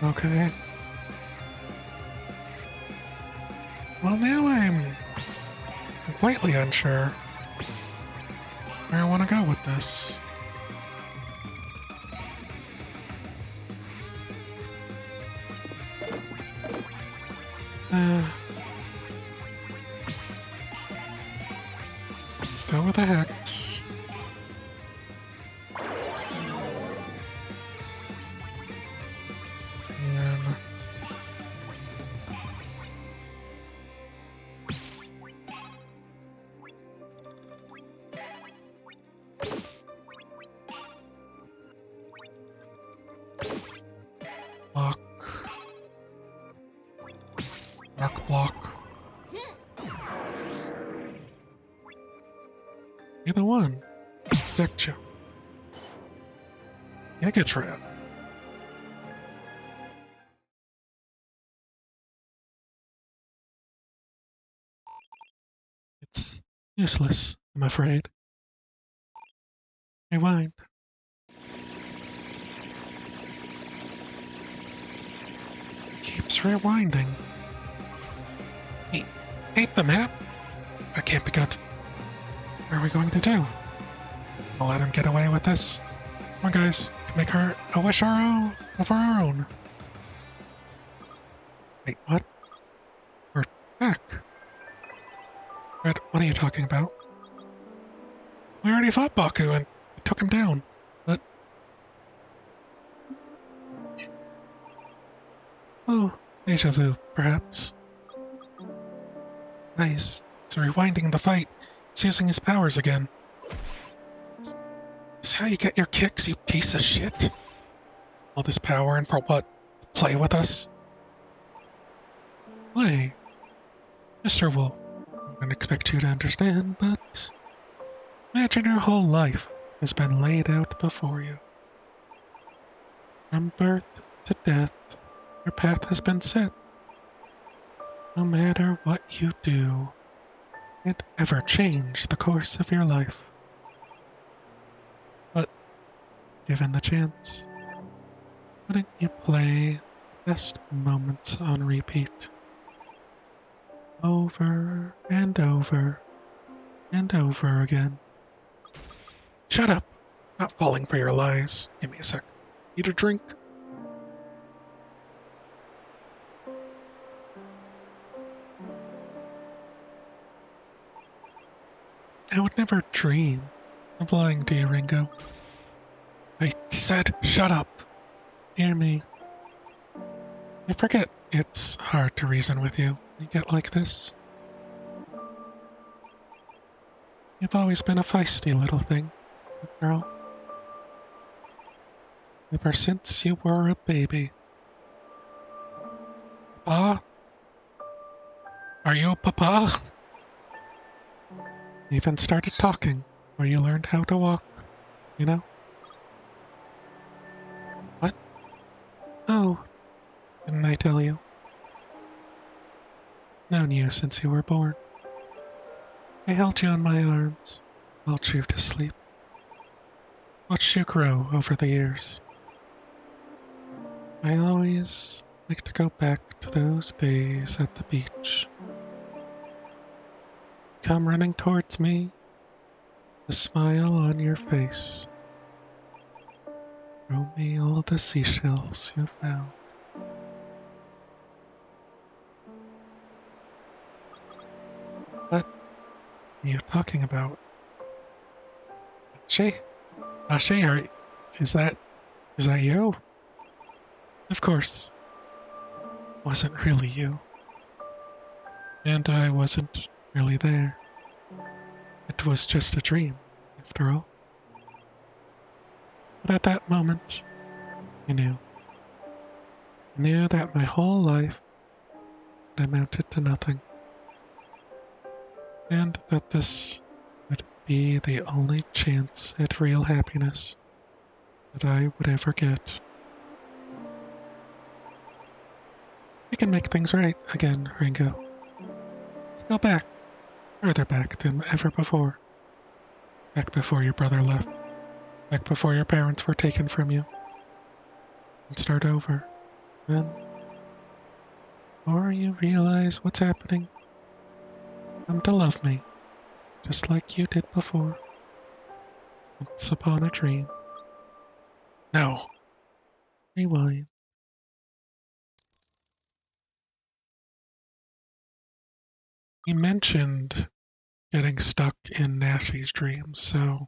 Okay. Well, now I'm completely unsure where I want to go with this. Let's go with a hex. And block. Dark block. Either one. Protect you. Giga Trap. It's useless, I'm afraid. Rewind. Keeps rewinding. Hate the map? That can't be good. What are we going to do? We'll let him get away with this. Come on, guys. Make her a wish of our own. Wait, what? We're back. Red, what are you talking about? We already fought Baku and took him down. But... Oh, deja vu, perhaps. Nice. He's rewinding the fight. He's using his powers again. Is this how you get your kicks, you piece of shit? All this power and for what? Play with us? Play? Mr. Wolf, I wouldn't expect you to understand, but... Imagine your whole life has been laid out before you. From birth to death, your path has been set. No matter what you do, it ever change the course of your life. But, given the chance, wouldn't you play best moments on repeat? Over and over and over again. Shut up! Not falling for your lies. Give me a sec. Need a drink? I would never dream of lying to you, Ringo. I said shut up. Hear me. I forget it's hard to reason with you when you get like this. You've always been a feisty little thing, girl. Ever since you were a baby. Papa? Are you a papa? You even started talking, where you learned how to walk, you know? What? Oh, didn't I tell you? Known you since you were born. I held you in my arms, lulled you to sleep. Watched you grow over the years. I always like to go back to those days at the beach. Come running towards me, a smile on your face. Throw me all the seashells you found. What are you talking about? Ashi, is that you? Of course. It wasn't really you. And I wasn't really there. It was just a dream, after all. But at that moment, I knew. I knew that my whole life had amounted to nothing. And that this would be the only chance at real happiness that I would ever get. We can make things right again, Ringo. Go back, further back than ever before. Back before your brother left. Back before your parents were taken from you. And start over. Then, before you realize what's happening, come to love me, just like you did before. Once upon a dream. No. Rewind. He mentioned getting stuck in Nashi's dreams, so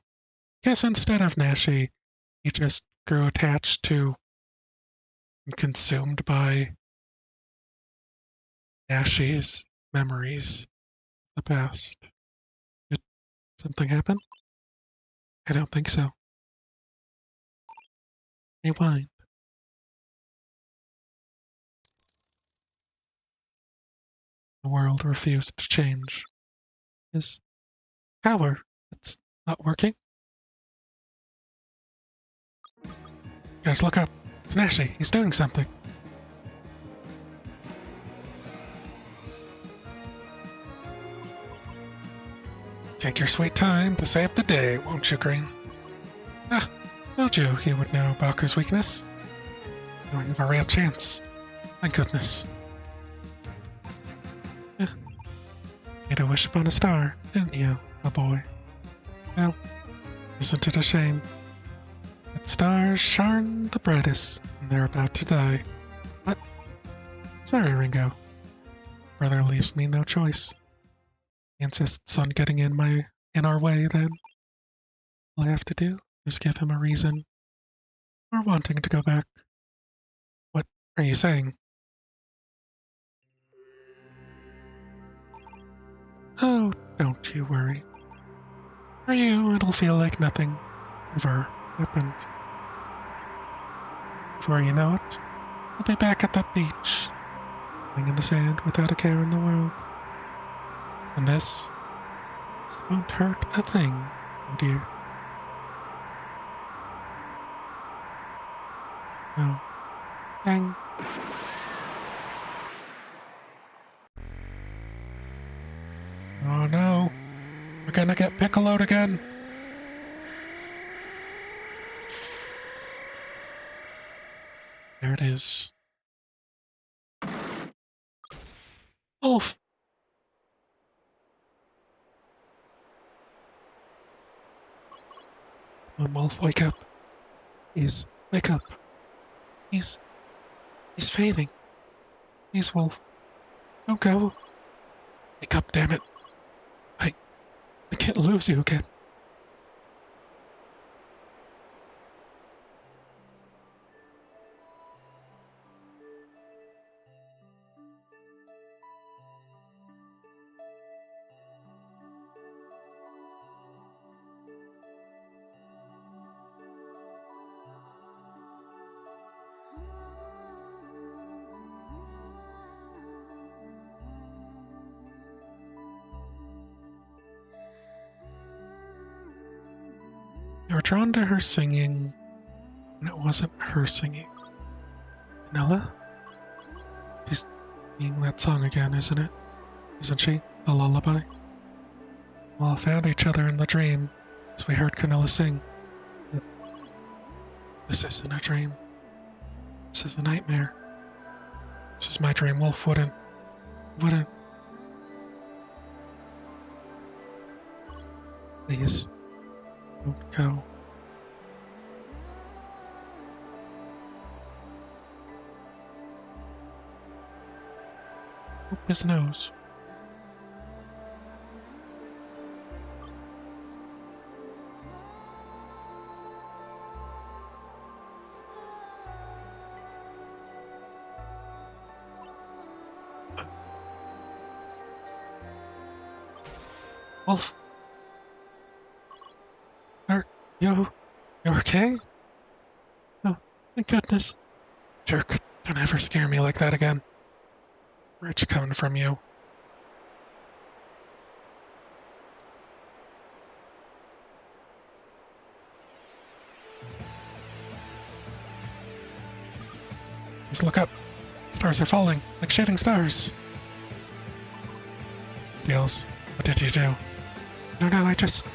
I guess instead of Nashi, he just grew attached to and consumed by Nashi's memories of the past. Did something happen? I don't think so. Rewind. The world refused to change. His power, it's not working. Guys, look up. It's Nashi. He's doing something. Take your sweet time to save the day, won't you, Green? Ah, told you he would know Baku's weakness. You have a real chance. Thank goodness. Made a wish upon a star, didn't you, my boy? Well, isn't it a shame? That stars shine the brightest, and they're about to die. What? Sorry, Ringo. Brother leaves me no choice. He insists on getting in our way, then. All I have to do is give him a reason for wanting to go back. What are you saying? Oh, don't you worry. For you, it'll feel like nothing ever happened. Before you know it, you'll be back at that beach, lying in the sand without a care in the world. And this won't hurt a thing, my dear. No. Bang. Oh no. We're gonna get piccoloed again. There it is. Wolf! Come on, Wolf, wake up. Please, wake up. He's fading. Please, Wolf. Don't go. Wake up, damn it. I can't lose you again. You were drawn to her singing, and it wasn't her singing. Nella? She's singing that song again, isn't it? Isn't she? The lullaby? We all found each other in the dream as we heard Canella sing. This isn't a dream. This is a nightmare. This is my dream. Wolf wouldn't. Please, don't go. Hope his nose. Wolf? You okay? Oh, thank goodness. Jerk, don't ever scare me like that again. Rich coming from you. Just look up. Stars are falling, like shooting stars. Deals. What did you do? No, I just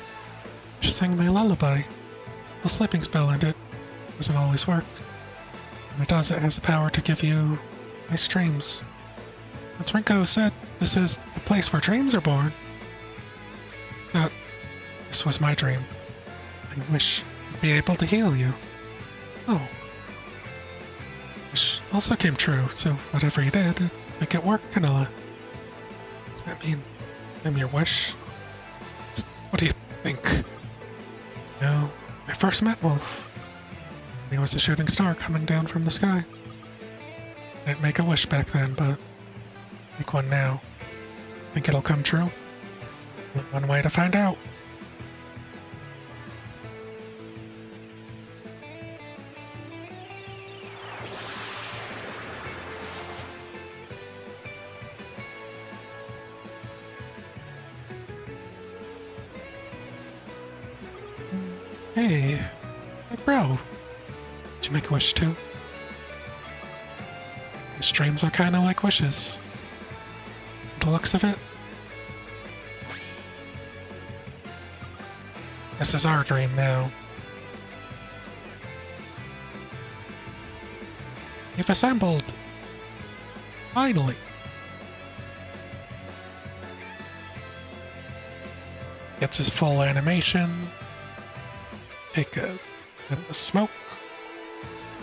sang my lullaby. A sleeping spell, and it doesn't always work. When it does, it has the power to give you nice dreams. As Rinko said, this is the place where dreams are born. But this was my dream. I wish I'd be able to heal you. Oh. Wish also came true, so whatever you did, make it work, Canella. Does that mean I'm your wish? What do you think? No, I first met Wolf. He was a shooting star coming down from the sky. I didn't make a wish back then, but make one now. Think it'll come true? Only one way to find out. Hey, bro. Did you make a wish too? These dreams are kinda like wishes. The looks of it. This is our dream now. You've assembled. Finally. Gets his full animation. Take a bit of smoke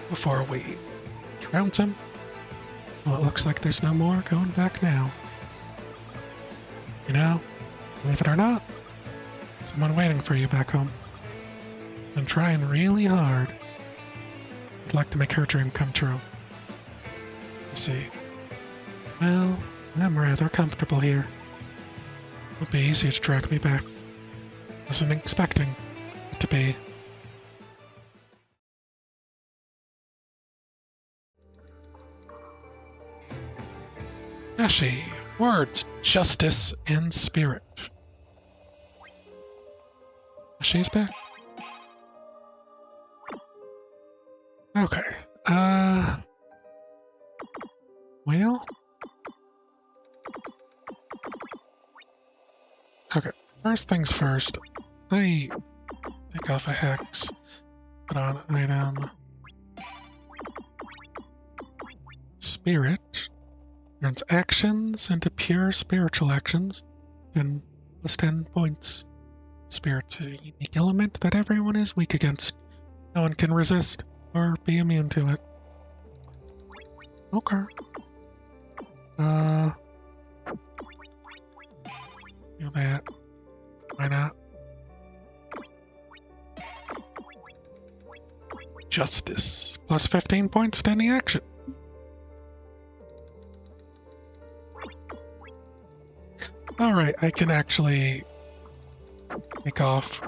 before we trounce him. Well, it looks like there's no more going back now. You know, believe it or not, someone waiting for you back home. Been trying really hard. I'd like to make her dream come true. You see, well, I'm rather comfortable here. It would be easy to drag me back. Wasn't expecting it to be. Ashi, words, justice, and spirit. Ashi's back? Okay. Well? Okay, first things first. I take off a hex, put on item. Spirit. Turns actions into pure spiritual actions, and plus 10 points. Spirit's a unique element that everyone is weak against. No one can resist or be immune to it. Okay. Do that. Why not? Justice. Plus 15 points to any action. Alright, I can actually take off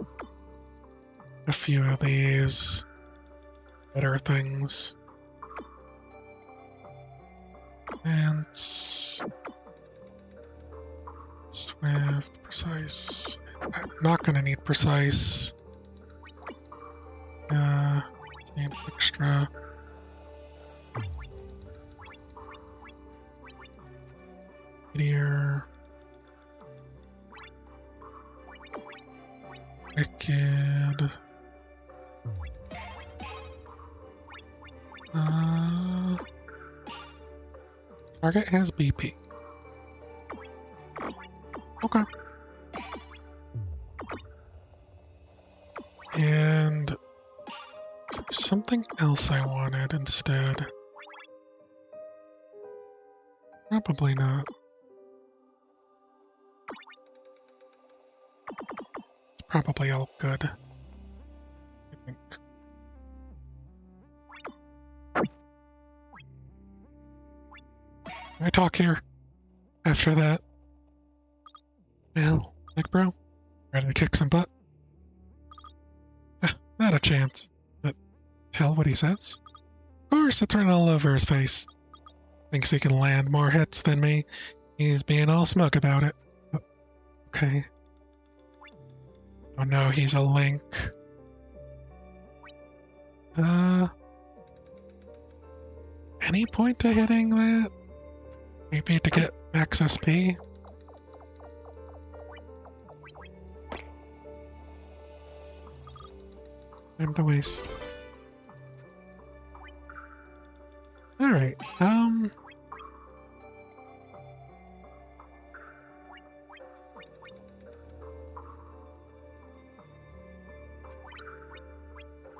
a few of these better things. And swift, precise. I'm not gonna need precise. Need extra. Meteor. Wicked. Target has BP. Okay. And there's something else I wanted instead. Probably not. It's probably all good. I think. I talk here after that. Well, like bro, ready to kick some butt? Not a chance. But tell what he says? Of course, it's written all over his face. Thinks he can land more hits than me. He's being all smug about it. Okay. Oh no, he's a Link. Any point to hitting that? Maybe to get max SP? Time to waste. Alright,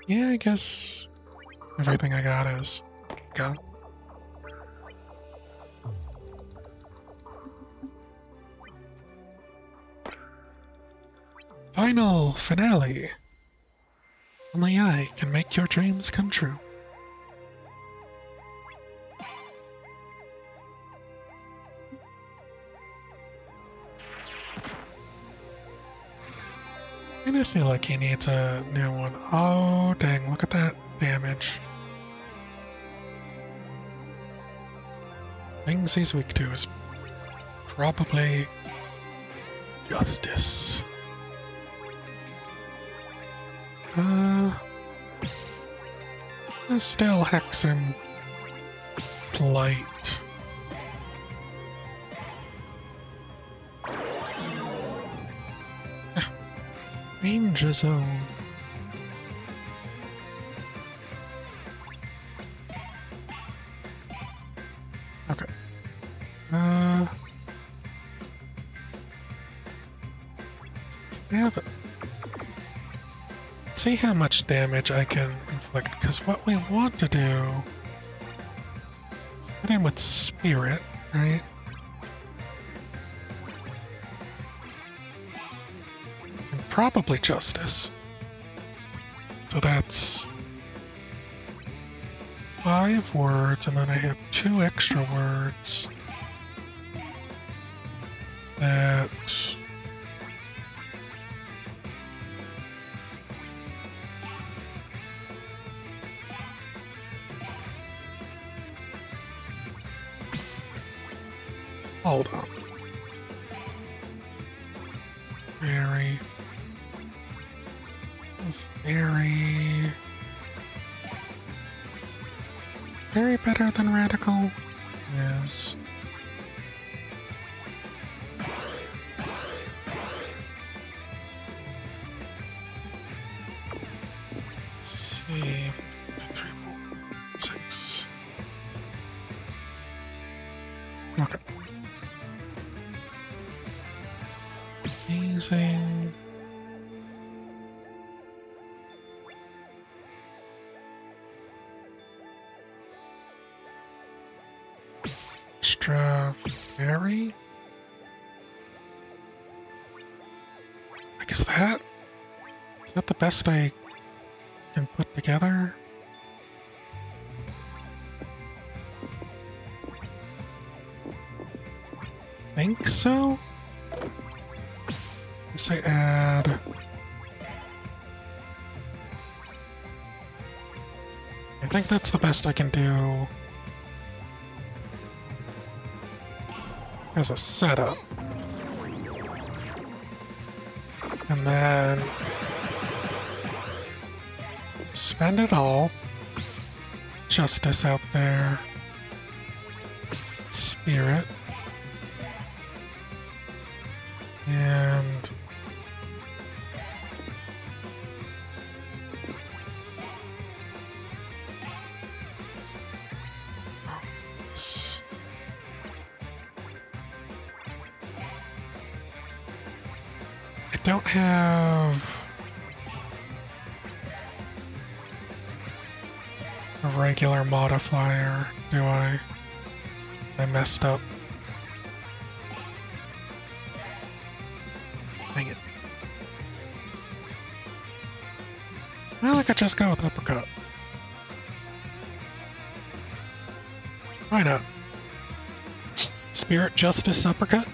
yeah, I guess everything I got is go. Final finale. Only I can make your dreams come true. And I feel like he needs a new one. Oh, dang, look at that damage. Things he's weak to is probably justice. Still Hexen Blight. Danger Zone. Okay. Yeah, but see how much damage I can inflict, because what we want to do is hit him with Spirit, right? And probably Justice. So that's 5 words, and then I have 2 extra words that hold on. Very better than Radical is. Let's see, 3, 4, 6. Okay. Amazing. Extra fairy. I guess that is that the best I can put together? Think so? Guess I add. I think that's the best I can do as a setup. And then spend it all. Justice out there. Spirit. And I don't have a regular modifier, do I? I messed up. Dang it. Well, I could just go with Uppercut. Why not? Spirit Justice Uppercut?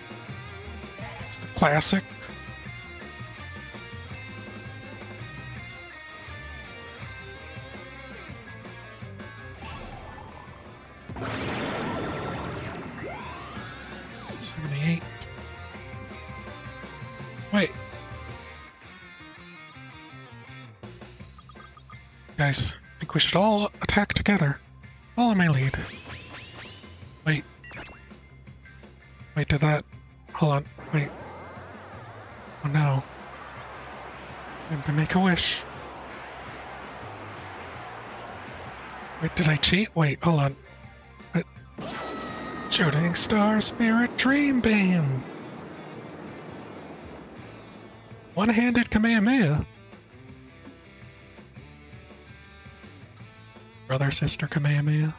It's the classic. Wait. Guys, I think we should all attack together. All in my lead. Wait. Wait, did that... Hold on. Wait. Oh no. I'm gonna make a wish. Wait, did I cheat? Wait, hold on. Uh, Shooting Star Spirit Dream Beam! One-handed Kamehameha. Brother, sister Kamehameha.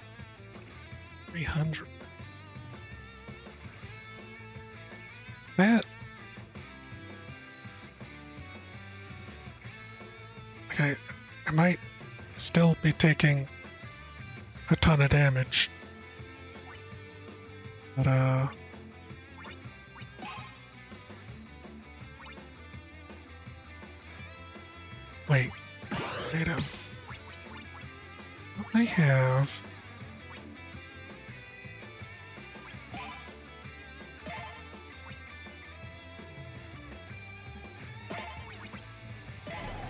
300. That. Okay, I might still be taking a ton of damage. But, wait. Wait a... What they have...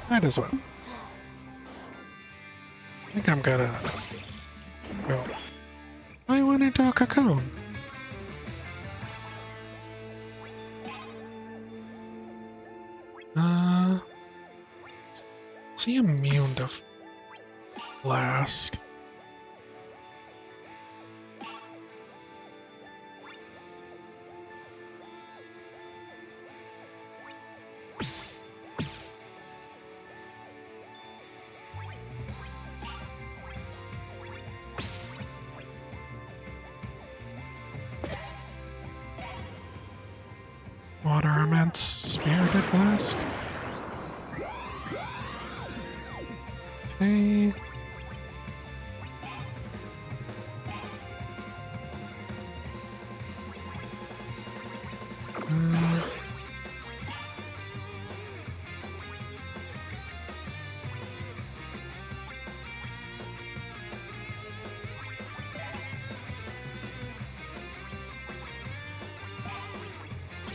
Might as well. I think I'm gonna go. I went into a cocoon. Is he immune to blast? Water immense spirited blast. Okay.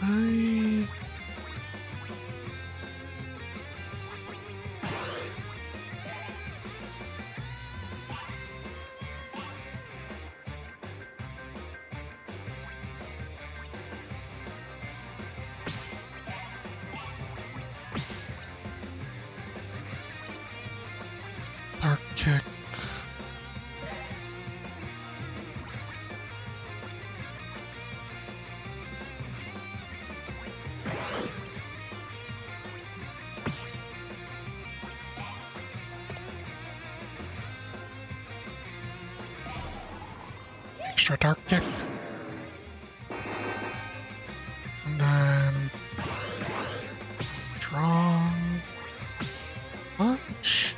I... Dark kick. Extra dark kick. And then strong punch.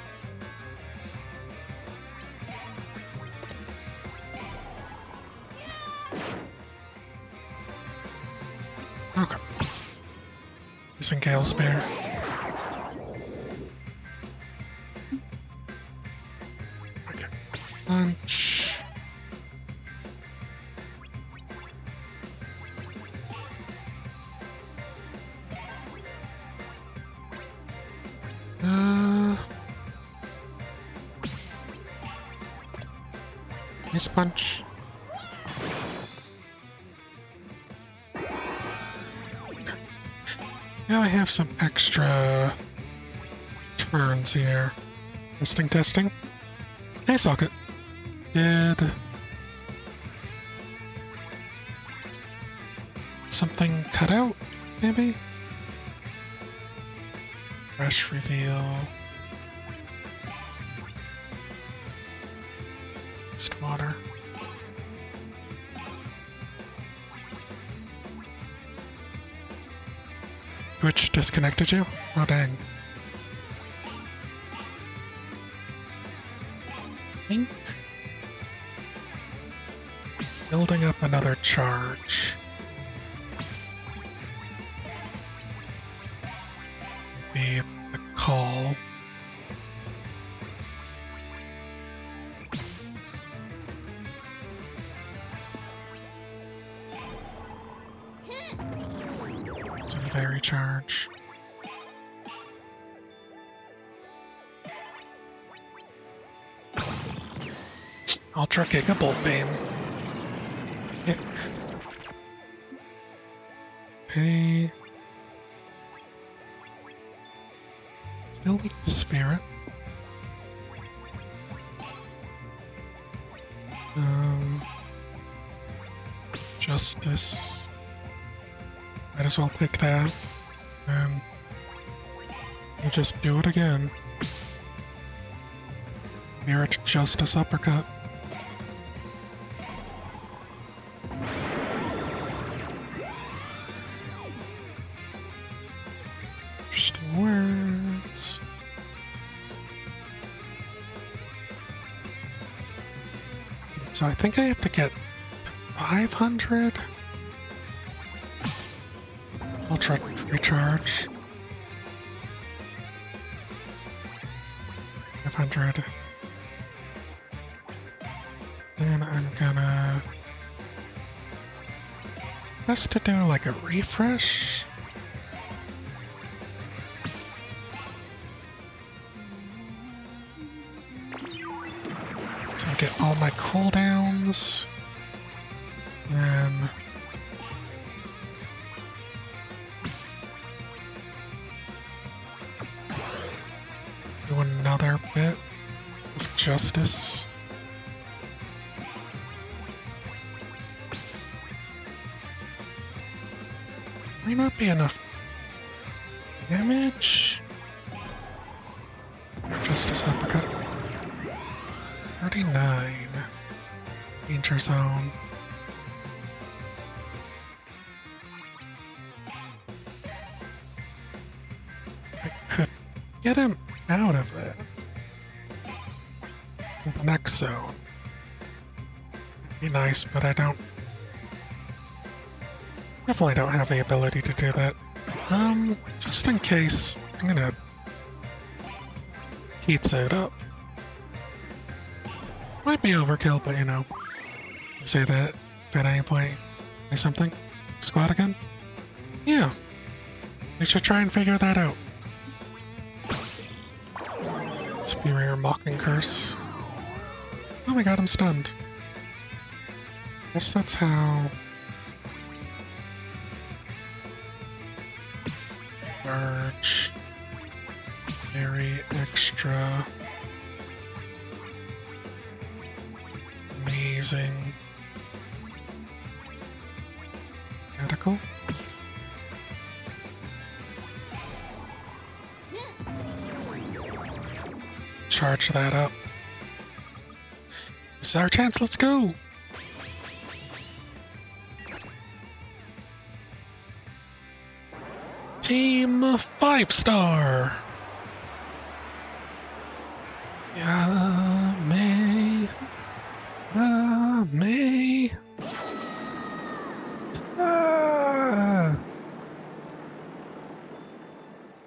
Okay. Using Gale Spear. Okay. Punch. Nice punch. Now I have some extra turns here. Testing, testing. Hey, socket. Did something cut out, maybe? Fresh reveal. Water. Twitch disconnected you? Oh dang. Think. Building up another charge. Be the call. Very charge. Ultra Gigabolt Beam. Ick. Okay. Still with the spirit. Justice. Might as well take that. And you just do it again. Merit Justice Uppercut. Interesting words. So I think I have to get to 500. Ultra recharge. 500. Then I'm gonna... Best to do like a refresh. So I get all my cooldowns. Then... do another bit of justice. Might not be enough damage. Justice Uppercut. 39. Danger Zone. I could get him out of it. The next zone. It'd be nice, but I don't... Definitely don't have the ability to do that. Just in case, I'm gonna heat it up. Might be overkill, but you know. Say that if at any point say something. Squad again? Yeah. We should try and figure that out. Superior Mocking Curse. Oh my god, I'm stunned. Guess that's how... Large. Very extra. Amazing. Medical. Charge that up. This is our chance, let's go! Team 5-star! May.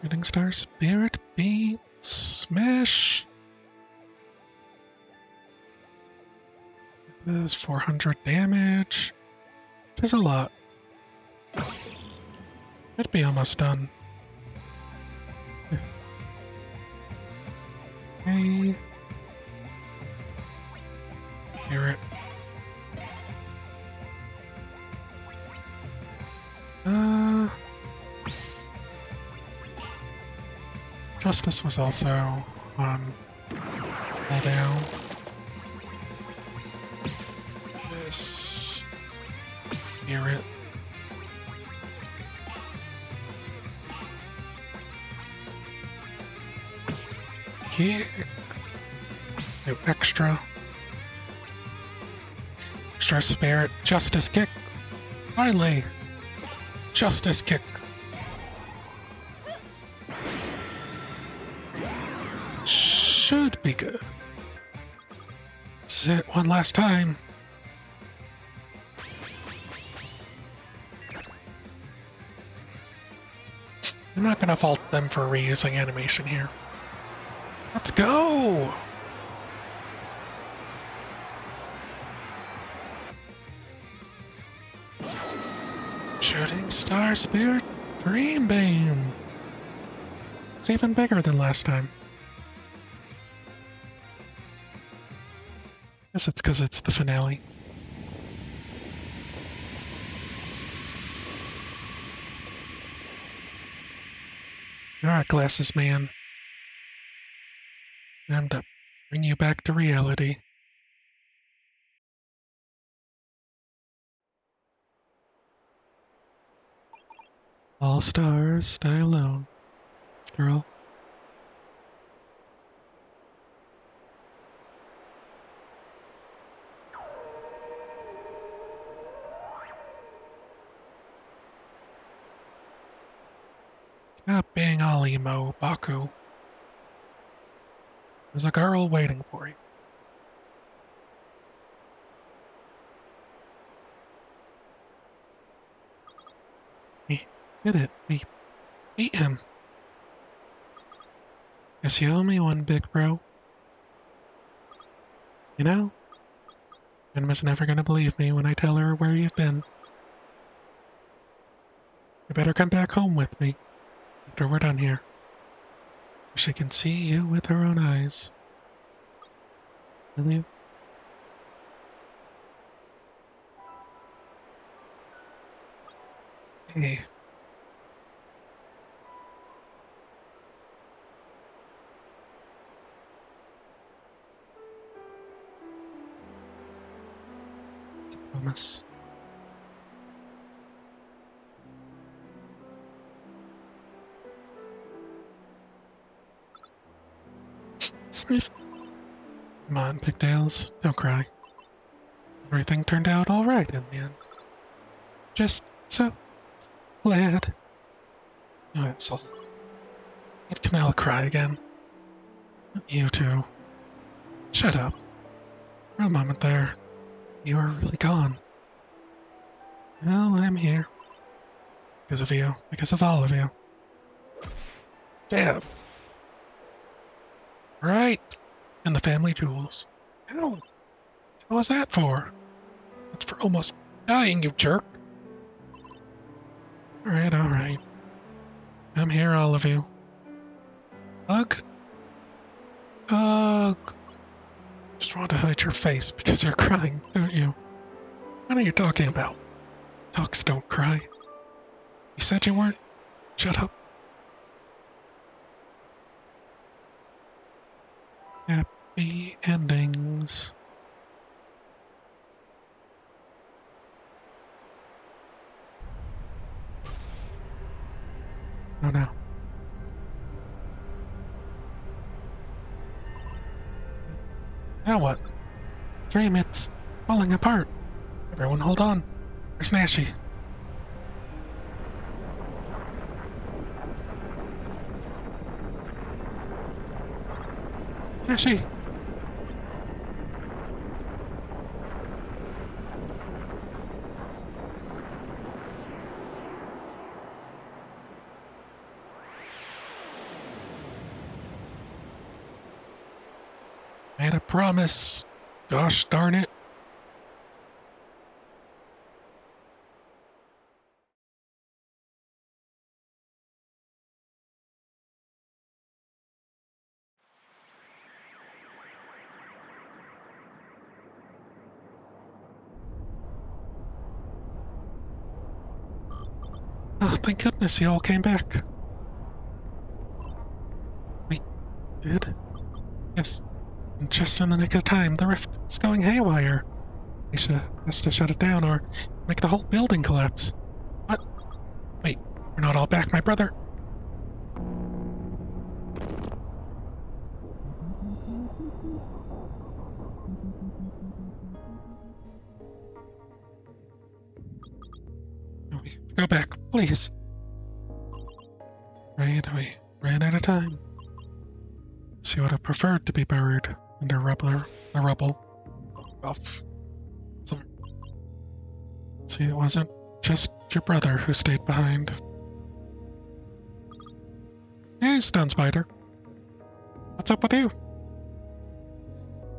Shooting Star Spirit Beam Smash. This is 400 damage. Which is a lot. It'd be almost done. Okay. Spirit. Justice was also on cooldown. This Spirit. Kick. No extra. Extra Spirit. Justice Kick. Finally. Justice Kick. Should be good. That's it, one last time. I'm not gonna fault them for reusing animation here. Let's go! Shooting Star Spirit Green Beam. It's even bigger than last time. Guess it's because it's the finale. Alright, Glasses Man. Time to bring you back to reality. All stars die alone, after all. Stop being all emo, Baku. There's a girl waiting for you. We did it. We beat him. Guess you owe me one, big bro. You know, Emma's never gonna believe me when I tell her where you've been. You better come back home with me after we're done here. She can see you with her own eyes. Will you? Hey. It's a promise. Sniff. Come on, pigtails. Don't cry. Everything turned out all right in the end. Just so glad. You asshole. Made Camilla cry again. You too. Shut up. For a moment there, you were really gone. Well, I'm here. Because of you. Because of all of you. Damn. Right. And the family jewels. How? What was that for? That's for almost dying, you jerk. Alright, alright. I'm here, all of you. Ugh. Ugh. Just want to hide your face because you're crying, don't you? What are you talking about? Ducks don't cry. You said you weren't? Shut up. Happy endings. Oh no. Now what? Dream, it's falling apart. Everyone hold on. Where's Nashi? Nashi! Made a promise. Gosh darn it. Oh, thank goodness you all came back. We did? Yes. And just in the nick of time, the rift is going haywire. Aisha has to shut it down or make the whole building collapse. What? Wait, we're not all back, my brother. Go back, please. Right, we ran out of time. She would have preferred to be buried under the rubble. Off. See, it wasn't just your brother who stayed behind. Hey, Stone Spider. What's up with you?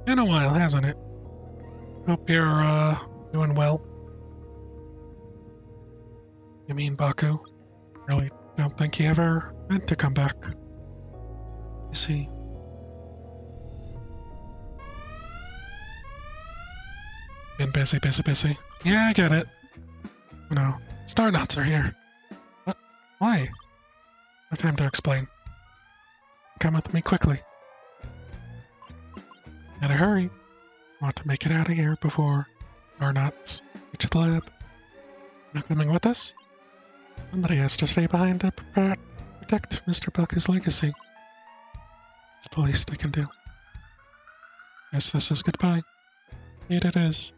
Been a while, hasn't it? Hope you're, doing well. You mean Baku? Really don't think he ever meant to come back. You see. Been busy, busy, busy. Yeah, I get it. No, Star Nuts are here. What? Why? No time to explain. Come with me quickly. Gotta hurry. Want to make it out of here before Star Nuts reach the lab. Not coming with us? Somebody has to stay behind to protect Mr. Bucka's legacy. It's the least I can do. Guess this is goodbye. Indeed it is.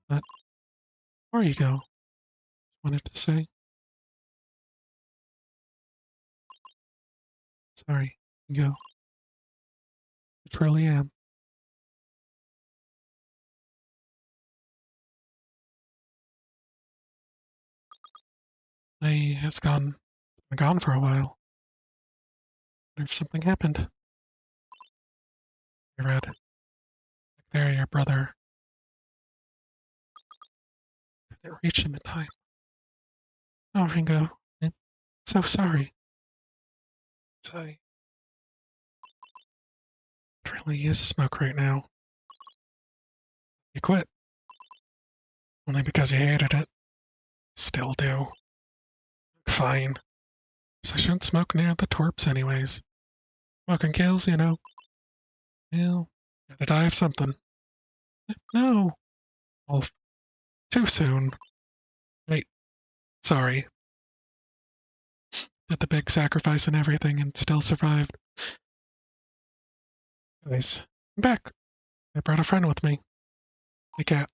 But before you go, wanted to say sorry. Go. I truly am. I has been gone for a while. Wonder if something happened. I read. Back there, your brother. Couldn't reach him in time. Oh, Ringo. I'm so sorry. I could really use a smoke right now. You quit. Only because you hated it. Still do. Fine. So I shouldn't smoke near the twerps anyways. Smoking kills, you know. Well, gotta die of something. No. Well, too soon. Wait, sorry. Did the big sacrifice and everything and still survived. Anyways, I'm back. I brought a friend with me. The cat.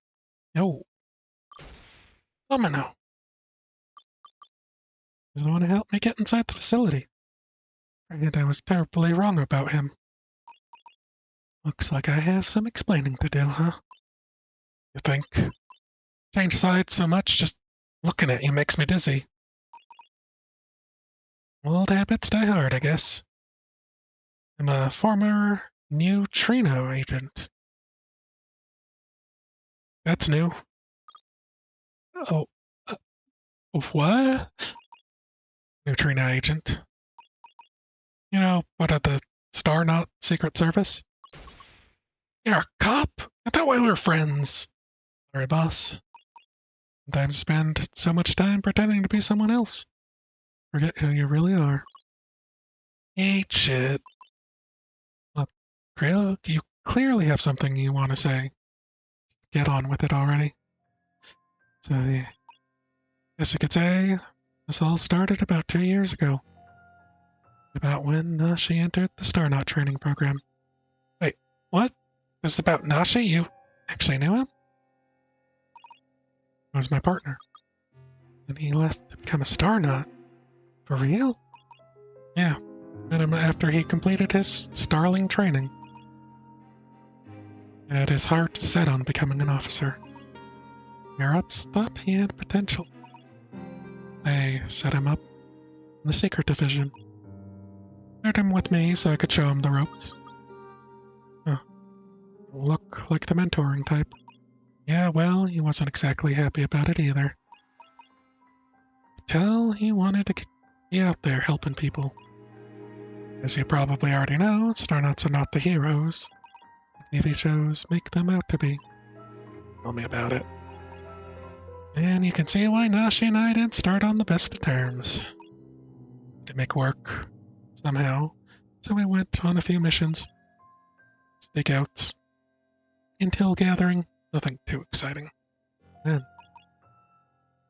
No. Domino. He's the one who helped me get inside the facility. And I was terribly wrong about him. Looks like I have some explaining to do, huh? You think? Change sides so much, just looking at you makes me dizzy. Old habits die hard, I guess. I'm a former neutrino agent. That's new. Oh, what? Neutrino agent. You know, what of the Starnaut Secret Service? You're a cop? I thought we were friends. Sorry, boss. Sometimes you spend so much time pretending to be someone else. Forget who you really are. Eat shit. Look, Krill, you clearly have something you want to say. Get on with it already. So, yeah. Guess you could say this all started about 2 years ago. About when Nashi entered the Starnaut training program. Wait, what? This is about Nashi? You actually knew him? He was my partner. And he left to become a Starnaut. For real? Yeah. Met him after he completed his Starling training. He had his heart set on becoming an officer. Higher-ups thought he had potential. They set him up in the secret division. Paired him with me so I could show him the ropes. Huh. Look like the mentoring type. Yeah, well, he wasn't exactly happy about it either. Tell he wanted to be out there helping people. As you probably already know, Starnauts are not the heroes TV shows make them out to be. Tell me about it. And you can see why Nashi and I didn't start on the best of terms. To make work, somehow, so we went on a few missions. Stakeouts. Intel gathering, nothing too exciting. Then,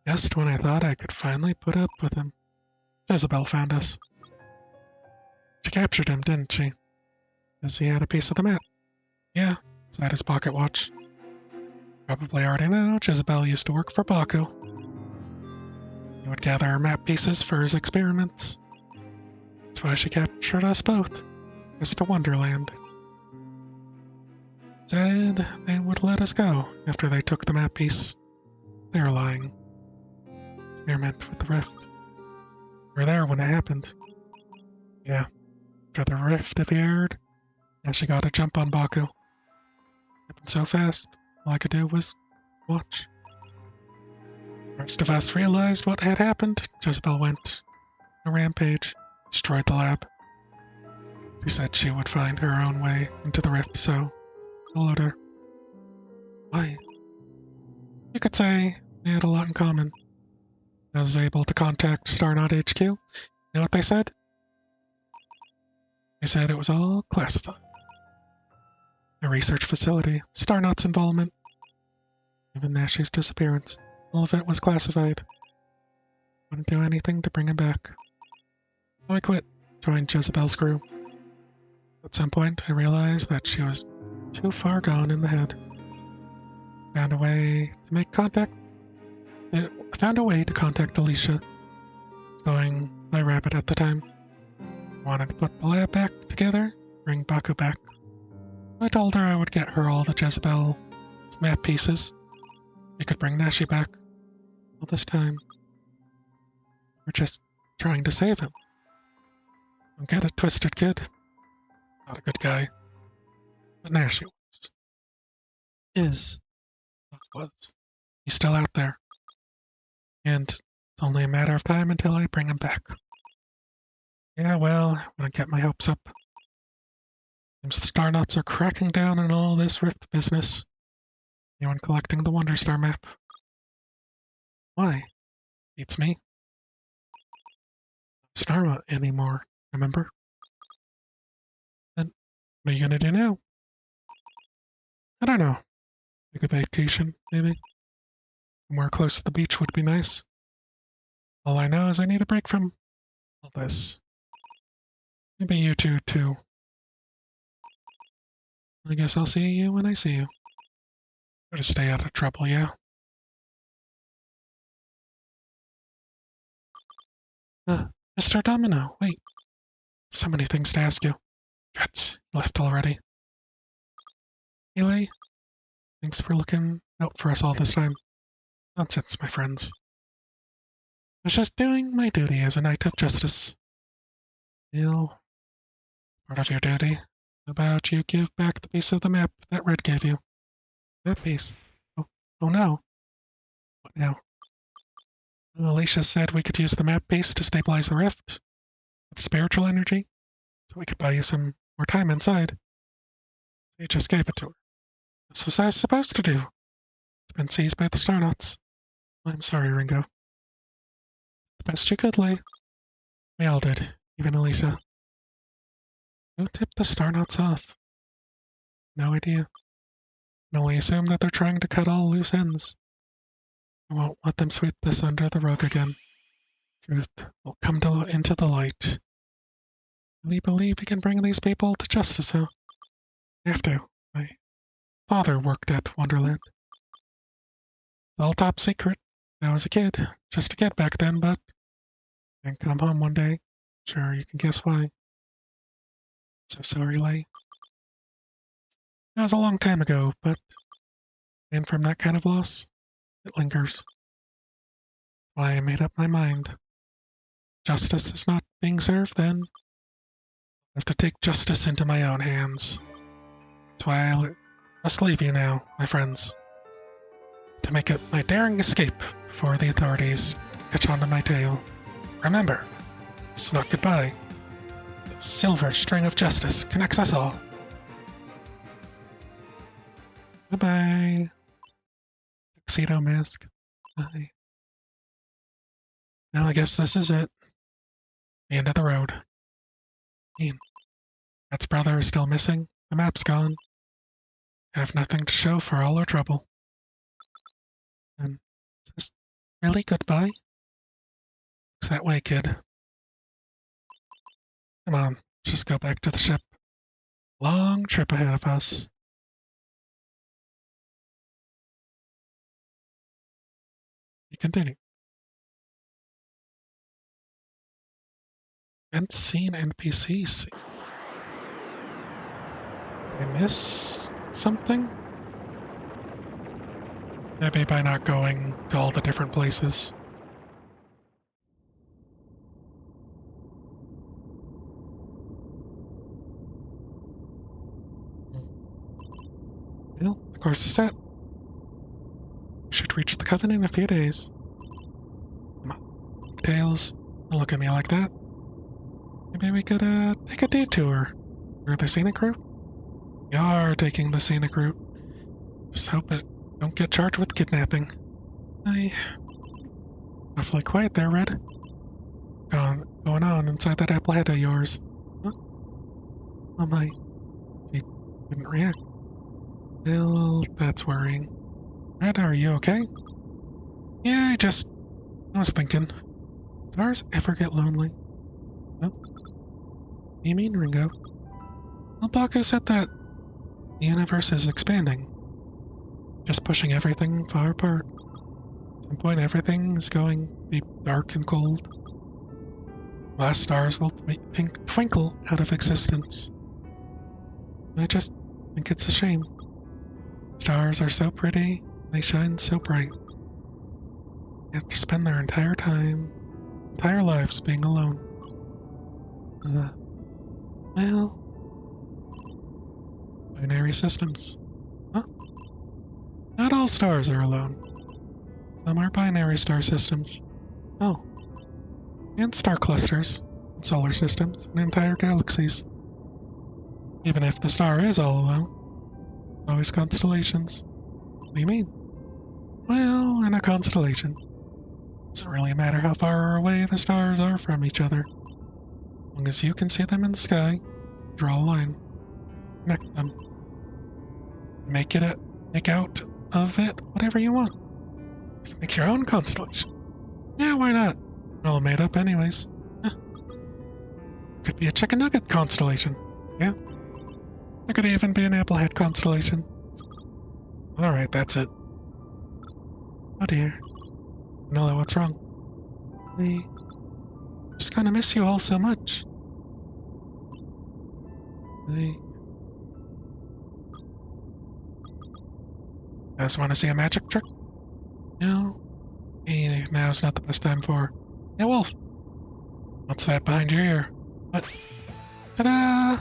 just when I thought I could finally put up with him, Jezebel found us. She captured him, didn't she? Because he had a piece of the map. Yeah, inside his pocket watch. Probably already know, Jezebel used to work for Baku. He would gather map pieces for his experiments. That's why she captured us both. Just to Wonderland. Said they would let us go after they took the map piece. They were lying. Experiment with the rift. We were there when it happened. Yeah. After the rift appeared, and she got a jump on Baku. Happened so fast, all I could do was watch. The rest of us realized what had happened. Jezebel went on a rampage, destroyed the lab. She said she would find her own way into the rift, so I followed her. Why? You could say we had a lot in common. I was able to contact Starnaut HQ. You know what they said? They said it was all classified. A research facility, Starnaut's involvement, even Nashi's disappearance. All of it was classified. Wouldn't do anything to bring him back. So I quit, joined Jezebel's crew. At some point, I realized that she was too far gone in the head. Found a way to make contact. I found a way to contact Alicia, going by Rabbit at the time. Wanted to put the lab back together, bring Baku back. I told her I would get her all the Jezebel's map pieces. We could bring Nashi back. All this time, we're just trying to save him. Don't get it twisted, kid. Not a good guy. But Nashi was. Is. Was. He's still out there. And it's only a matter of time until I bring him back. Yeah, well, I want to get my hopes up. Seems the Starnuts are cracking down on all this Rift business. Anyone collecting the Wonder Star map? Why? Beats me. Starma anymore, remember? Then what are you gonna do now? I don't know. Take a vacation, maybe? Somewhere close to the beach would be nice. All I know is I need a break from all this. Maybe you two, too. I guess I'll see you when I see you. Try to stay out of trouble, yeah? Mr. Domino, wait. So many things to ask you. Drats, you left already. Eli, thanks for looking out for us all this time. Nonsense, my friends. I was just doing my duty as a Knight of Justice. Neil, part of your duty. How about you give back the piece of the map that Red gave you? That piece. Oh no. What now? Alicia said we could use the map piece to stabilize the rift with spiritual energy, so we could buy you some more time inside. You just gave it to her. This was I was supposed to do. It's been seized by the Starnuts. I'm sorry, Ringo. The best you could, Lay. We all did, even Alicia. Who tipped the Starnuts off? No idea. I can only assume that they're trying to cut all loose ends. I won't let them sweep this under the rug again. Truth will come into the light. Really believe we can bring these people to justice, huh? I have to. My father worked at Wonderland. It's all top secret. I was a kid. Just a kid back then, but I didn't come home one day. Sure, you can guess why. So sorry, Lay. That was a long time ago, but and from that kind of loss, it lingers. Why I made up my mind. Justice is not being served, then I have to take justice into my own hands. That's why I must leave you now, my friends. To make it my daring escape before the authorities catch on to my tail. Remember, it's not goodbye. The silver string of justice connects us all. Bye-bye. Tuxedo mask. Bye. Now I guess this is it. The end of the road. Rat's brother is still missing. The map's gone. I have nothing to show for all our trouble. And is this really goodbye? Looks that way, kid. Come on, just go back to the ship. Long trip ahead of us. You continue. Event scene NPCs. Did I miss something? Maybe by not going to all the different places. Well, the course is set. We should reach the Coven in a few days. Come on, Tails, don't look at me like that. Maybe we could take a detour. We're the scenic route? We are taking the scenic route. Just hope it don't get charged with kidnapping. Awfully quiet there, Red. Going on inside that apple head of yours. Huh? Oh my. She didn't react. Well, that's worrying. Red, are you okay? Yeah, I was thinking. Stars ever get lonely? No? You mean, Ringo? Well, Baku said that the universe is expanding. Just pushing everything far apart. At some point, everything is going to be dark and cold. Last stars will twinkle out of existence. I just think it's a shame. Stars are so pretty, they shine so bright. They have to spend their entire lives being alone. Well, binary systems. Huh? Not all stars are alone. Some are binary star systems. Oh. And star clusters, and solar systems, and entire galaxies. Even if the star is all alone, there's always constellations. What do you mean? Well, in a constellation, it doesn't really matter how far away the stars are from each other. As long as you can see them in the sky, draw a line, connect them, make out of it whatever you want. You can make your own constellation. Yeah, why not? All made up anyways. Could be a chicken nugget constellation. Yeah. There could even be an applehead constellation. Alright, that's it. Oh dear. Vanilla, what's wrong? I just gonna miss you all so much. You guys want to see a magic trick? No. Hey, now's not the best time for... Yeah, Wolf. What's that behind your ear? What? Ta-da!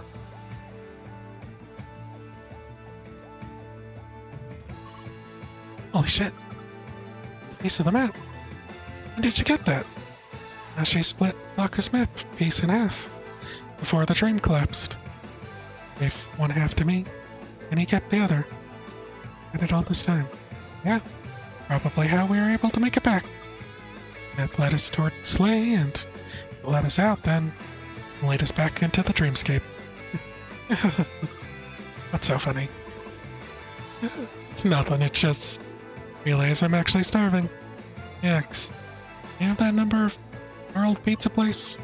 Holy shit. It's a piece of the map. When did you get that? She split Baku's map piece in half before the dream collapsed. Gave one half to me, and he kept the other. Did it all this time. Yeah, probably how we were able to make it back. That led us toward Slay, and let us out, then lead us back into the dreamscape. What's so funny? It's nothing, it's just realize I'm actually starving. Yaks. You have that number of world pizza place?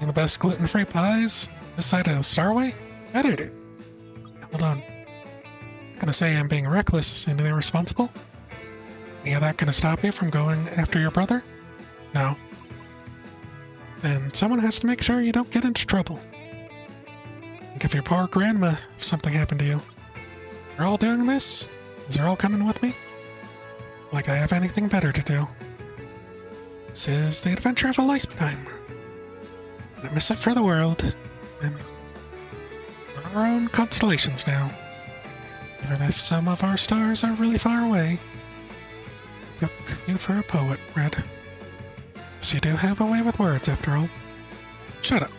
And the best gluten-free pies? This side of the Starway? Bet I do. Hold on. I'm gonna say I'm being reckless and irresponsible? Any of that gonna stop you from going after your brother? No. Then someone has to make sure you don't get into trouble. Think of your poor grandma if something happened to you. You're all doing this? Is they're all coming with me? Like I have anything better to do. This is the adventure of a lifetime. I miss it for the world, and we're our own constellations now. Even if some of our stars are really far away. Took you for a poet, Red. So you do have a way with words, after all. Shut up.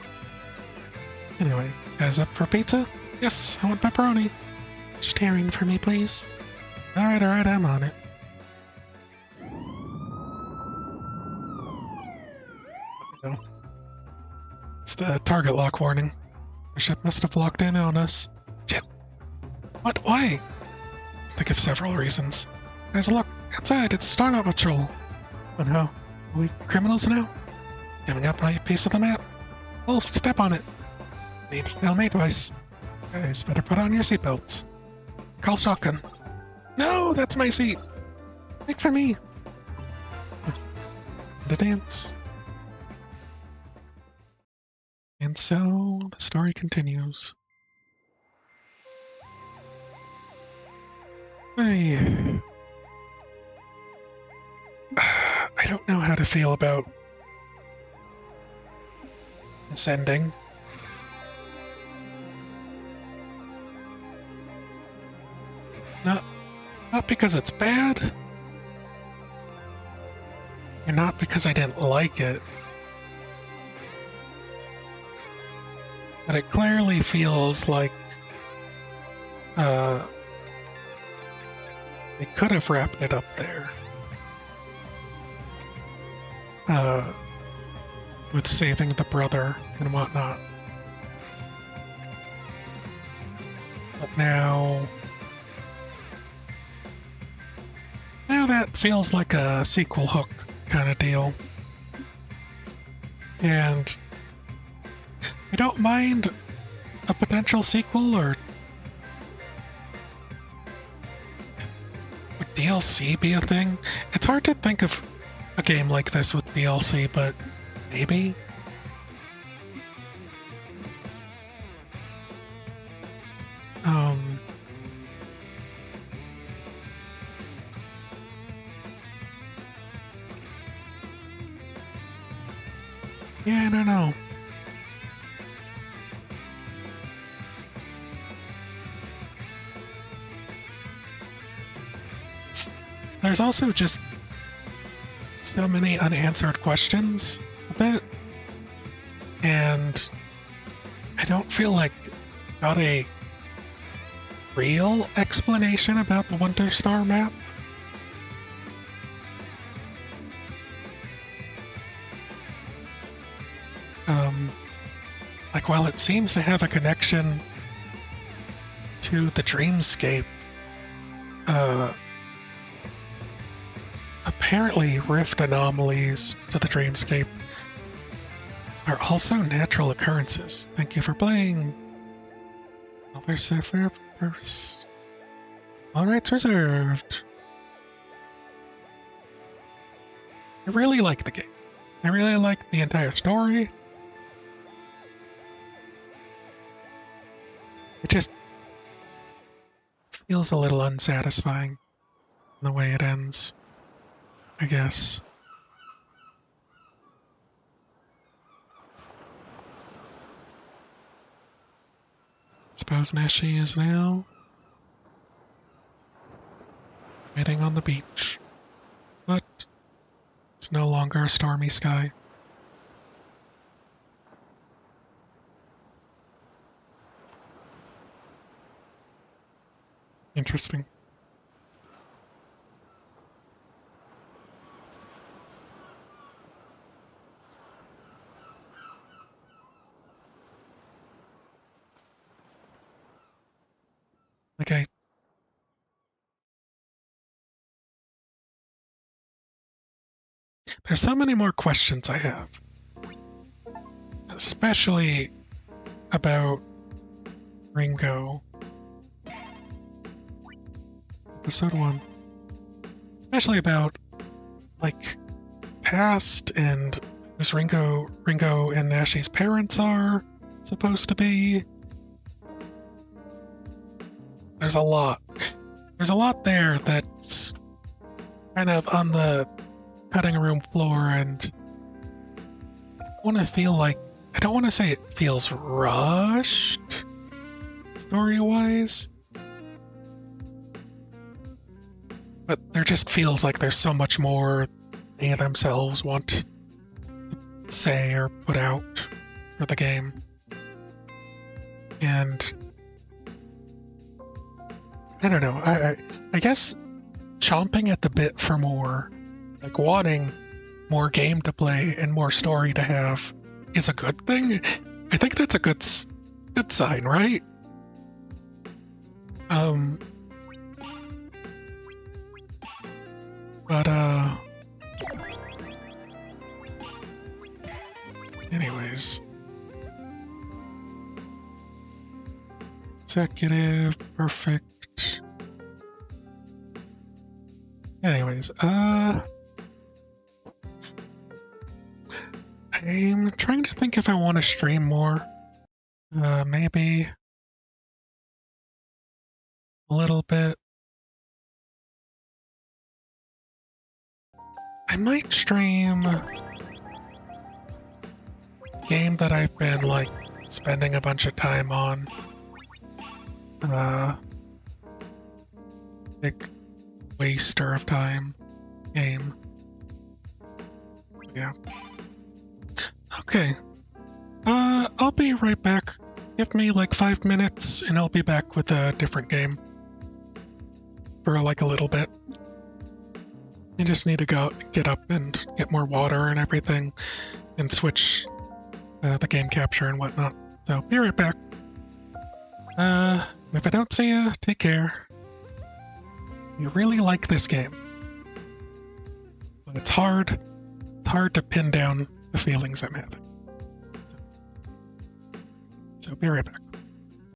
Anyway, guys up for pizza? Yes, I want pepperoni. Vegetarian for me, please. Alright, I'm on it. No. It's the target lock warning. The ship must have locked in on us. Shit. What? Why? Think of several reasons. Guys, look, outside, it's Starlight Patrol. Oh no, are we criminals now? Giving up a piece of the map? Wolf, step on it. Need LMA device. Guys, better put on your seatbelts. Call shotgun. No, that's my seat. Make for me. The dance. And so the story continues. I don't know how to feel about this ending. Not because it's bad, and not because I didn't like it, but it clearly feels like they could have wrapped it up there. With saving the brother and whatnot. But now that feels like a sequel hook kind of deal. And I don't mind a potential sequel, or would DLC be a thing? It's hard to think of a game like this with DLC, but maybe? Yeah, I don't know. There's also just so many unanswered questions a bit, and I don't feel like got a real explanation about the Wonder Star map. Like, while it seems to have a connection to the Dreamscape, apparently rift anomalies to the Dreamscape are also natural occurrences. Thank you for playing. Other Sapphire Purse. All rights reserved. I really like the game. I really like the entire story. It just feels a little unsatisfying in the way it ends, I guess. Suppose Neshi is now waiting on the beach, but it's no longer a stormy sky. Interesting. Like, there's so many more questions I have, especially about Ringo. Episode 1. Especially about, like, past and who's Ringo and Nashi's parents are supposed to be. There's a lot. There's a lot there that's kind of on the cutting room floor, and I want to feel like, I don't want to say it feels rushed story-wise, but there just feels like there's so much more they themselves want to say or put out for the game. And I don't know, I guess chomping at the bit for more, like wanting more game to play and more story to have, is a good thing. I think that's a good sign, right? But anyways, executive, perfect. Anyways, I'm trying to think if I want to stream more. Maybe a little bit. I might stream a game that I've been, like, spending a bunch of time on. Big waster of time game. Yeah. Okay. I'll be right back. Give me like 5 minutes and I'll be back with a different game. For like a little bit. I just need to get up and get more water and everything and switch the game capture and whatnot. So, be right back. If I don't see you, take care. You really like this game. But it's hard to pin down the feelings I'm having. I'll be right back.